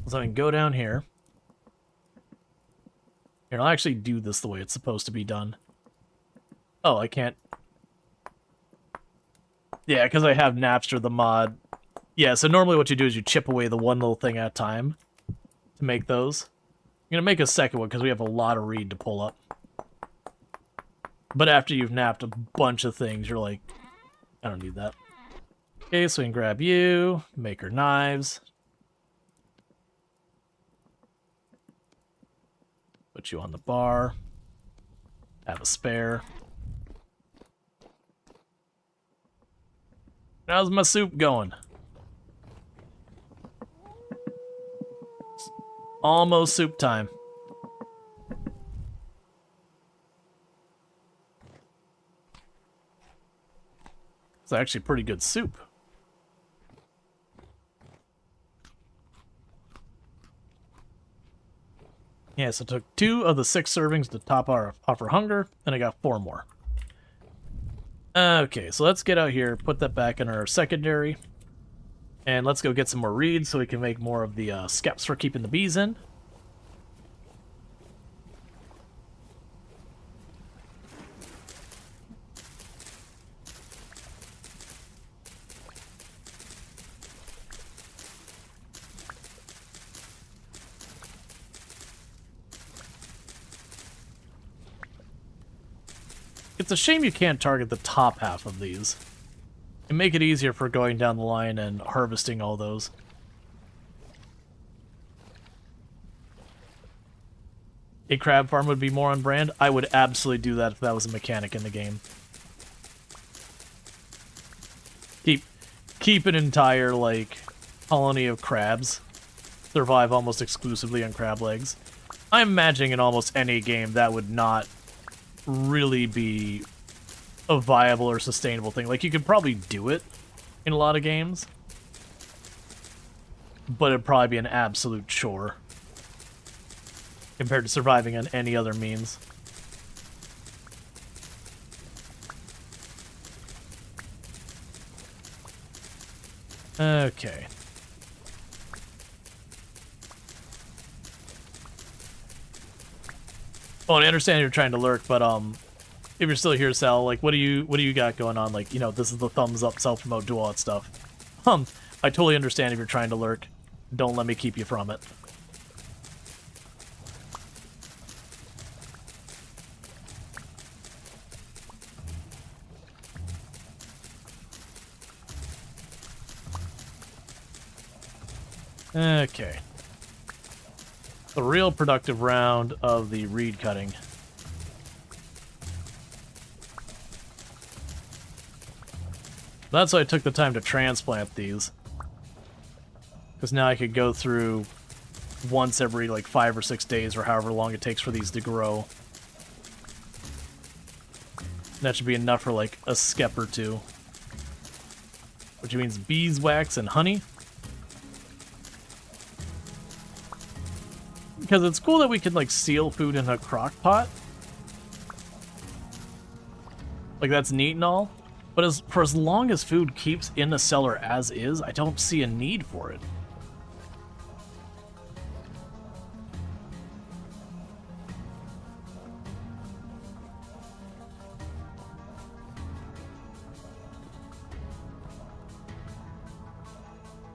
So I can go down here. Here, I'll actually do this the way it's supposed to be done. Oh, I can't. Yeah, because I have Napster, the mod. Yeah, so normally what you do is you chip away the one little thing at a time to make those. I'm going to make a second one because we have a lot of reed to pull up. But after you've napped a bunch of things, you're like, I don't need that. Okay, so we can grab you, make our knives. Put you on the bar. Have a spare. How's my soup going? It's almost soup time. It's actually pretty good soup. Yeah, so I took 2 of the 6 servings to top off our hunger, and I got 4 more. Okay, so let's get out here, put that back in our secondary, and let's go get some more reeds so we can make more of the skeps for keeping the bees in. It's a shame you can't target the top half of these. And make it easier for going down the line and harvesting all those. A crab farm would be more on brand. I would absolutely do that if that was a mechanic in the game. Keep an entire, like, colony of crabs. Survive almost exclusively on crab legs. I'm imagining in almost any game that would not really be a viable or sustainable thing. Like, you could probably do it in a lot of games, but it'd probably be an absolute chore compared to surviving on any other means. Okay. Oh, and I understand you're trying to lurk, but if you're still here, Sal, like, what do you got going on? Like, you know, this is the thumbs up, self-promote, do all that stuff. I totally understand if you're trying to lurk. Don't let me keep you from it. Okay. The real productive round of the reed cutting. That's why I took the time to transplant these. Because now I could go through once every like 5 or 6 days or however long it takes for these to grow. That should be enough for like a skep or 2. Which means beeswax and honey. Because it's cool that we can, like, seal food in a crock pot. Like, that's neat and all. But for as long as food keeps in the cellar as is, I don't see a need for it.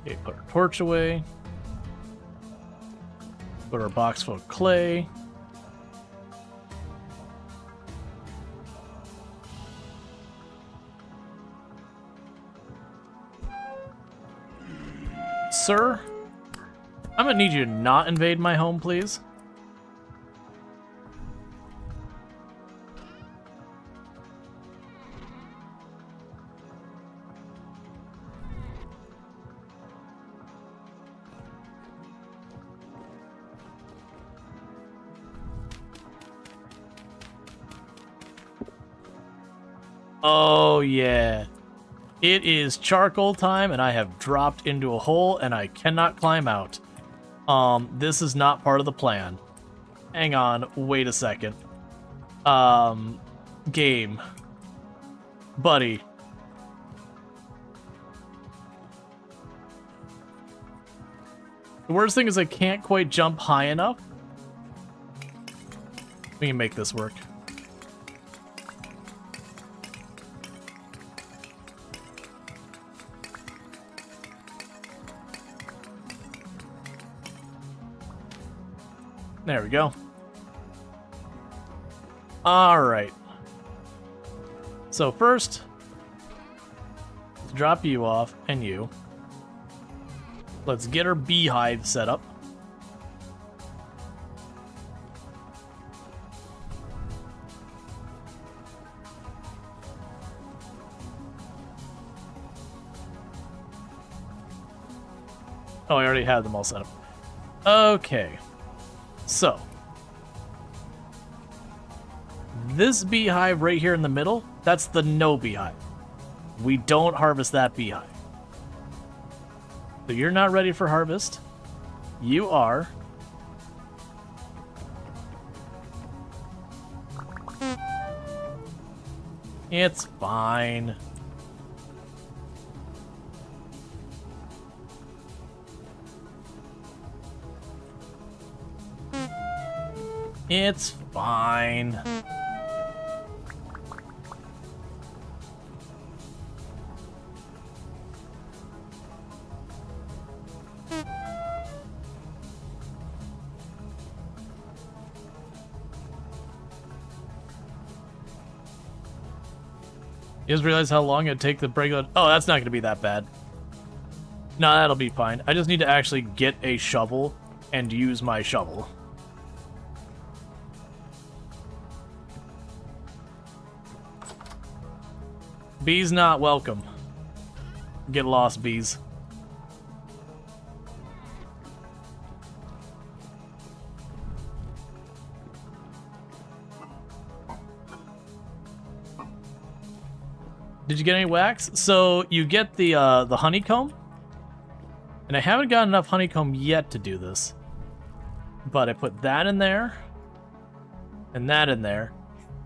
Okay, put our torch away. Put our box full of clay. Sir, I'm gonna need you to not invade my home, please. Oh, yeah. It is charcoal time, and I have dropped into a hole, and I cannot climb out. This is not part of the plan. Hang on, wait a second. Game. Buddy. The worst thing is I can't quite jump high enough. We can make this work. There we go. Alright. So first, let's drop you off, and you. Let's get our beehive set up. Oh, I already had them all set up. Okay. So. This beehive right here in the middle, that's the no beehive. We don't harvest that beehive. So you're not ready for harvest. You are. It's fine. It's fine. You just realize how long it'd take to break it? Oh, that's not going to be that bad. No, that'll be fine. I just need to actually get a shovel and use my shovel. Bees not welcome. Get lost, bees. Did you get any wax? So you get the honeycomb, and I haven't got enough honeycomb yet to do this. But I put that in there, and that in there,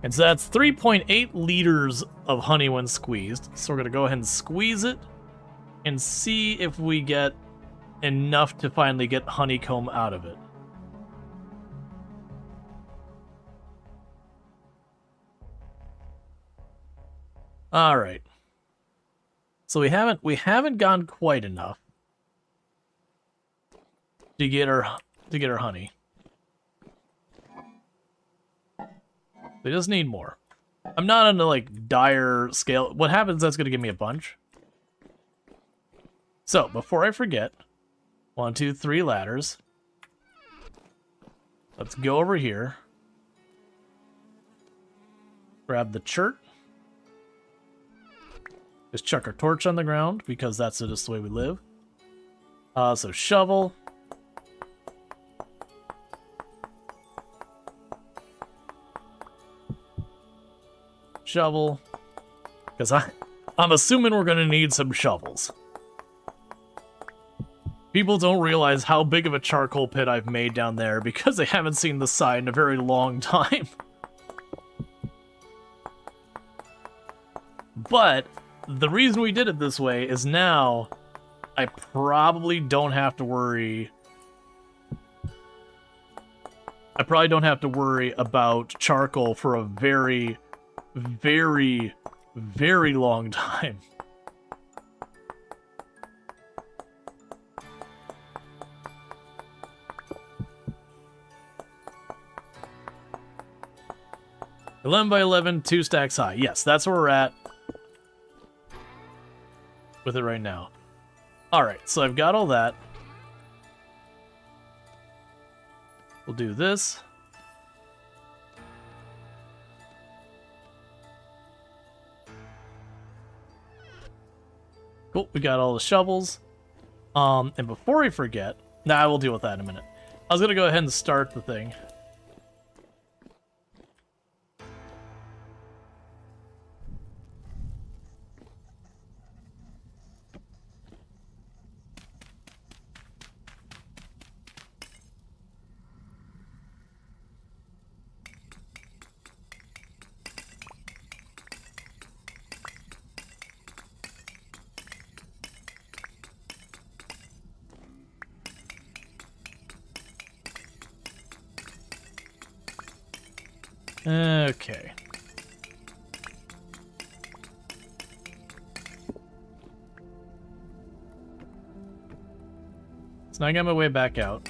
and so that's 3.8 liters of honey when squeezed. So we're gonna go ahead and squeeze it, and see if we get enough to finally get honeycomb out of it. All right. So we haven't gone quite enough to get our honey. We just need more. I'm not on the like dire scale. What happens? That's gonna give me a bunch. So before I forget, 1, 2, 3 ladders. Let's go over here. Grab the chert. Just chuck our torch on the ground, because that's just the way we live. So shovel. Shovel. Because I'm assuming we're going to need some shovels. People don't realize how big of a charcoal pit I've made down there because they haven't seen the side in a very long time. But the reason we did it this way is now I probably don't have to worry. I probably don't have to worry about charcoal for a very, very, very long time. $11 by 11, 2 stacks high. Yes, that's where we're at with it right now. Alright, so I've got all that. We'll do this. Cool, we got all the shovels. And before I forget, I will deal with that in a minute. I was gonna go ahead and start the thing. Okay. So now I got my way back out.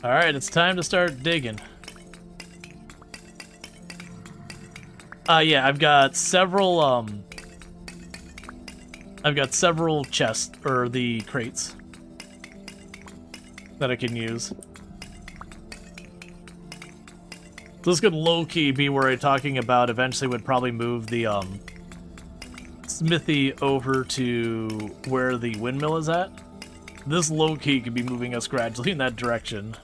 Alright, it's time to start digging. Yeah, I've got several chests, or the crates, that I can use. This could low-key be where I'm talking about eventually would probably move the smithy over to where the windmill is at. This low-key could be moving us gradually in that direction.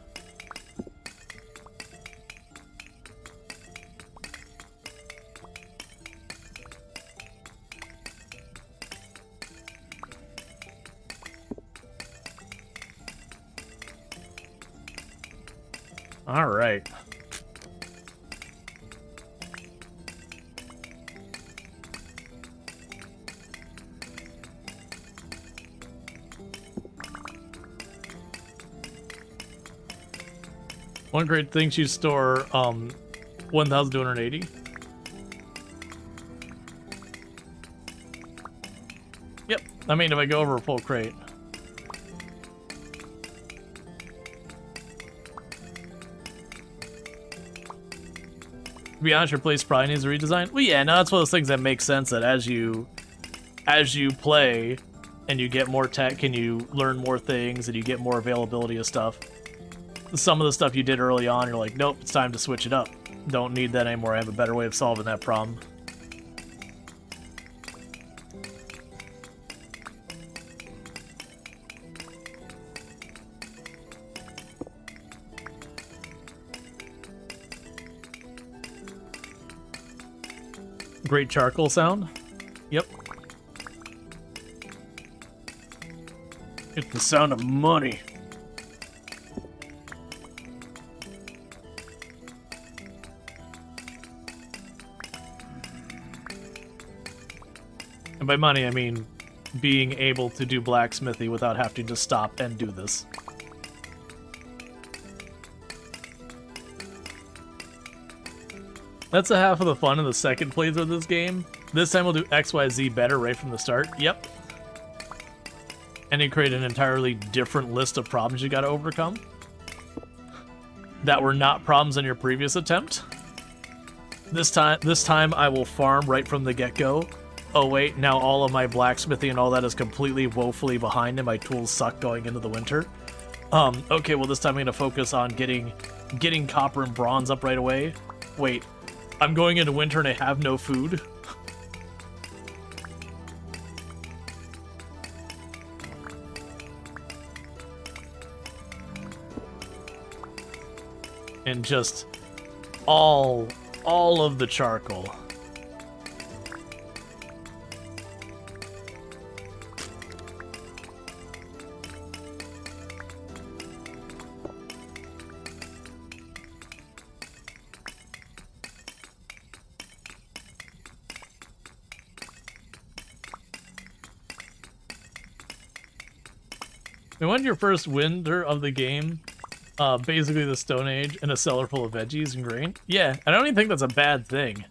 All right. One great thing, you store 1,280. Yep. I mean, if I go over a full crate. To be honest, your place probably needs a redesign. Well, yeah, no, that's one of those things that makes sense, that as you play and you get more tech and you learn more things and you get more availability of stuff, some of the stuff you did early on, you're like, nope, it's time to switch it up. Don't need that anymore. I have a better way of solving that problem. Great charcoal sound. Yep. It's the sound of money. And by money, I mean being able to do blacksmithy without having to stop and do this. That's a half of the fun in the second playthrough of this game. This time we'll do XYZ better right from the start. Yep. And you create an entirely different list of problems you gotta overcome that were not problems in your previous attempt. This time I will farm right from the get-go. Oh wait, now all of my blacksmithing and all that is completely woefully behind and my tools suck going into the winter. Okay, well this time I'm gonna focus on getting copper and bronze up right away. Wait, I'm going into winter and I have no food? And just all of the charcoal. We went your first winter of the game, basically the Stone Age, and a cellar full of veggies and grain. Yeah, I don't even think that's a bad thing.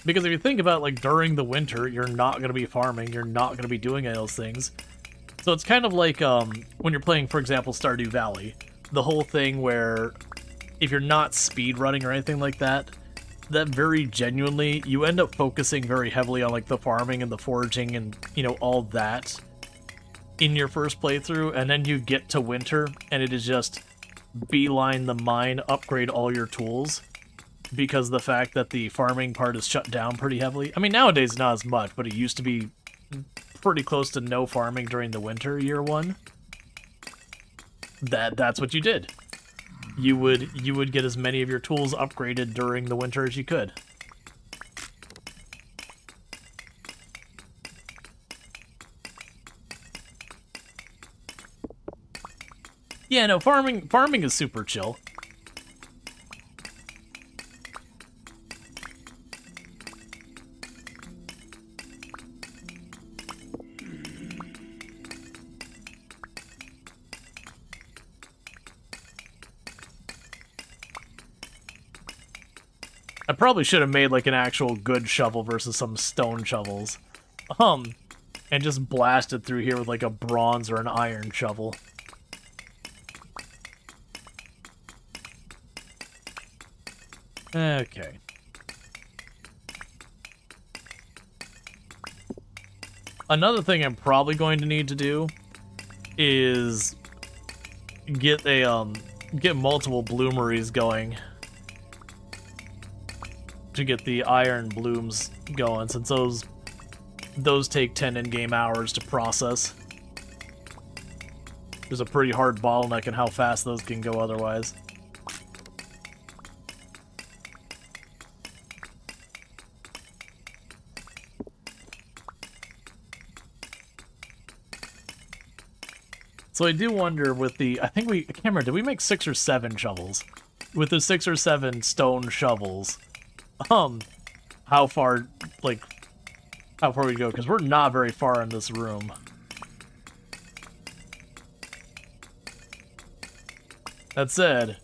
Because if you think about, like, during the winter, you're not going to be farming, you're not going to be doing any of those things. So it's kind of like when you're playing, for example, Stardew Valley. The whole thing where if you're not speed running or anything like that, that very genuinely, you end up focusing very heavily on, like, the farming and the foraging and, you know, all that in your first playthrough, and then you get to winter, and it is just beeline the mine, upgrade all your tools, because the fact that the farming part is shut down pretty heavily. I mean, nowadays not as much, but it used to be pretty close to no farming during the winter, year one. That's what you did. You would get as many of your tools upgraded during the winter as you could. Yeah, no, farming is super chill. I probably should have made like an actual good shovel versus some stone shovels. And just blasted through here with like a bronze or an iron shovel. Okay. Another thing I'm probably going to need to do is get multiple bloomeries going to get the iron blooms going, since those take 10 in-game hours to process. There's a pretty hard bottleneck in how fast those can go otherwise. So I do wonder with the, I can't remember, did we make 6 or 7 shovels? With the 6 or 7 stone shovels, how far we go, because we're not very far in this room. That said,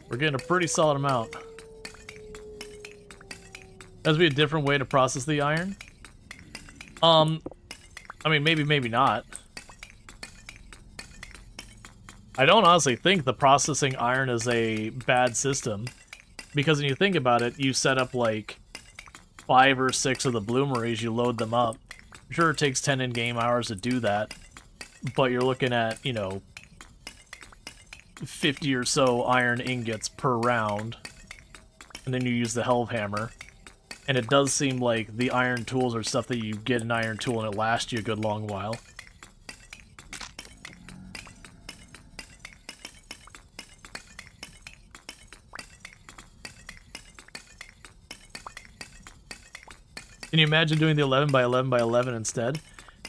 we're getting a pretty solid amount. Has to be a different way to process the iron? I mean, maybe not. I don't honestly think the processing iron is a bad system, because when you think about it, you set up like 5 or 6 of the bloomeries, you load them up. Sure, it takes 10 in-game hours to do that, but you're looking at, you know, 50 or so iron ingots per round, and then you use the Helve Hammer. And it does seem like the iron tools are stuff that you get an iron tool and it lasts you a good long while. Can you imagine doing the 11 by 11 by 11 instead?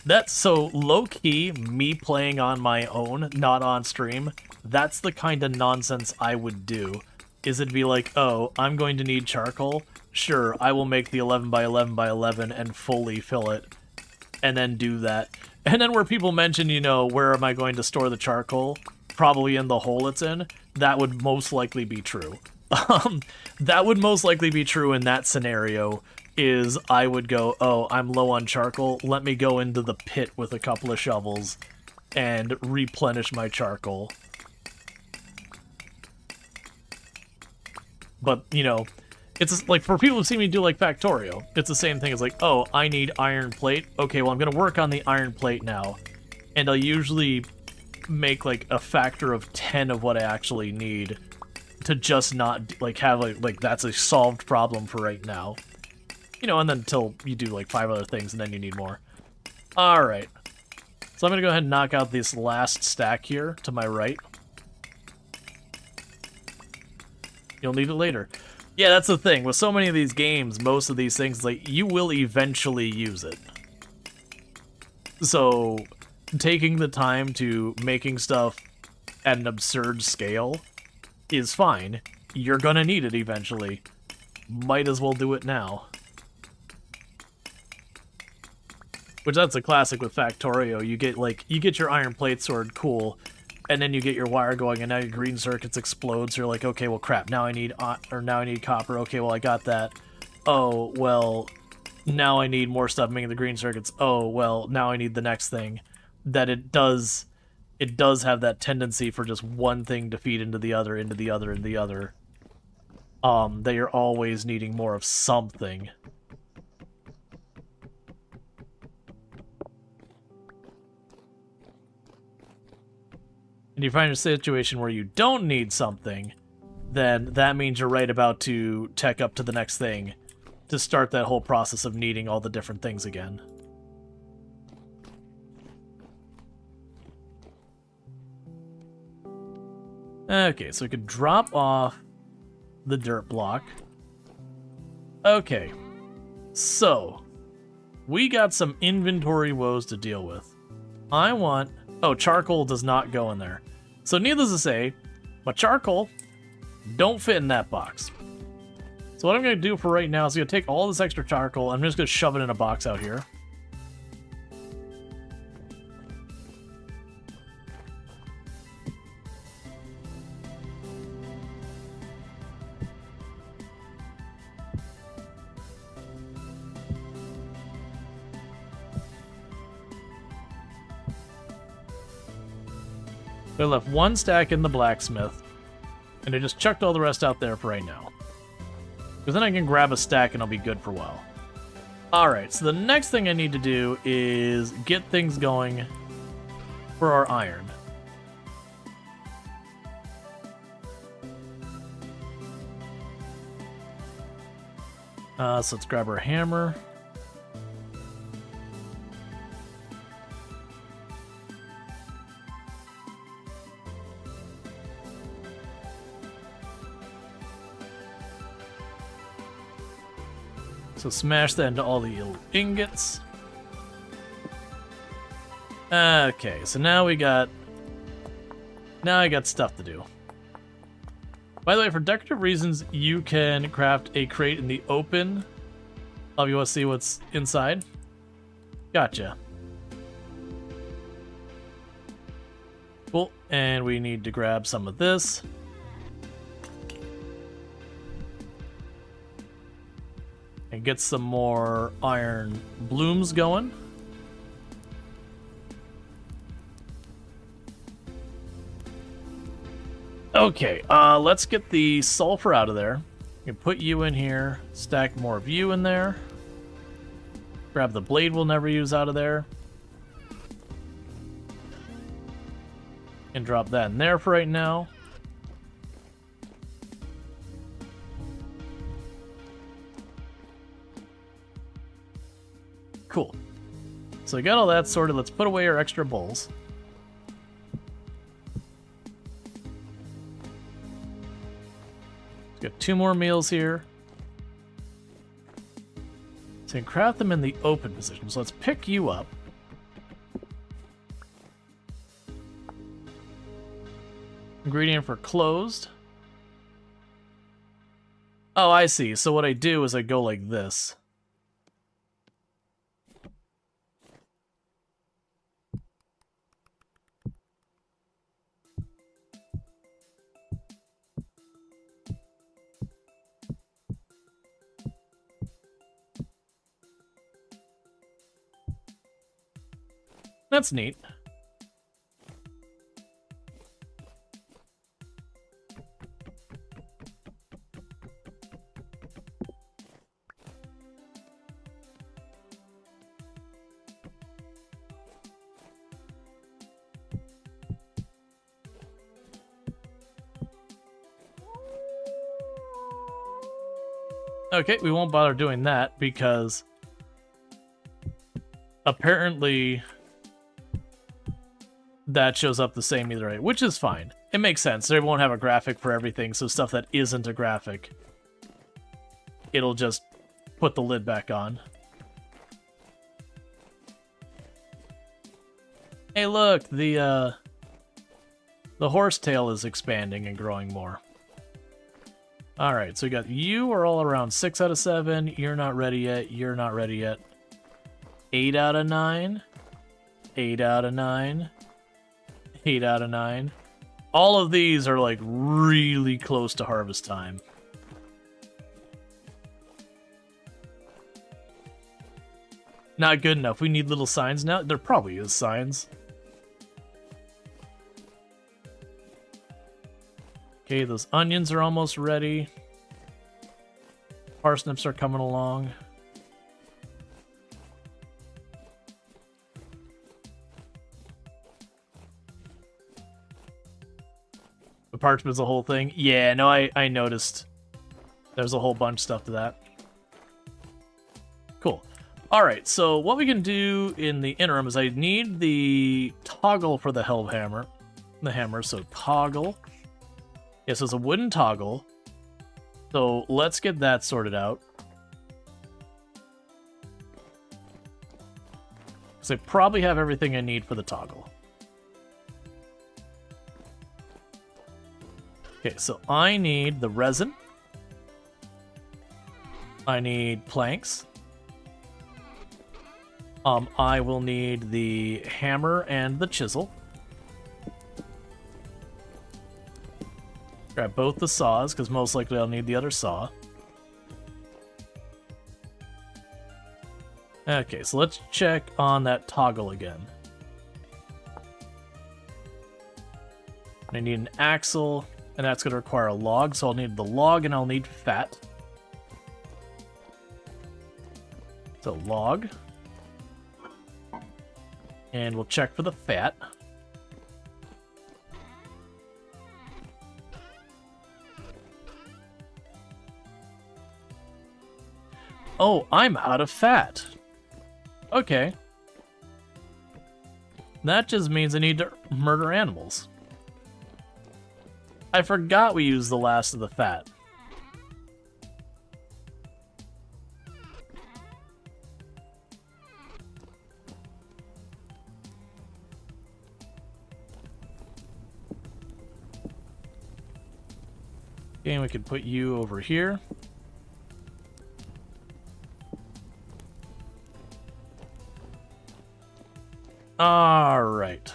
That's so low-key, me playing on my own, not on stream, that's the kind of nonsense I would do. Is it'd be like, oh, I'm going to need charcoal? Sure, I will make the 11 by 11 by 11 and fully fill it. And then do that. And then where people mention, you know, where am I going to store the charcoal? Probably in the hole it's in. That would most likely be true. That would most likely be true in that scenario. Is I would go, oh, I'm low on charcoal, let me go into the pit with a couple of shovels and replenish my charcoal. But, you know, it's like, for people who see me do like Factorio, it's the same thing as like, oh, I need iron plate. Okay, well, I'm going to work on the iron plate now. And I'll usually make like a factor of 10 of what I actually need to just not like have like that's a solved problem for right now. You know, and then until you do like 5 other things, and then you need more. Alright. So I'm going to go ahead and knock out this last stack here to my right. You'll need it later. Yeah, that's the thing. With so many of these games, most of these things, like, you will eventually use it. So, taking the time to making stuff at an absurd scale is fine. You're going to need it eventually. Might as well do it now. Which, that's a classic with Factorio. You get your iron plate sword, cool, and then you get your wire going, and now your green circuits explode, so you're like, okay, well, crap, now I need copper, okay, well, I got that. Oh, well, now I need more stuff making the green circuits. Oh, well, now I need the next thing. That it does have that tendency for just one thing to feed into the other, into the other, into the other. That you're always needing more of something. And you find a situation where you don't need something, then that means you're right about to tech up to the next thing to start that whole process of needing all the different things again. Okay, so we could drop off the dirt block. Okay, so we got some inventory woes to deal with. I want... Oh, charcoal does not go in there. So needless to say, my charcoal don't fit in that box. So what I'm going to do for right now is I'm going to take all this extra charcoal, I'm just going to shove it in a box out here. I left one stack in the blacksmith, and I just chucked all the rest out there for right now. Because then I can grab a stack and I'll be good for a while. Alright, so the next thing I need to do is get things going for our iron. So let's grab our hammer. So smash that into all the ingots. Okay, so now I got stuff to do. By the way, for decorative reasons, you can craft a crate in the open. Oh, you want to see what's inside? Gotcha. Cool, and we need to grab some of this. And get some more iron blooms going. Okay, let's get the sulfur out of there. You can put you in here, stack more of you in there. Grab the blade we'll never use out of there. And drop that in there for right now. Cool. So we got all that sorted. Let's put away our extra bowls. Got 2 more meals here. So you can craft them in the open position. So let's pick you up. Ingredient for closed. Oh, I see. So what I do is I go like this. That's neat. Okay, we won't bother doing that because apparently that shows up the same either way, which is fine. It makes sense. They won't have a graphic for everything, so stuff that isn't a graphic, it'll just put the lid back on. Hey, look, the horsetail is expanding and growing more. Alright, so we got you are all around 6 out of 7. You're not ready yet. You're not ready yet. 8 out of 9. 8 out of 9. 8 out of 9. All of these are like really close to harvest time. Not good enough. We need little signs now. There probably is signs. Okay, those onions are almost ready. Parsnips are coming along. The parchment's the whole thing. Yeah, no, I noticed. There's a whole bunch of stuff to that. Cool. Alright, so what we can do in the interim is I need the toggle for the hammer. The hammer, so toggle. Yeah, so it's a wooden toggle. So let's get that sorted out. So I probably have everything I need for the toggle. Okay, so I need the resin. I need planks. I will need the hammer and the chisel. Grab both the saws, because most likely I'll need the other saw. Okay, so let's check on that toggle again. I need an axle, and that's going to require a log, so I'll need the log and I'll need fat. So log. And we'll check for the fat. Oh, I'm out of fat. Okay. That just means I need to murder animals. I forgot we used the last of the fat. Okay, and we can put you over here. All right.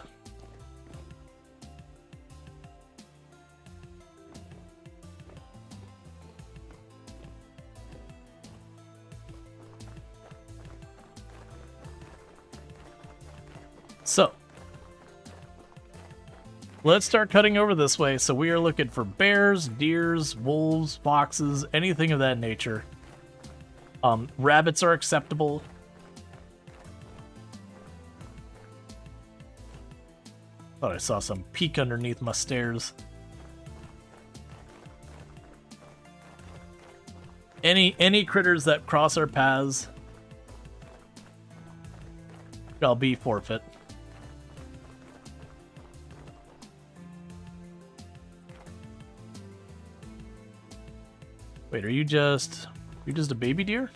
So, let's start cutting over this way. So we are looking for bears, deers, wolves, foxes, anything of that nature. Rabbits are acceptable. Thought I saw some peek underneath my stairs. Any critters that cross our paths, I'll be forfeit. Wait, are you just a baby deer?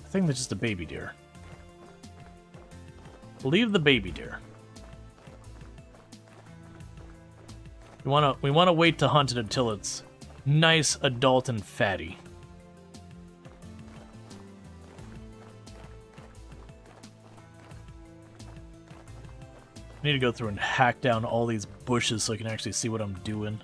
I think that's just a baby deer. Leave the baby deer. We wanna wait to hunt it until it's nice, adult, and fatty. I need to go through and hack down all these bushes so I can actually see what I'm doing.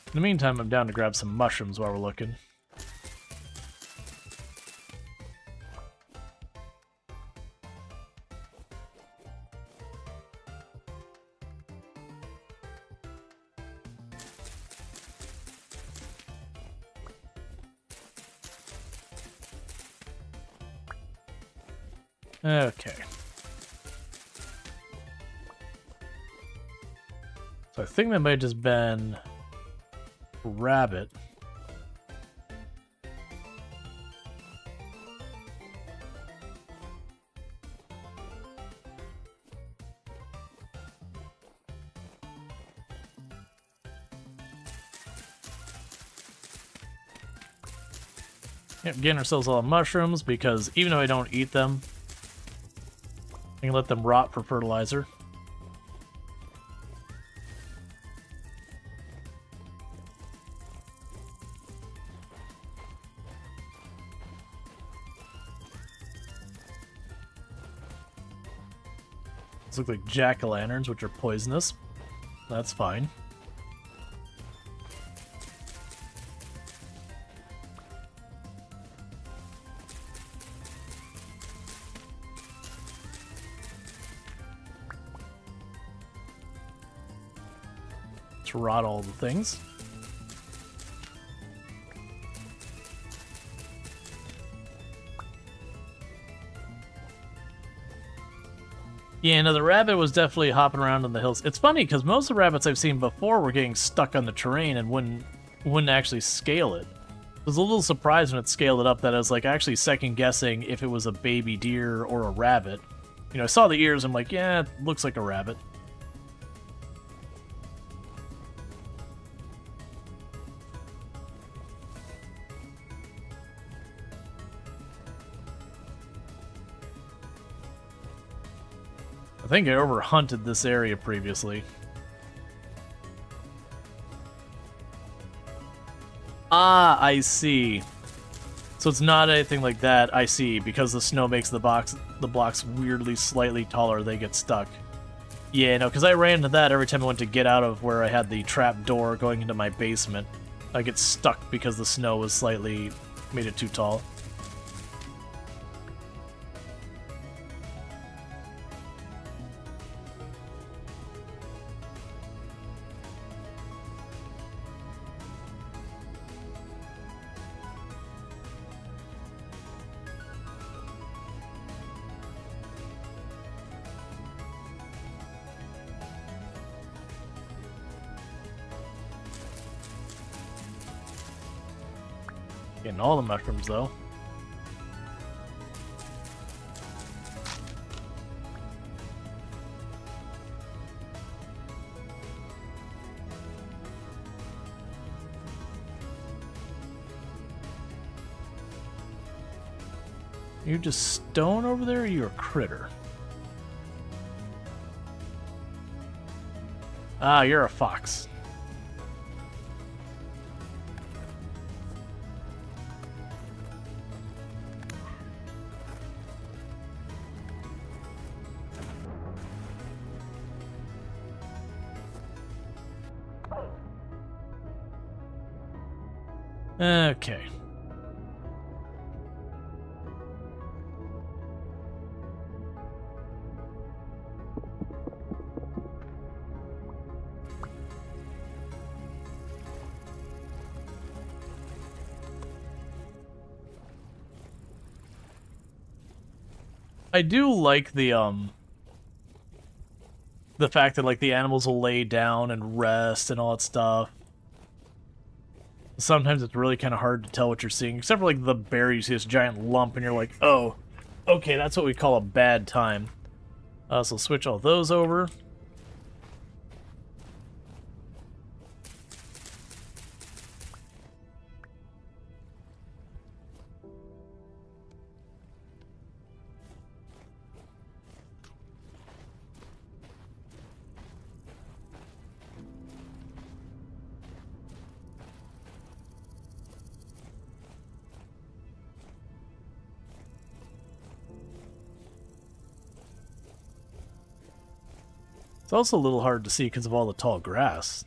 In the meantime, I'm down to grab some mushrooms while we're looking. Okay. So I think that might have just been rabbit. Yep, getting ourselves all the mushrooms because even though I don't eat them, I can let them rot for fertilizer. These look like jack-o'-lanterns, which are poisonous. That's fine. Let's rot all the things. Yeah, no, the rabbit was definitely hopping around on the hills. It's funny because most of the rabbits I've seen before were getting stuck on the terrain and wouldn't actually scale it. I was a little surprised when it scaled it up that I was like actually second guessing if it was a baby deer or a rabbit. You know, I saw the ears, I'm like, yeah, it looks like a rabbit. I think I overhunted this area previously. Ah, I see. So it's not anything like that. I see. Because the snow makes the blocks weirdly slightly taller, they get stuck. Yeah, no, because I ran into that every time I went to get out of where I had the trap door going into my basement. I get stuck because the snow was slightly made it too tall. Getting all the mushrooms, though. You just stone over there, or you're a critter? Ah, you're a fox. Okay. I do like the fact that like the animals will lay down and rest and all that stuff. Sometimes it's really kind of hard to tell what you're seeing, except for like the bear. You see this giant lump and you're like, oh, okay, that's what we call a bad time. So switch all those over. It's also a little hard to see because of all the tall grass.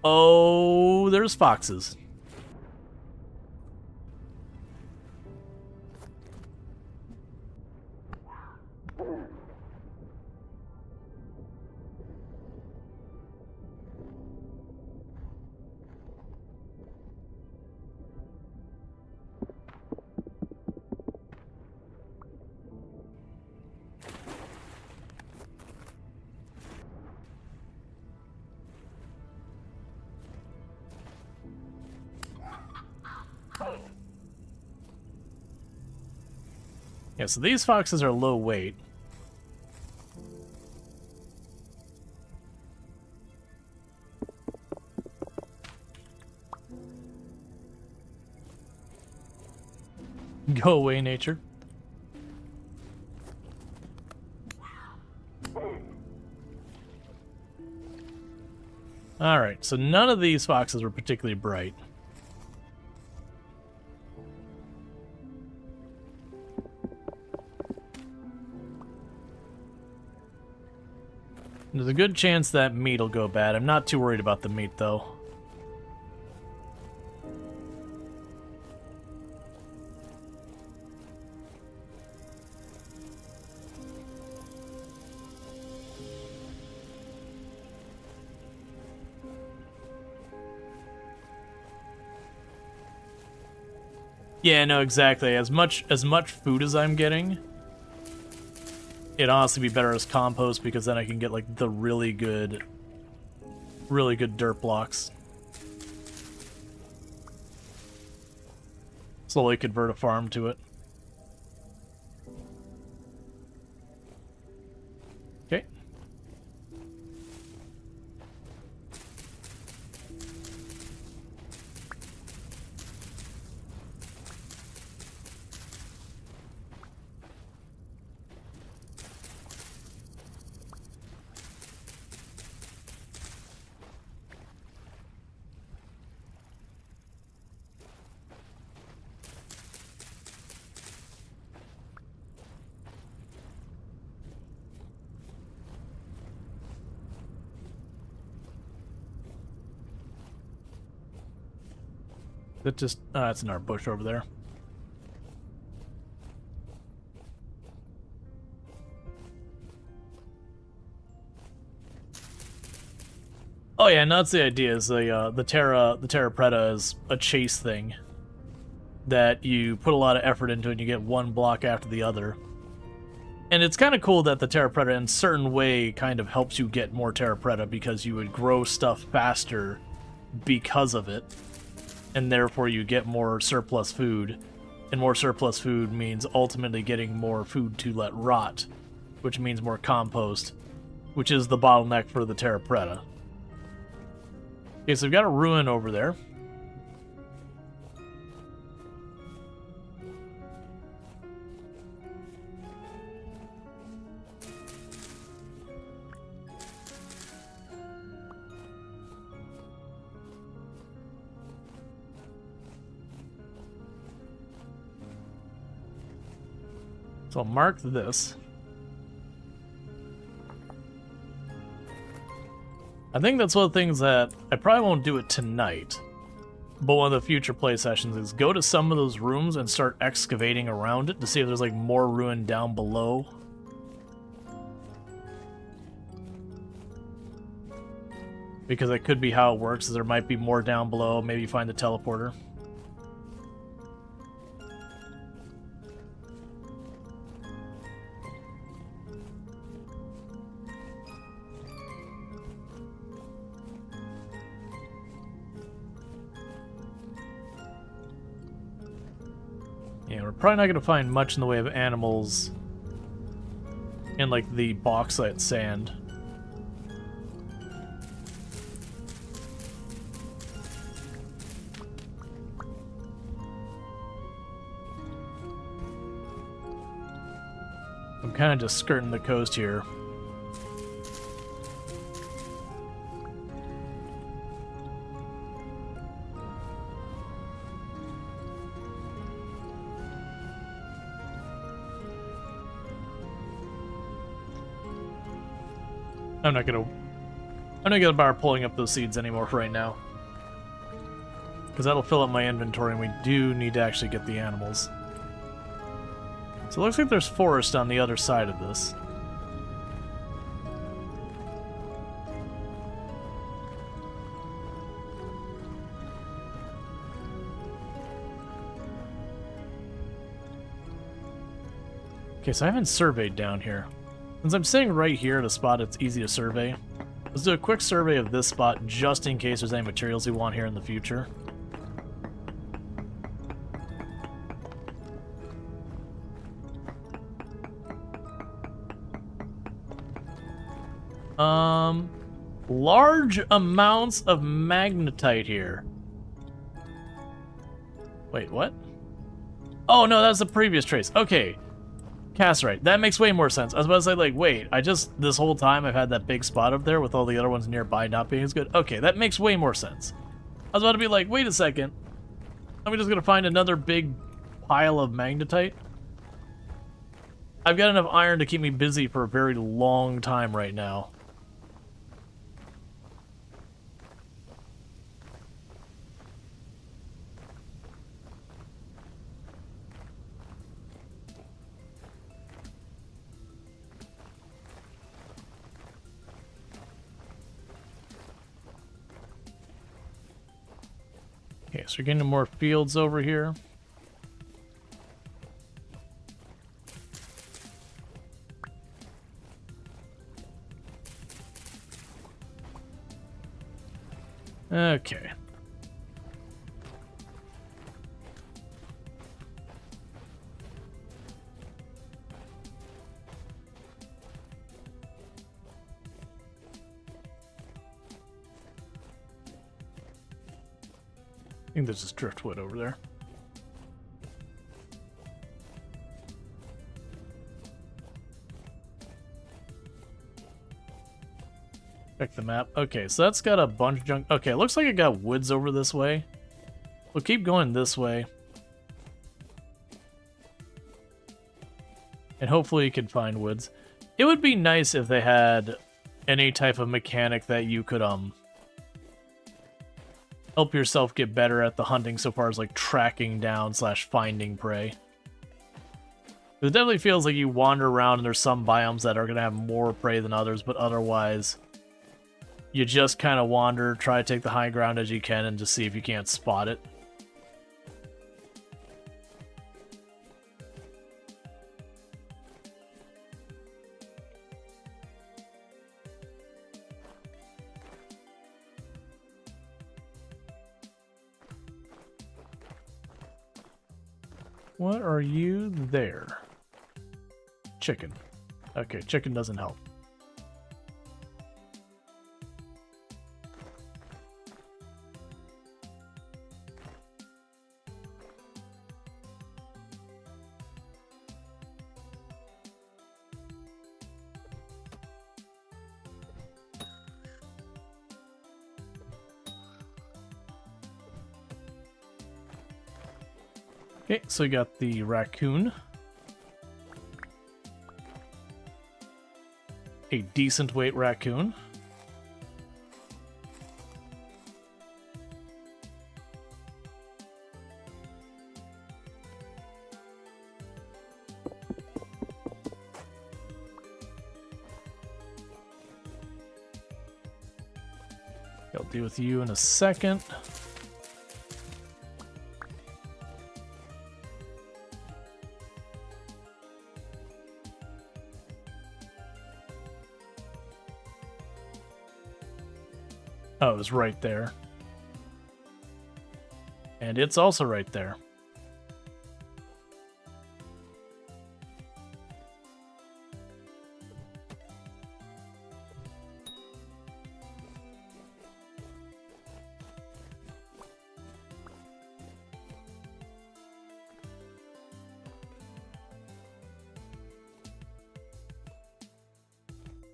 Oh, there's foxes. Yeah, so these foxes are low weight. Go away, nature. Alright, so none of these foxes were particularly bright. There's a good chance that meat will go bad. I'm not too worried about the meat, though. Yeah, no, exactly. As much food as I'm getting, it'd honestly be better as compost because then I can get like the really good dirt blocks. Slowly convert a farm to it. Okay. That just, it's in our bush over there. Oh yeah, no, that's the idea. Is the Terra Preta is a chase thing that you put a lot of effort into, and you get one block after the other. And it's kind of cool that the Terra Preta in a certain way kind of helps you get more Terra Preta because you would grow stuff faster because of it. And therefore you get more surplus food. And more surplus food means ultimately getting more food to let rot, which means more compost, which is the bottleneck for the Terra Preta. Okay, so we've got a ruin over there. So I'll mark this. I think that's one of the things that I probably won't do it tonight, but one of the future play sessions is go to some of those rooms and start excavating around it to see if there's like more ruin down below. Because it could be how it works, is there might be more down below, maybe find the teleporter. Yeah, we're probably not going to find much in the way of animals in, like, the bauxite sand. I'm kind of just skirting the coast here. I'm not gonna bother pulling up those seeds anymore for right now, because that'll fill up my inventory, and we do need to actually get the animals. So it looks like there's forest on the other side of this. Okay, so I haven't surveyed down here. Since I'm sitting right here at a spot it's easy to survey, let's do a quick survey of this spot just in case there's any materials we want here in the future. Large amounts of magnetite here. Wait, what? Oh no, that's the previous trace. Okay. Cassiterite. That makes way more sense. I was about to say, like, wait, this whole time I've had that big spot up there with all the other ones nearby not being as good. Okay, that makes way more sense. I was about to be like, wait a second. Are we just gonna find another big pile of magnetite? I've got enough iron to keep me busy for a very long time right now. Okay, so we're getting more fields over here. Okay. I think there's just driftwood over there. Check the map. Okay, so that's got a bunch of junk. Okay, it looks like it got woods over this way. We'll keep going this way. And hopefully you can find woods. It would be nice if they had any type of mechanic that you could, help yourself get better at the hunting so far as, like, tracking down / finding prey. It definitely feels like you wander around and there's some biomes that are going to have more prey than others, but otherwise you just kind of wander, try to take the high ground as you can, and just see if you can't spot it. What are you there? Chicken. Okay, chicken doesn't help. Okay, so we got the raccoon. A decent weight raccoon. I'll deal with you in a second. Oh, it was right there. And it's also right there.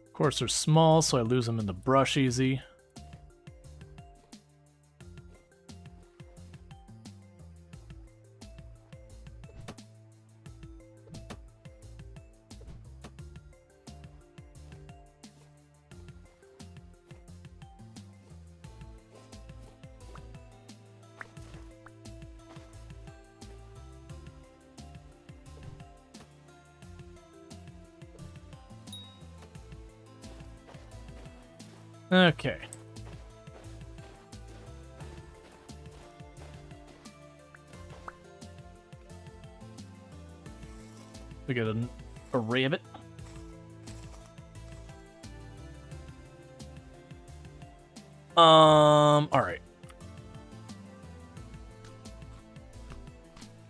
Of course, they're small, so I lose them in the brush easy. Okay. We got an array of it. All right.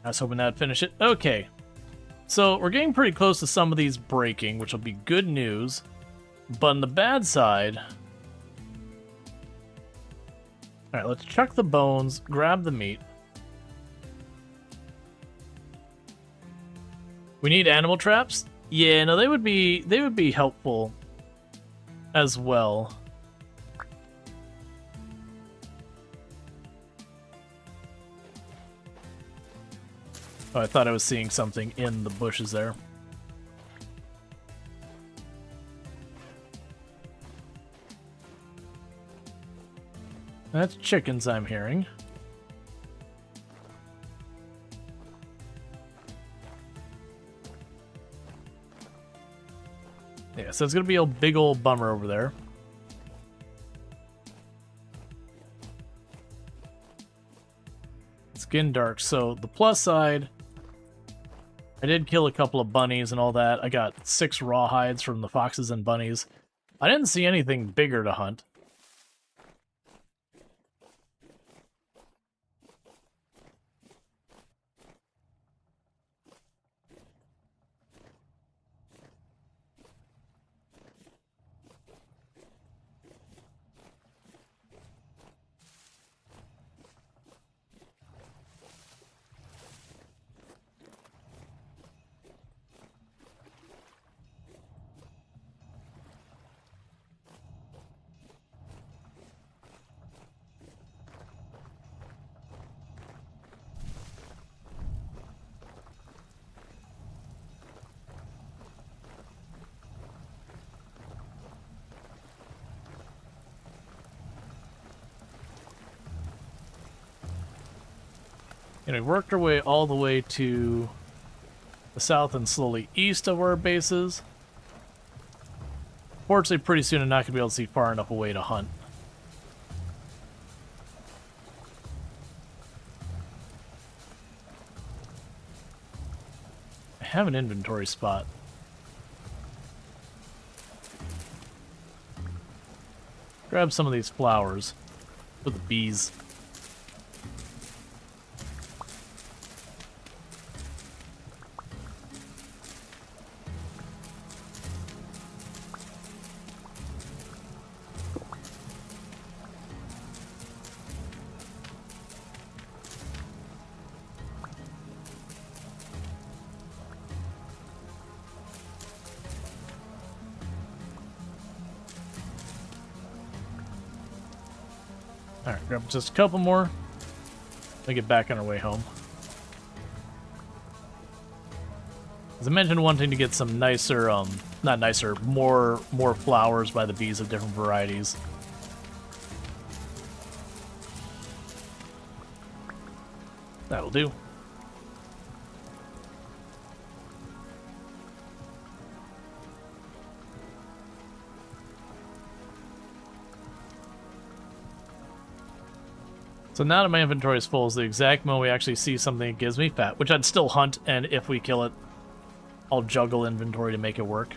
I was hoping that'd finish it. Okay. So we're getting pretty close to some of these breaking, which will be good news. But on the bad side... Alright, let's chuck the bones, grab the meat. We need animal traps? Yeah, no, they would be helpful as well. Oh, I thought I was seeing something in the bushes there. That's chickens I'm hearing. Yeah, so it's gonna be a big old bummer over there. It's getting dark, so the plus side, I did kill a couple of bunnies and all that. I got 6 raw hides from the foxes and bunnies. I didn't see anything bigger to hunt. And we worked our way all the way to the south and slowly east of our bases. Fortunately, pretty soon I'm not going to be able to see far enough away to hunt. I have an inventory spot. Grab some of these flowers for the bees. Alright, grab just a couple more. We'll get back on our way home. As I mentioned, wanting to get some nicer, not nicer, more flowers by the bees of different varieties. That'll do. So now that my inventory is full is the exact moment we actually see something that gives me fat, which I'd still hunt, and if we kill it, I'll juggle inventory to make it work.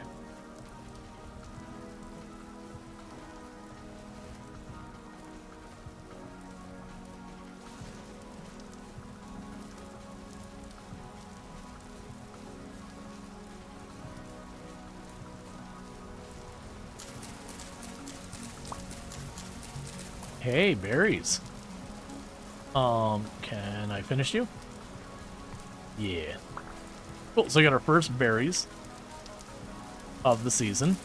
Hey, berries. Can I finish you? Yeah. Cool, so we got our first berries of the season.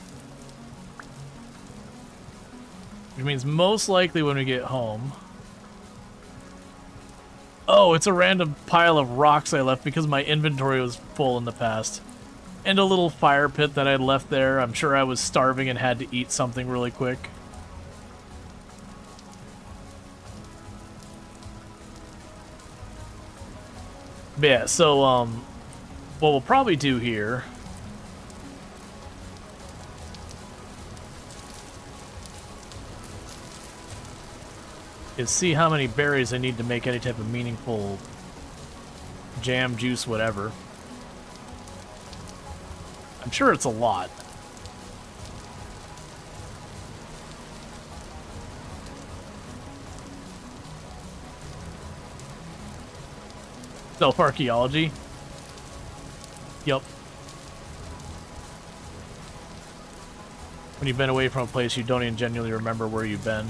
Which means most likely when we get home... Oh, it's a random pile of rocks I left because my inventory was full in the past. And a little fire pit that I had left there. I'm sure I was starving and had to eat something really quick. But yeah, so, what we'll probably do here is see how many berries I need to make any type of meaningful jam, juice, whatever. I'm sure it's a lot. Self-archaeology. Yup. When you've been away from a place, you don't even genuinely remember where you've been.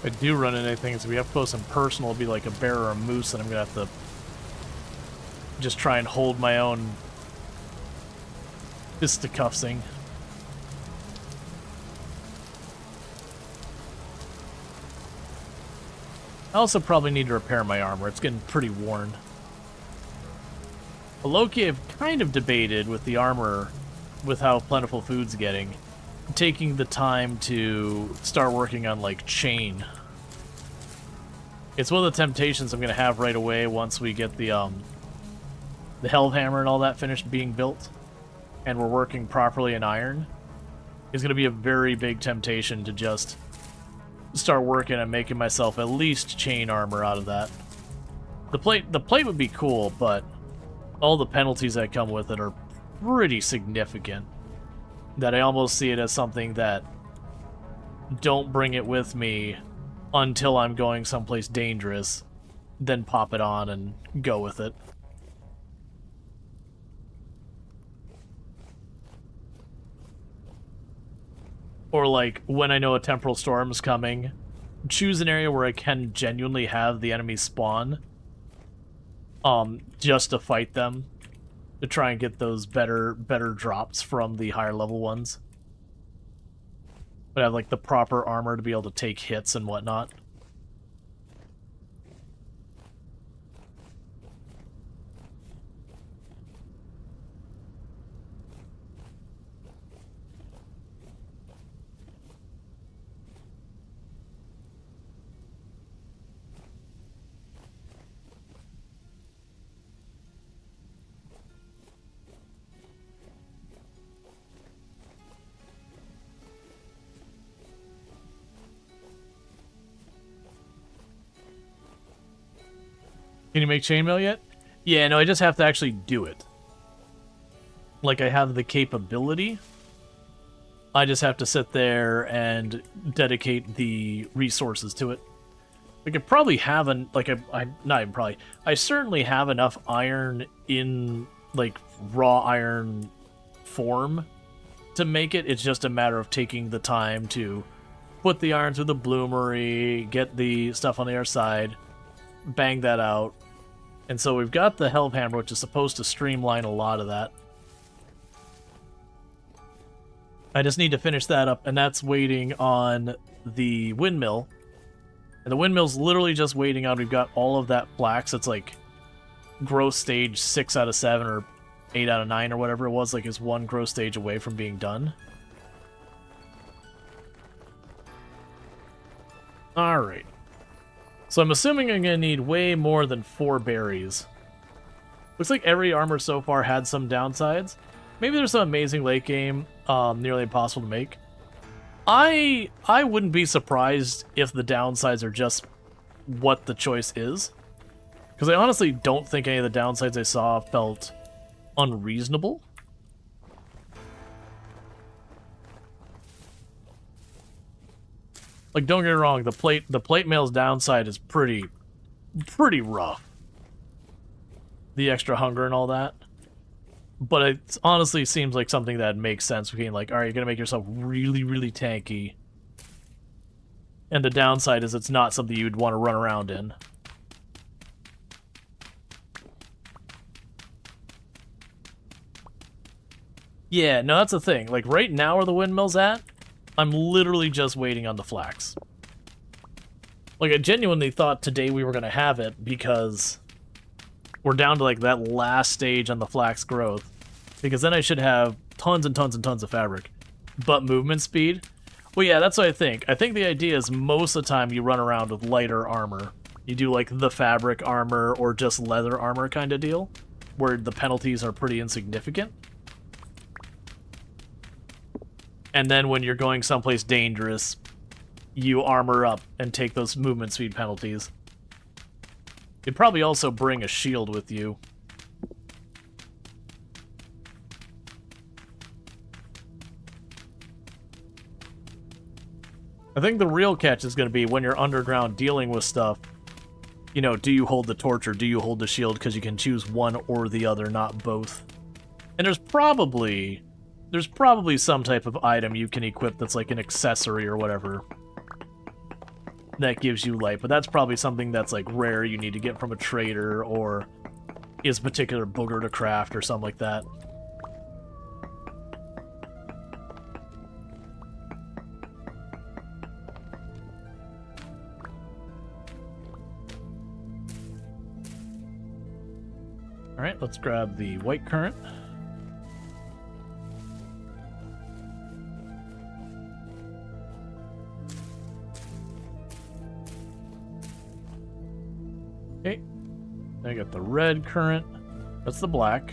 If I do run into anything, it's gonna be up close and personal. It'll be like a bear or a moose, and I'm gonna have to just try and hold my own fisticuffsing. I also probably need to repair my armor. It's getting pretty worn. But Loki, I've kind of debated with the armor, with how plentiful food's getting, taking the time to start working on, like, chain. It's one of the temptations I'm going to have right away once we get the Hellhammer and all that finished being built, and we're working properly in iron. It's going to be a very big temptation to just start working on making myself at least chain armor out of that. The plate would be cool, but all the penalties that come with it are pretty significant. That I almost see it as something that don't bring it with me until I'm going someplace dangerous, then pop it on and go with it. Or like, when I know a temporal storm is coming, choose an area where I can genuinely have the enemies spawn, just to fight them, to try and get those better drops from the higher level ones. But have like the proper armor to be able to take hits and whatnot. Can you make chainmail yet? Yeah, no, I just have to actually do it. Like, I have the capability. I just have to sit there and dedicate the resources to it. I could probably have not even probably. I certainly have enough iron in like raw iron form to make it. It's just a matter of taking the time to put the iron through the bloomery, get the stuff on the other side, bang that out. And so we've got the Helve Hammer, which is supposed to streamline a lot of that. I just need to finish that up, and that's waiting on the Windmill. And the Windmill's literally just waiting on, we've got all of that flax. It's like growth stage 6 out of 7 or 8 out of 9 or whatever it was, like is one growth stage away from being done. Alright. So I'm assuming I'm going to need way more than 4 berries. Looks like every armor so far had some downsides. Maybe there's some amazing late game, nearly impossible to make. I wouldn't be surprised if the downsides are just what the choice is. Because I honestly don't think any of the downsides I saw felt unreasonable. Like, don't get me wrong, the plate mail's downside is pretty rough. The extra hunger and all that. But it honestly seems like something that makes sense between, like, alright, you're gonna make yourself really, really tanky. And the downside is it's not something you'd want to run around in. Yeah, no, that's the thing. Like, right now where the Windmill's at, I'm literally just waiting on the flax. Like, I genuinely thought today we were gonna have it because we're down to, like, that last stage on the flax growth. Because then I should have tons and tons and tons of fabric. But movement speed? Well, yeah, that's what I think. I think the idea is most of the time you run around with lighter armor. You do, like, the fabric armor or just leather armor kind of deal, where the penalties are pretty insignificant. And then when you're going someplace dangerous, you armor up and take those movement speed penalties. You'd probably also bring a shield with you. I think the real catch is going to be when you're underground dealing with stuff. You know, do you hold the torch or do you hold the shield? Because you can choose one or the other, not both. And there's probably some type of item you can equip that's like an accessory or whatever that gives you light, but that's probably something that's like rare you need to get from a trader or is a particular booger to craft or something like that. Alright, let's grab the white currant. Okay, I got the red currant. That's the black.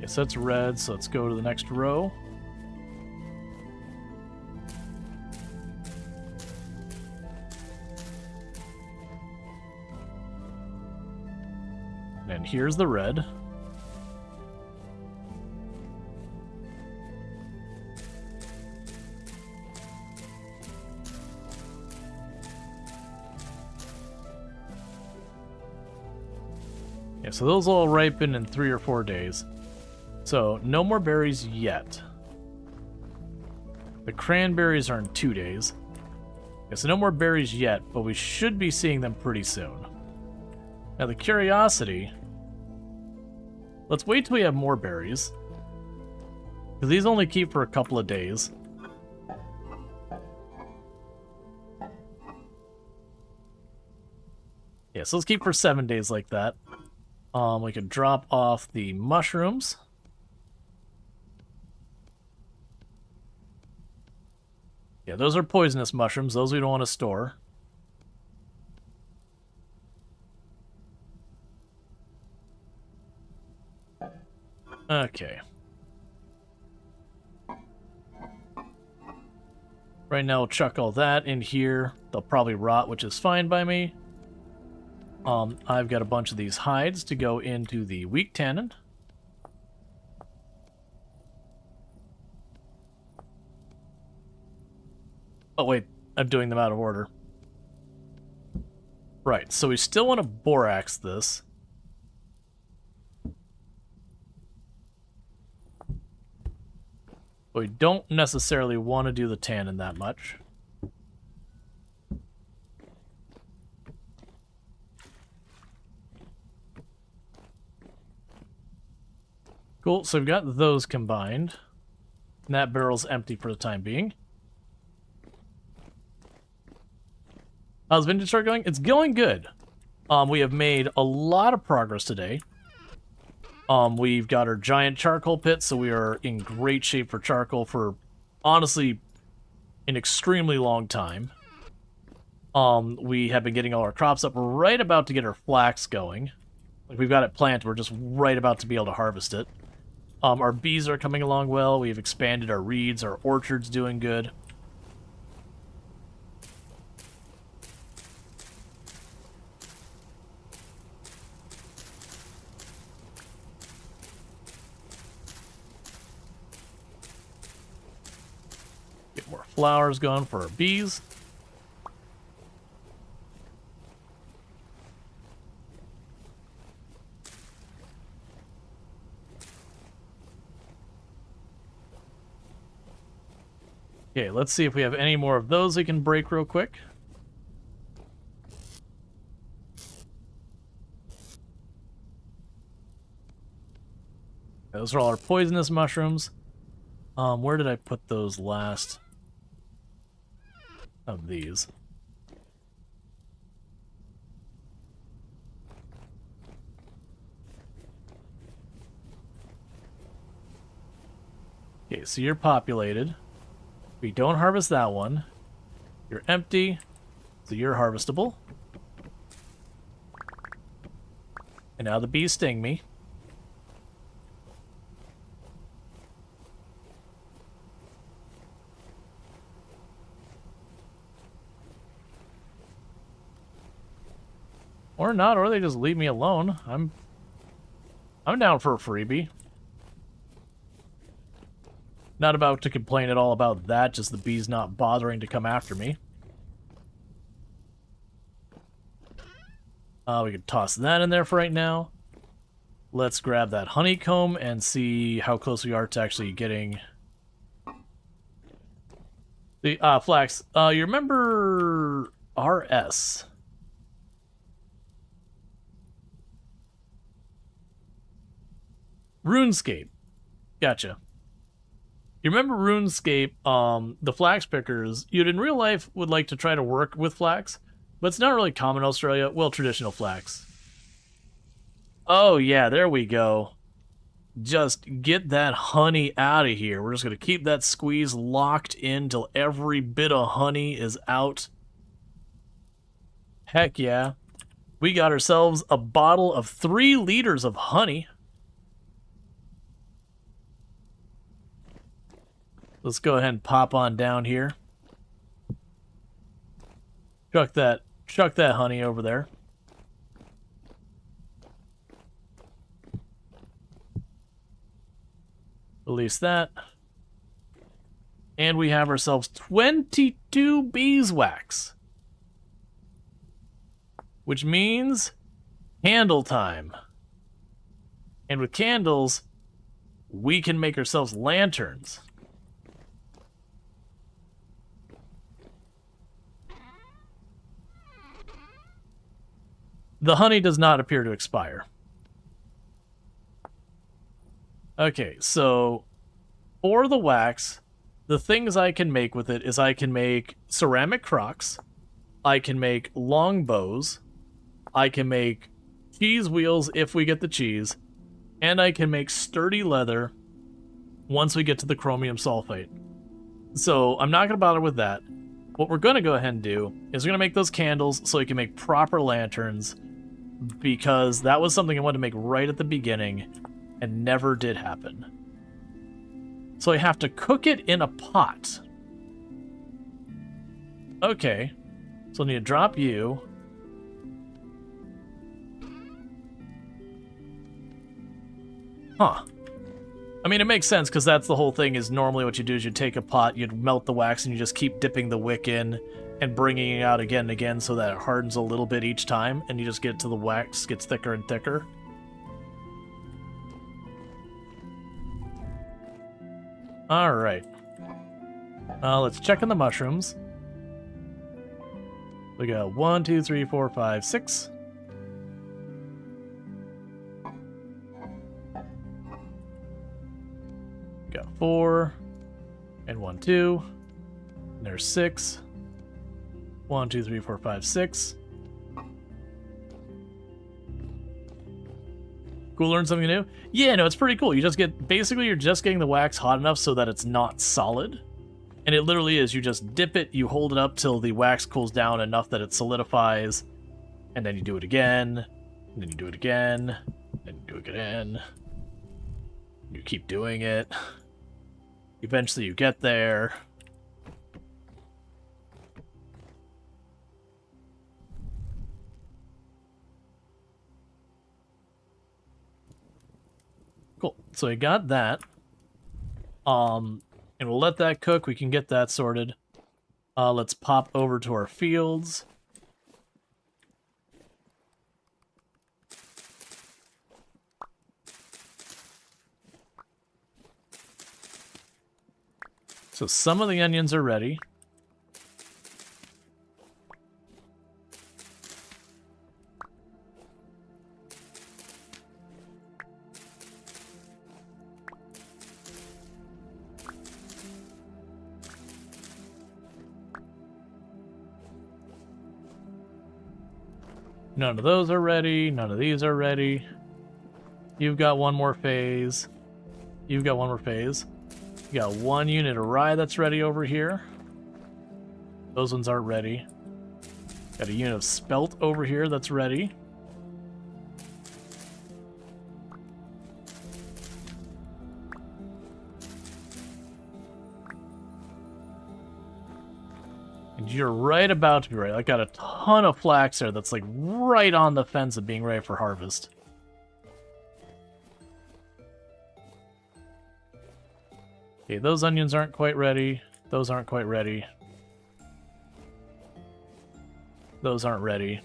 Yes, that's red, so let's go to the next row. And here's the red. Yeah, so those all ripen in 3 or 4 days. So, no more berries yet. The cranberries are in 2 days. Yeah, so no more berries yet, but we should be seeing them pretty soon. Now the curiosity... Let's wait till we have more berries. Because these only keep for a couple of days. Yeah, so let's keep for 7 days like that. We can drop off the mushrooms. Yeah, those are poisonous mushrooms. Those we don't want to store. Okay. Right now, we'll chuck all that in here. They'll probably rot, which is fine by me. I've got a bunch of these hides to go into the weak tannin. Oh, wait. I'm doing them out of order. Right, so we still want to borax this. But we don't necessarily want to do the tannin that much. Cool, so we've got those combined. And that barrel's empty for the time being. How's Vintage Start going? It's going good. We have made a lot of progress today. We've got our giant charcoal pit, so we are in great shape for charcoal for, honestly, an extremely long time. We have been getting all our crops up. We're right about to get our flax going. Like, we've got it planted. We're just right about to be able to harvest it. Our bees are coming along well. We've expanded our reeds. Our orchard's doing good. Get more flowers going for our bees. Okay, let's see if we have any more of those we can break real quick. Those are all our poisonous mushrooms. Where did I put those last of these? Okay, so you're populated. We don't harvest that one. You're empty, so you're harvestable. And now the bees sting me. Or not, or they just leave me alone. I'm down for a freebie. Not about to complain at all about that, just the bees not bothering to come after me. We can toss that in there for right now. Let's grab that honeycomb and see how close we are to actually getting the flax. You remember RS? RuneScape. Gotcha. You remember RuneScape, the flax pickers, you'd in real life would like to try to work with flax, but it's not really common in Australia. Well, traditional flax. Oh, yeah, there we go. Just get that honey out of here. We're just going to keep that squeeze locked in till every bit of honey is out. Heck yeah. We got ourselves a bottle of 3 liters of honey. Let's go ahead and pop on down here. Chuck that honey over there. Release that. And we have ourselves 22 beeswax. Which means candle time. And with candles, we can make ourselves lanterns. The honey does not appear to expire. Okay, so for the wax, the things I can make with it is I can make ceramic crocks, I can make long bows, I can make cheese wheels if we get the cheese, and I can make sturdy leather once we get to the chromium sulfate. So I'm not going to bother with that. What we're going to go ahead and do is we're going to make those candles so we can make proper lanterns, because that was something I wanted to make right at the beginning and never did happen. So I have to cook it in a pot. Okay, so I need to drop you. Huh. I mean, it makes sense, because that's the whole thing, is normally what you do is you take a pot, you'd melt the wax, and you just keep dipping the wick in and bringing it out again and again so that it hardens a little bit each time, and you just get to the wax gets thicker and thicker. Alright. Let's check on the mushrooms. We got 1, 2, 3, 4, 5, 6. We got 4. And 1, 2. And there's 6. 1, 2, 3, 4, 5, 6. Cool, learn something new? Yeah, no, it's pretty cool. You just get, basically you're just getting the wax hot enough so that it's not solid. And it literally is, you just dip it, you hold it up till the wax cools down enough that it solidifies, and then you do it again, and then you do it again, and you do it again. You keep doing it. Eventually you get there. Cool. So we got that. And we'll let that cook. We can get that sorted. Let's pop over to our fields. So some of the onions are ready. None of those are ready. None of these are ready. You've got one more phase. You've got one more phase. You got one unit of rye that's ready over here. Those ones aren't ready. Got a unit of spelt over here that's ready. And you're right about to be ready. I got a ton of flax there that's like right on the fence of being ready for harvest. Okay, those onions aren't quite ready. Those aren't quite ready. Those aren't ready.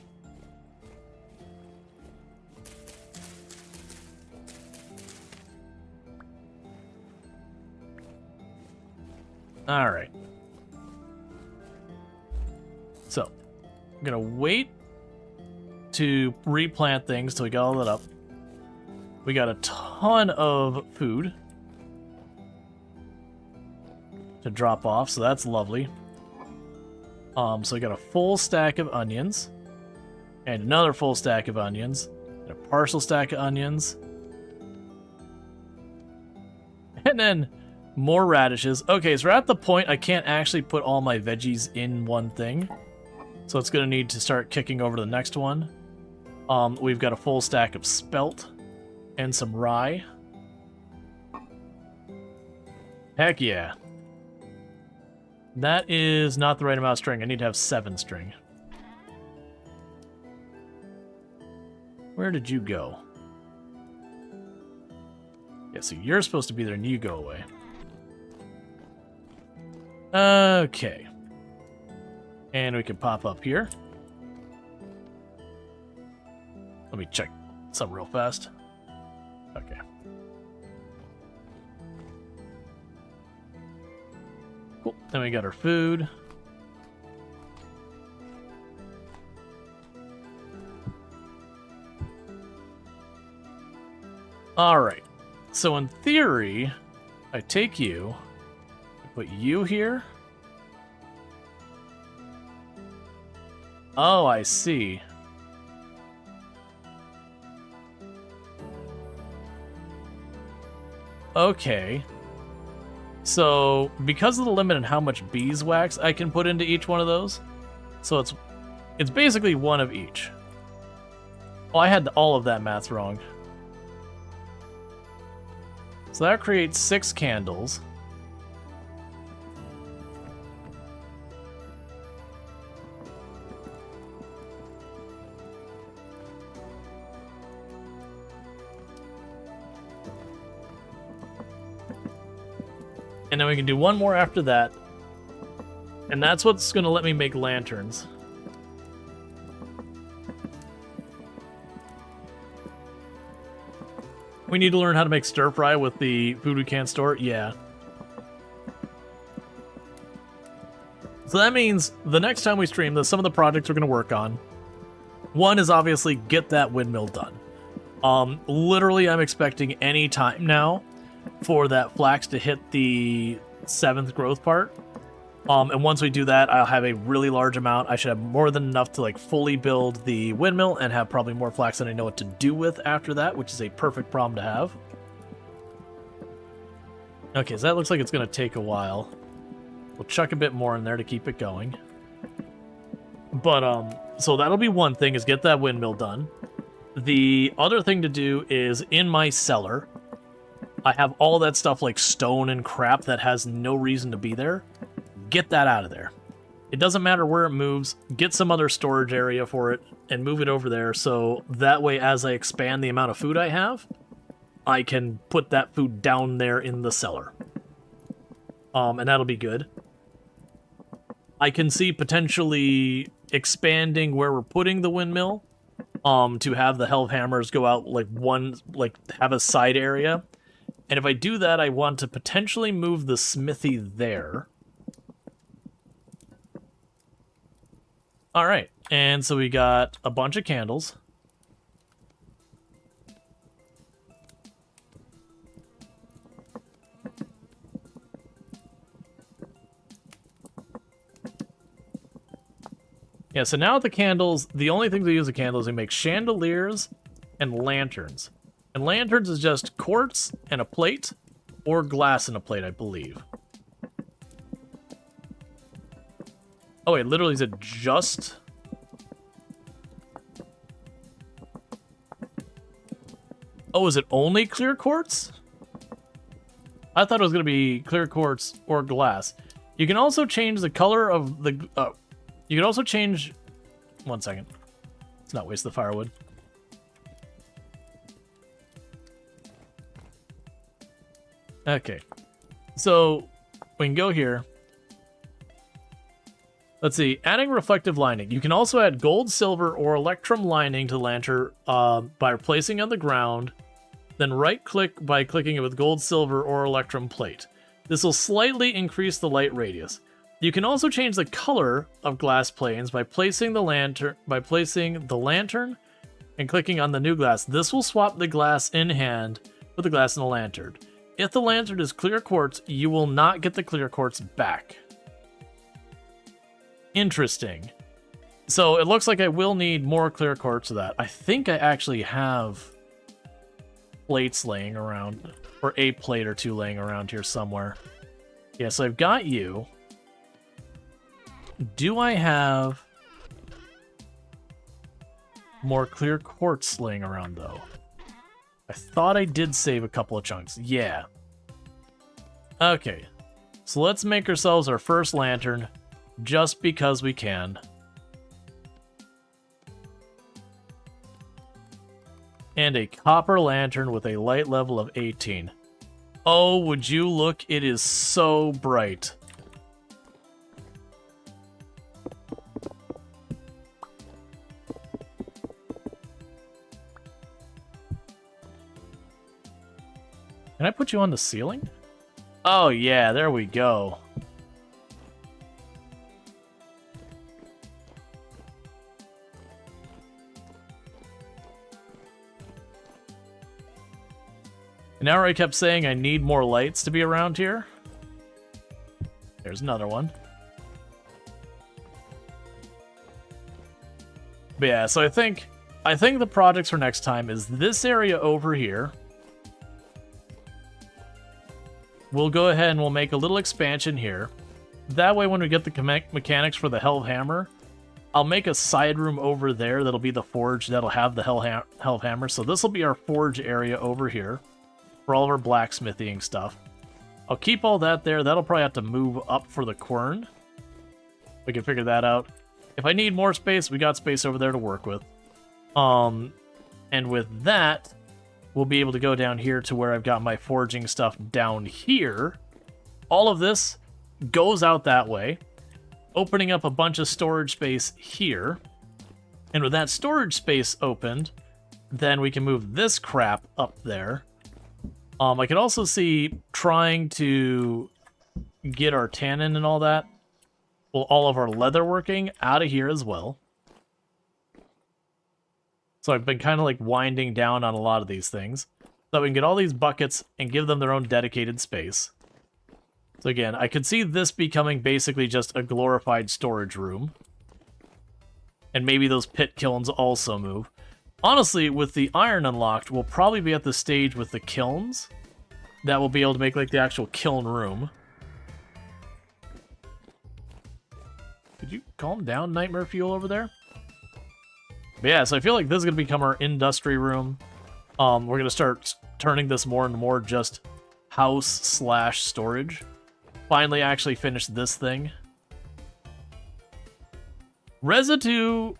All right. So, I'm gonna wait to replant things till we got all that up. We got a ton of food to drop off, so that's lovely. So I got a full stack of onions, and another full stack of onions, and a partial stack of onions, and then more radishes. Okay, so we're at the point I can't actually put all my veggies in one thing, so it's gonna need to start kicking over to the next one. We've got a full stack of spelt and some rye. Heck yeah. That is not the right amount of string. I need to have 7 string. Where did you go? Yeah, so you're supposed to be there and you go away. Okay. And we can pop up here. Let me check something real fast. Okay. Cool. Then we got our food. Alright. So in theory, I take you, I put you here. Oh, I see. Okay. So, because of the limit on how much beeswax I can put into each one of those, so it's basically one of each. Oh, I had all of that math wrong. So that creates 6 candles. And then we can do one more after that. And that's what's going to let me make lanterns. We need to learn how to make stir fry with the food we can't store. Yeah. So that means the next time we stream this, some of the projects we're going to work on. One is obviously get that windmill done. Literally, I'm expecting any time now for that flax to hit the 7th growth part. And once we do that, I'll have a really large amount. I should have more than enough to like fully build the windmill and have probably more flax than I know what to do with after that, which is a perfect problem to have. Okay, so that looks like it's going to take a while. We'll chuck a bit more in there to keep it going. But, so that'll be one thing, is get that windmill done. The other thing to do is in my cellar, I have all that stuff like stone and crap that has no reason to be there. Get that out of there. It doesn't matter where it moves. Get some other storage area for it and move it over there, so that way as I expand the amount of food I have, I can put that food down there in the cellar. And that'll be good. I can see potentially expanding where we're putting the windmill, to have the helve hammers go out have a side area. And if I do that, I want to potentially move the smithy there. All right, and so we got a bunch of candles. Yeah, so now the candles, the only thing we use the candles, we make chandeliers and lanterns. And lanterns is just quartz and a plate, or glass and a plate, I believe. Oh wait, literally is it just... Oh, is it only clear quartz? I thought it was going to be clear quartz or glass. You can also change the color of the... you can also change... One second. Let's not waste the firewood. Okay. So, we can go here. Let's see. Adding reflective lining. You can also add gold, silver, or electrum lining to the lantern by placing it on the ground. Then right-click by clicking it with gold, silver, or electrum plate. This will slightly increase the light radius. You can also change the color of glass planes by placing the lantern and clicking on the new glass. This will swap the glass in hand with the glass in the lantern. If the lantern is clear quartz, you will not get the clear quartz back. Interesting. So it looks like I will need more clear quartz of that. I think I actually have plates laying around, or a plate or two laying around here somewhere. Yeah, so I've got you. Do I have more clear quartz laying around, though? I thought I did save a couple of chunks. Yeah. Okay. So let's make ourselves our first lantern, just because we can. And a copper lantern with a light level of 18. Oh, would you look, it is so bright. Can I put you on the ceiling? Oh yeah, there we go. And now I kept saying I need more lights to be around here. There's another one. But yeah, so I think the projects for next time is this area over here. We'll go ahead and we'll make a little expansion here. That way when we get the mechanics for the helve hammer, I'll make a side room over there that'll be the forge that'll have the helve hammer. So this will be our forge area over here for all of our blacksmithing stuff. I'll keep all that there. That'll probably have to move up for the quern. We can figure that out. If I need more space, we got space over there to work with. And with that, we'll be able to go down here to where I've got my forging stuff down here. all of this goes out that way, opening up a bunch of storage space here. And with that storage space opened, then we can move this crap up there. I can also see trying to get our tannin and all that, well, all of our leather working out of here as well. So I've been kind of like winding down on a lot of these things, so we can get all these buckets and give them their own dedicated space. So again, I could see this becoming basically just a glorified storage room. And maybe those pit kilns also move. Honestly, with the iron unlocked, we'll probably be at the stage with the kilns that will be able to make like the actual kiln room. Could you calm down, Nightmare Fuel over there? But yeah, so I feel like this is going to become our industry room. We're going to start turning this more and more just house/storage. Finally actually finish this thing. Residue.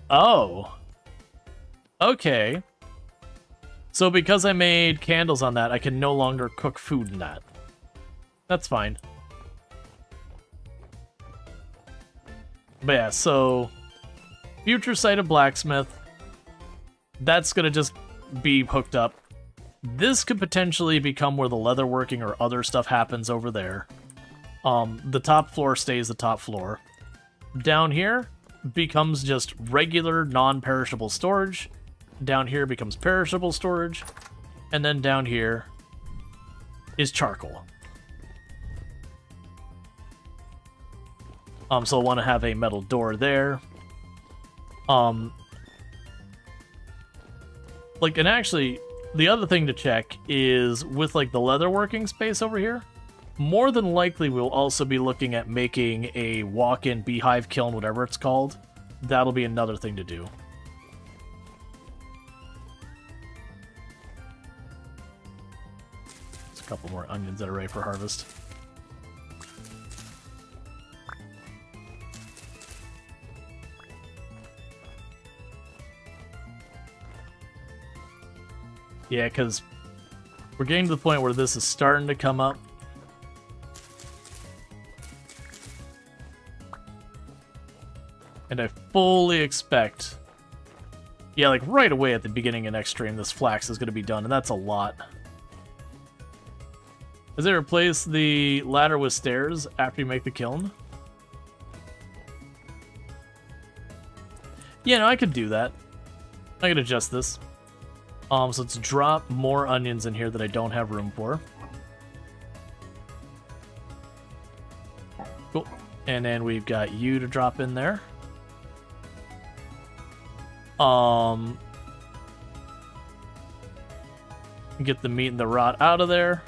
Oh. Okay. So because I made candles on that, I can no longer cook food in that. That's fine. But yeah, so future site of blacksmith. That's gonna just be hooked up. This could potentially become where the leatherworking or other stuff happens over there. The top floor stays the top floor. Down here becomes just regular non-perishable storage. Down here becomes perishable storage. And then down here is charcoal. So I'll want to have a metal door there. Like, and actually, the other thing to check is with, like, the leatherworking space over here, more than likely we'll also be looking at making a walk-in beehive kiln, whatever it's called. That'll be another thing to do. There's a couple more onions that are ready for harvest. Yeah, because we're getting to the point where this is starting to come up. And I fully expect, yeah, like right away at the beginning of next stream, this flax is going to be done, and that's a lot. Does it replace the ladder with stairs after you make the kiln? Yeah, no, I could do that. I could adjust this. So let's drop more onions in here that I don't have room for. Cool. And then we've got you to drop in there. Get the meat and the rot out of there.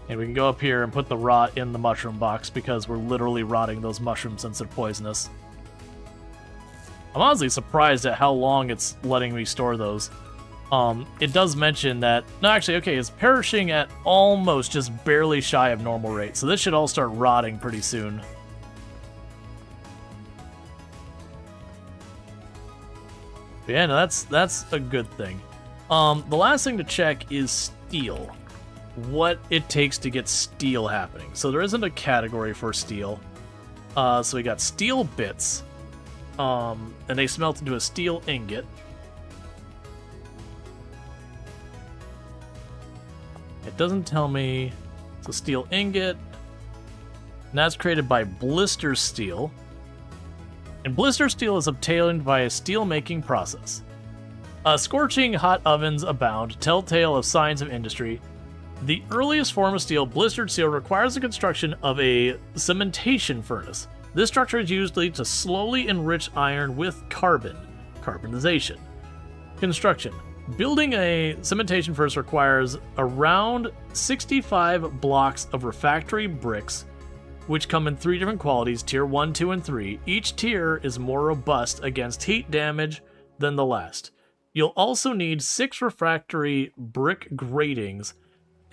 And we can go up here and put the rot in the mushroom box because we're literally rotting those mushrooms since they're poisonous. I'm honestly surprised at how long it's letting me store those. It does mention that... No, actually, okay, it's perishing at almost just barely shy of normal rate. So this should all start rotting pretty soon. But yeah, no, that's a good thing. The last thing to check is steel. What it takes to get steel happening. So there isn't a category for steel. So we got steel bits. And they smelt into a steel ingot. It doesn't tell me. It's a steel ingot. And that's created by blister steel. And blister steel is obtained by a steel making process. Scorching hot ovens abound, telltale of signs of industry. The earliest form of steel, blistered steel, requires the construction of a cementation furnace. This structure is used to slowly enrich iron with carbonization. Construction. Building a cementation furnace requires around 65 blocks of refractory bricks, which come in 3 different qualities, tier 1, 2, and 3. Each tier is more robust against heat damage than the last. You'll also need 6 refractory brick gratings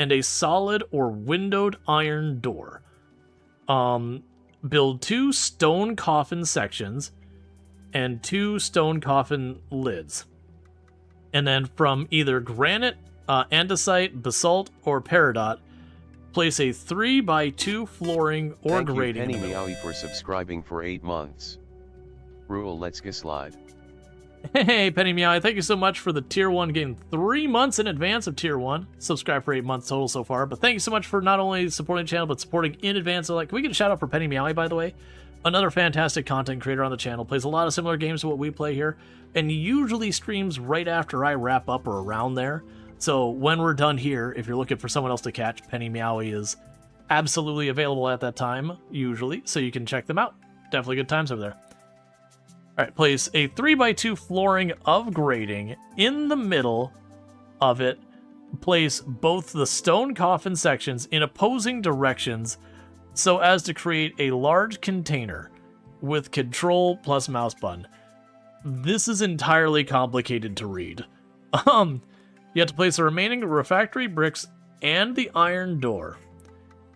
and a solid or windowed iron door. build 2 stone coffin sections and 2 stone coffin lids. And then from either granite, andesite, basalt, or peridot, place a 3x2 flooring or Thank grating. you, Penny Meowie, for subscribing for 8 months. Rual, let's get slide. Hey, Penny Meowie, thank you so much for the Tier 1, getting 3 months in advance of Tier 1. Subscribe for 8 months total so far, but thank you so much for not only supporting the channel, but supporting in advance. So, like, can we get a shout out for Penny Meowie, by the way? Another fantastic content creator on the channel, plays a lot of similar games to what we play here, and usually streams right after I wrap up or around there. So when we're done here, if you're looking for someone else to catch, Penny Meowie is absolutely available at that time, usually, so you can check them out. Definitely good times over there. Alright, place a 3x2 flooring of grating in the middle of it. Place both the stone coffin sections in opposing directions so as to create a large container with control plus mouse button. This is entirely complicated to read. You have to place the remaining refractory bricks and the iron door.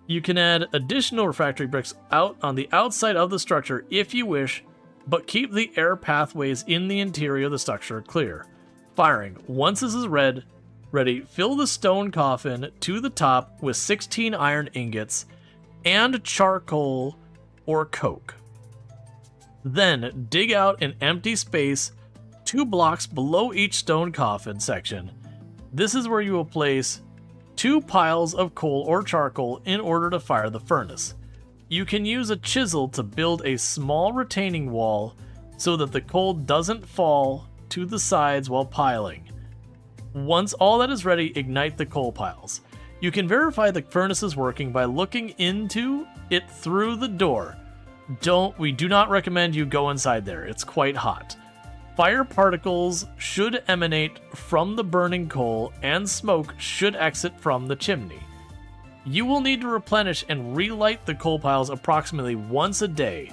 You can add additional refractory bricks out on the outside of the structure if you wish, but keep the air pathways in the interior of the structure clear. Firing. Once this is ready, fill the stone coffin to the top with 16 iron ingots and charcoal or coke. Then dig out an empty space 2 blocks below each stone coffin section. This is where you will place 2 piles of coal or charcoal in order to fire the furnace. You can use a chisel to build a small retaining wall so that the coal doesn't fall to the sides while piling. Once all that is ready, ignite the coal piles. You can verify the furnace is working by looking into it through the door. We do not recommend you go inside there, it's quite hot. Fire particles should emanate from the burning coal, and smoke should exit from the chimney. You will need to replenish and relight the coal piles approximately once a day,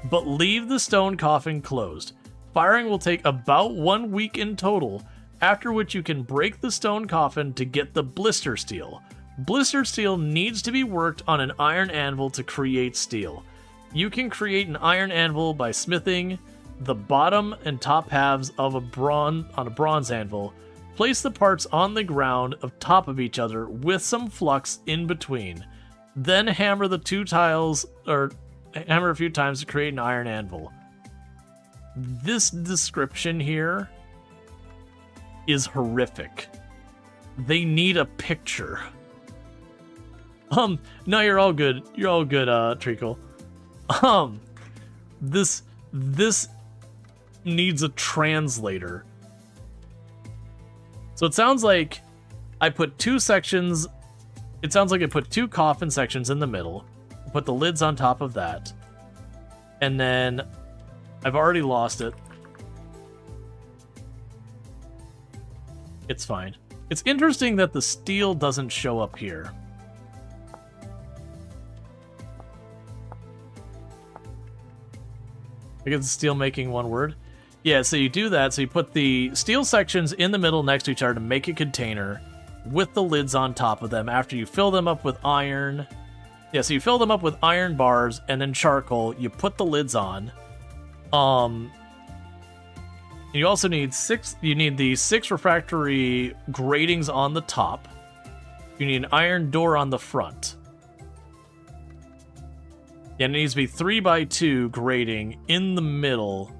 but leave the stone coffin closed. Firing will take about 1 week in total, after which you can break the stone coffin to get the blister steel. Blister steel needs to be worked on an iron anvil to create steel. You can create an iron anvil by smithing the bottom and top halves of a bronze anvil. Place the parts on the ground of top of each other with some flux in between. Then hammer the 2 tiles, or hammer a few times to create an iron anvil. This description here is horrific. They need a picture. No, you're all good. You're all good, Treacle. This needs a translator. So it sounds like I put 2 sections. It sounds like I put 2 coffin sections in the middle, put the lids on top of that, and then I've already lost it. It's fine. It's interesting that the steel doesn't show up here. I guess steel making one word. Yeah, so you do that. So you put the steel sections in the middle next to each other to make a container with the lids on top of them after you fill them up with iron. Yeah, so you fill them up with iron bars and then charcoal. You put the lids on. You also need the 6 refractory gratings on the top. You need an iron door on the front. Yeah, it needs to be 3x2 grating in the middle.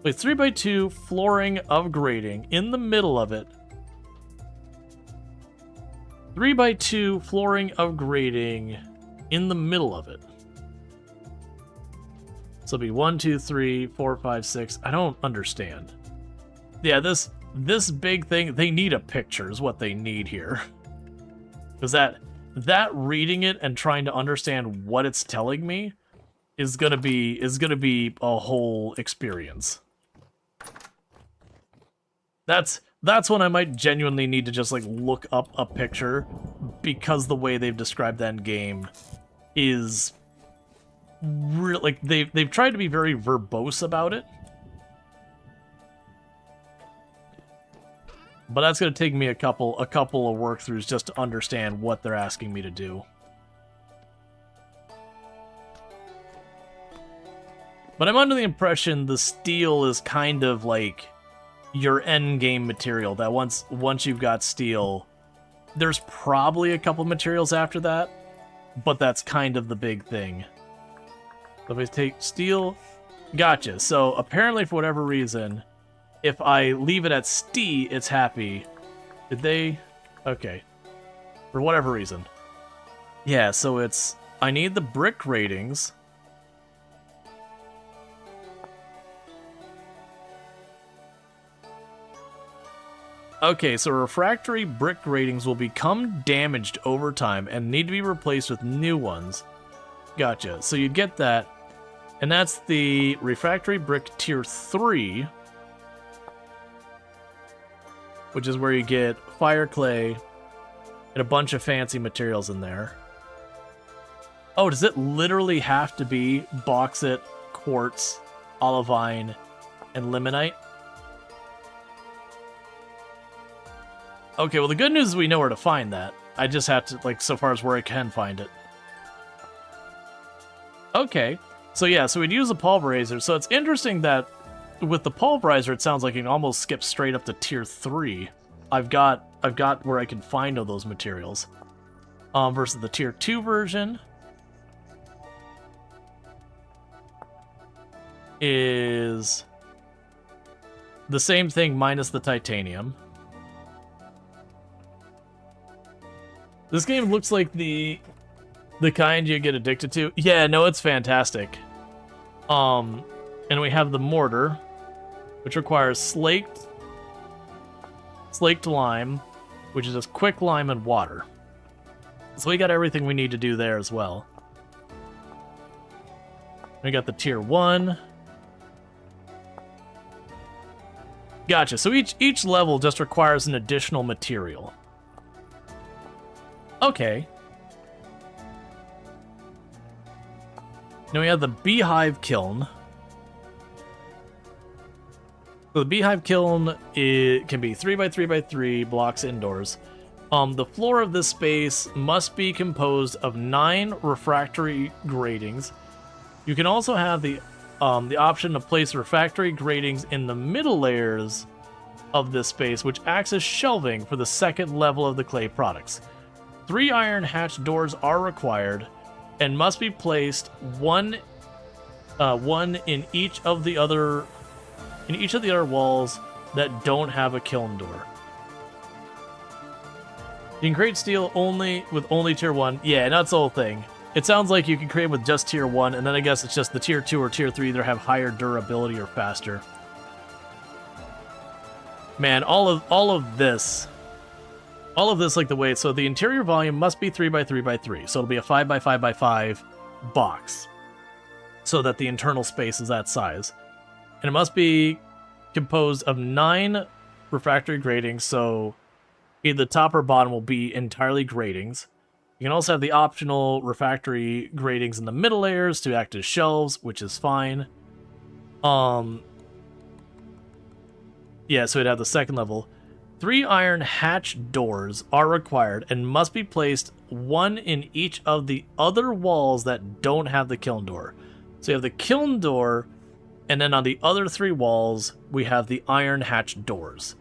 Wait, 3x2 flooring of grating in the middle of it. 3x2 flooring of grating in the middle of it. So it'll be 1, 2, 3, 4, 5, 6. I don't understand. Yeah, this big thing, they need a picture is what they need here. Because that reading it and trying to understand what it's telling me is gonna be a whole experience. That's when I might genuinely need to just like look up a picture, because the way they've described that in game is really, like, they've tried to be very verbose about it. But that's going to take me a couple of work-throughs just to understand what they're asking me to do. But I'm under the impression the steel is kind of like your end game material, that once you've got steel, there's probably a couple materials after that, but that's kind of the big thing. So if I take steel, gotcha. So apparently for whatever reason, if I leave it at St, it's happy. Did they? Okay. For whatever reason. Yeah, so it's, I need the brick ratings. Okay, so refractory brick ratings will become damaged over time and need to be replaced with new ones. Gotcha. So you get that. And that's the refractory brick tier 3, which is where you get fire clay and a bunch of fancy materials in there. Oh, does it literally have to be bauxite, quartz, olivine, and limonite? Okay, well the good news is we know where to find that. I just have to, like, so far as where I can find it. Okay, so yeah, so we'd use a pulverizer. So it's interesting that with the pulverizer, it sounds like you can almost skip straight up to tier 3. I've got where I can find all those materials. Versus the tier 2 version is the same thing minus the titanium. This game looks like the kind you get addicted to. Yeah, no, it's fantastic. And we have the mortar, which requires slaked lime, which is just quick lime and water. So we got everything we need to do there as well. We got the tier 1. Gotcha. So each level just requires an additional material. Okay. Now we have the beehive kiln. So the beehive kiln, it can be 3x3x3 blocks indoors. The floor of this space must be composed of 9 refractory gratings. You can also have the option to place refractory gratings in the middle layers of this space, which acts as shelving for the second level of the clay products. 3 iron hatch doors are required and must be placed one in each of the other walls that don't have a kiln door. You can create steel with only tier 1. Yeah, that's the whole thing. It sounds like you can create with just tier 1, and then I guess it's just the tier 2 or tier 3 either have higher durability or faster. Man, all of this, like the way, so the interior volume must be 3x3x3, so it'll be a 5x5x5 box, so that the internal space is that size. And it must be composed of 9 refractory gratings, so either the top or bottom will be entirely gratings. You can also have the optional refractory gratings in the middle layers to act as shelves, which is fine. Yeah, so it'd have the second level. 3 iron hatch doors are required and must be placed one in each of the other walls that don't have the kiln door. So you have the kiln door, and then on the other 3 walls, we have the iron hatch doors.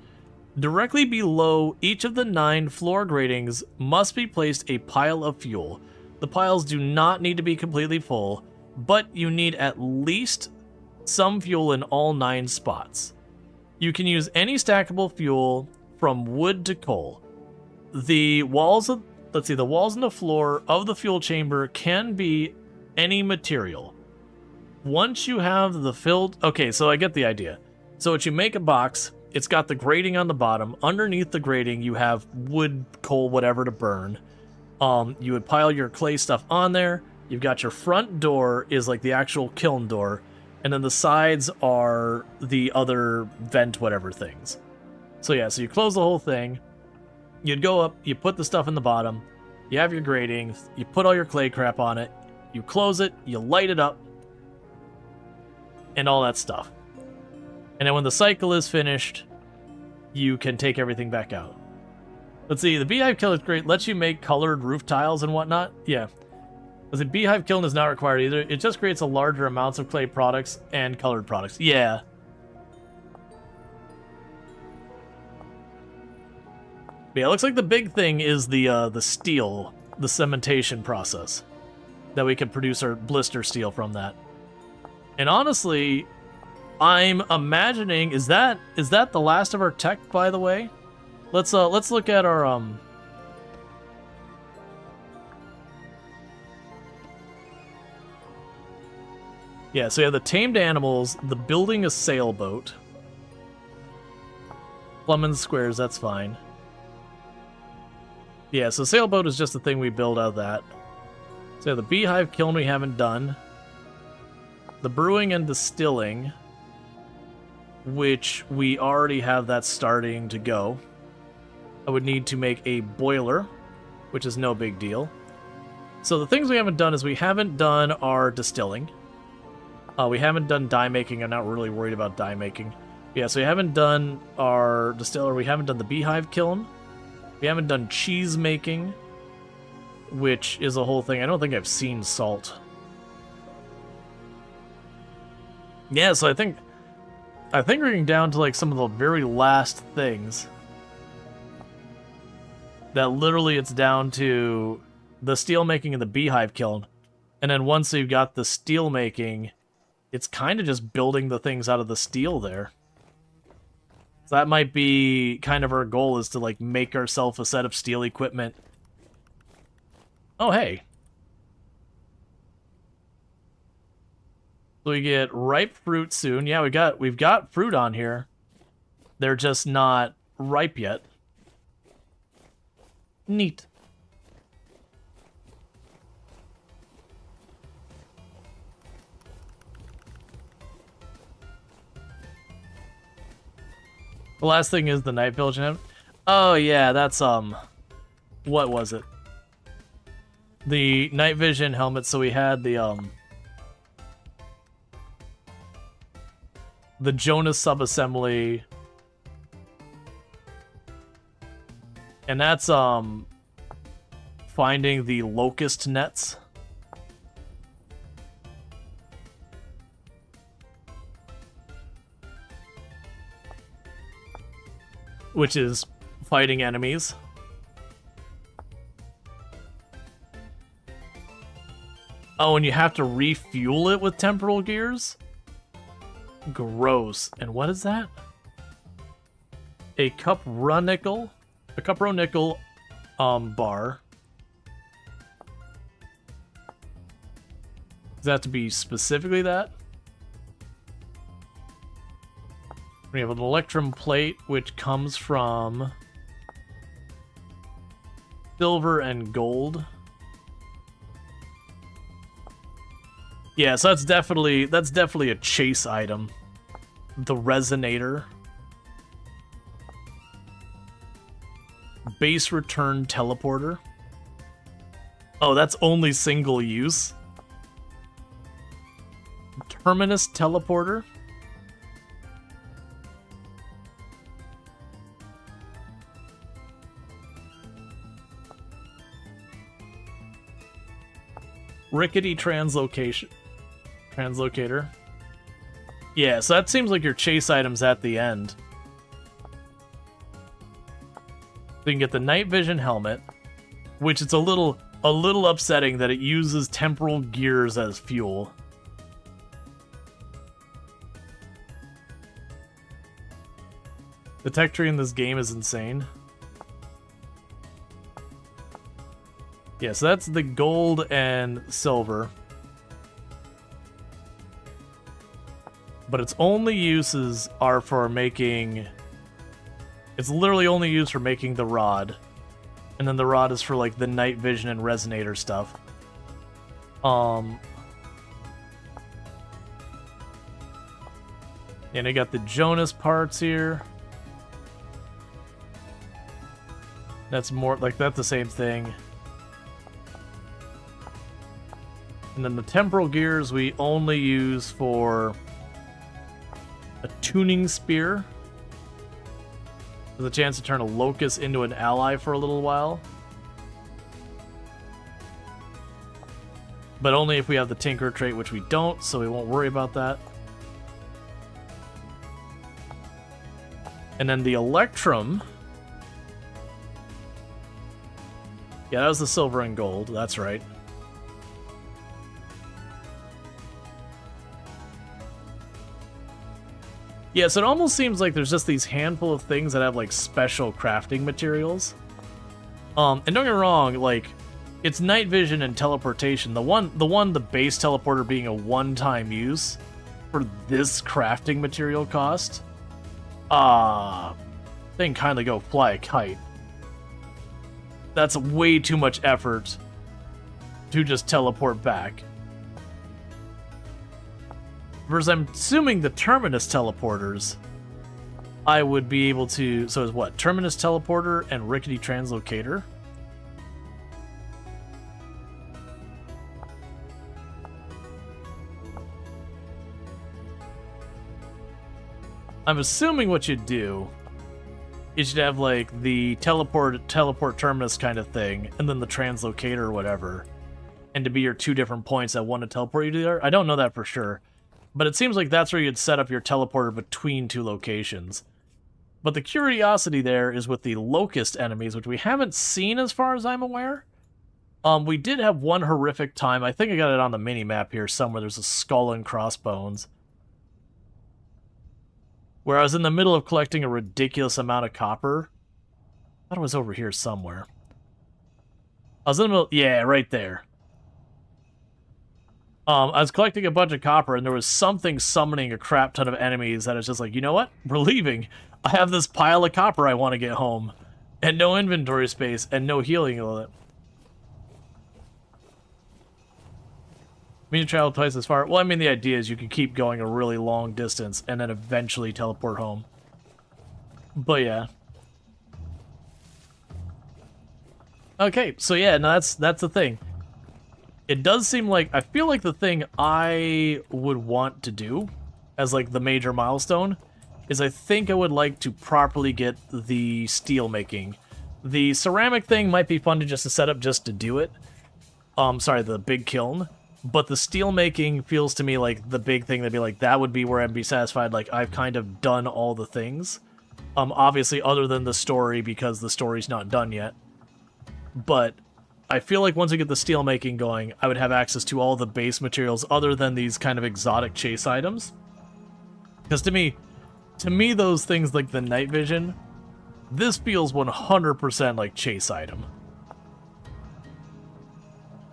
Directly below each of the 9 floor gratings must be placed a pile of fuel. The piles do not need to be completely full, but you need at least some fuel in all 9 spots. You can use any stackable fuel from wood to coal. The walls and the floor of the fuel chamber can be any material. Once you have the filled... Okay, so I get the idea. So you make a box, it's got the grating on the bottom. Underneath the grating, you have wood, coal, whatever to burn. You would pile your clay stuff on there. You've got your front door is like the actual kiln door. And then the sides are the other vent whatever things. So yeah, so you close the whole thing. You'd go up, you put the stuff in the bottom. You have your grating. You put all your clay crap on it. You close it, you light it up. And all that stuff. And then when the cycle is finished, you can take everything back out. Let's see, the beehive kiln is great. Lets you make colored roof tiles and whatnot. Yeah. The beehive kiln is not required either. It just creates a larger amounts of clay products and colored products. Yeah. But yeah, it looks like the big thing is the steel, the cementation process. That we can produce our blister steel from that. And honestly, I'm imagining, is that the last of our tech, by the way? Let's look at our yeah, so you have the tamed animals, the building a sailboat. Plum squares, that's fine. Yeah, so sailboat is just the thing we build out of that. So the beehive kiln we haven't done. The brewing and distilling, which we already have that starting to go. I would need to make a boiler, which is no big deal. So the things we haven't done is we haven't done our distilling. We haven't done dye making. I'm not really worried about dye making. Yeah, so we haven't done our distiller. We haven't done the beehive kiln. We haven't done cheese making, which is a whole thing. I don't think I've seen salt. Yeah, so I think we're getting down to like some of the very last things. That literally it's down to the steel making and the beehive kiln. And then once you've got the steel making, it's kind of just building the things out of the steel there. So that might be kind of our goal, is to like make ourselves a set of steel equipment. Oh, hey. So we get ripe fruit soon. Yeah, we've got fruit on here. They're just not ripe yet. Neat. The last thing is the night vision. Oh yeah, that's what was it? The night vision helmet. So we had the Jonas subassembly, and that's finding the locust nets. Which is fighting enemies. Oh, and you have to refuel it with temporal gears? Gross. And what is that? A cupro nickel bar. Does that have to be specifically that? We have an electrum plate, which comes from silver and gold. Yeah, so that's definitely a chase item. The resonator. Base return teleporter. Oh, that's only single use. Terminus teleporter. Rickety translocator. Yeah, so that seems like your chase items at the end. So you can get the night vision helmet, which it's a little upsetting that it uses temporal gears as fuel. The tech tree in this game is insane. Yeah, so that's the gold and silver. But its only uses are for making... It's literally only used for making the rod. And then the rod is for, like, the night vision and resonator stuff. And I got the Jonas parts here. That's more, like, that's the same thing. And then the temporal gears we only use for a tuning spear. There's a chance to turn a locust into an ally for a little while. but only if we have the Tinker trait, which we don't, so we won't worry about that. And then the Electrum. Yeah, that was the silver and gold, that's right. Yeah, so it almost seems like there's just these handful of things that have, like, special crafting materials. And don't get me wrong, like, it's night vision and teleportation. The base teleporter being a one-time use for this crafting material cost. Then kindly go fly a kite. That's way too much effort to just teleport back. Versus I'm assuming the Terminus teleporters, I would be able to... So it's what? Terminus teleporter and rickety translocator? I'm assuming what you'd do is you'd have like the teleport terminus kind of thing, and then the translocator or whatever, and to be your two different points that want to teleport you to there. I don't know that for sure, but it seems like that's where you'd set up your teleporter between two locations. But the curiosity there is with the locust enemies, which we haven't seen as far as I'm aware. We did have one horrific time. I think I got it on the mini map here somewhere. There's a skull and crossbones, where I was in the middle of collecting a ridiculous amount of copper. I thought it was over here somewhere. I was in the middle... Yeah, right there. I was collecting a bunch of copper, and there was something summoning a crap ton of enemies that is just like, you know what? We're leaving. I have this pile of copper I want to get home. And no inventory space, and no healing with it. I mean, you travel twice as far. Well, I mean, the idea is you can keep going a really long distance and then eventually teleport home. But yeah. Okay, so yeah, no, that's the thing. It does seem like, I feel like the thing I would want to do as like the major milestone is I think I would like to properly get the steel making. The ceramic thing might be fun to just to set up just to do it. Sorry, the big kiln. But the steel making feels to me like the big thing that'd be like, that would be where I'd be satisfied, like I've kind of done all the things. Obviously other than the story, because the story's not done yet. But I feel like once I get the steel making going, I would have access to all the base materials other than these kind of exotic chase items. Because to me those things like the night vision, this feels 100% like chase item.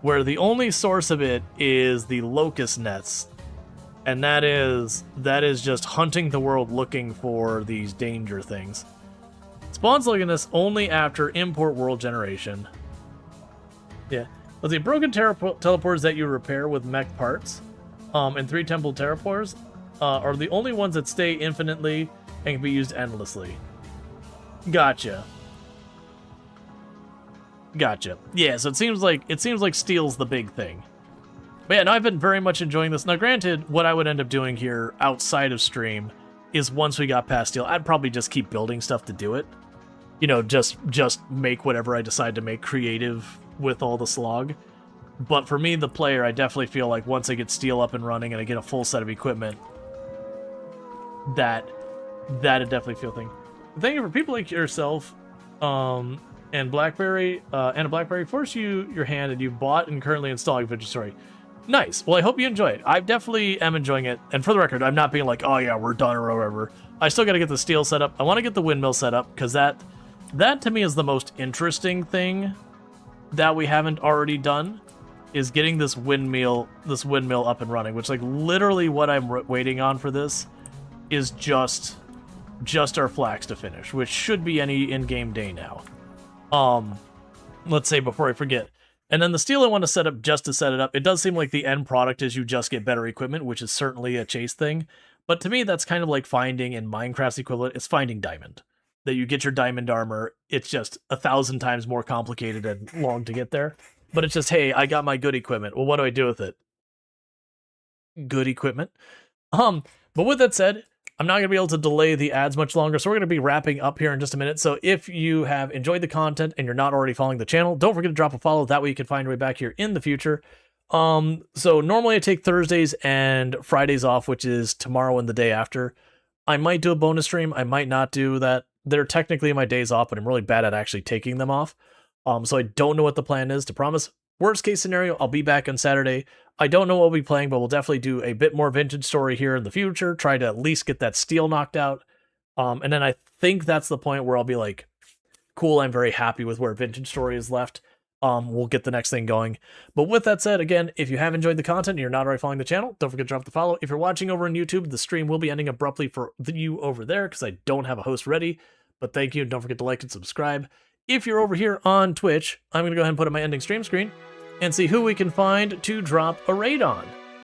Where the only source of it is the locust nets, and that is just hunting the world looking for these danger things. Spawns looking this only after import world generation. Yeah, let's see. Broken teleporters that you repair with mech parts, and 3 temple teleporters are the only ones that stay infinitely and can be used endlessly. Gotcha. Gotcha. Yeah, so it seems like steel's the big thing. But yeah, no, I've been very much enjoying this. Now, granted, what I would end up doing here outside of stream is once we got past steel, I'd probably just keep building stuff to do it. You know, just make whatever I decide to make creative with all the slog. But for me, the player, I definitely feel like once I get steel up and running and I get a full set of equipment, that'd definitely feel thing. Thank you for people like yourself, and BlackBerry, and a BlackBerry force you your hand, and you bought and currently installing Vintage Story. Nice. Well, I hope you enjoy it. I definitely am enjoying it. And for the record, I'm not being like, oh yeah, we're done or whatever. I still got to get the steel set up. I want to get the windmill set up because that to me is the most interesting thing that we haven't already done, is getting this windmill up and running. Which, like, literally what I'm waiting on for this is just our flax to finish, which should be any in-game day now. Let's say before I forget. And then the steel I want to set up just to set it up. It does seem like the end product is you just get better equipment, which is certainly a chase thing. But to me, that's kind of like finding, in Minecraft's equivalent, it's finding diamond. That you get your diamond armor, it's just 1,000 times more complicated and long to get there. But it's just, hey, I got my good equipment. Well, what do I do with it? Good equipment. But with that said, I'm not going to be able to delay the ads much longer, so we're going to be wrapping up here in just a minute. So if you have enjoyed the content and you're not already following the channel, don't forget to drop a follow. That way you can find your way back here in the future. So normally I take Thursdays and Fridays off, which is tomorrow and the day after. I might do a bonus stream. I might not do that. They're technically my days off, but I'm really bad at actually taking them off. So I don't know what the plan is. To promise, worst case scenario, I'll be back on Saturday. I don't know what we'll be playing, but we'll definitely do a bit more vintage story here in the future. Try to at least get that steel knocked out. And then I think that's the point where I'll be like, cool, I'm very happy with where vintage story is left. We'll get the next thing going. But with that said, again, if you have enjoyed the content and you're not already following the channel, don't forget to drop the follow. If you're watching over on YouTube, the stream will be ending abruptly for you over there because I don't have a host ready. But thank you. Don't forget to like and subscribe. If you're over here on Twitch, I'm going to go ahead and put up my ending stream screen and see who we can find to drop a raid on.